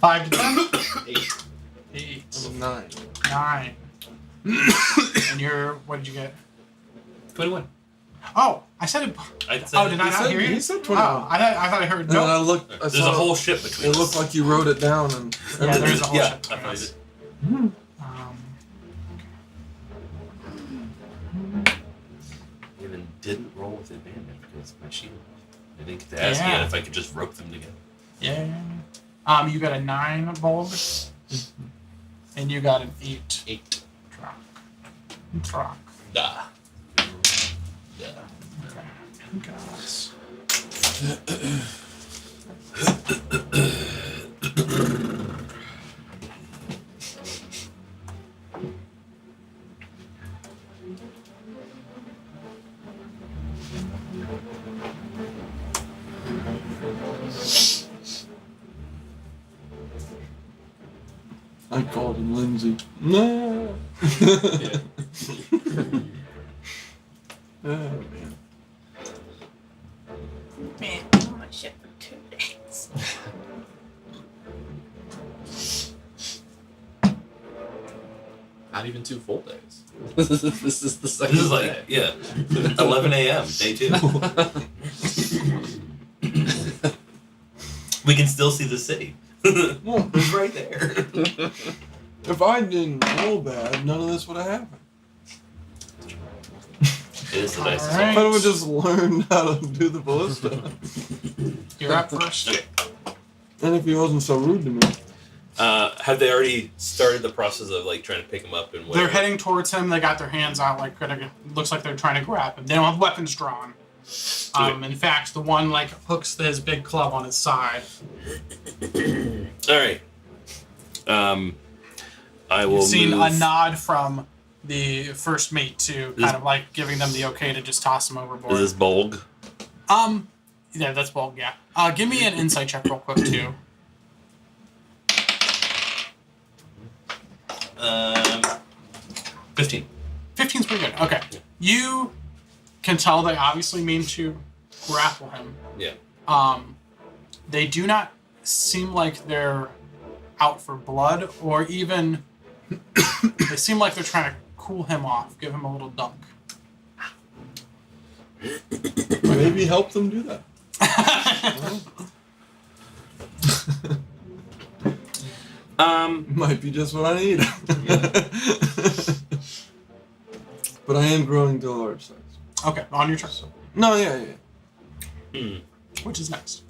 5 to 10? 8. 9. 9. And you're, what did you get? 21. Oh, I said it. I said Oh, did I not hear you? He said 21. Oh, I thought I heard And then I no. looked. I There's saw a whole ship between It us. looked like you wrote it down, and Yeah, there's a whole Yeah, ship I between thought us. it. Even didn't roll with advantage because my shield. I didn't get to ask Yeah. yet if I could just rope them together. Yeah. You got a 9 bulb, and you got an 8 8. truck. Duh. Okay. Guys. I called him Lindsay. No. Yeah. Oh, man. Man, I'm on a ship for 2 days. Not even 2 full days. This is the second This is like, day. yeah, 11 a.m., day 2. We can still see the city. Well, It's right there. if I didn't roll bad, none of this would have happened. It is the nicest. Alright. If I would have just learned how to do the ballista, You're up first. Okay. and if he wasn't so rude to me. Have they already started the process of like trying to pick him up and They're heading towards him. They got their hands out, like looks like they're trying to grab him. They don't have weapons drawn. In fact, the one like hooks his big club on his side. All right. I will You've seen move. a nod from the first mate to This- kind of like giving them the okay to just toss him overboard. Is this Bolg? Yeah, that's Bulk. Yeah. Give me an insight check real quick too. 15. 15's pretty good. Okay. You can tell they obviously mean to grapple him. Yeah. They do not seem like they're out for blood, or even they seem like they're trying to cool him off, give him a little dunk. Maybe help them do that. Might be just what I need. But I am growing to a large size. Okay, on your turn. No, yeah. Which is next?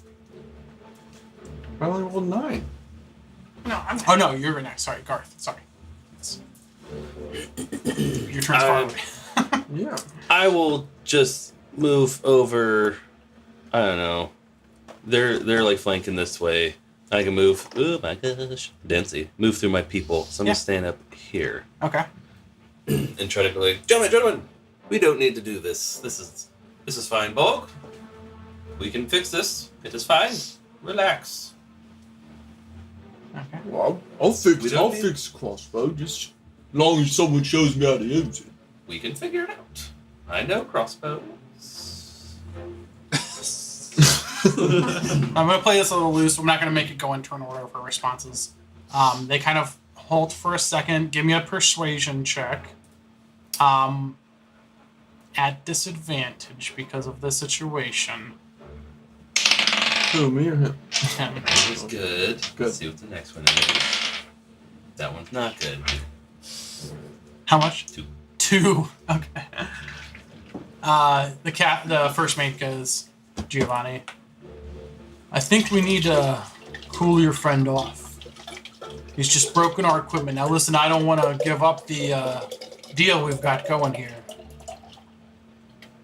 I only rolled 9. No, I'm Oh no, you're next. Sorry, Garth. Sorry. Yes. Your turn's far away. Yeah. I will just move over. I don't know. They're like flanking this way. I can move. Oh my gosh, Dancy. Move through my people. So I'm Yeah. gonna stand up here Okay. and try to be like, gentlemen, we don't need to do this. This is fine, Bolg. We can fix this. It is fine. Relax. Okay. Well, I'll We don't need- fix crossbow. Just long as someone shows me how to use it. We can figure it out. I know crossbows. I'm gonna play this a little loose. I'm not gonna make it go into an order for responses. They kind of halt for a second. Give me a persuasion check. At disadvantage because of the situation. Who, me or him? Him. That was good. Good. Let's see what the next one is. That one's not good. How much? 2. 2. Okay. The first mate goes, Giovanni, I think we need to cool your friend off. He's just broken our equipment. Now listen, I don't want to give up the deal we've got going here.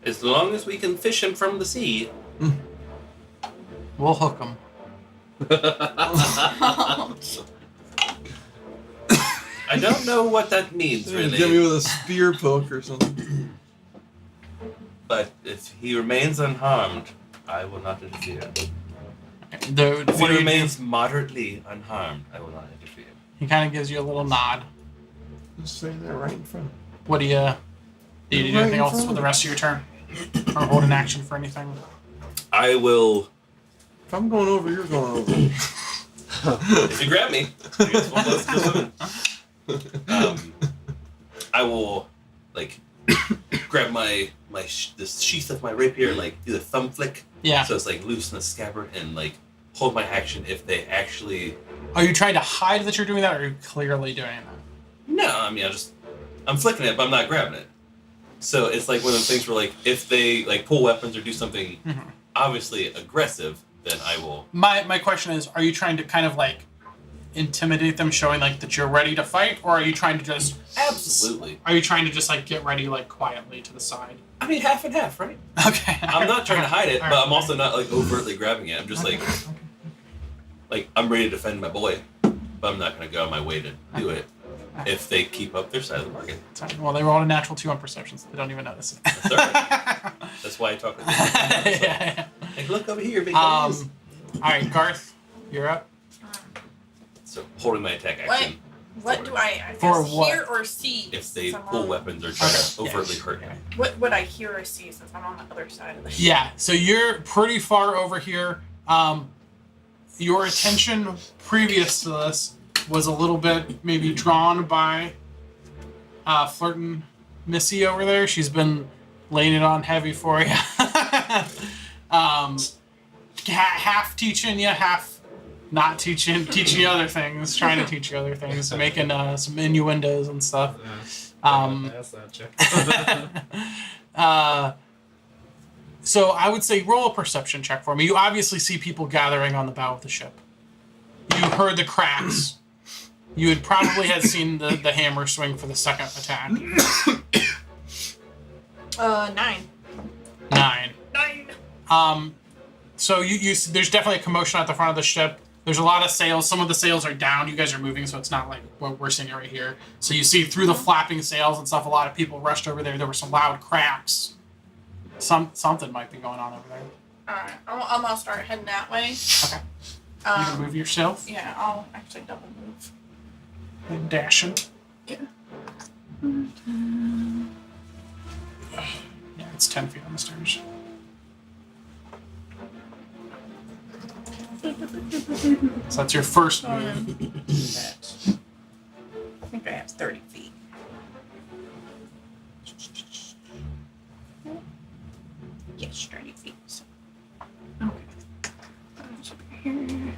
As long as we can fish him from the sea. We'll hook him. I don't know what that means, really. Get me with a spear poke or something. But if he remains unharmed, I will not interfere. If What he do you remains moderately unharmed, I will not interfere. He kind of gives you a little nod. Just saying that right in front. What do you do? You do Right anything in else front with the of rest of your turn, or hold an action for anything? I will. If I'm going over, you're going over. If you grab me, I guess one of those goes in. I will, like, grab this sheath of my rapier, like do the thumb flick, Yeah. so it's like loose in the scabbard, and like hold my action if they actually. Are you trying to hide that you're doing that, or are you clearly doing that? No, I mean I'm flicking it, but I'm not grabbing it. So it's like one of those things where like if they like pull weapons or do something obviously aggressive, then I will. My question is, are you trying to kind of like intimidate them, showing like that you're ready to fight, or are you trying to just Absolutely. Are you trying to just like get ready like quietly to the side? I mean half and half, right? Okay. I'm not trying to hide it, All but right. I'm also not like overtly grabbing it. I'm just like I'm ready to defend my boy, but I'm not gonna go on my way to do it if they keep up their side of the bargain. Sorry. Well, they rolled a natural 2 on perception, so they don't even notice it. That's all right. That's why I talk with them. Yeah. Like, look over here, big All guys. right, Garth, you're up. So holding my attack action. What do I For guess what? hear or see? If they since I'm pull on- weapons or try Okay. to overtly Yeah. hurt me. What would I hear or see since I'm on the other side of the ship? Yeah, so you're pretty far over here. Your attention previous to this was a little bit maybe drawn by flirting Missy over there. She's been laying it on heavy for you. Half teaching you, half not teaching you other things, trying to teach you other things, making some innuendos and stuff. Pass that check. So I would say roll a perception check for me. You obviously see people gathering on the bow of the ship. You heard the cracks. You had probably had seen the hammer swing for the second attack. 9. 9. 9. So you there's definitely a commotion at the front of the ship. There's a lot of sails. Some of the sails are down. You guys are moving, so it's not like what we're seeing right here. So you see through the flapping sails and stuff, a lot of people rushed over there. There were some loud cracks. Something might be going on over there. Alright, I'm gonna start heading that way. Okay. You can move yourself. Yeah, I'll actually double move. And dashing. Yeah. Yeah, it's 10 feet on the stairs. So that's your first move. I think I have 30 feet. Yes, 30 feet. So. Okay. That's over here.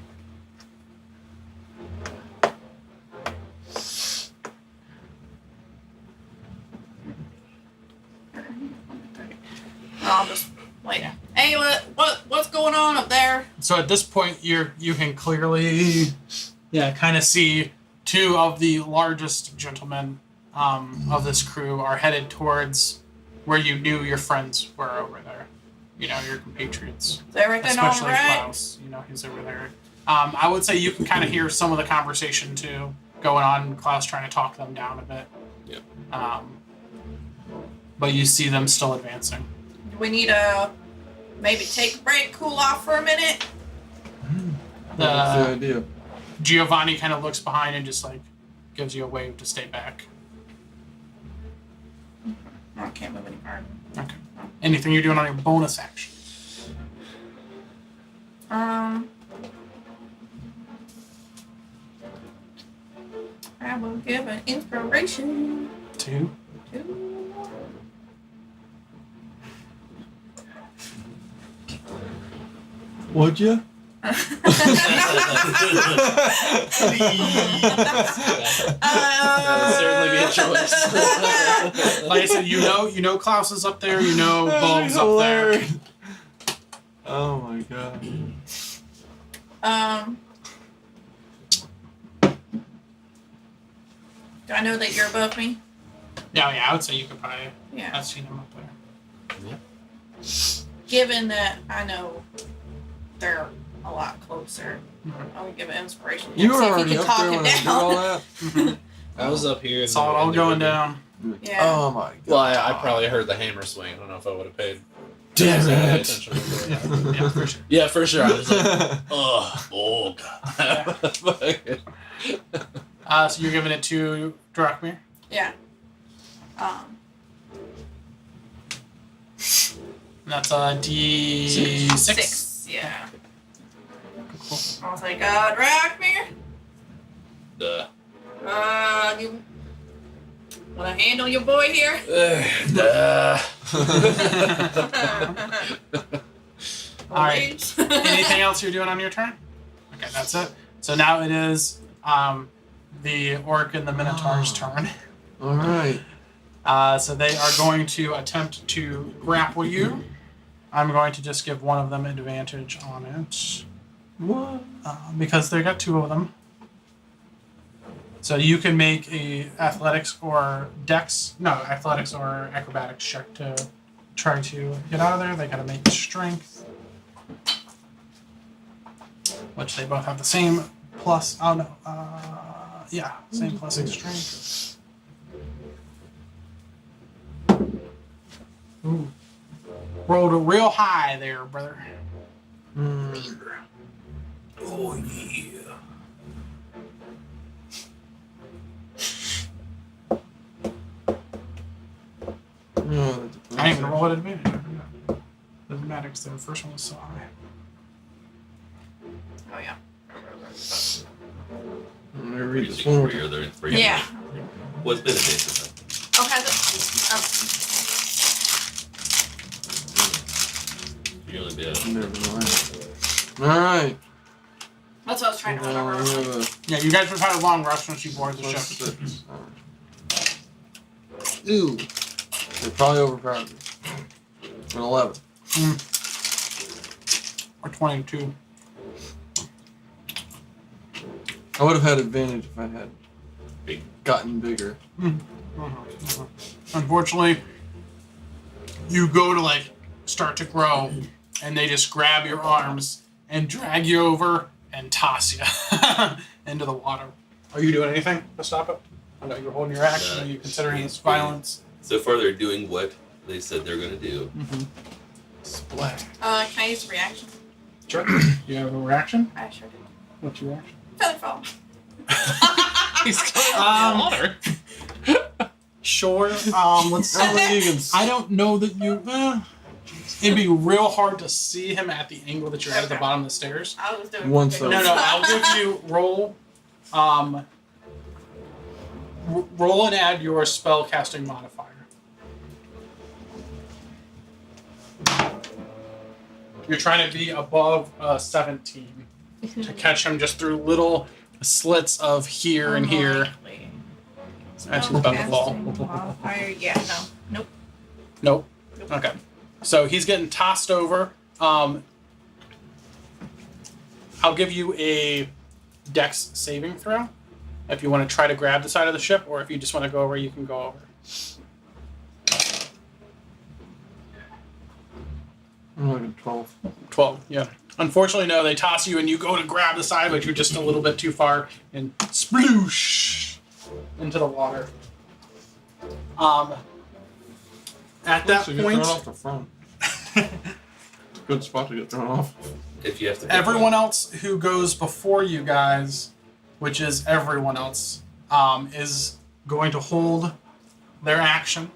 I'll just wait. Hey, what's going on up there? So at this point, you can clearly, kind of see two of the largest gentlemen of this crew are headed towards where you knew your friends were over there. You know, your compatriots. Is everything Especially all right? Klaus. You know, he's over there. I would say you can kind of hear some of the conversation too going on. Klaus trying to talk them down a bit. Yep. But you see them still advancing. Do we need to maybe take a break, cool off for a minute? That's the idea. Giovanni kind of looks behind and just like gives you a wave to stay back. I can't move any farther. Okay. Anything you're doing on your bonus action? I will give an inspiration 2. to. Would you? That would certainly be a choice. Like I said, you know Klaus is up there. You know Bulb's up there. Oh my god. Do I know that you're above me? Yeah, I would say you could probably Yeah. have seen him up there. Given that I know they're a lot closer, Mhm. I will give an inspiration. You were see if already can up talk there him when I did all that? I was up here. Saw it all going down. Yeah. Oh my god. Well, I probably heard the hammer swing. I don't know if I would have paid. Damn paid it. attention before. Yeah, for sure. Yeah, for sure. I was like, oh god. So you're giving it to Drakmir? Yeah. And that's a D6. 6. Yeah. Cool. I was like, Drakmir, you wanna handle your boy here? All right. Anything else you're doing on your turn? Okay, that's it. So now it is the orc and the minotaur's turn. Alright. So they are going to attempt to grapple you. I'm going to just give one of them advantage on it What? because they got 2 of them. So you can make a athletics or acrobatics check to try to get out of there. They got to make strength, which they both have the same plus. Oh no, yeah, same plus 6 strength. Ooh, rolled a real high there, brother. Oh yeah. I ain't gonna roll it advantage. Doesn't matter because the first one was so high. Oh yeah. I'm gonna read this one more time. Other inspiration. Yeah. What's been a day? Oh, has it? You only did. Never mind. Alright. That's what I was trying to remember. Now we have a Yeah, you guys have had a long rush once you board the plus ship. 6. Ew. They probably overpowered me. An 11. Or 22. I would have had advantage if I had Big. gotten bigger. Unfortunately, you go to like start to grow, and they just grab your arms and drag you over and toss you into the water. Are you doing anything to stop it? I know you're holding your action. Are you considering this violence? So far, they're doing what they said they're going to do. Splat. Can I use a reaction? Sure. You have a reaction? I sure do. What's your reaction? Featherfall. He's going in the water. Sure. Let's see. I don't think you can I don't know that you. It'd be real hard to see him at the angle that you're at the Okay. bottom of the stairs. I was doing One big side. No, ones. no. I'll give you roll and add your spell casting modifier. You're trying to be above 17 to catch him just through little slits of here and here. Unlikely. As he's about to fall. Spellcasting modifier. Yeah, no. Nope. Nope. Okay. So he's getting tossed over. I'll give you a Dex saving throw if you want to try to grab the side of the ship, or if you just want to go over, you can go over. I'm looking 12. 12. Yeah. Unfortunately, no. They toss you, and you go to grab the side, but you're just a little bit too far, and sploosh into the water. At that So you get point, thrown off the front. It's a good spot to get thrown off. If you have to. everyone else who goes before you guys, which is everyone else, is going to hold their action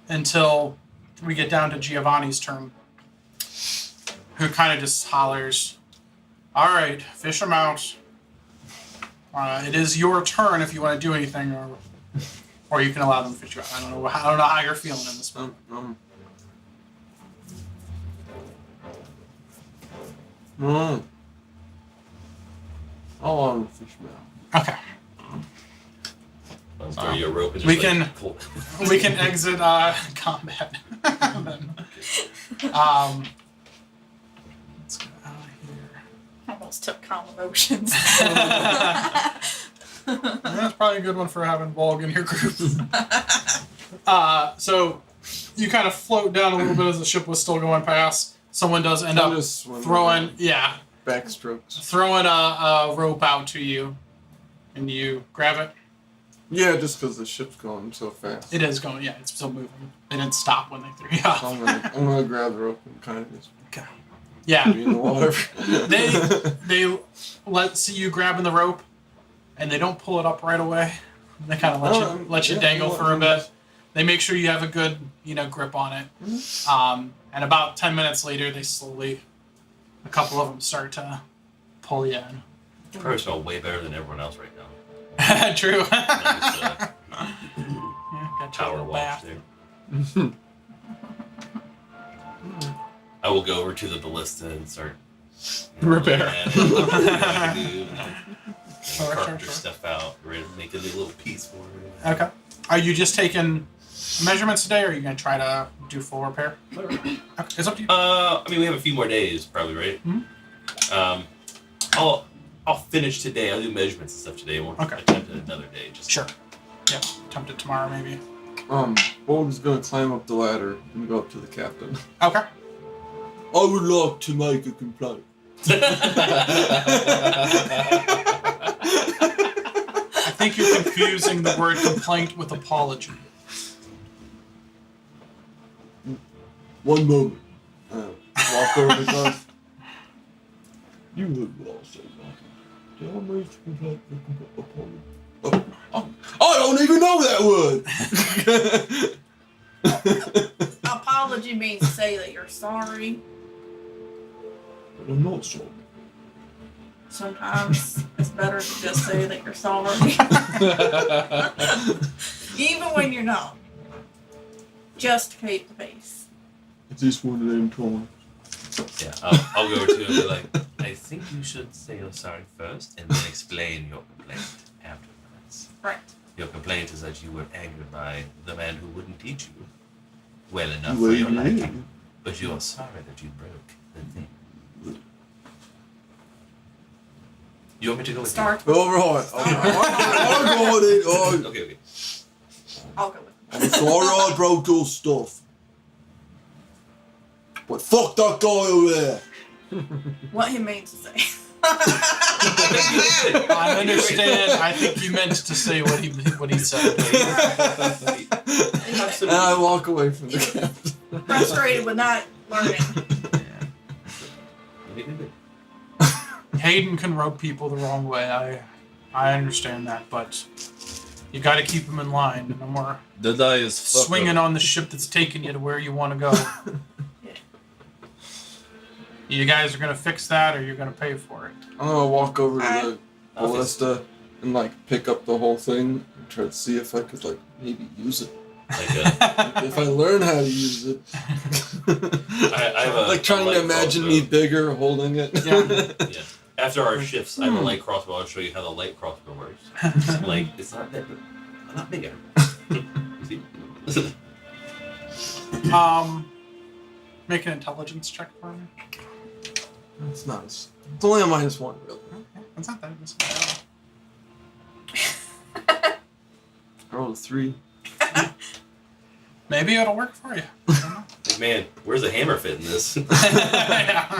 until we get down to Giovanni's turn, who kind of just hollers, "All right, fish them out. It is your turn if you want to do anything, or you can allow them to fish you out." I don't know how you're feeling in this one. I'll allow them to fish me out. Okay. I'll throw you a rope and we just, can- like, pull. We can exit combat. Then. Let's get out of here. Almost took calm emotions. That's probably a good one for having Volg in your group. So you kind of float down a little bit as the ship was still going past. Someone does end I'm up just swimming throwing, around. Backstrokes. throwing a rope out to you, and you grab it. Yeah, just because the ship's going so fast. It is going, yeah, it's still moving. They didn't stop when they threw you off. So I'm gonna grab the rope and kind of just Yeah, be in the water. they see you grabbing the rope, and they don't pull it up right away. They kind of let you dangle for a bit. They make sure you have a good grip on it. And about 10 minutes later, they slowly, a couple of them start to pull you in. Probably smell way better than everyone else right now. True. Nice, Yeah, got your power little wash bath. there. I will go over to the ballista and start Repair. Sure. Sure. Stuff out, ready to make a little piece for it. Okay. Are you just taking measurements today, or are you going to try to do full repair? Okay. It's up to you. I mean, we have a few more days, probably, right? Mhm. I'll finish today. I'll do measurements and stuff today. I won't Okay. attempt it another day. Just Sure. Yeah. Attempt it tomorrow, maybe. Bolg's gonna climb up the ladder and go up to the captain. Okay. I would like to make a complaint. I think you're confusing the word complaint with apology. One moment. Walk over to Garth. You heard what I said, Garth. Did I make a complaint upon you? I don't even know that word! Apology means to say that you're sorry. But I'm not sorry. Sometimes it's better to just say that you're sorry. Even when you're not. Just to keep the peace. Is this one of them times? Yeah, I'll go over to him and be like, I think you should say you're sorry first and then explain your complaint afterwards. Right. Your complaint is that you were angered by the man who wouldn't teach you well enough Well, for your yeah. liking, but you are sorry that you broke the thing. You want me to go with Start. Alright, I'll go with it. you? Okay. I'll go with I'm sorry I broke your stuff. But fuck that guy over there. what he means to say. I understand. I think you meant to say what he said. And I walk away from the captain. Frustrated with not learning. Hayden can rub people the wrong way. I understand that, but you got to keep him in line. No more The die is fucked swinging up. on the ship that's taking you to where you want to go. You guys are gonna fix that, or you're gonna pay for it. I'm gonna walk over to the Okay. ballista and pick up the whole thing and try to see if I could maybe use it. If I learn how to use it. I have a trying light to imagine crossbow. me bigger holding it. Yeah. Yeah. After our shifts, I have a light crossbow. I'll show you how the light crossbow works. It's not that, but a lot bigger. See? Make an intelligence check for me. It's nice. It's only a -1, really. That's not that. I rolled a 3. Maybe it'll work for you. I don't know. Like, man, where's the hammer fit in this? Yeah.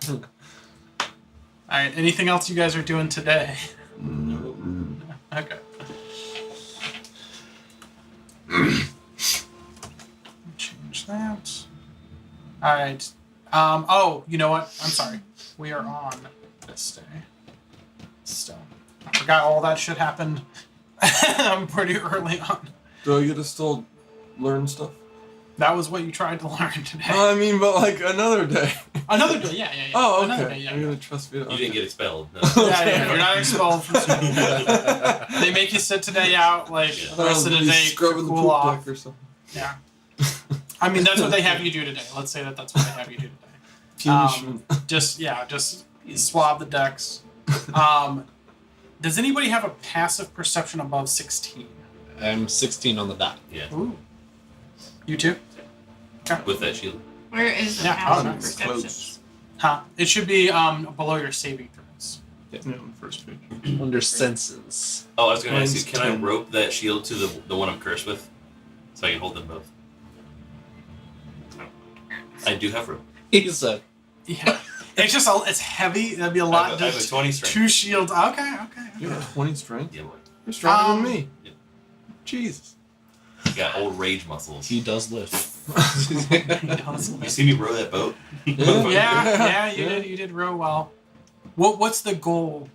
All right. Anything else you guys are doing today? Okay. Change that. All right. Oh, you know what? I'm sorry. We are on this day. Still, I forgot all that shit happened. I'm pretty early on. Do I get to still learn stuff? That was what you tried to learn today. I mean, but like another day. Another day, yeah. Oh, Another okay. day, You're gonna trust me. You didn't get expelled. No. Yeah, you're not expelled from school. They make you sit today out, like, the rest of the day to scrubbing the cool poop off. deck or something. Yeah. I mean, that's what they have you do today. Let's say that's what they have you do today. Punishment. Just swab the decks. Does anybody have a passive perception above 16? I'm 16 on the dot. Yeah, Ooh. You too? with that shield. Where is the Yeah, passive oh, nice. perception? Close. Huh. It should be below your saving throws. Yeah, on the first page. Under senses. Oh, I was gonna ask you, Mine's can I 10. rope that shield to the one I'm cursed with, so I can hold them both? I do have rope. He said, Yeah. It's just it's heavy. That'd be a I lot. have a 20 strength. 2 shields. Okay. You have 20 strength. Yeah, boy. You're stronger Um, than me. Yeah. Jesus. You got old rage muscles. he does lift. You see me row that boat? Yeah, you did real well. What's the goal?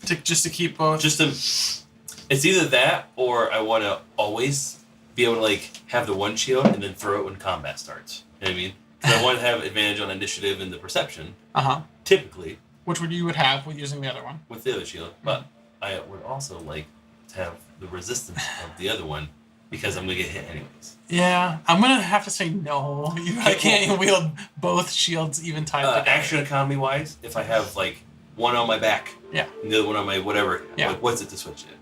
To keep both. Just to, it's either that or I want to always be able to like have the one shield and then throw it when combat starts. You know what I mean? 'Cause I want to have advantage on initiative and the perception, typically Which you would have with using the other one. with the other shield, but I would also like to have the resistance of the other one because I'm gonna get hit anyways. Yeah, I'm gonna have to say no. I can't wield both shields even tied together. Action economy wise, if I have like one on my back, Yeah. and the other one on my whatever, Yeah. like, what's it to switch it?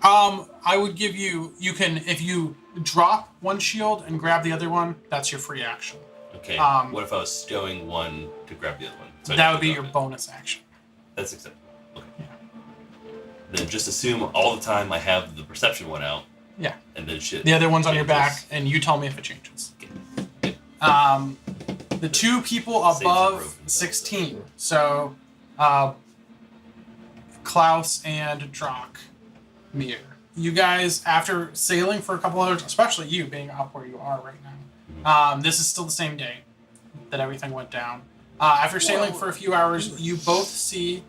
I would give you. You can if you drop one shield and grab the other one. That's your free action. Okay. Um, what if I was stowing one to grab the other one? So I'd That have would to be drop your it. bonus action. That's acceptable. Okay. Yeah. Then just assume all the time I have the perception one out. Yeah. And then shit. The other one's on your back, changes. and you tell me if it changes. Okay. The 2 people Saves the above rope. 16. So, Klaus and Drock, Mir. You guys, after sailing for a couple hours, especially you being up where you are right now, this is still the same day that everything went down. After sailing for a few hours, you both see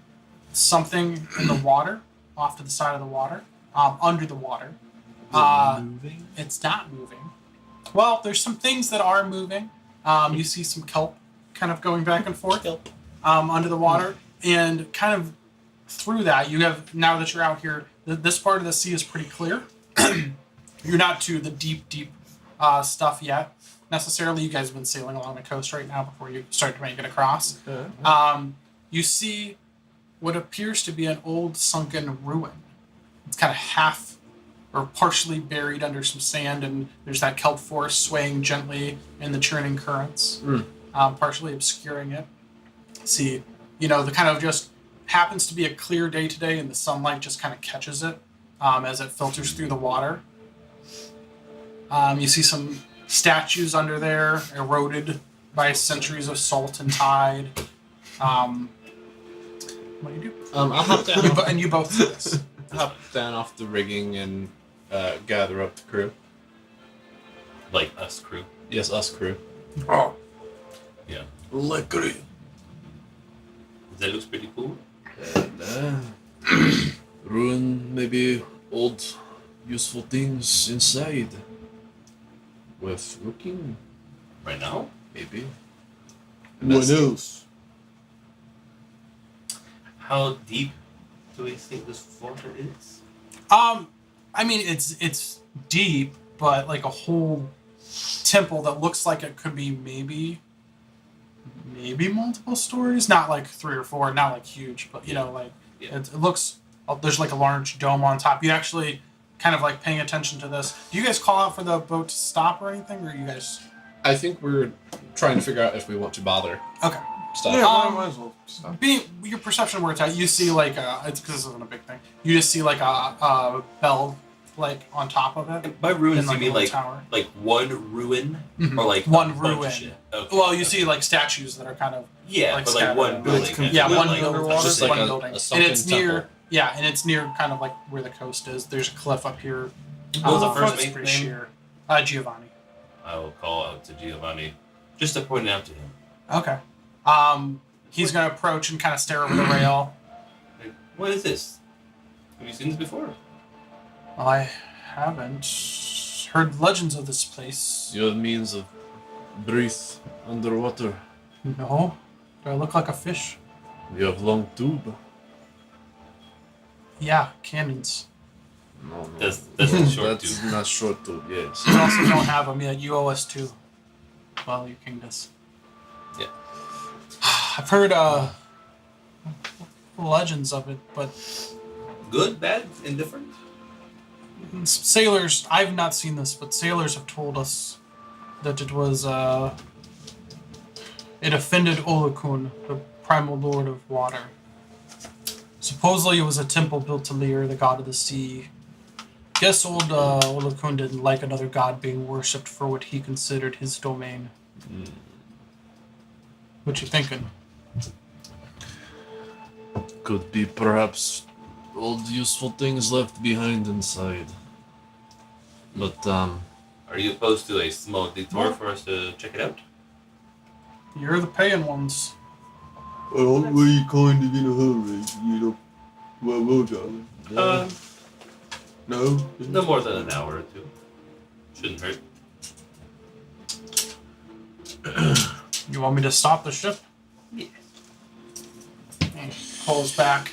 something in the water, off to the side of the water, under the water. Moving. It's not moving. Well, there's some things that are moving. You see some kelp kind of going back and forth under the water, and kind of through that, you have, now that you're out here, this part of the sea is pretty clear. You're not to the deep stuff yet necessarily. You guys have been sailing along the coast right now before you start to make it across. You see what appears to be an old sunken ruin. It's kind of half or partially buried under some sand, and there's that kelp forest swaying gently in the churning currents, partially obscuring it. See, the kind of just happens to be a clear day today, and the sunlight just kind of catches it as it filters through the water. You see some statues under there, eroded by centuries of salt and tide. What do you do? I'll hop down. And you both see this. Hop down off the rigging and gather up the crew. Like us crew. Yes, us crew. Oh, Yeah. liquor. That looks pretty cool. And ruin maybe old useful things inside. Worth looking, Right now? maybe. What else? How deep do we think this water is? I mean, it's deep, but like a whole temple that looks like it could be maybe multiple stories. Not like 3 or 4, not like huge, but Yeah. it looks. There's like a large dome on top. You actually kind of like paying attention to this. Do you guys call out for the boat to stop or anything, or you guys? I think we're trying to figure out if we want to bother. Okay. Stop. Yeah, Um, might as well stop. Being your perception where it's at, you see like it's because this isn't a big thing. You just see like a bell like on top of it. By ruins, in, you like, a mean little like tower. like one ruin, Mhm. or like One a bunch of ruin. shit? Okay. Well, you see like statues that are kind of Yeah, like but like scattered one around. building. It's and yeah, not one like building. underwater? Just Like one a building, and sunken it's near. temple. Yeah, and it's near kind of like where the coast is. There's a cliff up here. What was the first it's mate's pretty name? sheer. Giovanni. I will call out to Giovanni just to point it out to him. Okay. He's gonna approach and kind of stare over the rail. Like, what is this? Have you seen this before? Well, I haven't. heard legends of this place. You have means of breathe underwater. No. Do I look like a fish? You have long tube. Yeah, cannons. No. That's a short That's tube. not short tube, yes. You also don't have them yet. You owe us two. Well, your king does. Yeah. I've heard legends of it, but Good, bad, indifferent? sailors, I've not seen this, but sailors have told us that it was, it offended Olokun, the primal lord of water. Supposedly it was a temple built to Lear, the god of the sea. Guess old Olokun didn't like another god being worshipped for what he considered his domain. What you thinking? Could be perhaps old useful things left behind inside. But, Are you opposed to a small detour for us to check it out? You're the paying ones. Well, were you kind of in a hurry? You know, well, darling. No? No more than an hour or two. Shouldn't hurt. You want me to stop the ship? Yeah. And calls back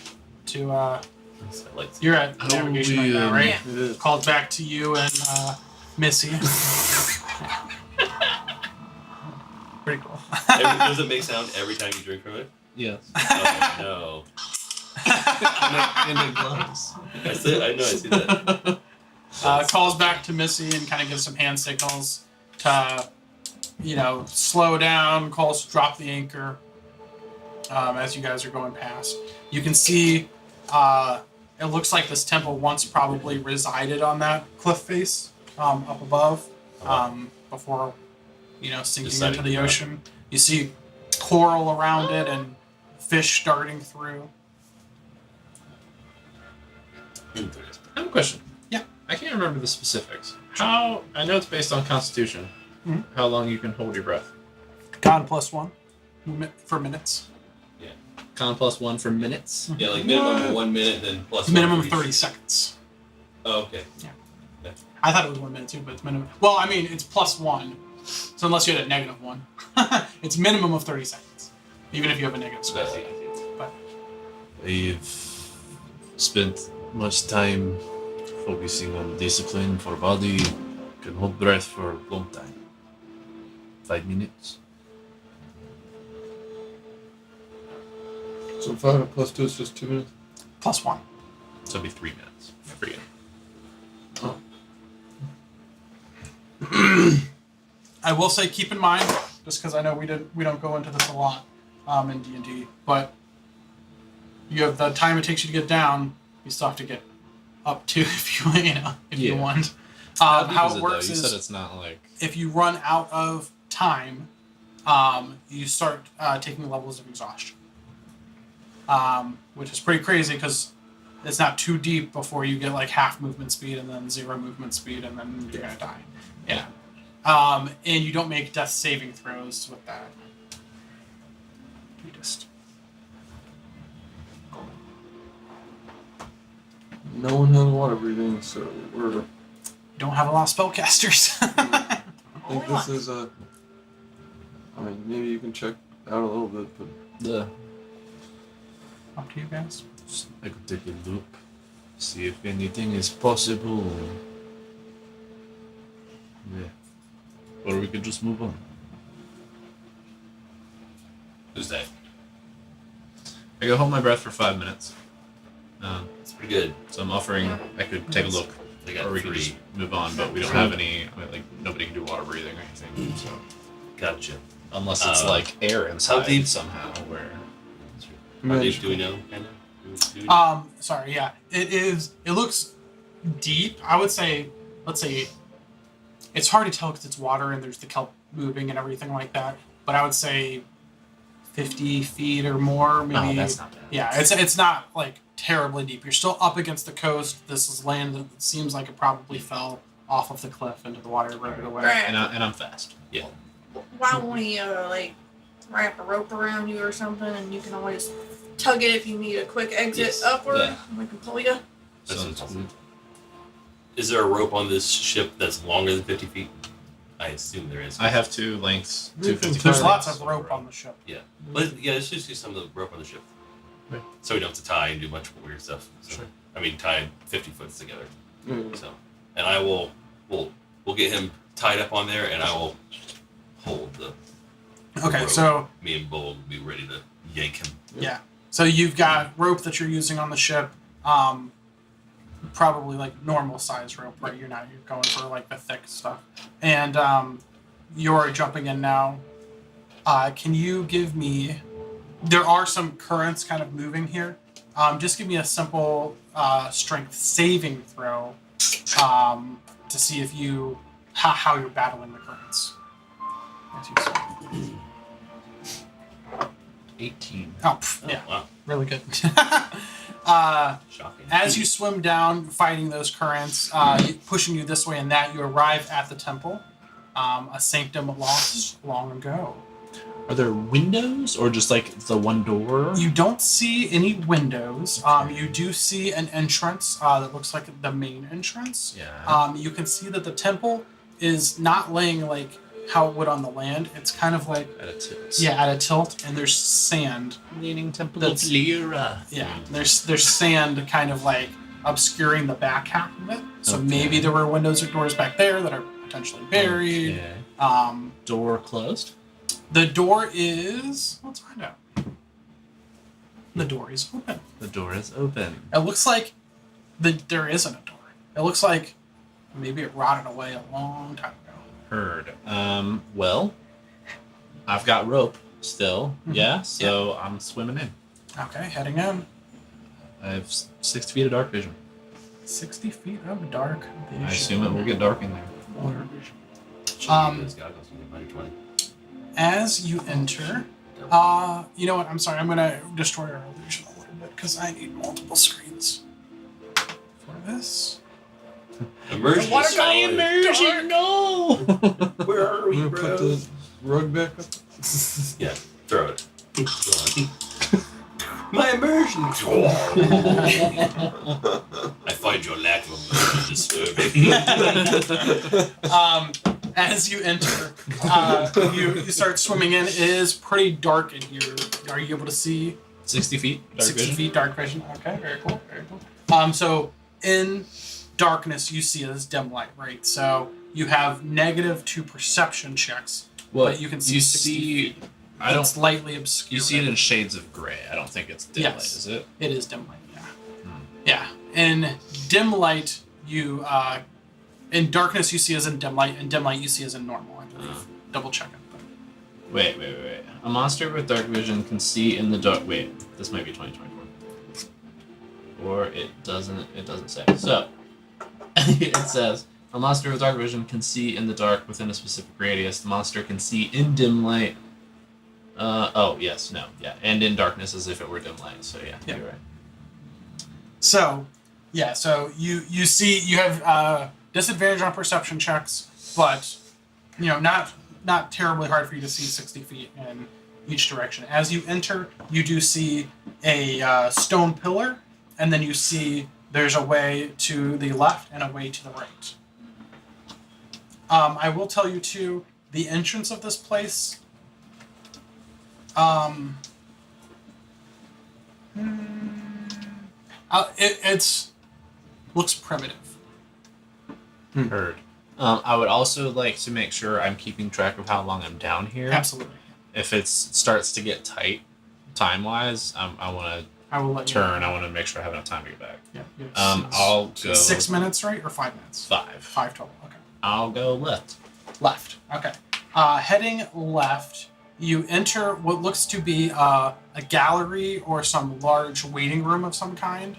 to, So, like, you're at How navigation we, right now, right? Yeah. It is. Calls back to you and Missy. Pretty cool. does it make sound every time you drink from it? yes. Oh, In the glass. no. I see that. Calls back to Missy and kind of gives some hand signals to, slow down, calls to drop the anchor as you guys are going past. You can see it looks like this temple once probably resided on that cliff face up above before, sinking Deciding into the to ocean. You see coral around it and fish darting through. Interesting. I have a question. Yeah. I can't remember the specifics. How, I know it's based on Constitution, Mhm. how long you can hold your breath. Con +1 for minutes. Con +1 for minutes. Yeah, like minimum of 1 minute, then plus Minimum one for each. 30 seconds. Oh, okay. I thought it was 1 minute too, but it's minimum. Well, I mean, it's +1. So unless you had a -1, it's minimum of 30 seconds, even if you have a negative So score. that's it. I've spent much time focusing on discipline for body. Can hold breath for a long time. 5 minutes. So 5 plus 2 is just 2 minutes? +1. So it'd be 3 minutes for you. I will say, keep in mind, just because I know we don't go into this a lot in D&D, but you have the time it takes you to get down. You still have to get up to if you Yeah. want. How deep How is it it, works though? is You said it's not like. if you run out of time, you start taking levels of exhaustion, which is pretty crazy because it's not too deep before you get like half movement speed and then 0 movement speed and then you're gonna die. Yeah. And you don't make death saving throws with that. You just No one has water breathing, so we're. you don't have a lot of spellcasters. I think this is a. I mean, maybe you can check out a little bit, but The Up to you guys. I could take a look, see if anything is possible. Yeah. Or we could just move on. Who's that? I go hold my breath for 5 minutes. It's pretty good. So I'm offering I could take a look, They got or we could 3. just move on. But we don't have any. I mean, like nobody can do water breathing or anything. So Gotcha. unless it's Uh, like air inside deep? somehow, where How deep do we know? Kind of. Sorry, yeah. It looks deep. I would say, let's say, it's hard to tell because it's water and there's the kelp moving and everything like that. But I would say 50 feet or more, maybe. Oh, that's not bad. Yeah, it's not like terribly deep. You're still up against the coast. This is land that seems like it probably fell off of the cliff into the water right away. Right. and I'm fast. Yeah. Why don't we wrap a rope around you or something, and you can always tug it if you need a quick exit Yes. upward. Yeah. And we can pull you. That Sounds sounds good. Is there a rope on this ship that's longer than 50 feet? I assume there is. I have 2 lengths. 250. There's lots of rope on the ship. But yeah, let's just do some of the rope on the ship. Right. So we don't have to tie and do much weird stuff. So, Sure. I mean, tie 50 foots together. Mm. So, and I will, we'll get him tied up on there, and I will hold the. Okay, rope. so Me and Bull will be ready to yank him. yeah, so you've got rope that you're using on the ship. Probably like normal size rope, right? You're going for like the thick stuff, and you're jumping in now. Can you give me? There are some currents kind of moving here. Just give me a simple strength saving throw to see if you how you're battling the currents. As you say. 18. Oh, yeah, Wow. really good. Shocking. As you swim down, fighting those currents, pushing you this way and that, you arrive at the temple, a sanctum lost long ago. Are there windows or just like the one door? You don't see any windows. You do see an entrance that looks like the main entrance. Yeah. You can see that the temple is not laying like how it would on the land. It's kind of like, At a tilt. yeah, at a tilt, and there's sand. Leaning Temple That's- of Lyra. Yeah, there's sand kind of like obscuring the back half of it. So Okay. maybe there were windows or doors back there that are potentially buried. Okay. Door closed. The door is. Let's find out. The door is open. The door is open. It looks like there isn't a door. It looks like maybe it rotted away a long time ago. Heard. Well, I've got rope still. Mhm. Yeah, so I'm swimming in. Okay, heading in. I have 60 feet of dark vision. 60 feet of dark vision. I assume it will get dark in there. Those goggles, you get minus 20. As you enter, you know what? I'm sorry. I'm gonna destroy our illusion a little bit because I need multiple screens for this. Immersion. What is a guy solid. immersion! No! Where are I'm we, gonna bro? put the rug back up. Yeah, throw it. Go on. My immersion. I find your lack of immersion disturbing. As you enter, you start swimming in. It is pretty dark in here. Are you able to see 60 feet dark 60 vision. feet dark vision? Okay, very cool, very cool. So in darkness, you see as dim light, right? So you have -2 perception checks, Well, but you can see you 60 see. feet. I It's don't. lightly obscured. You see it in shades of gray. I don't think it's dim Yes. light, is it? It is dim light, yeah. Yeah. In dim light, you in darkness you see as in dim light, and dim light you see as in normal, I believe. Double check it. Wait. A monster with dark vision can see in the dark. Wait, this might be 2024. Or it doesn't say. So, it says, a monster with dark vision can see in the dark within a specific radius. The monster can see in dim light. And in darkness as if it were dim light. So yeah. You're right. So, yeah, so you see you have disadvantage on perception checks, but not terribly hard for you to see 60 feet in each direction. As you enter, you do see a stone pillar, and then you see there's a way to the left and a way to the right. I will tell you too, the entrance of this place. It's looks primitive. Heard. I would also like to make sure I'm keeping track of how long I'm down here. Absolutely. If it starts to get tight, time wise, I want I will to let you turn. I want to make sure I have enough time to get back. Yeah. I'll go 6 minutes, right, or 5 minutes? 5. 5 total. Okay. I'll go left. Left. Okay. Heading left, you enter what looks to be a gallery or some large waiting room of some kind.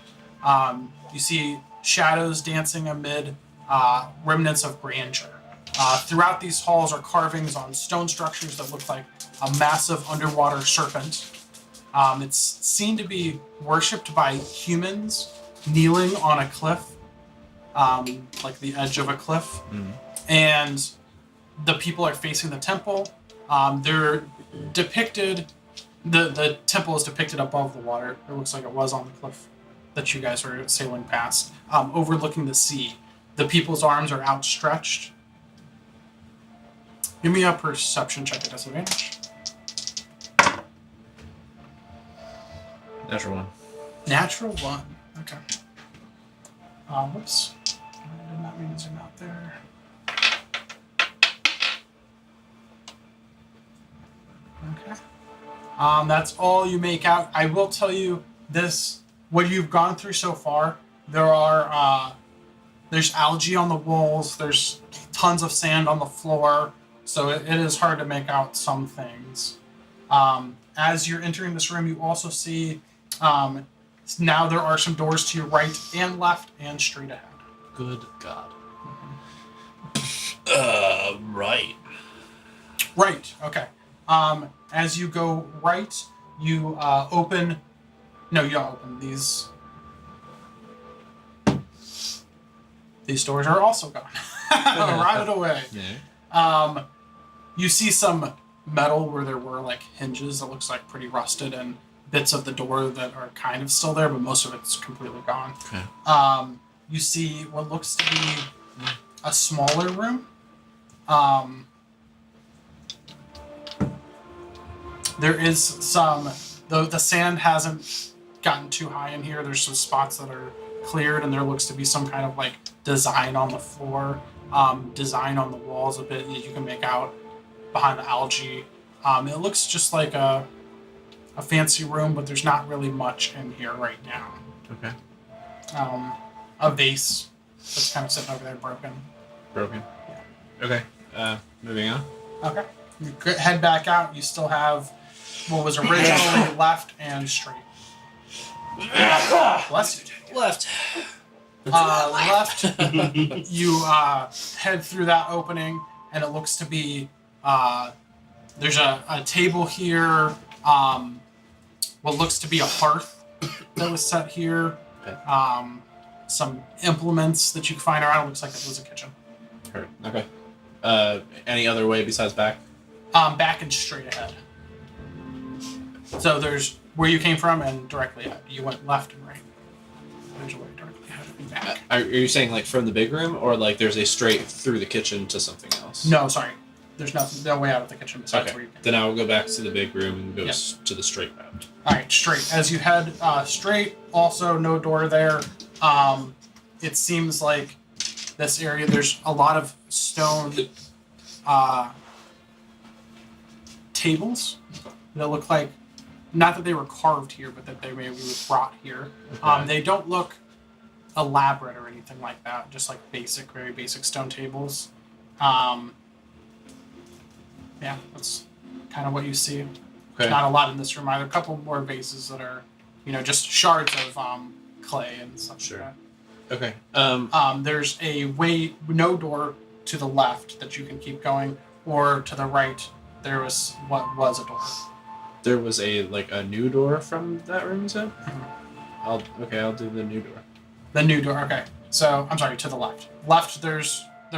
You see shadows dancing amid remnants of grandeur. Throughout these halls are carvings on stone structures that look like a massive underwater serpent. It's seen to be worshipped by humans kneeling on a cliff, like the edge of a cliff. And the people are facing the temple. They're depicted, the temple is depicted above the water. It looks like it was on the cliff that you guys were sailing past, overlooking the sea. The people's arms are outstretched. Give me a perception check at disadvantage. Natural one. Natural 1. Okay. Whoops. I did not mean to zoom out there. Okay. That's all you make out. I will tell you this: what you've gone through so far, there's algae on the walls. There's tons of sand on the floor, so it is hard to make out some things. As you're entering this room, you also see now there are some doors to your right and left and straight ahead. Good God. Right. Right. Okay. As you go right, you open. No, you don't open these. These doors are also gone. Right away. Yeah. You see some metal where there were like hinges that looks like pretty rusted, and bits of the door that are kind of still there, but most of it's completely gone. Okay. You see what looks to be a smaller room. There is some, though the sand hasn't gotten too high in here. There's some spots that are cleared, and there looks to be some kind of like design on the floor, design on the walls a bit that you can make out behind the algae. It looks just like a fancy room, but there's not really much in here right now. Okay. A vase that's kind of sitting over there broken. Broken. Okay. Moving on. Okay. You head back out. You still have what was originally left and straight. Bless you. Left. Left. You head through that opening, and it looks to be there's a table here. What looks to be a hearth that was set here. Okay. Some implements that you can find around. It looks like it was a kitchen. Heard. Okay. Any other way besides back? Back and straight ahead. So there's where you came from and directly ahead. You went left and right. There's a way directly ahead and back. Are you saying like from the big room, or like there's a straight through the kitchen to something else? No, sorry. There's no way out of the kitchen besides Okay. where you came. Then I will go back to the big room and go Yep. to the straight route. All right, straight. As you head straight, also no door there. It seems like this area, there's a lot of stone tables that look like, not that they were carved here, but that they maybe were brought here. Okay. They don't look elaborate or anything like that, just like very basic stone tables. Yeah, that's kind of what you see. Okay. Not a lot in this room either. A couple more vases that are, just shards of clay and stuff Sure. like Okay. that. There's no door to the left that you can keep going, or to the right, there was what was a door. There was a new door from that room, you said? Mhm. I'll do the new door. The new door, okay. So, I'm sorry, to the left. Left, there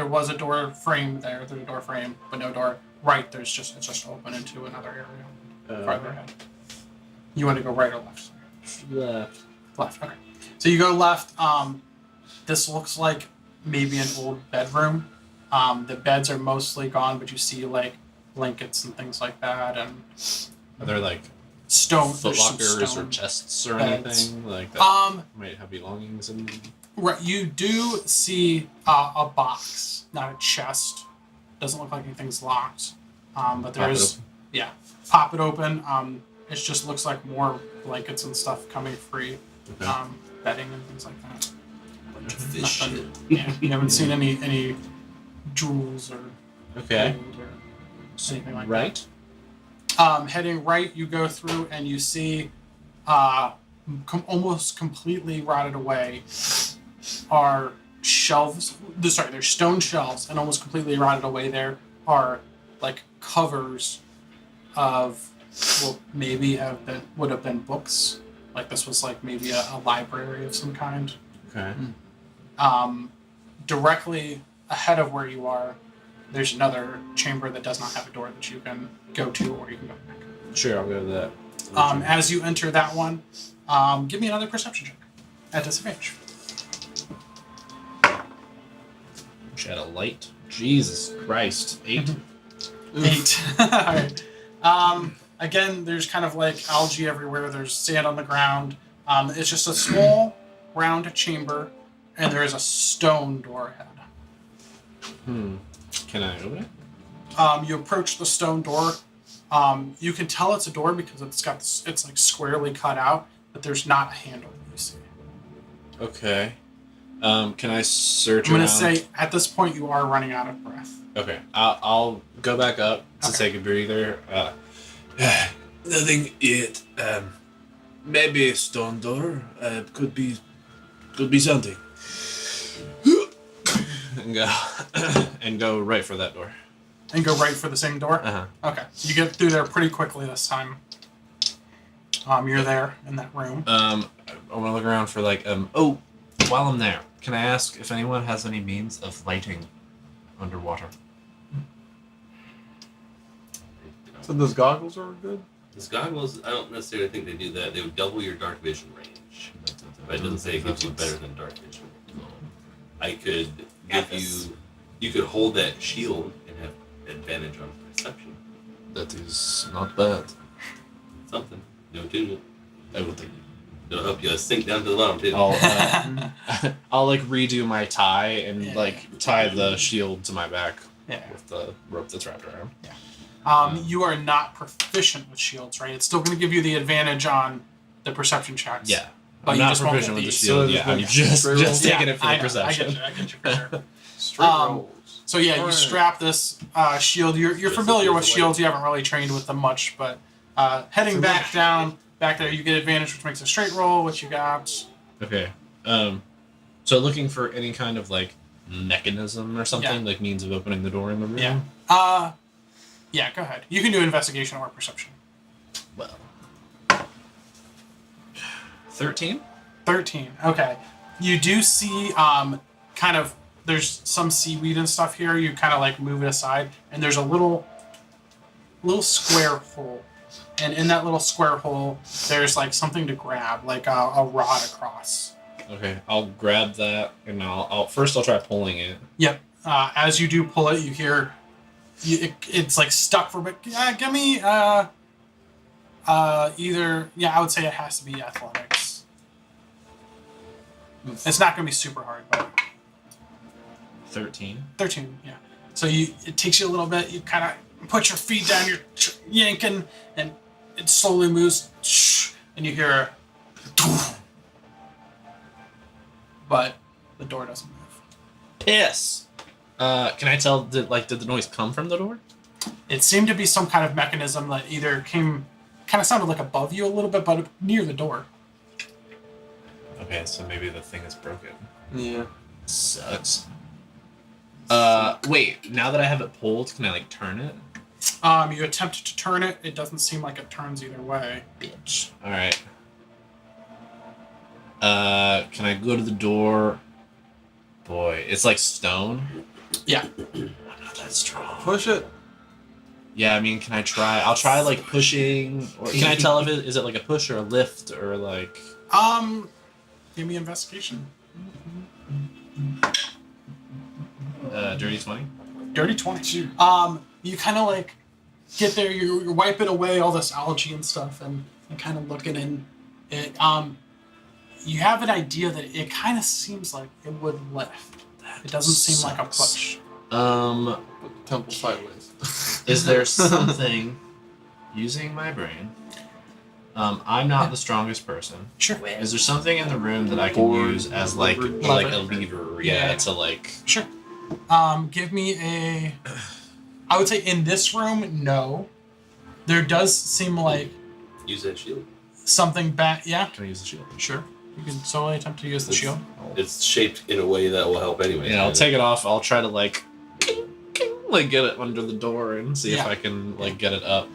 was a door frame there. There's a door frame, but no door. Right, it's just open into another area farther ahead. You want to go right or left? Left. Left, okay. So you go left. This looks like maybe an old bedroom. The beds are mostly gone, but you see like blankets and things like that, and Are there like stone. foot There's some lockers or stone chests or beds. anything like that might have belongings in them? Right, you do see a box, not a chest. Doesn't look like anything's locked. But there Pop it is, yeah. Pop it open. It just looks like more blankets and stuff coming free. Okay. Bedding and things like that. This shit. Nothing- Yeah, you haven't seen any jewels or Okay. gold or anything like Right. that. Heading right, you go through and you see almost completely rotted away are shelves. There's stone shelves, and almost completely rotted away there are like covers of what maybe would have been books. Like this was like maybe a library of some kind. Okay. Directly ahead of where you are, there's another chamber that does not have a door that you can go to, or you can go back. Sure, I'll go to that. As you enter that one, give me another perception check at disadvantage. Shed a light. Jesus Christ. 8. 8. All right. Again, there's kind of like algae everywhere. There's sand on the ground. It's just a small, round chamber, and there is a stone door ahead. Can I open it? You approach the stone door. You can tell it's a door because it's like squarely cut out, but there's not a handle that you see. Okay. Can I search I'm around? gonna say at this point you are running out of breath. Okay. I'll go back up to Okay. take a breather. Nothing yet. Maybe a stone door. Could be something. and go right for that door. And go right for the same door. Uh-huh. Okay, you get through there pretty quickly this time. You're there in that room. I want to look around for like oh, while I'm there, can I ask if anyone has any means of lighting underwater? So those goggles are good? These goggles, I don't necessarily think they do that. They would double your dark vision range. But it doesn't say it gives you better than dark vision. I could give you... You could hold that shield and have advantage on perception. That is not bad. Something. No tune it. I will take it. It'll help you sink down to the bottom, too. I'll like redo my tie and Yeah. like tie the shield to my back Yeah. with the rope that's wrapped around. You are not proficient with shields, right? It's still going to give you the advantage on the perception checks. Yeah. But I'm you not just won't proficient get with the these. shield. So Yeah, I'm like just straight rolls? taking it for I the know, perception. I get you for sure. Straight rolls. So yeah, you Alright. strap this shield. You're Just familiar as with there's a shields. You haven't really trained with them much, but heading back there, you get advantage, which makes a straight roll. What you got? Okay. So looking for any kind of like mechanism or something, like means of opening the door in the room. Yeah. Yeah. Go ahead. You can do investigation or perception. Well. 13. 13. Okay. You do see kind of there's some seaweed and stuff here. You kind of like move it aside, and there's a little square hole. And in that little square hole, there's like something to grab, like a rod across. Okay, I'll grab that and I'll try pulling it. Yep. As you do pull it, you hear it's like stuck for a bit. Give me either. Yeah, I would say it has to be athletics. It's not going to be super hard, but 13. 13. Yeah. So it takes you a little bit. You kind of put your feet down. You're yanking, and it slowly moves, and you hear a but the door doesn't move. Piss. Can I tell? Did the noise come from the door? It seemed to be some kind of mechanism that either kind of sounded like above you a little bit, but near the door. Okay, so maybe the thing is broken. Yeah. Sucks. Wait. Now that I have it pulled, can I like turn it? You attempt to turn it. It doesn't seem like it turns either way. Bitch. All right. Can I go to the door? Boy, it's like stone. Yeah. I'm not that strong. Push it. Yeah, I mean, can I try? I'll try like pushing. Or can I tell if is it like a push or a lift or like? Give me investigation. Dirty 20. Dirty 20. You kind of like get there. You're wiping away all this algae and stuff, and kind of looking in it. You have an idea that it kind of seems like it would lift. It doesn't seem like a push. Put the temple sideways. Is there something using my brain? I'm not the strongest person. Sure. Is there something in the room that I can Or use as like lever. a lever? Yeah. Yeah, to like. Sure. Give me a. I would say in this room, no. There does seem like Use that shield. something back. Yeah. Can I use the shield? Sure. You can solely attempt to use the shield. It's shaped in a way that will help anyway. Yeah, I'll take it off. I'll try to like get it under the door and see if Yeah. I can like get it up.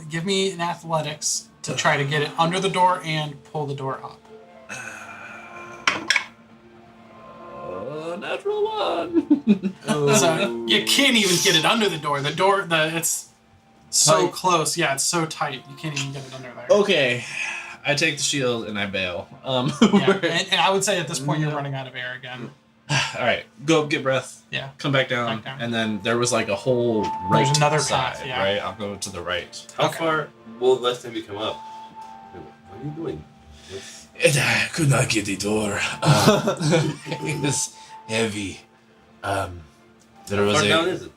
Give me an athletics to try to get it under the door and pull the door up. Natural one. So you can't even get it under the door. It's so Tight. close. Yeah, it's so tight. You can't even get it under there. Okay, I take the shield and I bail. Yeah, and I would say at this point you're running out of air again. All right, go get breath. Yeah. Come back down. Back down. And then there was like a whole right There's another side, path, yeah. right? I'll go to the right. How Okay. far? Well, last time you come up, what are you doing? What's- And I could not get the door. It was heavy. There How was far a down is it?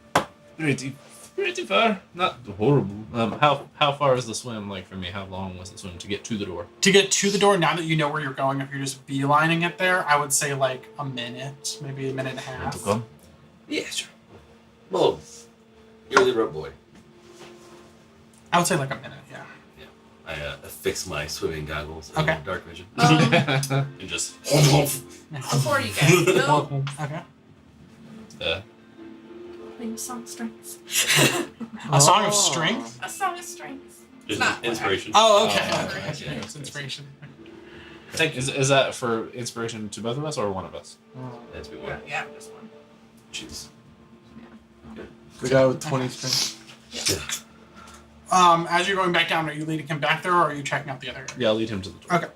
pretty far. Not horrible. How far is the swim like for me? How long was the swim to get to the door? To get to the door, now that you know where you're going, if you're just beelining it there, I would say like a minute, maybe a minute and a half. To come? Yeah, sure. Well, you're the road boy. I would say like a minute, yeah. I affix my swimming goggles Okay. and dark vision Um, and just. before you guys go, Okay. playing song strengths. A song of strength? A song of strengths. Just Not inspiration. Oh, okay. Oh, okay. okay. It's inspiration. Thank you. Is that for inspiration to both of us or one of us? That's be Yeah, one. yeah, just one. Choose. The guy with 20 strength. As you're going back down, are you leading him back there, or are you checking out the other area? Yeah, I'll lead him to the door. Okay.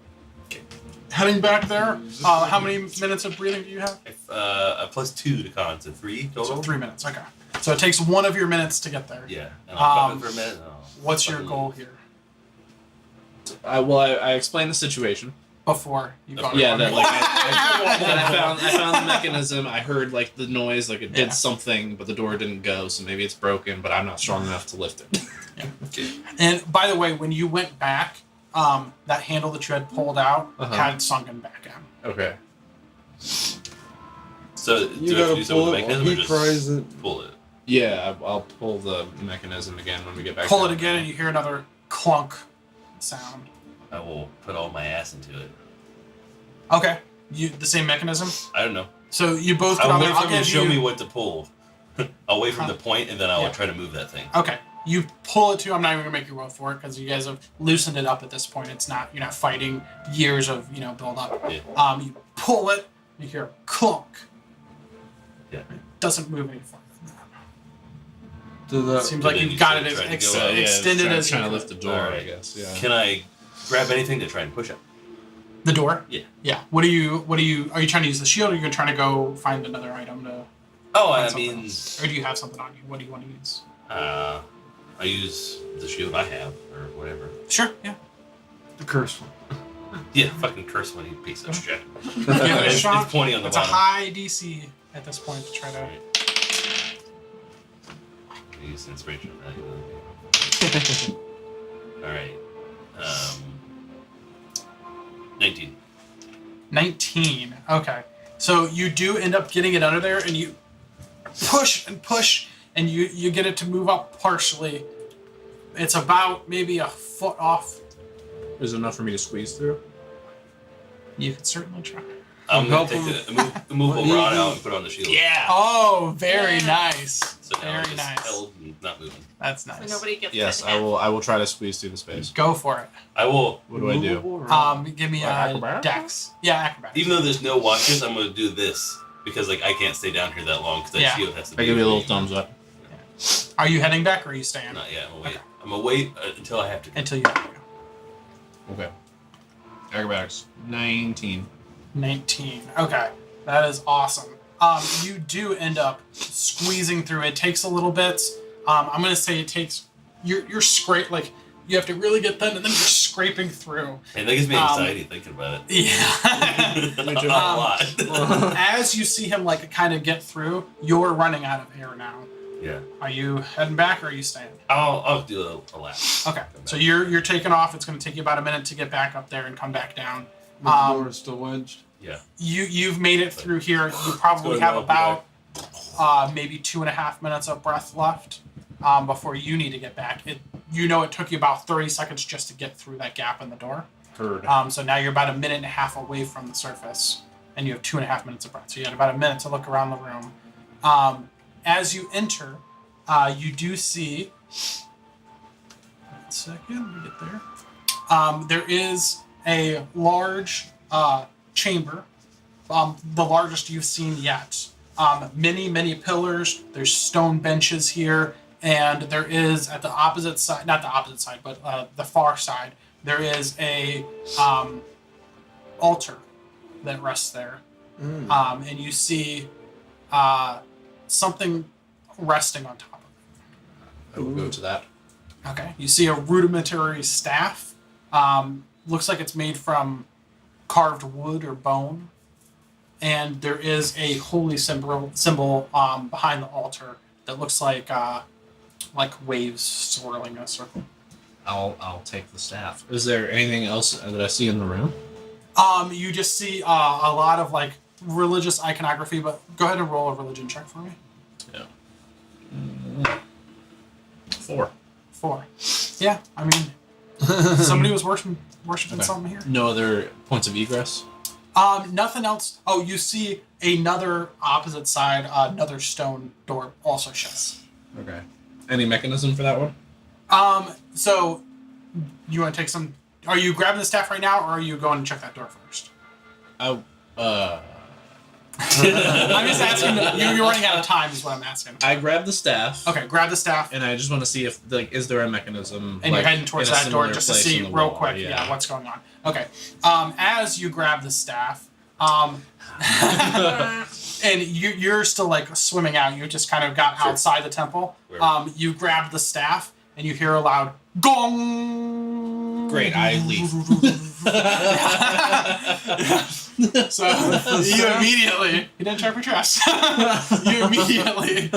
Heading back there. How many minutes of breathing do you have? If, a +2 to con, so 3 total. So 3 minutes. Okay. So it takes one of your minutes to get there. Yeah. And I'll Um, for a minute. Oh, What's your fucking- goal here? I explained the situation. Before you go. Yeah, that like I found the mechanism. I heard like the noise, like it did Yeah. something, but the door didn't go. So maybe it's broken, but I'm not strong enough to lift it. And by the way, when you went back, that handle that you had pulled out Uh-huh. had sunken back in. Okay. So, do You I have to gotta do something pull with it the while mechanism or he just cries it. pull it? Yeah, I'll pull the mechanism again when we get back. Pull it down. again, and you hear another clunk sound. I will put all my ass into it. Okay. The same mechanism. I don't know. So you both get I'll on wait there. for I'll him to give show you. me what to pull. I'll wait from the point and then I'll Yeah. try to move that thing. Okay. You pull it to. I'm not even gonna make you roll for it because you guys have loosened it up at this point. It's not. You're not fighting years of build up. Yeah. You pull it. You hear a clunk. Yeah. It doesn't move any further. To that. Seems But like then you've you got said it as try to ex- go out. extended as you trying to could. lift the door. I Alright. guess. Yeah. Can I grab anything to try and push it? The door. Yeah. Yeah. What are you? Are you trying to use the shield, or are you trying to go find another item to? Oh, find I something mean, else? Or do you have something on you? What do you want to use? I use the shield I have or whatever. Sure. Yeah. The cursed one. Yeah, fucking curse one, you piece of shit. Give it a It's shot. pointy on the It's a bottom. high DC at this point to try to. Use inspiration. Alright. 19. 19. Okay. So you do end up getting it under there, and you push and push, and you get it to move up partially. It's about maybe a foot off. Is it enough for me to squeeze through? You could certainly try. I'm gonna Help take the immovable rod out and put it on the shield. Yeah. Oh, very Yeah. nice. So now Very it's just nice. held and not moving. That's So nice. nobody gets Yes, cut in I half. will. I will try to squeeze through the space. Go for it. I will, What do I do? Give me Like a acrobatics? dex. Yeah, acrobatics. even though there's no watches, I'm gonna do this because like I can't stay down here that long because that Yeah. shield has to I be. give you a little free. thumbs up. Are you heading back, or are you staying Not yet. I'm gonna wait. Okay. I'm gonna wait until I have to. until you? Okay. Acrobatics 19. 19. Okay, that is awesome. You do end up squeezing through. It takes a little bit. I'm gonna say it takes. You're scrape like you have to really get thin, and then you're scraping through. And that gives me anxiety thinking about it. Yeah. Me too. A lot. As you see him like kind of get through, you're running out of air now. Yeah. Are you heading back, or are you staying? I'll do a lap. Okay, so you're taking off. It's going to take you about a minute to get back up there and come back down. The door is still wedged. Yeah. You've made it through here. You probably Go have ahead, about maybe 2.5 minutes of breath left before you need to get back. It took you about 30 seconds just to get through that gap in the door. Heard. So now you're about a minute and a half away from the surface, and you have 2.5 minutes of breath. So you had about a minute to look around the room. As you enter, you do see. 1 second, let me get there. There is a large chamber, the largest you've seen yet. Many pillars. There's stone benches here, and there is at the opposite side, not the opposite side, but the far side, there is a altar that rests there. and you see something resting on top of I will go to that. it. Okay. You see a rudimentary staff. Looks like it's made from carved wood or bone. And there is a holy symbol behind the altar that looks like waves swirling a circle. I'll take the staff. Is there anything else that I see in the room? You just see a lot of like religious iconography, but go ahead and roll a religion check for me. Yeah. 4. 4. Yeah, I mean, somebody was worshiping Okay. something here. No other points of egress? Nothing else. Oh, you see another opposite side, another stone door also shuts. Okay. Any mechanism for that one? So you want to take some? Are you grabbing the staff right now, or are you going to check that door first? I'm I'm just asking. You're running out of time, is what I'm asking. I grab the staff. Okay, grab the staff, And I just want to see if is there a mechanism? and you're heading towards in a that door similar just to place see in the real wall, quick. Yeah, what's going on? Okay. As you grab the staff, and you're still like swimming out. You just kind of got Sure. outside the temple. Where? You grab the staff, and you hear a loud gong. Great, I leave. So you immediately you didn't sharpen your dress. You immediately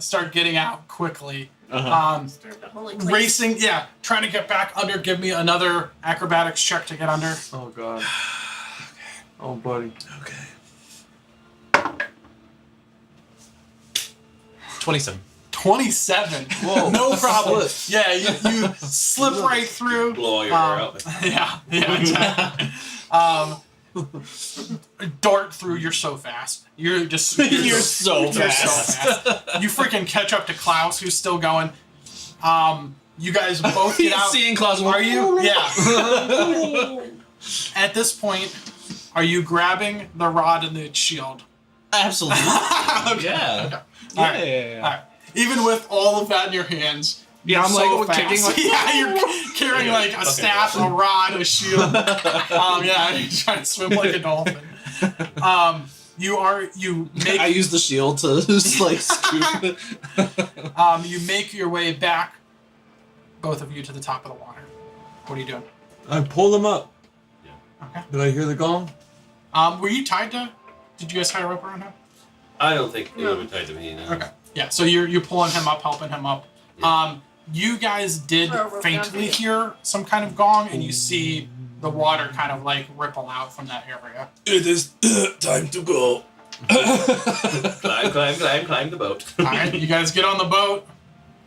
start getting out quickly. Stirred the holy place. Racing, yeah, trying to get back under. Give me another acrobatics check to get under. Oh god. Oh buddy. Okay. 27. 27. Whoa. No problem. Slip. Yeah, you slip right through. Blow your hair out. Yeah, exactly. Dart through. You're so fast. You're so You're so fast. You freaking catch up to Klaus, who's still going. You guys both get out. Seeing Klaus. Are you? Yeah. At this point, are you grabbing the rod and the shield? Absolutely. Okay. Yeah. All right. Yeah. All right. Even with all of that in your hands, Yeah, I'm so like fast. kicking like Yeah, you're carrying like a staff, a rod, a shield. Yeah, you're trying to swim like a dolphin. You make I use the shield to just like scoop. you make your way back, both of you, to the top of the water. What are you doing? I pulled him up. Okay. Did I hear the gong? Were you tied to? Did you guys tie a rope around him? I don't think they would tied to me. No. Okay. Yeah. So you're pulling him up, helping him up. You guys did Throw a rope faintly down. hear some kind of gong, and you see the water kind of like ripple out from that area. It is time to go. Climb the boat. All right, you guys get on the boat.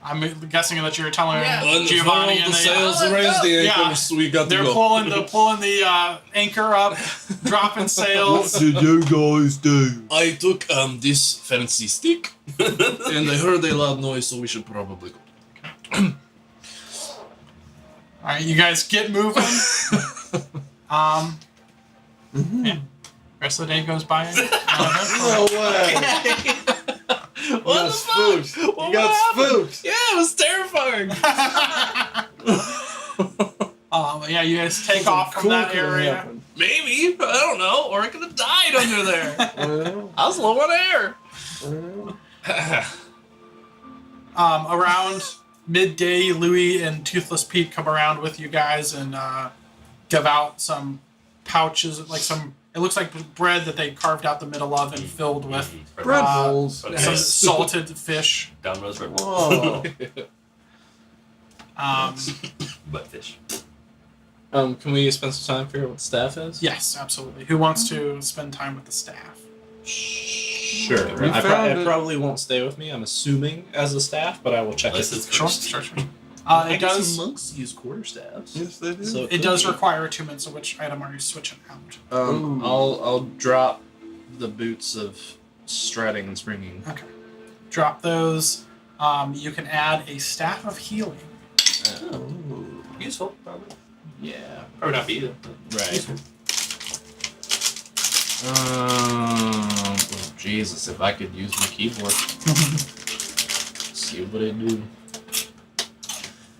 I'm guessing that you're telling Yeah. Giovanni and they, raise the Yeah. anchors, we got they're pulling the anchor up, dropping sails. did you guys do? I took this fancy stick, and I heard a loud noise, so we should probably go. All right, you guys get moving. Yeah. Rest of the day goes by. No way. What the fuck? spooked. You What got happened? spooked. Yeah, it was terrifying. Yeah, you guys take off from that area. Maybe, I don't know, or I could have died under there. Well, I was low on air. Around midday, Louis and Toothless Pete come around with you guys and give out some pouches, like some. It looks like bread that they carved out the middle of and filled with bread rolls. some salted fish. Domino's for Whoa. butt fish. Can we spend some time figuring out what the staff is? Yes, absolutely. Who wants to spend time with the staff? Sure. We found it it. probably won't stay with me, I'm assuming, as a staff, but I will check Unless it. it's Sure, cursed. sure, sure. I It guess does. monks use quarterstaffs. Yes, they do. So It does could be. require 2 minutes. So which item are you switching out? I'll drop the boots of striding and springing. Okay. Drop those. You can add a staff of healing. Useful, probably. Yeah. Probably not for you. But Right. Oh, Jesus, if I could use my keyboard. See what it do.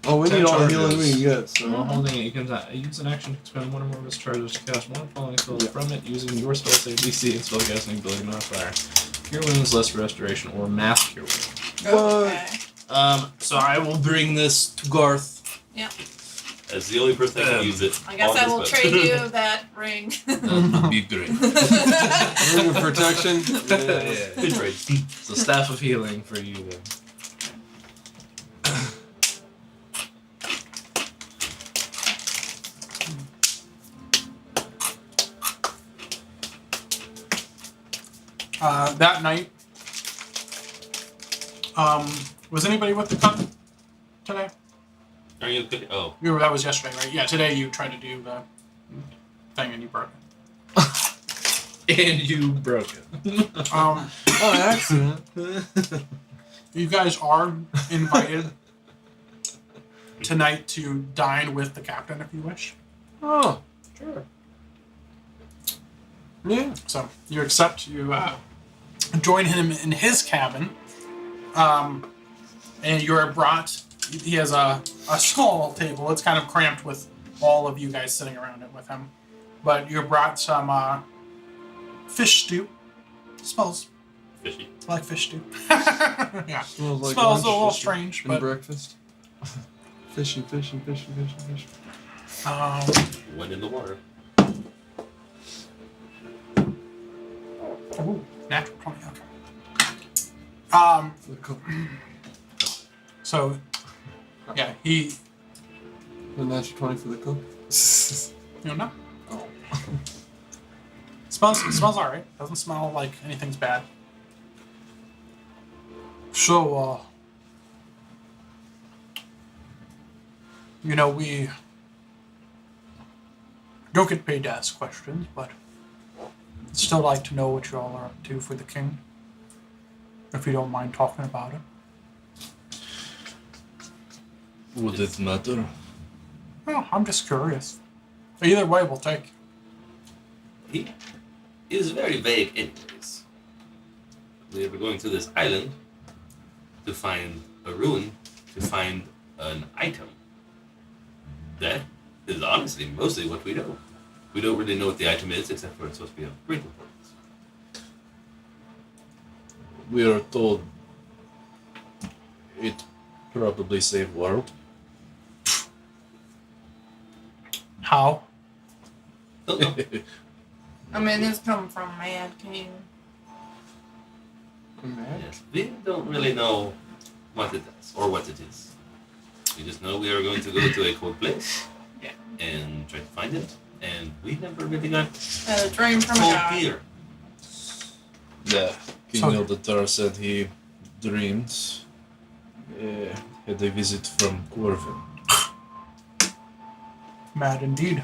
Oh, we 10 need all the healing charges. we can get. So. While holding it, you can use an action to expend one or more of its charges to cast one following spell from it using your spell save DC and spellcasting ability modifier. Cure wounds, less restoration, or mass cure wounds. Okay. So I will bring this to Garth. As the only person that can use it. I guess on I this will boat. trade you that ring. That would be great. Ring of protection. Yeah. Good trade. It's a staff of healing for you then. That night, was anybody with the cup today? Are you good? Oh, That was yesterday, right? Yeah, today you tried to do the thing and you broke it. And you broke it. Um, Oh, accident. you guys are invited tonight to dine with the captain if you wish. Oh, sure. Yeah. So you accept, you join him in his cabin, and you are brought. He has a small table. It's kind of cramped with all of you guys sitting around it with him, but you're brought some fish stew. Smells fishy. like fish stew. Yeah, Smells like smells a lunch, little fish strange, and but breakfast. Fish and fish and fish and fish and fish. Went in the water. Ooh, natural 20. Okay. For the cook. So, yeah, he. The natural 20 for the cook. You don't know. Oh. Smells alright. Doesn't smell like anything's bad. So, we don't get paid to ask questions, but I'd still like to know what you all are up to for the king. If you don't mind talking about it. Would it matter? Oh, I'm just curious. Either way, we'll take. He is very vague anyways. We were going to this island to find a ruin, to find an item. That is honestly mostly what we know. We don't really know what the item is, except for it's supposed to be of great importance. We are told it probably saved world. How? Don't know. I mean, this come from Mad King. Yes, we don't really know what it does or what it is. We just know we are going to go to a cold place and try to find it, and we never really got A dream from a told god. here. Yeah, King So- Eldatar said he dreamed had a visit from Corvin. Mad indeed.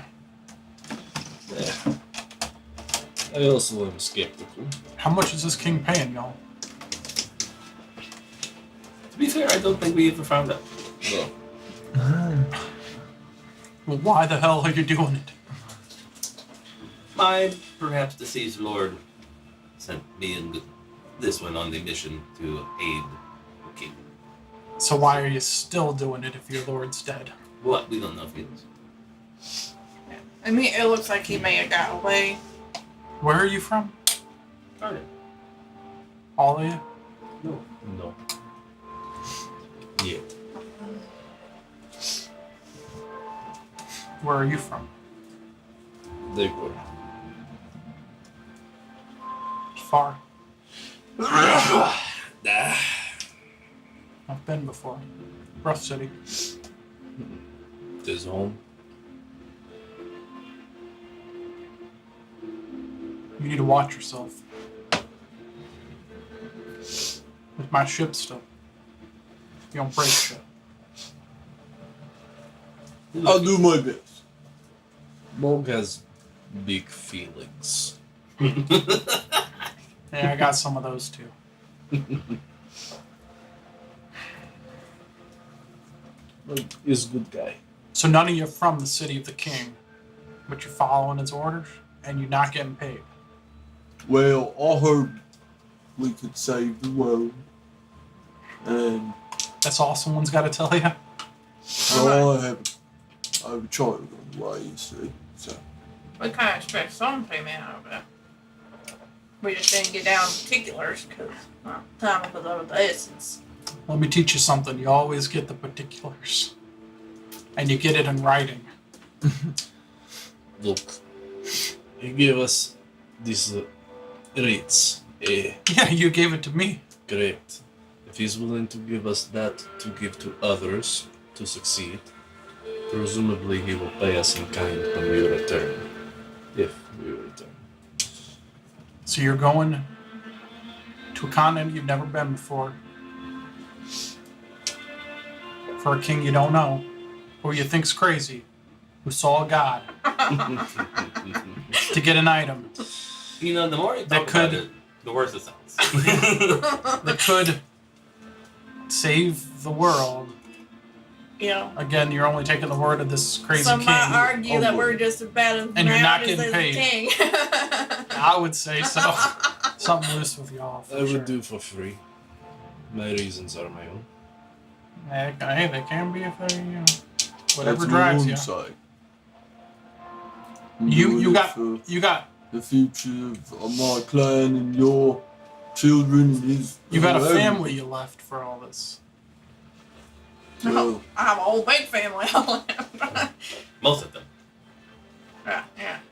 Yeah. I also am skeptical. How much is this king paying y'all? To be fair, I don't think we ever found out. No. Well, why the hell are you doing it? My perhaps deceased lord sent me and this one on the mission to aid the king. So why are you still doing it if your lord's dead? What? We don't know if he is. I mean, it looks like he may have got away. Where are you from? Darn it. All of you? No. No. Yeah. Where are you from? They were. Far. Nah. I've been before. Rough city. This home. You need to watch yourself. With my ship still. You don't break shit. I'll do my best. Mog has big feelings. Yeah, I got some of those too. Mog is a good guy. So none of you are from the city of the king, but you're following his orders and you're not getting paid. Well, I heard we could save the world. And That's all someone's got to tell you. So I have a child on the way, you see. So We kind of expect some payment out of it. We just didn't get down to particulars because time was of the essence. Let me teach you something. You always get the particulars. And you get it in writing. Look, he gave us these rates. Yeah, you gave it to me. Great. If he's willing to give us that to give to others to succeed, presumably he will pay us in kind when we return. If we return. So you're going to a continent you've never been before. For a king you don't know, who you think's crazy, who saw a god, to get an item You know, the more you That talk about could- it, the worse it sounds. that could save the world. You know, Again, you're only taking the word of this crazy some king. might argue Oh, that boy. we're just as bad as And you're not as getting the paid. king. I would say so. Something loose with y'all. For I sure. would do for free. My reasons are my own. Hey, they can be if they, whatever that's drives my you. own side. You got for you got the future of my clan and your children and his. you got a everything. family you left for all this. Well, I have a whole big family. Most of them. Yeah.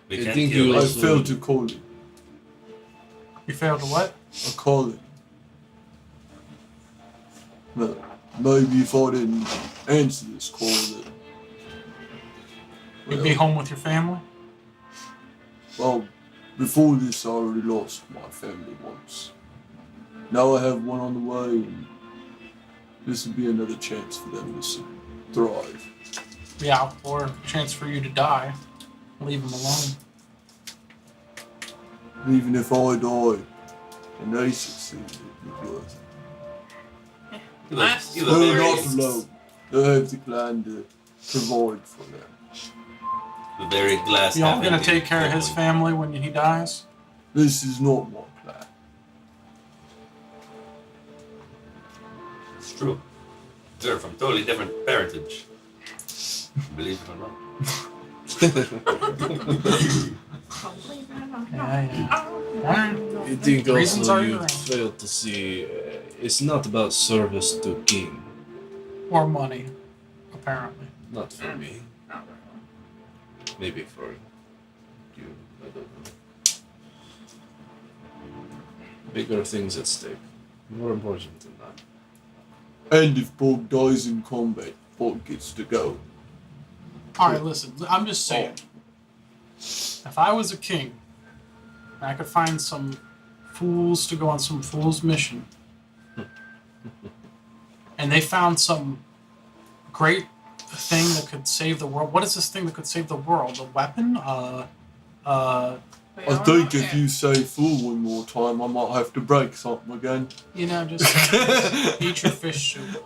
We I can't think kill you I also- failed to call it You failed to what? a calling. Well, maybe if I didn't answer this call, that. You'd be home with your family. Well, before this, I already lost my family once. Now I have one on the way, and this would be another chance for them to thrive. Yeah, or a chance for you to die. Leave them alone. And even if I die and they succeed, it'd be worth it. You Nice. you They're very, not alone. They have the clan to provide for them. the very glass. Y'all half gonna empty take care of his building. family when he dies? This is not my clan. It's true. They're from totally different parentage. Believe it or not. Yeah. I think Reasons also are you your own. failed to see it's not about service to king. Or money, apparently. Not for me. Maybe for you. I don't know. Bigger things at stake. More important than that. And if Bob dies in combat, Bob gets to go. Alright, listen, I'm just saying. If I was a king, and I could find some fools to go on some fool's mission, and they found some great thing that could save the world. What is this thing that could save the world? A weapon? I think if you say fool one more time, I might have to break something again. You know, just eat your fish soup.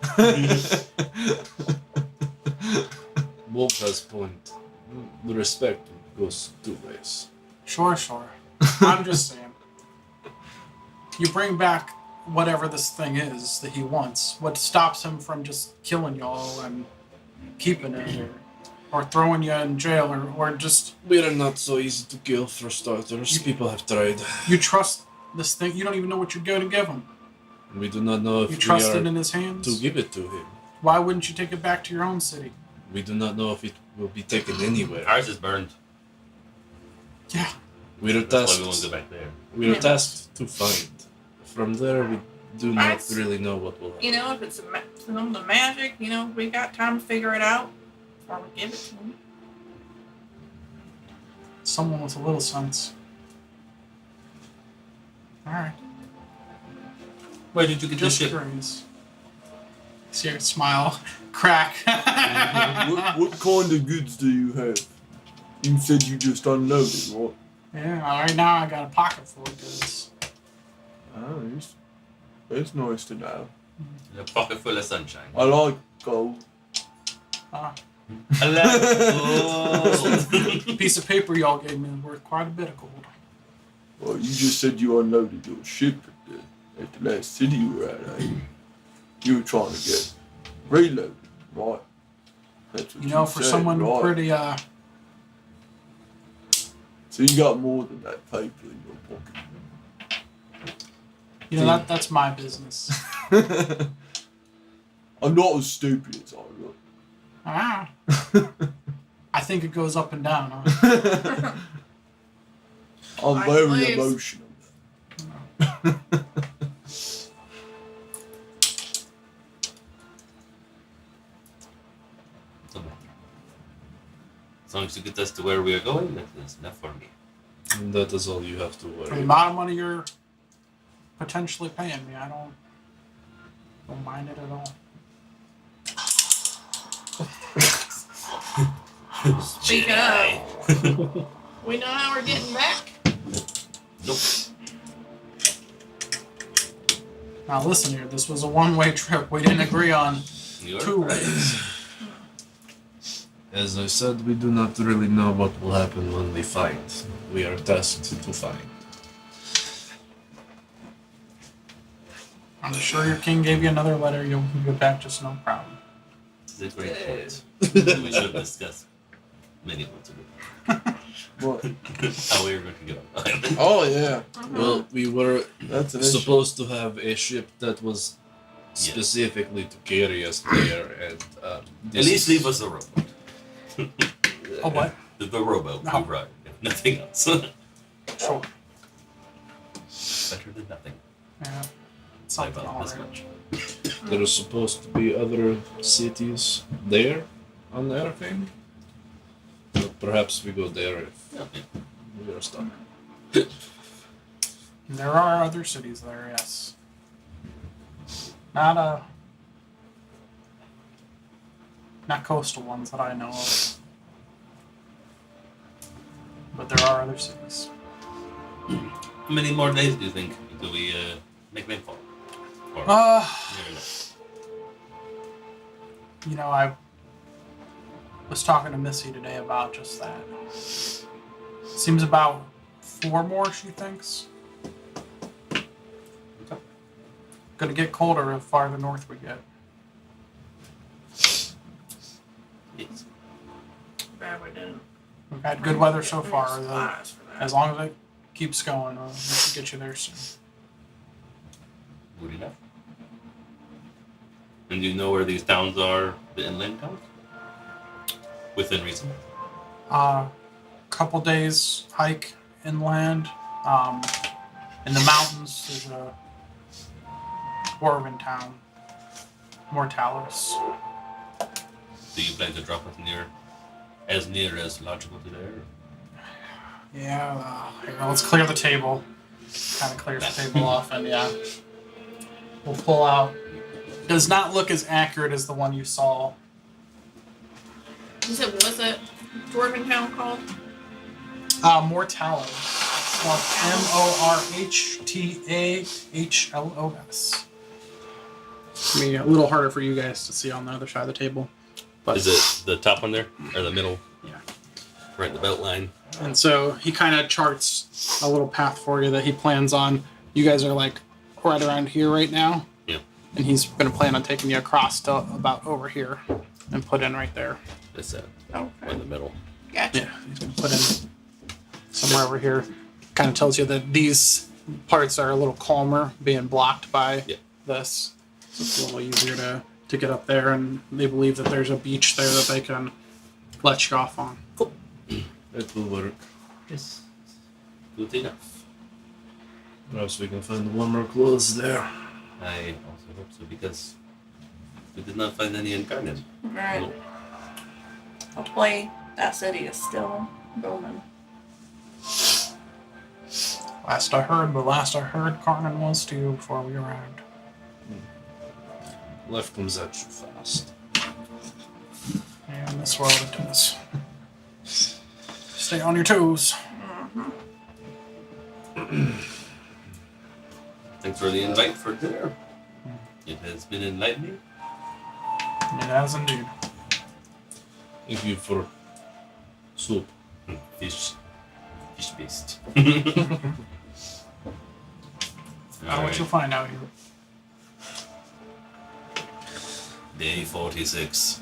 Wolf has point. The respect goes two ways. Sure. I'm just saying. You bring back whatever this thing is that he wants. What stops him from just killing y'all and keeping it, or throwing you in jail, or just We are not so easy to kill for starters. People have tried. you trust this thing? You don't even know what you're going to give him. We do not know if You we trust are it in his hands. to give it to him. Why wouldn't you take it back to your own city? We do not know if it will be taken anywhere. Ours is burned. Yeah. We are That's why we won't tasked. go back there. We are Yeah. tasked to find. From there, we do not That's- really know what will happen. You know, if it's some of the magic, you know, we got time to figure it out before we give it to him. Someone with a little sense. All right. Where did you get this Just shit? curious. See her smile, crack. What kind of goods do you have? You said you just unloaded, right? Yeah, right now I got a pocket full of goods. Oh, it's nice to know. A pocket full of sunshine. I like gold. Ah, I like gold. the piece of paper y'all gave me is worth quite a bit of gold. Well, you just said you unloaded your ship at the last city you were at. You were trying to get reloaded, right? That's what You know, for said, someone right? pretty So you got more than that paper in your pocket. that's my business. I'm not as stupid as I look. Ah. I think it goes up and down, huh? I'm I very believe- emotional. So, as long as you get us to where we are going, that is enough for me. And that is all you have to For the worry. amount of money you're potentially paying me, I don't mind it at all. Speaking Jedi. of, we know how we're getting back. Nope. Now listen here, this was a one-way trip. We didn't agree on You're two right. ways. As I said, we do not really know what will happen when we fight. We are tasked to find. I'm sure your king gave you another letter. You'll get back just no problem. It's a great point. We should have discussed many months ago What? how we were going to get on the island. Oh yeah, Well, we were that's an issue. supposed to have a ship that was specifically to carry us there, and At At least leave us a rowboat. Oh, what? The rowboat No. we brought, if nothing else. Sure. Better than nothing. Yeah. I Something thought this alright. much. There are supposed to be other cities there on the airplane. But perhaps we go there if Okay. we are stuck. There are other cities there, yes. Not coastal ones that I know of. But there are other cities. How many more days do you think until we make landfall? Or never know. I was talking to Missy today about just that. Seems about 4 more, she thinks. Gonna get colder the farther north we get. Yes. Bad we didn't. We've had good weather so far. Though. Supplies for that. As long as it keeps going, we should get you there soon. Good enough. And you know where these towns are, the inland towns? Within reason. Couple days hike inland. In the mountains there's a dwarven town, Mortalis. Do you plan to drop us near as logical to there? Yeah, here, let's clear the table. Kind of clears the table off, and yeah, we'll pull out. Does not look as accurate as the one you saw. You said, what's that dwarven town called? Mortalis. Spelled Morhtahlos. I mean, a little harder for you guys to see on the other side of the table. But Is it the top one there? Or the middle? Yeah. Right in the belt line? And so he kind of charts a little path for you that he plans on. You guys are like right around here right now. Yeah. And he's going to plan on taking you across to about over here and put in right there. That's that. Okay. In the middle. Gotcha. Yeah, he's going to put in somewhere over here. Kind of tells you that these parts are a little calmer, being blocked by Yeah. this. So it's a little easier to get up there, and they believe that there's a beach there that they can let you off on. It will work. Yes. Good enough. Perhaps we can find warmer clothes there. I also hope so because we did not find any in Carnan. Right. No. Hopefully that city is still booming. Last I heard, Carnan was too before we arrived. Life comes at you fast. And this world it does. Stay on your toes. Thanks for the invite for dinner. It has been enlightening. It has indeed. Thank you for soup. Fish based. What you'll find out here. Day 46.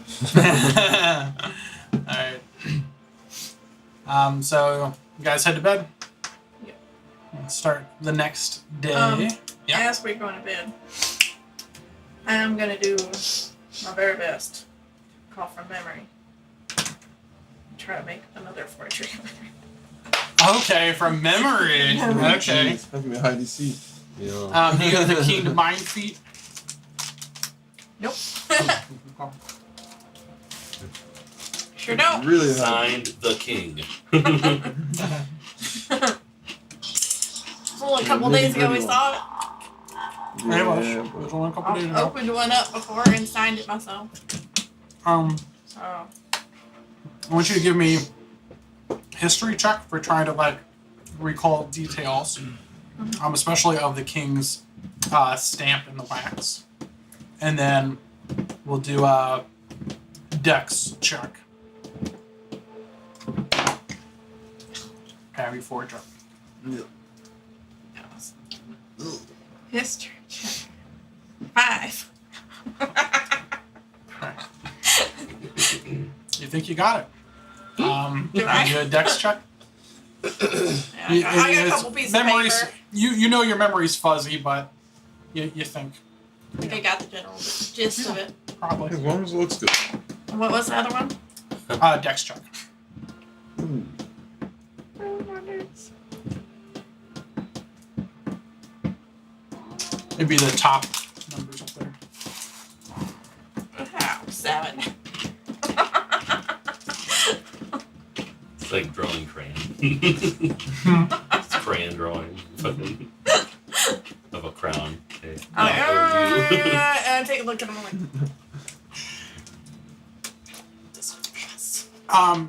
Alright. So you guys head to bed? Yeah. Let's start the next day. Yeah. As we're going to bed, I'm going to do my very best. Call from memory. Try to make another forgery. Okay, from memory. Okay. Jeez, have me hide seat. Yeah. Do you have the keen mind feat? Nope. Sure don't. Really hide. Signed the king. Only a couple days ago we saw it. Hey, Wash. Yeah, It was only a couple days I ago. opened one up before and signed it myself. I So want you to give me history check for trying to like recall details, especially of the king's stamp in the wax, and then we'll do a dex check. Carry forward check. history check. 5. You think you got it? Do I? You do a dex check. Yeah, I got a couple pieces of memories. paper. You know your memory's fuzzy, but you think I think I got the general gist of it. probably. As long as it looks good. What was the other one? Dex check. Ooh. It'd be the top numbers up there. Oh, 7. It's like drawing crayon. It's crayon drawing. Fucking. Of a crown. Okay. I take a look at them like. This one, yes.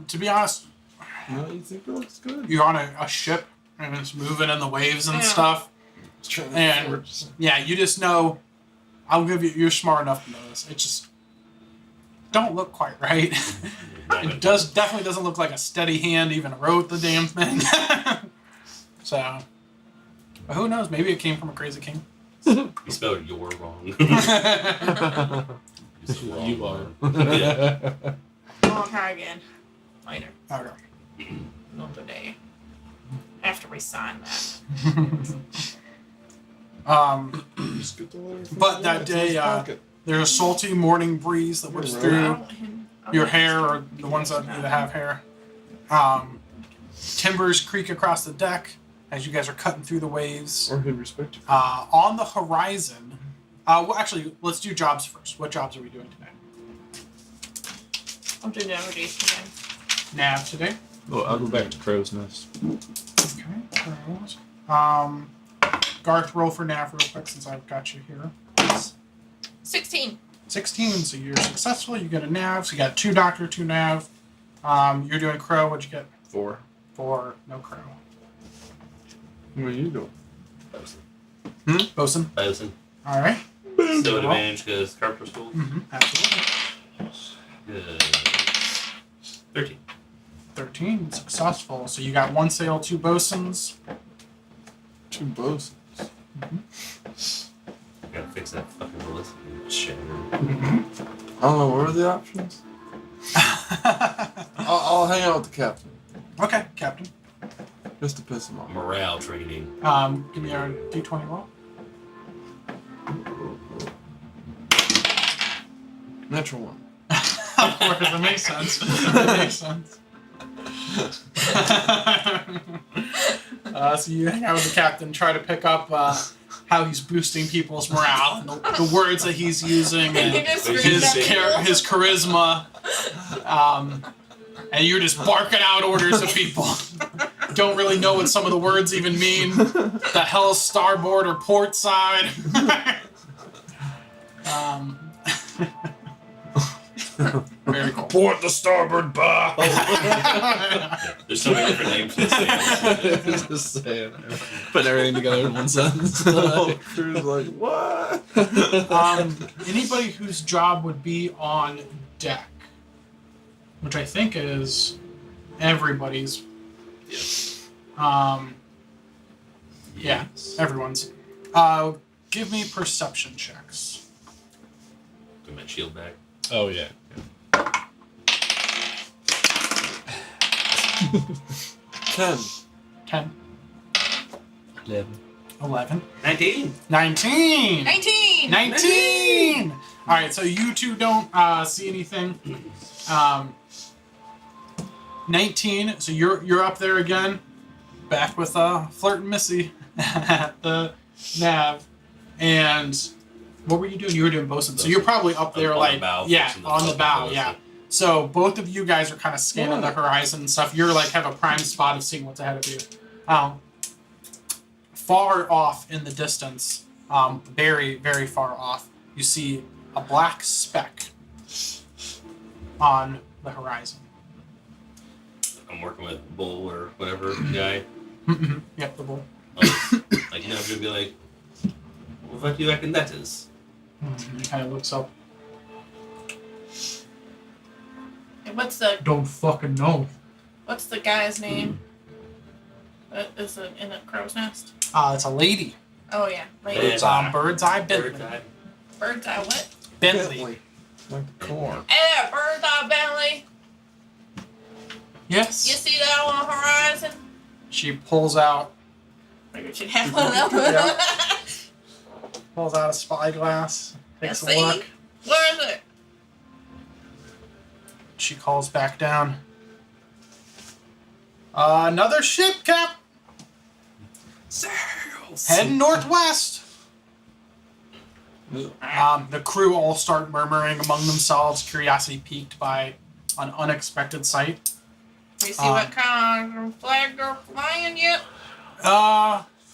To be honest, No, you think it looks good? you're on a ship and it's moving in the waves and Yeah. stuff. Trying And- forge some- Yeah, you just know. I'll give you. You're smart enough to know this. It just don't look quite right. It definitely doesn't look like a steady hand even wrote the damn thing. So, but who knows? Maybe it came from a crazy king. You spelled "you're" wrong. You said wrong You are. word. Yeah. I'll try again. Later. Okay. Not today. After we sign that. Just get the letter from But the that line, it's in day, his pocket. there's a salty morning breeze that whips Right. through your hair, or the ones that need to have hair. Timbers creak across the deck as you guys are cutting through the waves. Or he'd respect you. On the horizon, well, actually, let's do jobs first. What jobs are we doing today? I'll do navigation again. Nav today. Oh, I'll go back to Crow's Nest. Okay. Pros. Garth, roll for nav real quick since I've got you here. 16. 16, so you're successful. You get a nav. So you got 2 doctor, 2 nav. You're doing crow. What'd you get? 4. 4, no crow. What are you doing? Bosun. 1,000. All right. Still at advantage because carpenter school. Absolutely. Good. 13. 13, successful. So you got 1 sail, 2 bosuns. 2 bows. Gotta fix that fucking list. Shit. I don't know, what are the options? I'll hang out with the captain. Okay, Captain. Just to piss him off. Morale training. Give me a D20 roll. Natural 1. Of course, that makes sense. That makes sense. So you hang out with the captain, try to pick up how he's boosting people's morale and the words that he's using and You just His screamed at people. his charisma. And you're just barking out orders at people. Don't really know what some of the words even mean. The hell's starboard or port side? Very cool. Port the starboard bar! There's so many different names for this thing. Just saying. Putting everything together in one sentence. The whole crew's like, what? Anybody whose job would be on deck, which I think is everybody's. Yeah, everyone's. Give me perception checks. Put my shield back. Oh yeah. 10. 10, 11, 19. 19. 19! 19! All right, so you two don't see anything. 19. So you're up there again, back with Flirt and Missy at the nav. And what were you doing? You were doing bosun. So you're probably up there, On the like bow, yeah, fixing the on the fucking bow, bosun. yeah. So both of you guys are kind of scanning the horizon and stuff. You're like have a prime spot of seeing what's ahead of you. Far off in the distance, very, very far off, you see a black speck on the horizon. I'm working with Bull or whatever guy. Yep, the bull. Like, you know, I'm gonna be like, what do you reckon that is? He kind of looks up. And what's Don't fucking know. the guy's name? Is it in a crow's nest? It's a lady. Oh yeah, like Bird's Bird's Eye Bentley. Bird's eye. bird's eye what? Bentley. Like the core. Bird's eye Bentley. Yes. You see that on the horizon? She pulls out Maybe she'd have one of them. Yeah. a spyglass. Takes You a see? look. Where is it? She calls back down. Another ship, Cap. Heading northwest. The crew all start murmuring among themselves, curiosity piqued by an unexpected sight. We see what kind of flag they're flying yet?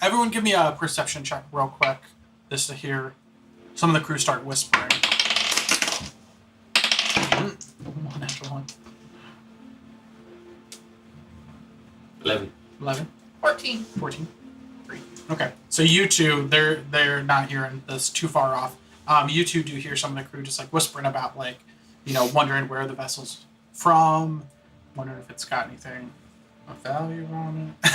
Everyone give me a perception check real quick, just to hear some of the crew start whispering. One after one. 11. 11, 14. 14, 3. Okay, so you two, they're not hearing this too far off. You two do hear some of the crew just like whispering about like, wondering where the vessel's from, wondering if it's got anything of value on it.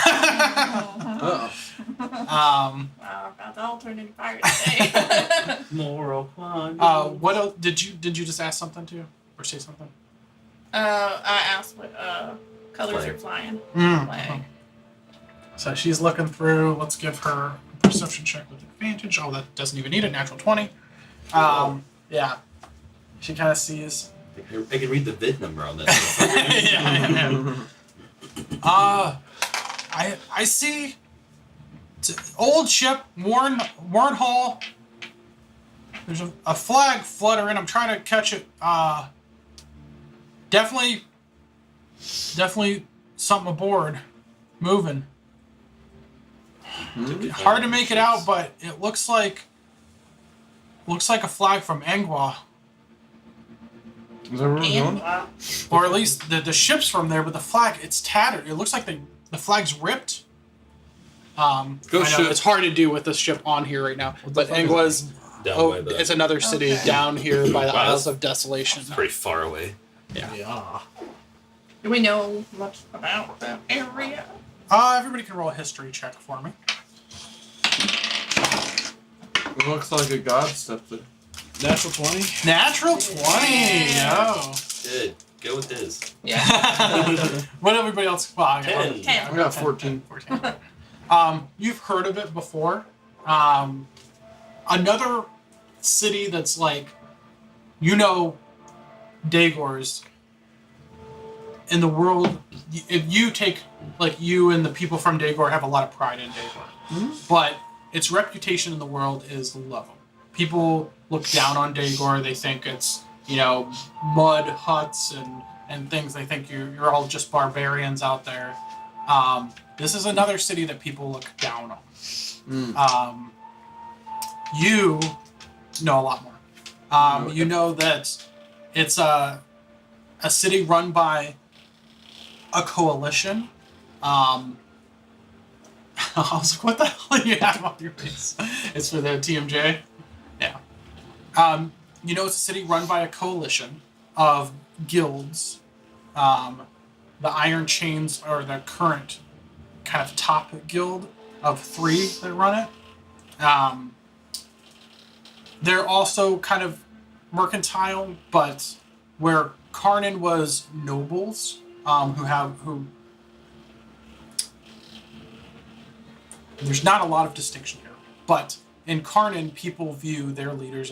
Oh. Wow, about the alternative pirate day. Moral fun. What else did you just ask something to or say something? I asked what colors Flag. are flying. Mm. Flag. So she's looking through. Let's give her a perception check with advantage. Oh, that doesn't even need a natural 20. Yeah. She kind of sees. I can read the vid number on that. Yeah. I see. It's an old ship, worn hull. There's a flag fluttering. I'm trying to catch it. Definitely something aboard, moving. Hard to make it out, but it looks like a flag from Angua, Is that where we're And going? or at least the ship's from there. But the flag, it's tattered. It looks like the flag's ripped. Go I know ship. it's hard to do with the ship on here right now, but Angua's. Down by the, It's another city Okay. down here by the Wow, Isles that's- of Desolation. pretty far away. Yeah. do we know much about the area? Everybody can roll a history check for me. It looks like a god stepped there. Natural 20. Natural 20. Oh. Good. Go with this. Yeah. What everybody else? Well, I got 10. 10. I got 14. 14. You've heard of it before. Another city that's like, Dagor's in the world. If you take, like, you and the people from Dagor have a lot of pride in Dagor, but its reputation in the world is low. People look down on Dagor. They think it's, mud huts and things. They think you're all just barbarians out there. This is another city that people look down on. You know a lot more. You know that it's a city run by a coalition. I was like, what the hell do you have on your face? It's for the TMJ? Yeah. It's a city run by a coalition of guilds. The Iron Chains are the current kind of top guild of 3 that run it. They're also kind of mercantile, but where Karnan was nobles, who there's not a lot of distinction here, but in Karnan, people view their leaders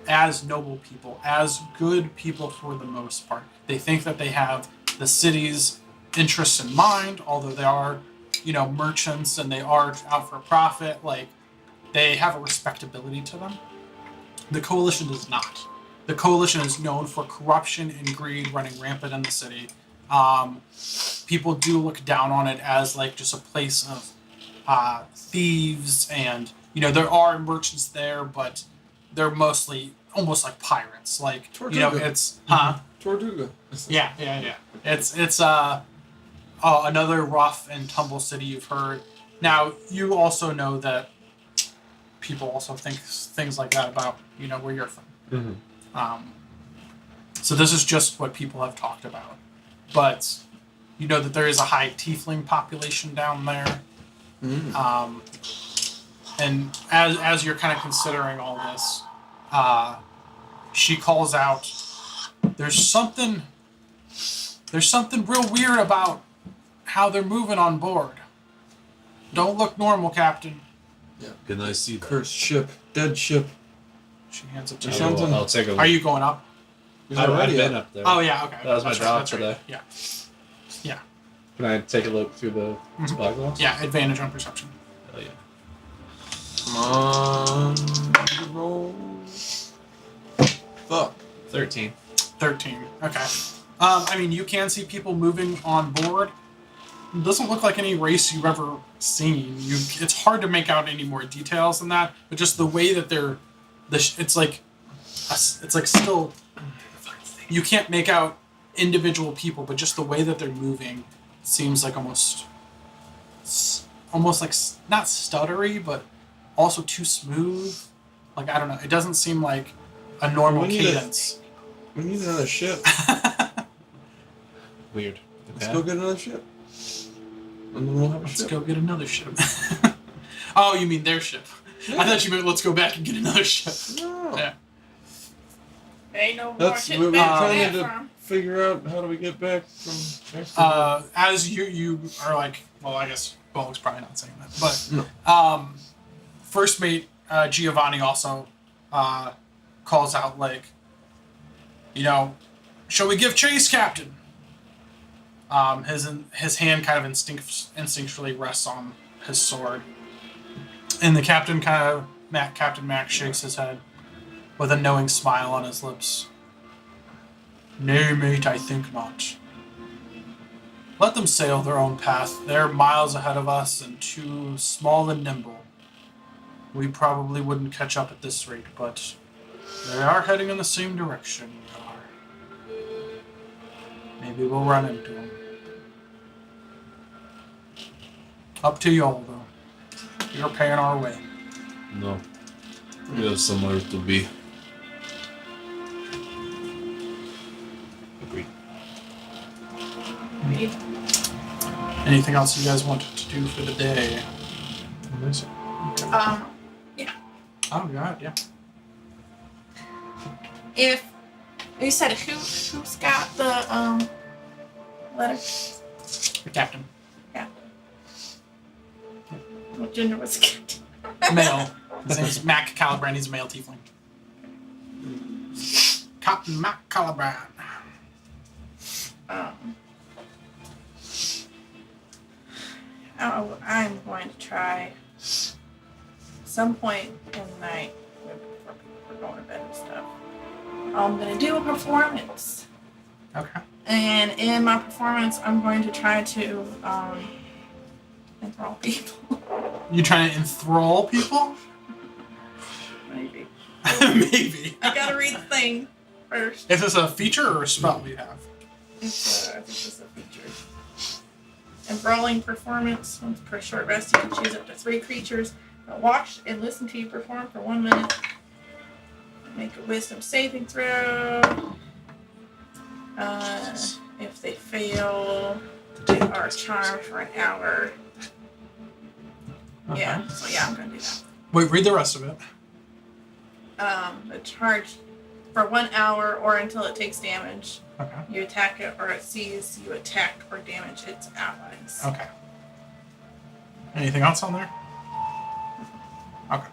as noble people, as good people for the most part. They think that they have the city's interests in mind, although they are, merchants and they are out for a profit. Like, they have a respectability to them. The Coalition does not. The Coalition is known for corruption and greed running rampant in the city. People do look down on it as like just a place of thieves, and there are merchants there, but they're mostly almost like pirates. Like, Tortuga. it's Tortuga. yeah. It's another rough and tumble city you've heard. Now, you also know that people also think things like that about where you're from. Mm-hmm. So this is just what people have talked about, but you know that there is a high tiefling population down there. And as you're kind of considering all this, she calls out, there's something real weird about how they're moving on board. Don't look normal, Captain. Can I see that? Cursed ship. Dead ship. She hands it to She you. sounds I'll take a look. Are you going up? He's I've already been up. up there. Oh yeah, okay. That was my That's job that's right. today. Yeah. Can I take a look through the spy glass? Yeah, advantage on perception. Hell yeah. Come on. Roll. Fuck. 13. 13. Okay. You can see people moving on board. It doesn't look like any race you've ever seen. It's hard to make out any more details than that, but just the way that they're, it's like still, you can't make out individual people, but just the way that they're moving seems like almost like not stuttery, but also too smooth. Like, I don't know. It doesn't seem like a normal We need cadence. We need another ship. Weird. Let's go get another ship. And then we'll have a Let's ship. go get another ship. Oh, you mean their ship? I thought you meant let's go back and get another ship. No. Yeah. Ain't no more That's shit what we're back trying there to from. figure out. How do we get back from Mexico? As you are like, well, I guess Bullock's probably not saying that, but No. first mate Giovanni also calls out like, shall we give chase, Captain? His hand kind of instinctually rests on his sword, and the captain Captain Mac shakes his head with a knowing smile on his lips. Nay, mate, I think not. Let them sail their own path. They're miles ahead of us and too small and nimble. We probably wouldn't catch up at this rate, but they are heading in the same direction we are. Maybe we'll run into them. Up to y'all, though. You're paying our way. No. We have somewhere to be. Agreed. Agreed. Anything else you guys wanted to do for the day? Yeah. Oh, God, yeah. If you said who's got the letter? The captain. What gender was it? Male. His name's Mac Calibrand. He's a male tiefling. Captain Mac Calibrand. I'm going to try some point in the night before people are going to bed and stuff. I'm going to do a performance. Okay. And in my performance, I'm going to try to enthrall people. You trying to enthrall people? Maybe. Maybe. I gotta read the thing first. Is this a feature or a spell you have? It's I think it's a feature. Enthralling performance. Once per short rest, you can choose up to 3 creatures. Watch and listen to you perform for 1 minute. Make a wisdom saving throw. If they fail, they are charmed for an hour. Okay. Yeah, so yeah, I'm gonna do that. Wait, read the rest of it. The charge for 1 hour or until it takes damage. Okay. You attack it or it sees you attack or damage its allies. Okay. Anything else on there? Okay.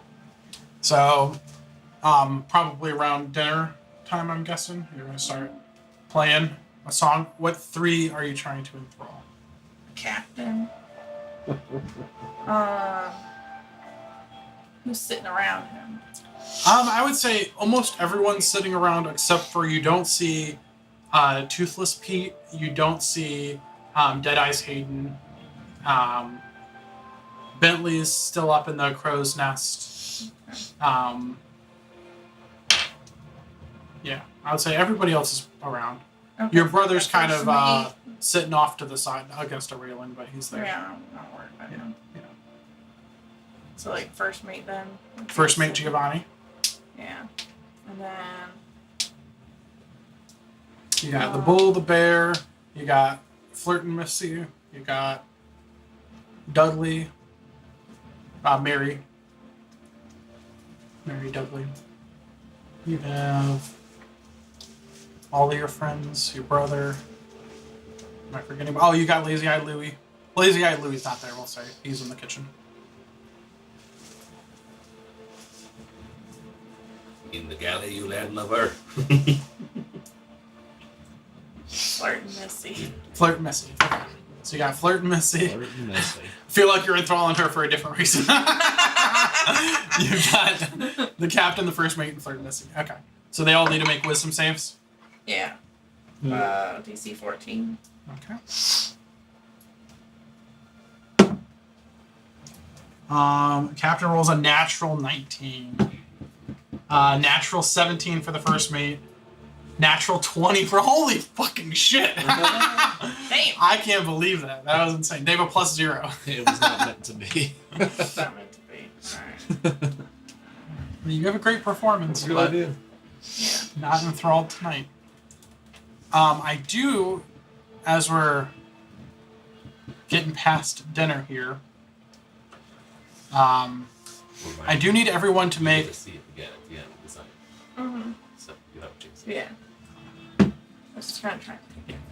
So, probably around dinner time, I'm guessing, you're going to start playing a song. What 3 are you trying to enthrall? Captain. Who's sitting around him? I would say almost everyone's sitting around except for you don't see Toothless Pete, you don't see Dead Eyes Hayden. Bentley's still up in the crow's nest. Yeah, I would say everybody else is around. Okay, Your so brother's that kind first of sitting off to the side against a railing, but he's mate- there. Yeah, I'm not worried about him. Yeah. So like first mate then. First mate Giovanni. Yeah. And then You got the bull, the bear. You got Flirtin' Missy. You got Dudley. Mary Dudley. You have all of your friends, your brother. Am I forgetting? Oh, you got Lazy Eye Louie. Lazy Eye Louie's not there, we'll say. He's in the kitchen. In the galley, you lad lover. Flirtin' Missy. Flirt Missy. Okay. So you got Flirt Missy. Flirt and messy. Feel like you're enthralling her for a different reason. You got the captain, the first mate, and Flirt Missy. Okay. So they all need to make wisdom saves. Yeah. DC 14. Okay. Captain rolls a natural 19. Natural 17 for the first mate. Natural 20 for holy fucking shit. Damn. I can't believe that. That was insane. They have a +0. It was not meant to be. That's not meant to be. Alright. You have a great performance. That's a good but idea. Yeah. Not enthralled tonight. I do, as we're getting past dinner here, I do need everyone to make. See it again at the end of the night. Mm-hmm. So you have a chance. Yeah. I was just trying to think.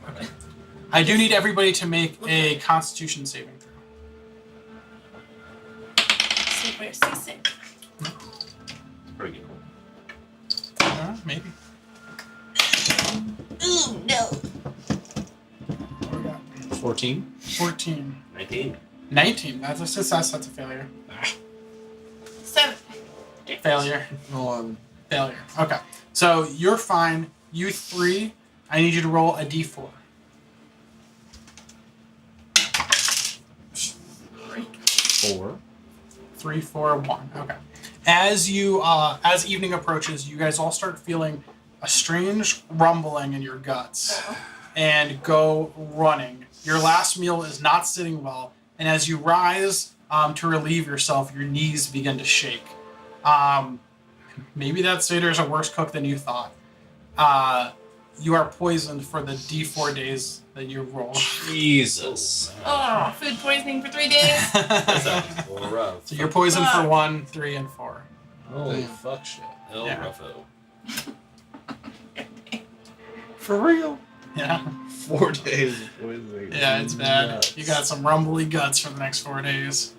Okay. I do need everybody to make a Constitution saving throw. See if we're seasick. Pretty good. Maybe. Ooh, no. What we got? 14. 14. 19. 19. That's a success. That's a failure. 7. Failure. Failure. Okay. So you're fine. You 3. I need you to roll a d4. 4. 3, 4, 1. Okay. As as evening approaches, you guys all start feeling a strange rumbling in your guts and go running. Your last meal is not sitting well, and as you rise to relieve yourself, your knees begin to shake. Maybe that Seder is a worse cook than you thought. You are poisoned for the D4 days that you roll. Jesus. Oh, food poisoning for 3 days? That sounds a little rough. So you're poisoned for 1, 3, and 4. Holy Damn. fuck shit. El Yeah. Ruffo. For real? Yeah. 4 days of poisoning. Yeah, it's bad. Nuts. You got some rumbly guts for the next 4 days.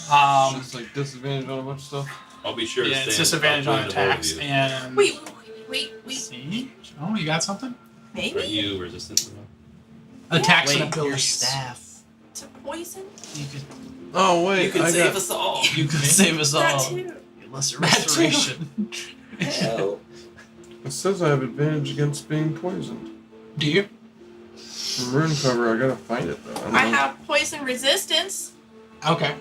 Just like disadvantage on a bunch of stuff. I'll be sure to Yeah, stand it's disadvantage on between the both of attacks you. and. Wait. See? Oh, you got something? Are Maybe? you resistant? Attacks and Wait, your abilities. staff. To poison? You could, Oh wait, You can I save got. us all. you could save us That all. too. Your lesser That too. restoration. Hell. It says I have advantage against being poisoned. Do you? Rune cover, I gotta find it though. don't I know. have poison resistance. Okay.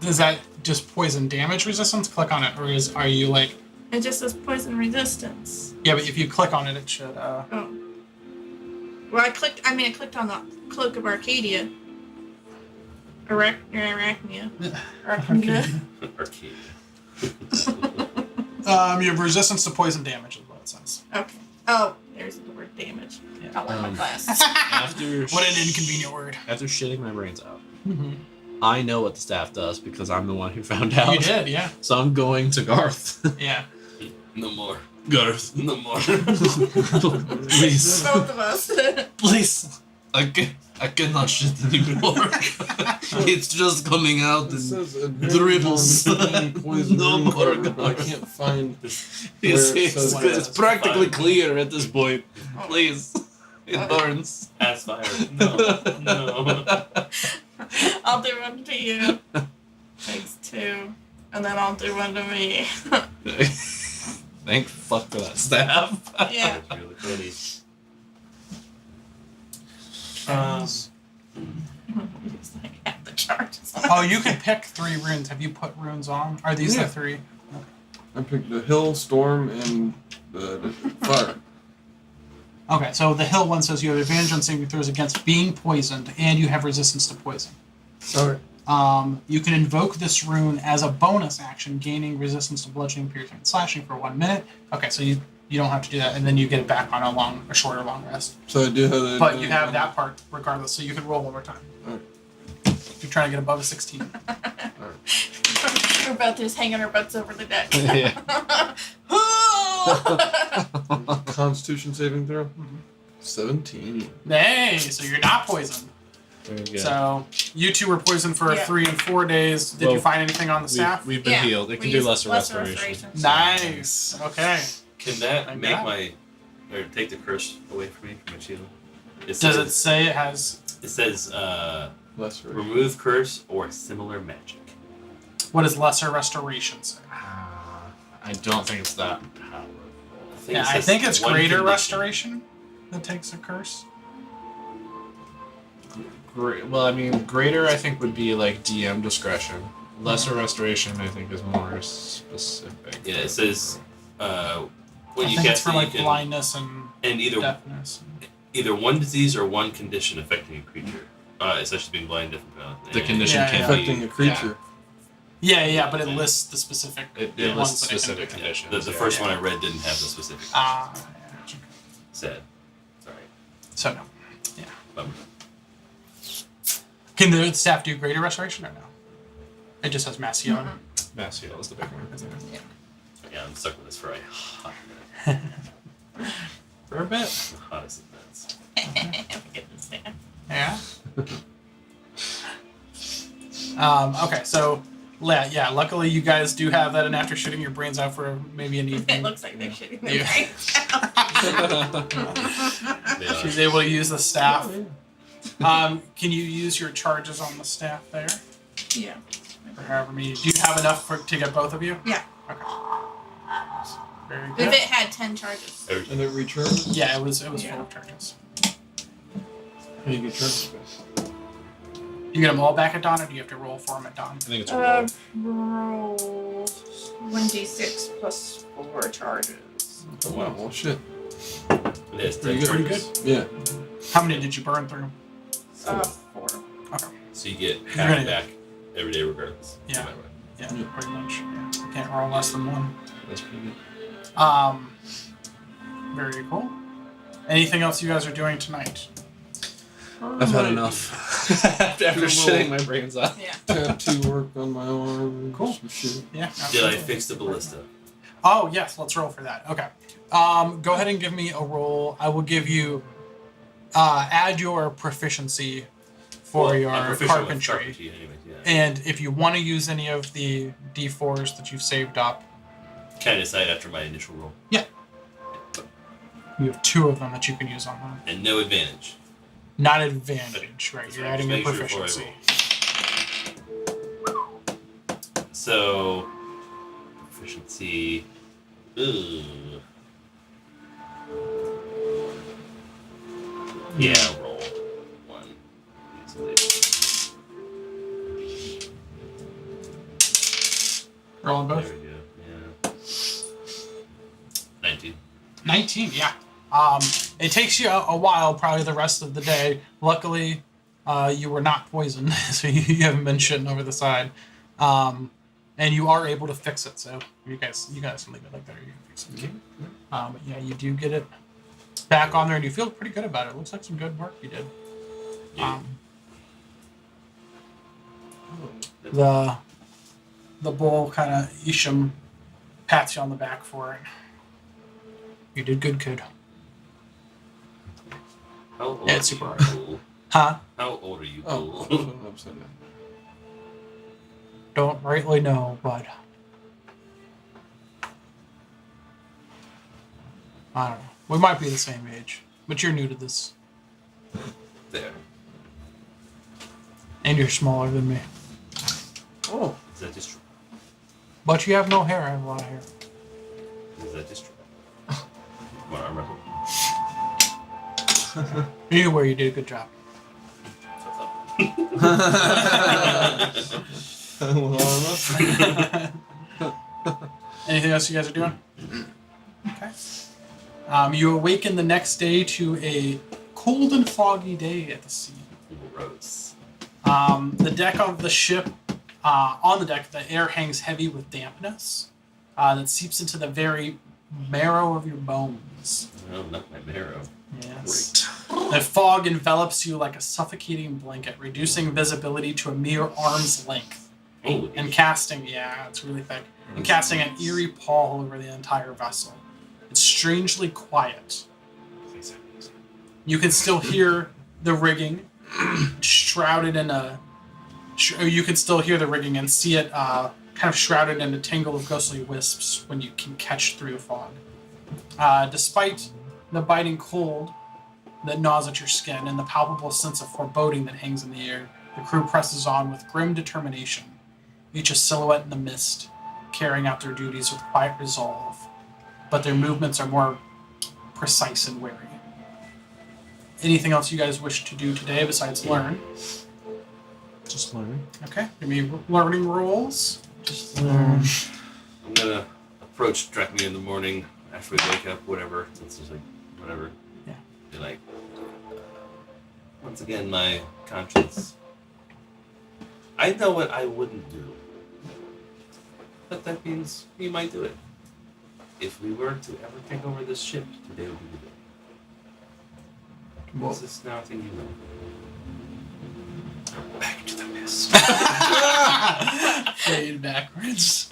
Is that just poison damage resistance? Click on it, or are you like? It just says poison resistance. Yeah, but if you click on it, it should. Oh. Well, I clicked on the Cloak of Arcadia. Arachnia. Arachnia. Arcade. You have resistance to poison damage, is what it says. Okay. Oh, there's the word damage. Yeah. I want my glasses. After What an inconvenient word. After shitting my brains out, Mm-hmm. I know what the staff does because I'm the one who found out. You did, yeah. So I'm going to Garth. Yeah. No more. Garth. No more. Please. Both of us. Please. I cannot shit anymore. It's just coming out It and says dribbles. poison No room more code, but I Garth. can't find. It's practically clear at this point. Please. It burns. Ass fire. No. No. I'll do one to you. Takes 2. And then I'll do one to me. Thank fuck for that staff. Yeah. That's really funny. It's like half the charges. Oh, you can pick 3 runes. Have you put runes on? Are these Yeah. the 3? I picked the hill, storm, and the fire. Okay, so the hill one says you have advantage on saving throws against being poisoned, and you have resistance to poison. Alright. You can invoke this rune as a bonus action, gaining resistance to bludgeoning, piercing, and slashing for 1 minute. Okay, so you don't have to do that, and then you get it back on a shorter long rest. So I do have that. But you have that part regardless, so you can roll one more time. Alright. You're trying to get above a 16. We're about to just hanging our butts over the deck. Yeah. Constitution saving throw? Mhm. 17. Hey, so you're not poisoned. Very good. So you 2 were poisoned for Yeah. 3 and 4 days. Did you Well, find anything on the staff? We've been Yeah, healed. It we can do use lesser restoration. Nice. Okay. Can that Thank make God. my or take the curse away from me from my shield? Does it say it has? It says Less right. remove curse or similar magic. What does lesser restoration say? I don't think it's that powerful. Yeah, I says think it's one greater condition. restoration that takes a curse. Well, I mean, greater I think would be like DM discretion. Lesser restoration I think is more specific. Yeah, it says when I you think it's cast for it, like you can blindness and and deafness. either one disease or one condition affecting a creature. It's actually being blind, deaf, and dumb. The condition Yeah, can yeah. Affecting be a creature. Yeah, but it lists the specific It ones lists that it can specific do. conditions. The yeah. first one I read didn't have the specific. Ah, Sad. Sorry. so no. Bummer. Can the staff do greater restoration or no? It just has mass healing. Mass heal is the big one. Yeah, I'm stuck with this for a hot minute. For a bit. The hottest of minutes. Yeah. Okay, so yeah, luckily you guys do have that, and after shooting your brains out for maybe an It evening, looks like they're shooting their Yeah. brains They are. she's able to use the staff. Can you use your charges on the staff there? Yeah. Or however many. Do you have enough to get both of you? Yeah. Okay. Very If good. it had 10 charges. And it returns? Yeah, it was full Yeah. of charges. And you get charges back. You get them all back at dawn, or do you have to roll for them at dawn? I think it's a roll. Roll 1d6 plus 4 charges. Oh, wow, well, shit. It has 10 Pretty good. charges. Yeah. How many did you burn through? 4. Okay. So you get You're half gonna- back every day regardless. Yeah. Am I right? Yeah, pretty much. Yeah. You can't roll less than 1. That's pretty good. Very cool. Anything else you guys are doing tonight? I've had enough. After shitting my brains out. Yeah. Tattoo work on my arm. Cool. Some shit. Yeah. Did I absolutely. fix the ballista? Oh yes, let's roll for that. Okay. Go ahead and give me a roll. I will give you add your proficiency for Well, your I'm proficient with carpentry. anyways, yeah. And if you want to use any of the D4s that you've saved up, Can I decide after my initial roll? you have 2 of them that you can use on them. And no advantage. Not advantage, right? That's You're right, adding your just make sure proficiency. before I So, proficiency. Ugh. Yeah, I'll roll 1. Easily. Rolling both. There we go. Yeah. 19. 19, yeah. It takes you a while, probably the rest of the day. Luckily, you were not poisoned, so you haven't been shitting over the side. And you are able to fix it, so you guys can leave it like that, or you can fix it. But yeah, you do get it back on there, and you feel pretty good about it. It looks like some good work you did. Yeah. The bull kind of Isham pats you on the back for it. You did good, kid. How old Yeah, are it's you, super Bull? Huh? How old are you, Oh, Bull? put it upside down. Don't rightly know, but I don't know. We might be the same age, but you're new to this, There. and you're smaller than me. Oh, That is true. But you have no hair. I have a lot of hair. That is true. What arm wrestle? Either way, you did a good job. Anything else you guys are doing? Okay. You awaken the next day to a cold and foggy day at the sea. Gross. The deck of the ship, on the deck, the air hangs heavy with dampness that seeps into the very marrow of your bones. No, not my marrow. Yes. The fog envelops you like a suffocating blanket, reducing visibility to a mere arm's length. Oh, And casting, yeah, it's really thick. And casting an eerie pall over the entire vessel. It's strangely quiet. You can still hear the rigging, shrouded in a. You can still hear the rigging and see it kind of shrouded in a tangle of ghostly wisps when you can catch through the fog. Despite the biting cold that gnaws at your skin and the palpable sense of foreboding that hangs in the air, the crew presses on with grim determination, each a silhouette in the mist, carrying out their duties with quiet resolve, but their movements are more precise and wary. Anything else you guys wish to do today besides learn? Just learn. Okay, give me learning rules. Just learn. I'm gonna approach Drakmir in the morning after we wake up, whatever. It's just like, whatever. Yeah. Be like, once again, my conscience. I know what I wouldn't do. But that means we might do it. If we were to ever take over this ship, today would be the day. Well, This is now a thing you know. Back into the mist. fade backwards.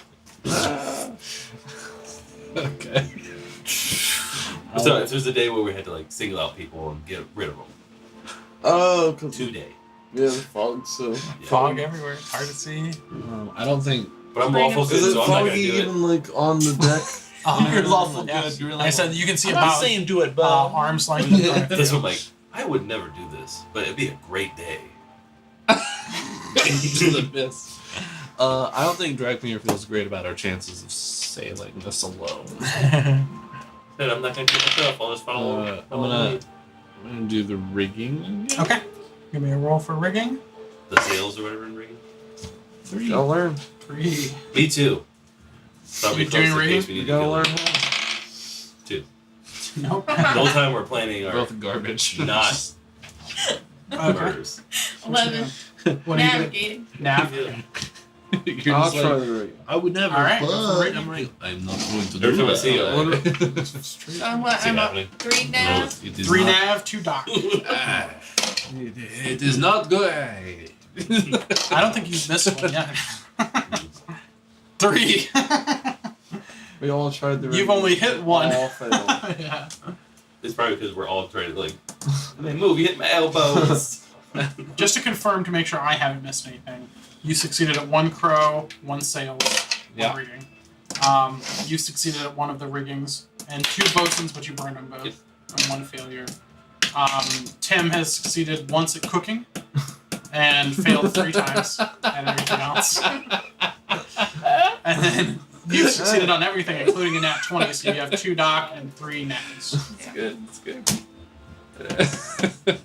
Okay. So if there's a day where we had to like single out people and get rid of them, oh, cause today. yeah, the fog. So Fog everywhere, it's hard to see. I don't think. But I'm lawful is good, it so I'm not gonna foggy do it. even like on the deck? You're lawful yeah. good. You're Like I said, you can see I'm not about saying do it, but arm's length in front of That's you. what I'm like. I would never do this, but it'd be a great day. into the abyss. I don't think Drakmir feels great about our chances of sailing this alone. Then I'm not gonna kill myself. I'll just follow. I'm gonna do the rigging again. Okay, give me a roll for rigging. The sails or whatever in rigging. 3. Gotta learn. 3. Me too. Probably You close doing in rigging? case we need You to gotta kill learn. it. How. 2. Nope. The whole time we're planning our Both garbage. not Okay. murders. 11. What are you doing? Navigating. Nav. Yeah. You're I'll just try like, the rig. I would never. All right, but for rigging. I'm like, I'm not going to Every do time I that. see you, I'm like, So I'm what? See I'm up happening. 3 No, now. it is 3 not. nav, 2 dock. Ah, it is not good. I don't think you've missed one yet. 3. We all tried the rig. You've only hit 1. All failed. Yeah. It's probably because we're all trying to like. They move. You hit my elbows. Just to confirm to make sure I haven't missed anything, you succeeded at 1 crow, 1 sail, 1 Yeah. rigging. You succeeded at 1 of the riggings, and 2 bosuns, but you burned them both, Yep. and 1 failure. Tim has succeeded once at cooking, and failed 3 times at everything else. And then you succeeded on everything, including a nat 20, so you have 2 dock and 3 nats. It's good. It's good. So good.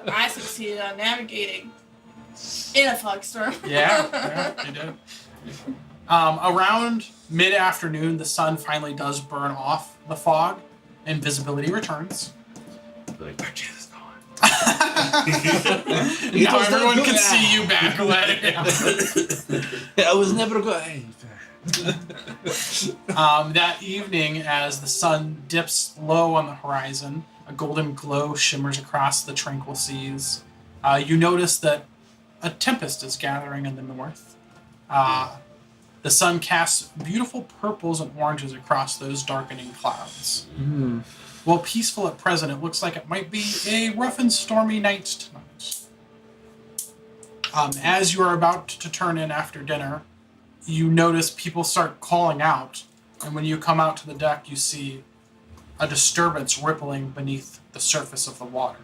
I succeeded on navigating in a fog storm. Yeah, you did. Around mid-afternoon, the sun finally does burn off the fog, and visibility returns. Like, our chance is gone. Now was everyone not can good. see you back away. I was never going. That evening, as the sun dips low on the horizon, a golden glow shimmers across the tranquil seas. You notice that a tempest is gathering in the north. The sun casts beautiful purples and oranges across those darkening clouds. Hmm. While peaceful at present, it looks like it might be a rough and stormy night tonight. As you are about to turn in after dinner, you notice people start calling out, and when you come out to the deck, you see a disturbance rippling beneath the surface of the water.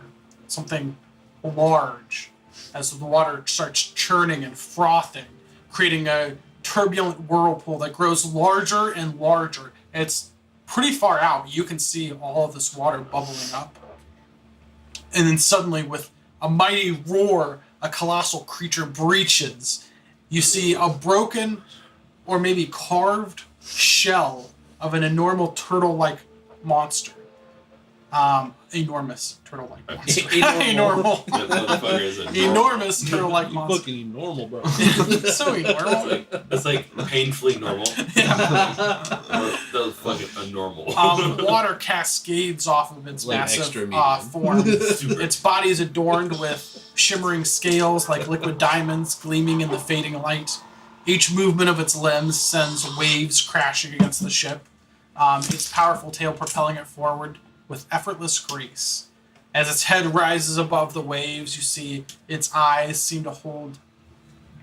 Something large, as the water starts churning and frothing, creating a turbulent whirlpool that grows larger and larger. It's pretty far out. You can see all of this water bubbling up. And then suddenly, with a mighty roar, a colossal creature breaches. You see a broken or maybe carved shell of an enormous turtle-like monster. Enormous turtle-like monster. Enormal. That motherfucker is a Enormous turtle-like monster. Fucking normal, bro. So enormous. It's like painfully normal. Yeah. That was fucking unnormal. Water cascades off of its Like massive extra medium. form. Super. Its body is adorned with shimmering scales like liquid diamonds gleaming in the fading light. Each movement of its limbs sends waves crashing against the ship, its powerful tail propelling it forward with effortless grace. As its head rises above the waves, you see its eyes seem to hold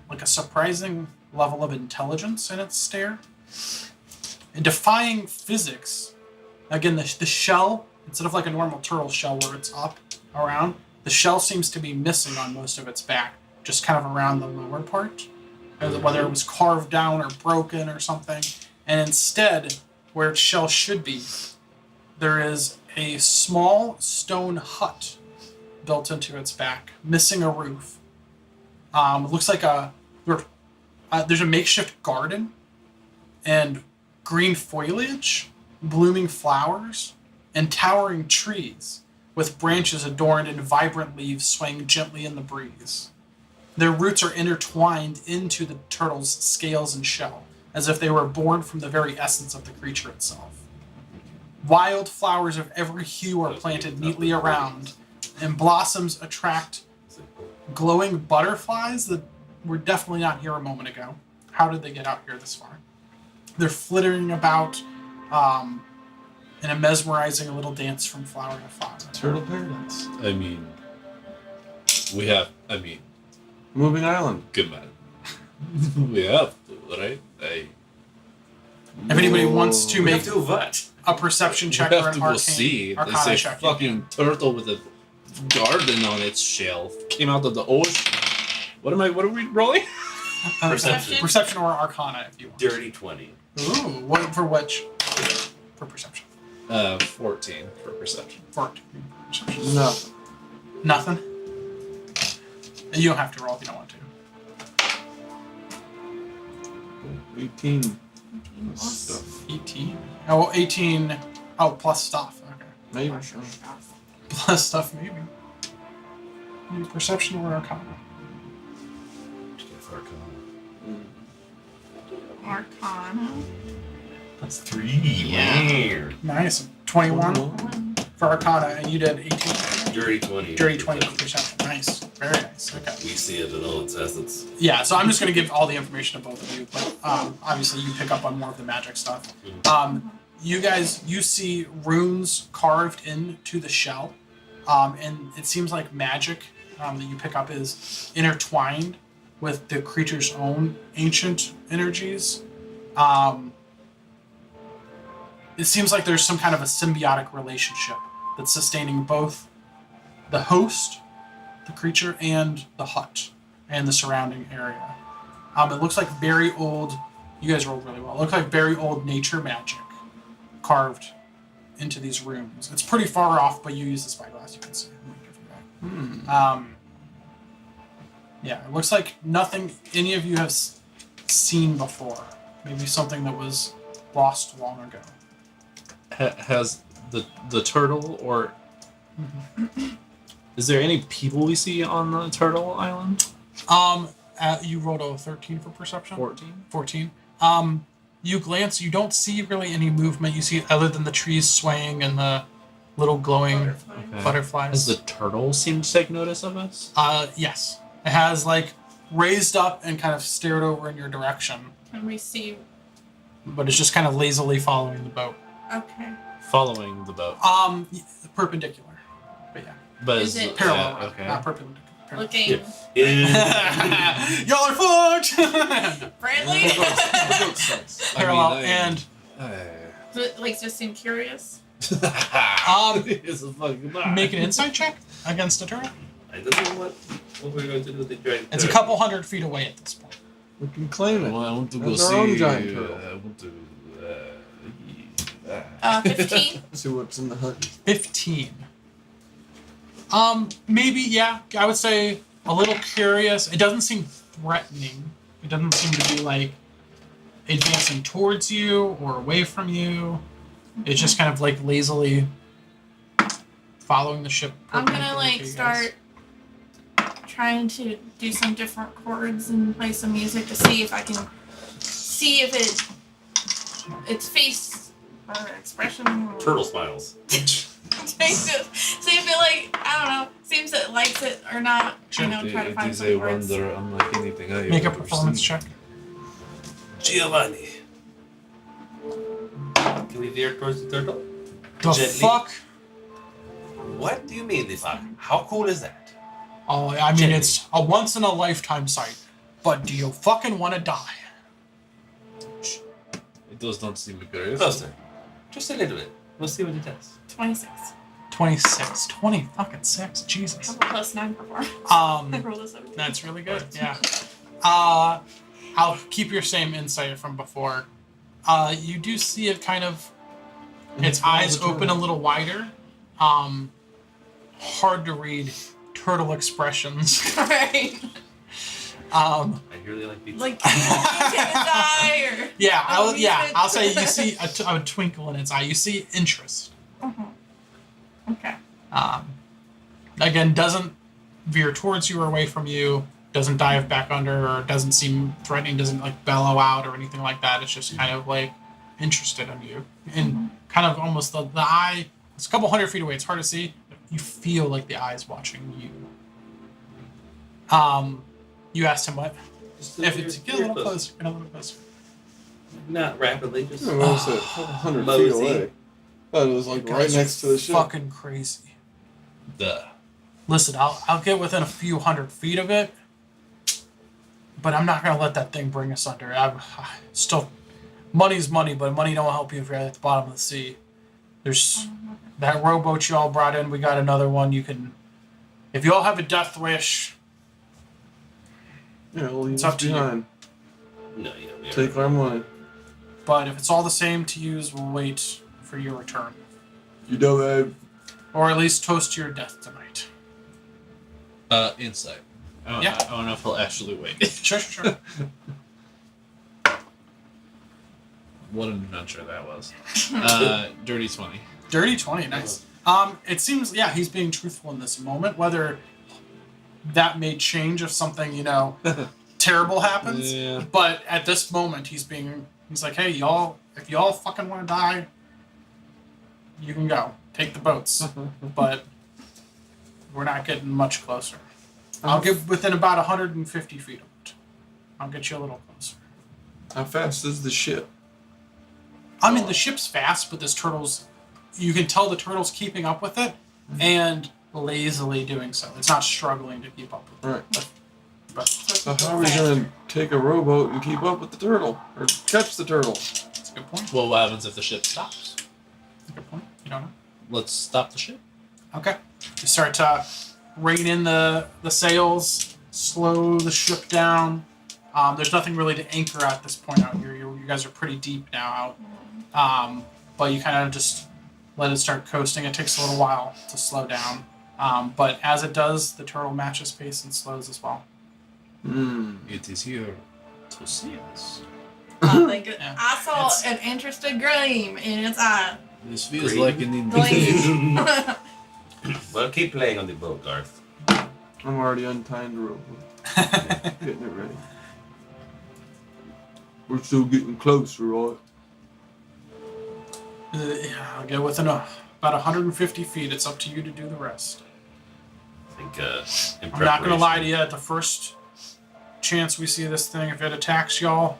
like a surprising level of intelligence in its stare. And defying physics, again, the shell, instead of like a normal turtle shell where it's up around, the shell seems to be missing on most of its back, just kind of around the lower part, whether it was carved down or broken or something. And instead, where its shell should be, there is a small stone hut built into its back, missing a roof. It looks like there's a makeshift garden and green foliage, blooming flowers, and towering trees with branches adorned in vibrant leaves swaying gently in the breeze. Their roots are intertwined into the turtle's scales and shell, as if they were born from the very essence of the creature itself. Wild flowers of every hue are planted neatly around, and blossoms attract glowing butterflies that were definitely not here a moment ago. How did they get out here this far? They're flittering about in a mesmerizing little dance from flower to flower. Turtle paradise. I mean, we have. I mean, Moving island. good man. We have to, right? If anybody wants to We make have to what? a perception check we or have an to go arcane, see. They arcana say check, you fucking turtle with a garden on its shell came out of the ocean. What are we rolling? Perception. Perception or arcana if you want. Dirty 20. Ooh, what for which? For perception. 14 for perception. For perception. No. Nothing. You don't have to roll if you don't want to. 18. 18. Oh, 18. Oh, plus stuff. Okay. Maybe. Plus stuff, maybe. Maybe perception or arcana. Arcana. That's 3. Weird. Nice. 21 for arcana, and you did 18. Dirty 20. Dirty 20 for perception. Nice. Very nice. Okay. We see it in all its essence. Yeah, so I'm just going to give all the information to both of you, but obviously you pick up on more of the magic stuff. You guys, you see runes carved into the shell, and it seems like magic that you pick up is intertwined with the creature's own ancient energies. It seems like there's some kind of a symbiotic relationship that's sustaining both the host, the creature, and the hut and the surrounding area. It looks like very old. You guys rolled really well. It looks like very old nature magic carved into these rooms. It's pretty far off, but you use the spyglass, you can see. Yeah, it looks like nothing any of you have seen before. Maybe something that was lost long ago. Has the turtle or is there any people we see on the turtle island? You rolled a 13 for perception. 14. 14. You glance. You don't see really any movement. You see other than the trees swaying and the little glowing Okay. butterflies. Has the turtle seemed to take notice of us? Yes. It has like raised up and kind of stared over in your direction, Can we see? but it's just kind of lazily following the boat. Okay. Following the boat. Perpendicular. But yeah, But Is it- parallel. Yeah, okay. Not perpendicular. Parallel. Looking Yeah. Y'all are fucked. friendly. Parallel I mean, and Like, just seem curious. it's a fucking make an insight check against a turret. I don't know what we're going to do with the giant It's a turtle. couple hundred feet away at this point. We can claim it. Well, I want to go That's our own see. giant turtle. I want to. 15. See what's in the hut. 15. Maybe, yeah. I would say a little curious. It doesn't seem threatening. It doesn't seem to be like advancing towards you or away from you. It's just kind of like lazily following the ship. I'm gonna perpendicular like to you start trying to do some different chords and play some music to see if I can see if its face or expression or Turtle smiles. see if it like I don't know seems it likes it or not. Sure. You know, try to It find is some a chords. wonder unlike anything I have Make a ever performance seen. check. Giovanni. Can we veer towards the turtle? The Gently. fuck? What do you mean, the fuck? How cool is that? Oh, I mean, Gently. it's a once in a lifetime sight. But do you fucking want to die? It does not seem curious. Closer. Just a little bit. We'll see what it does. 26. 26. 20 fucking 6. Jesus. Couple plus 9 performance. I rolled a 17. That's really good. Yeah. I'll keep your same insight from before. You do see it kind of its eyes open a little wider. Hard to read turtle expressions. Right. I really like pizza. Like, eye or. Yeah, Oh, I'll say you see a twinkle in its eye. You see interest. Okay. Again, doesn't veer towards you or away from you. Doesn't dive back under or doesn't seem threatening. Doesn't like bellow out or anything like that. It's just kind of like interested in you and kind of almost the eye. It's a couple hundred feet away. It's hard to see. But you feel like the eye is watching you. You asked him what? Just If it's get a veer little closer. Get a little closer. Not rapidly, just. I was a couple hundred feet Mosey. away. Thought it was like You right guys next to the ship. Fucking crazy. Duh. Listen, I'll get within a few hundred feet of it, but I'm not gonna let that thing bring us under. I'm still, money's money, but money don't help you if you're at the bottom of the sea. There's that rowboat you all brought in. We got another one. You can, if you all have a death wish, Yeah, we'll leave It's us up to you. behind. No, you don't. Take our money. but if it's all the same to use, we'll wait for your return, You know, babe. or at least toast to your death tonight. Insight. Yeah. I don't know if he'll actually wait. Sure. What an adventure that was. Dirty 20. Dirty 20, nice. It seems, yeah, he's being truthful in this moment. Whether that may change if something, terrible happens. Yeah. But at this moment, he's like, hey, y'all, if y'all fucking want to die, you can go. Take the boats. But we're not getting much closer. I'll get within about 150 feet of it. I'll get you a little closer. How fast is the ship? I mean, the ship's fast, but this turtle's... You can tell the turtle's keeping up with it, and lazily doing so. It's not struggling to keep up with it. Right. But So how are we gonna take a rowboat and keep up with the turtle? Or catch the turtle? that's a good point. Well, what happens if the ship stops? Good point. You don't know? Let's stop the ship. Okay. You start to rein in the sails, slow the ship down. There's nothing really to anchor at this point out here. You guys are pretty deep now out. But you kind of just let it start coasting. It takes a little while to slow down. But as it does, the turtle matches pace and slows as well. It is here to see us. Yeah. I saw It's- an interested gleam in its eye. This feels Green. like an invitation. Gleam. Well, keep playing on the boat, Garth. I'm already untying the rope. Getting it ready. We're still getting closer, right? Yeah, I'll get within about 150 feet. It's up to you to do the rest. I think, in I'm not going to lie to preparation- you. At the first chance we see this thing, if it attacks y'all,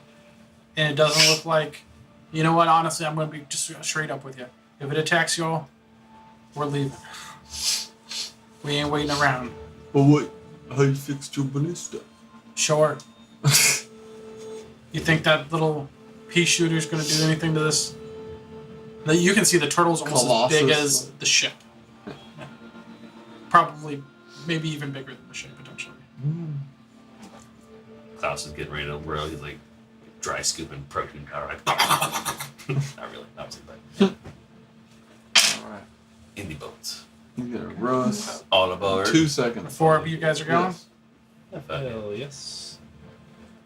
and it doesn't look like, you know what? Honestly, I'm gonna be just straight up with you. If it attacks y'all, we're leaving. We ain't waiting around. But what? How you fixed your ballista? Sure. You think that little pea shooter's gonna do anything to this? You can see the turtle's almost as big Colossus. as the ship. Yeah. Probably, maybe even bigger than the ship potentially. Klaus is getting ready to roll. He's like dry scooping protein powder. Like, not really, obviously, but Alright. indie boats. He's gonna roast. All aboard. 2 seconds. 4 of you guys are going. Yes. Hell yes.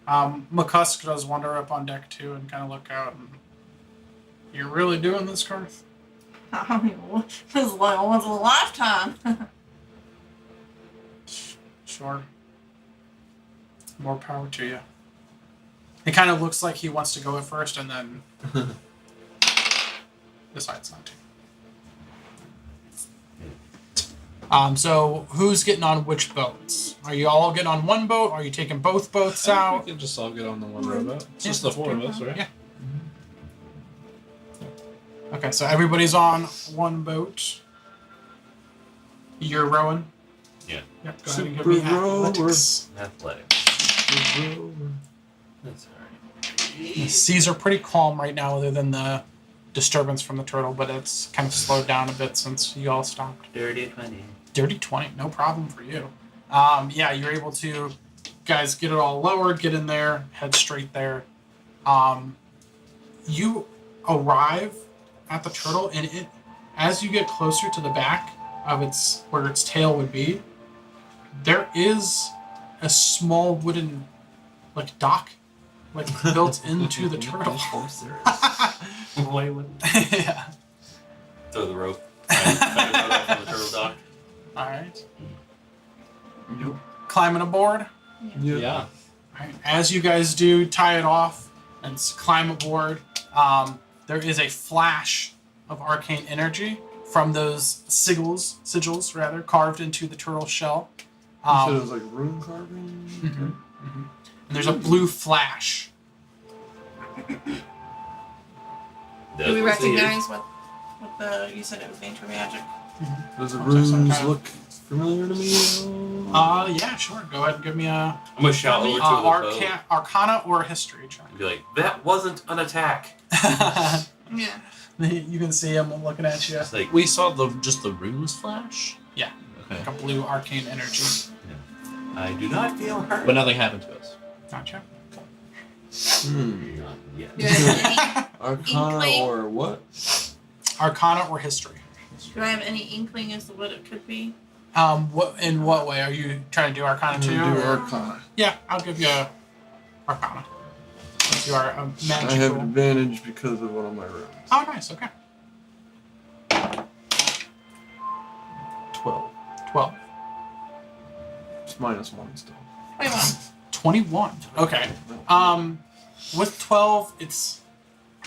McCusk does wander up on deck too and kind of look out. And, you're really doing this, Karth? I mean, this is like once in a lifetime. Sure. More power to you. It kind of looks like he wants to go at first and then decides not to. So who's getting on which boats? Are you all getting on one boat? Are you taking both boats I out? think we can just all get on the one rowboat. It's just the 4 of us, right? Yeah. Okay, so everybody's on one boat. You're rowing? Yeah. Yep, go ahead and give me Super rower. athletics. Athletics. That's alright. The seas are pretty calm right now other than the disturbance from the turtle, but it's kind of slowed down a bit since you all stopped. Dirty 20. Dirty 20, no problem for you. Yeah, you're able to, guys, get it all lowered, get in there, head straight there. You arrive at the turtle, and it, as you get closer to the back of its, where its tail would be, there is a small wooden, like, dock, like, built into the turtle. Of course there is. Why wouldn't Yeah. throw the rope? Tie the rope off on the turtle dock. All right. Yep. Climbing aboard. Yeah. Right. As you guys do, tie it off and climb aboard. There is a flash of arcane energy from those sigils rather, carved into the turtle shell. You said it was like rune carving? Mhm. And there's a blue flash. Do we recognize what the you said it was nature magic? Does the Looks like some runes kind of- look familiar to me? Yeah, sure. Go ahead and give me a I'm gonna shout over to the boat Arcana or a history check. and be like, that wasn't an attack. Yeah. You can see him looking at you. It's like, We saw just the runes flash? Yeah. Okay. Like a blue arcane energy. I do not feel hurt. But nothing happened to us. Gotcha. Not yet. Do I have Arcana Inkling? or what? Arcana or history. do I have any inkling as to what it could be? In what way are you trying to do Arcana I'm too? gonna do or- Arcana. Yeah, I'll give you a Arcana. Since you are a I have magical. advantage because of one of my runes. Oh, nice. Okay. 12. 12. It's -1 still. 21. 21. Okay. With 12, it's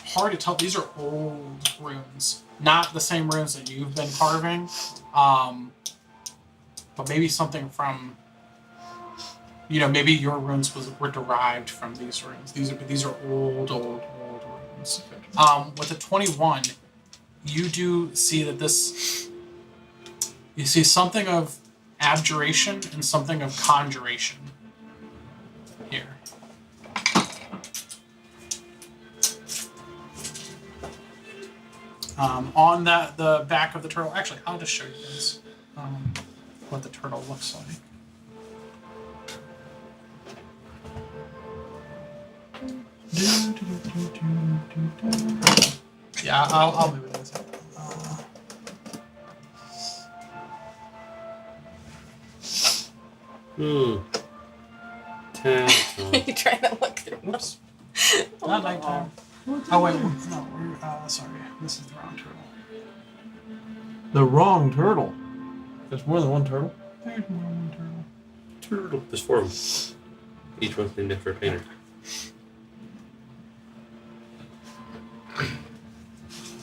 hard to tell. These are old runes, not the same runes that you've been carving. But maybe something from, maybe your runes were derived from these runes. These are old runes. With the 21, you do see that you see something of abjuration and something of conjuration here. On the back of the turtle, actually, I'll just show you guys what the turtle looks like. Yeah, I'll move it as You're trying to look through. Oops. Not nighttime. Oh wait, no, sorry. This is the wrong turtle. The wrong turtle. There's more than one turtle. There's more than one turtle. Turtle. There's 4 of them. Each one's named after a painter.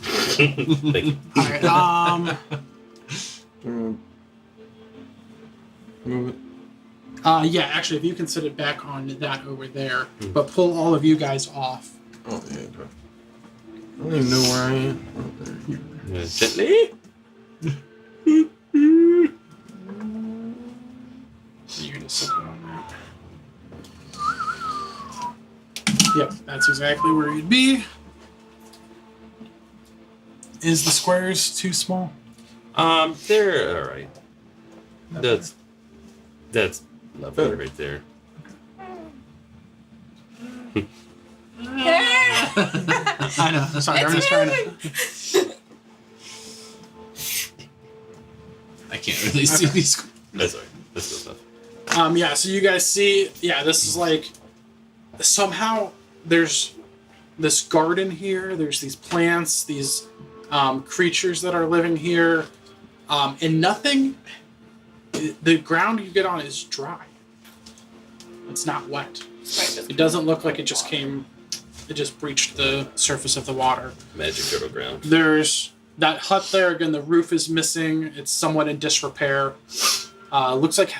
Thank you. Alright, Move it. Yeah, actually, if you can sit it back on that over there, but pull all of you guys off. Oh, yeah. I don't even know where I am. Oh, there. Gently. You're gonna sit it on that. Yep, that's exactly where you'd be. Is the squares too small? They're all right. That's lovely right there. I know. Sorry, I'm just trying to. I can't really see these. That's all right. That's good stuff. Yeah, so you guys see, yeah, this is like, somehow there's this garden here, there's these plants, these creatures that are living here, and nothing, the ground you get on is dry. It's not wet. It doesn't look like it just breached the surface of the water. Magic turtle ground. There's that hut there, again, the roof is missing, it's somewhat in disrepair. Looks like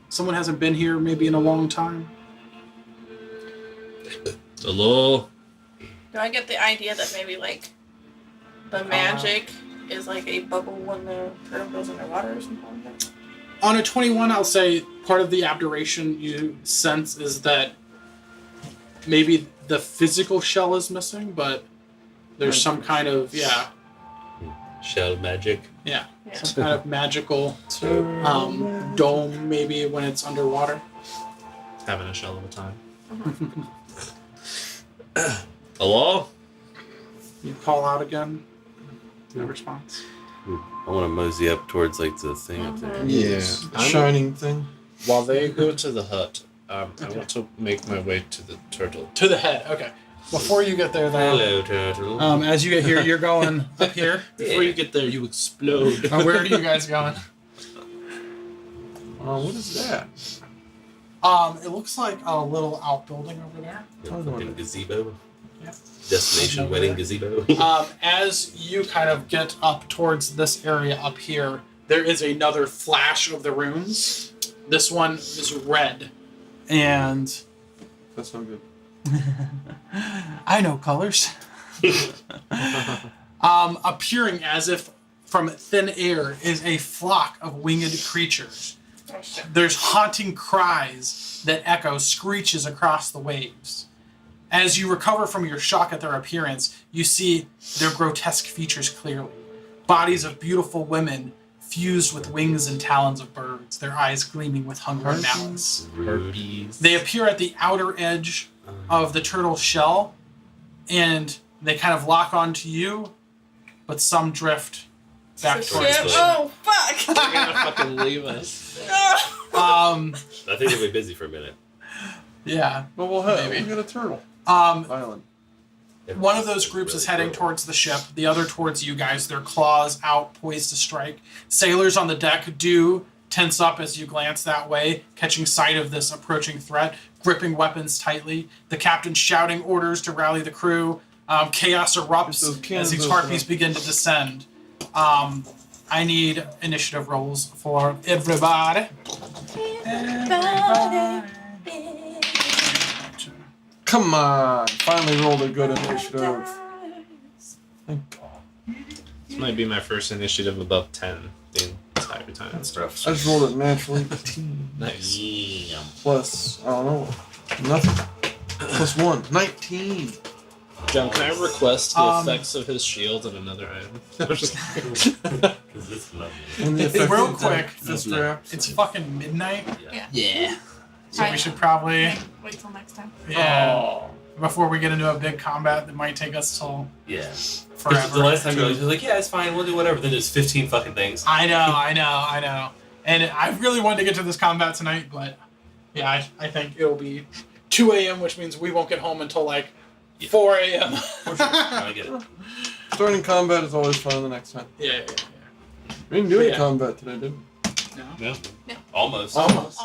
someone hasn't been here maybe in a long time. Hello. Do I get the idea that maybe like the magic is like a bubble when the turtle goes underwater or something like that? On a 21, I'll say part of the aberration you sense is that maybe the physical shell is missing, but there's some kind of, Shell magic. some kind of magical dome maybe when it's underwater. Having a shell of a time. Hello? You call out again. No response. I want to mosey up towards like the thing up there. Yeah. The shining thing. While they go to the hut, I want to make my way to the turtle. To the head, okay. Before you get there, though, Hello, turtle. as you get here, you're going up here. Before you get there, you explode. Where are you guys going? What is that? It looks like a little outbuilding over there. Fucking gazebo. Yeah. Destination Over wedding there. gazebo. As you kind of get up towards this area up here, there is another flash of the runes. This one is red. And That's not good. I know colors. Appearing as if from thin air is a flock of winged creatures. Oh, shit. There's haunting cries that echo screeches across the waves. As you recover from your shock at their appearance, you see their grotesque features clearly. Bodies of beautiful women fused with wings and talons of birds, their eyes gleaming with hunger and malice. Herpes. They appear at the outer edge of the turtle shell, and they kind of lock onto you, but some drift back So towards shit. the Oh, fuck! They're gonna fucking leave us. No! I think they'll be busy for a minute. Yeah. But we'll have Maybe. we got a turtle One island. of those groups is heading towards the ship, the other towards you guys, their claws out, poised to strike. Sailors on the deck do tense up as you glance that way, catching sight of this approaching threat, gripping weapons tightly. The captain shouting orders to rally the crew. Chaos erupts Those cannons as these open harpies up. begin to descend. I need initiative rolls for everybody. Come on! Finally rolled a good initiative. Thank God. This might be my first initiative above 10 the entire time. That's rough. I just rolled it naturally. 18 Nice. Yeah. plus, I don't know, nothing. Plus 1. 19. John, can I request the Um, effects of his shield and another item? Because it's lovely. And the Real effective quick, fist wraps. It's fucking midnight, Yeah. so we should probably, Wait till next time. before we get into a big combat that might take us till Yeah. forever. The last time you're like, yeah, it's fine, we'll do whatever. Then there's 15 fucking things. I know. And I really wanted to get to this combat tonight, but yeah, I think it'll be 2 a.m., which means we won't get home until like 4 a.m. I get it. Starting combat is always fun the next time. Yeah. We didn't do any Yeah. combat today, did we? No. Yeah. Almost. Almost.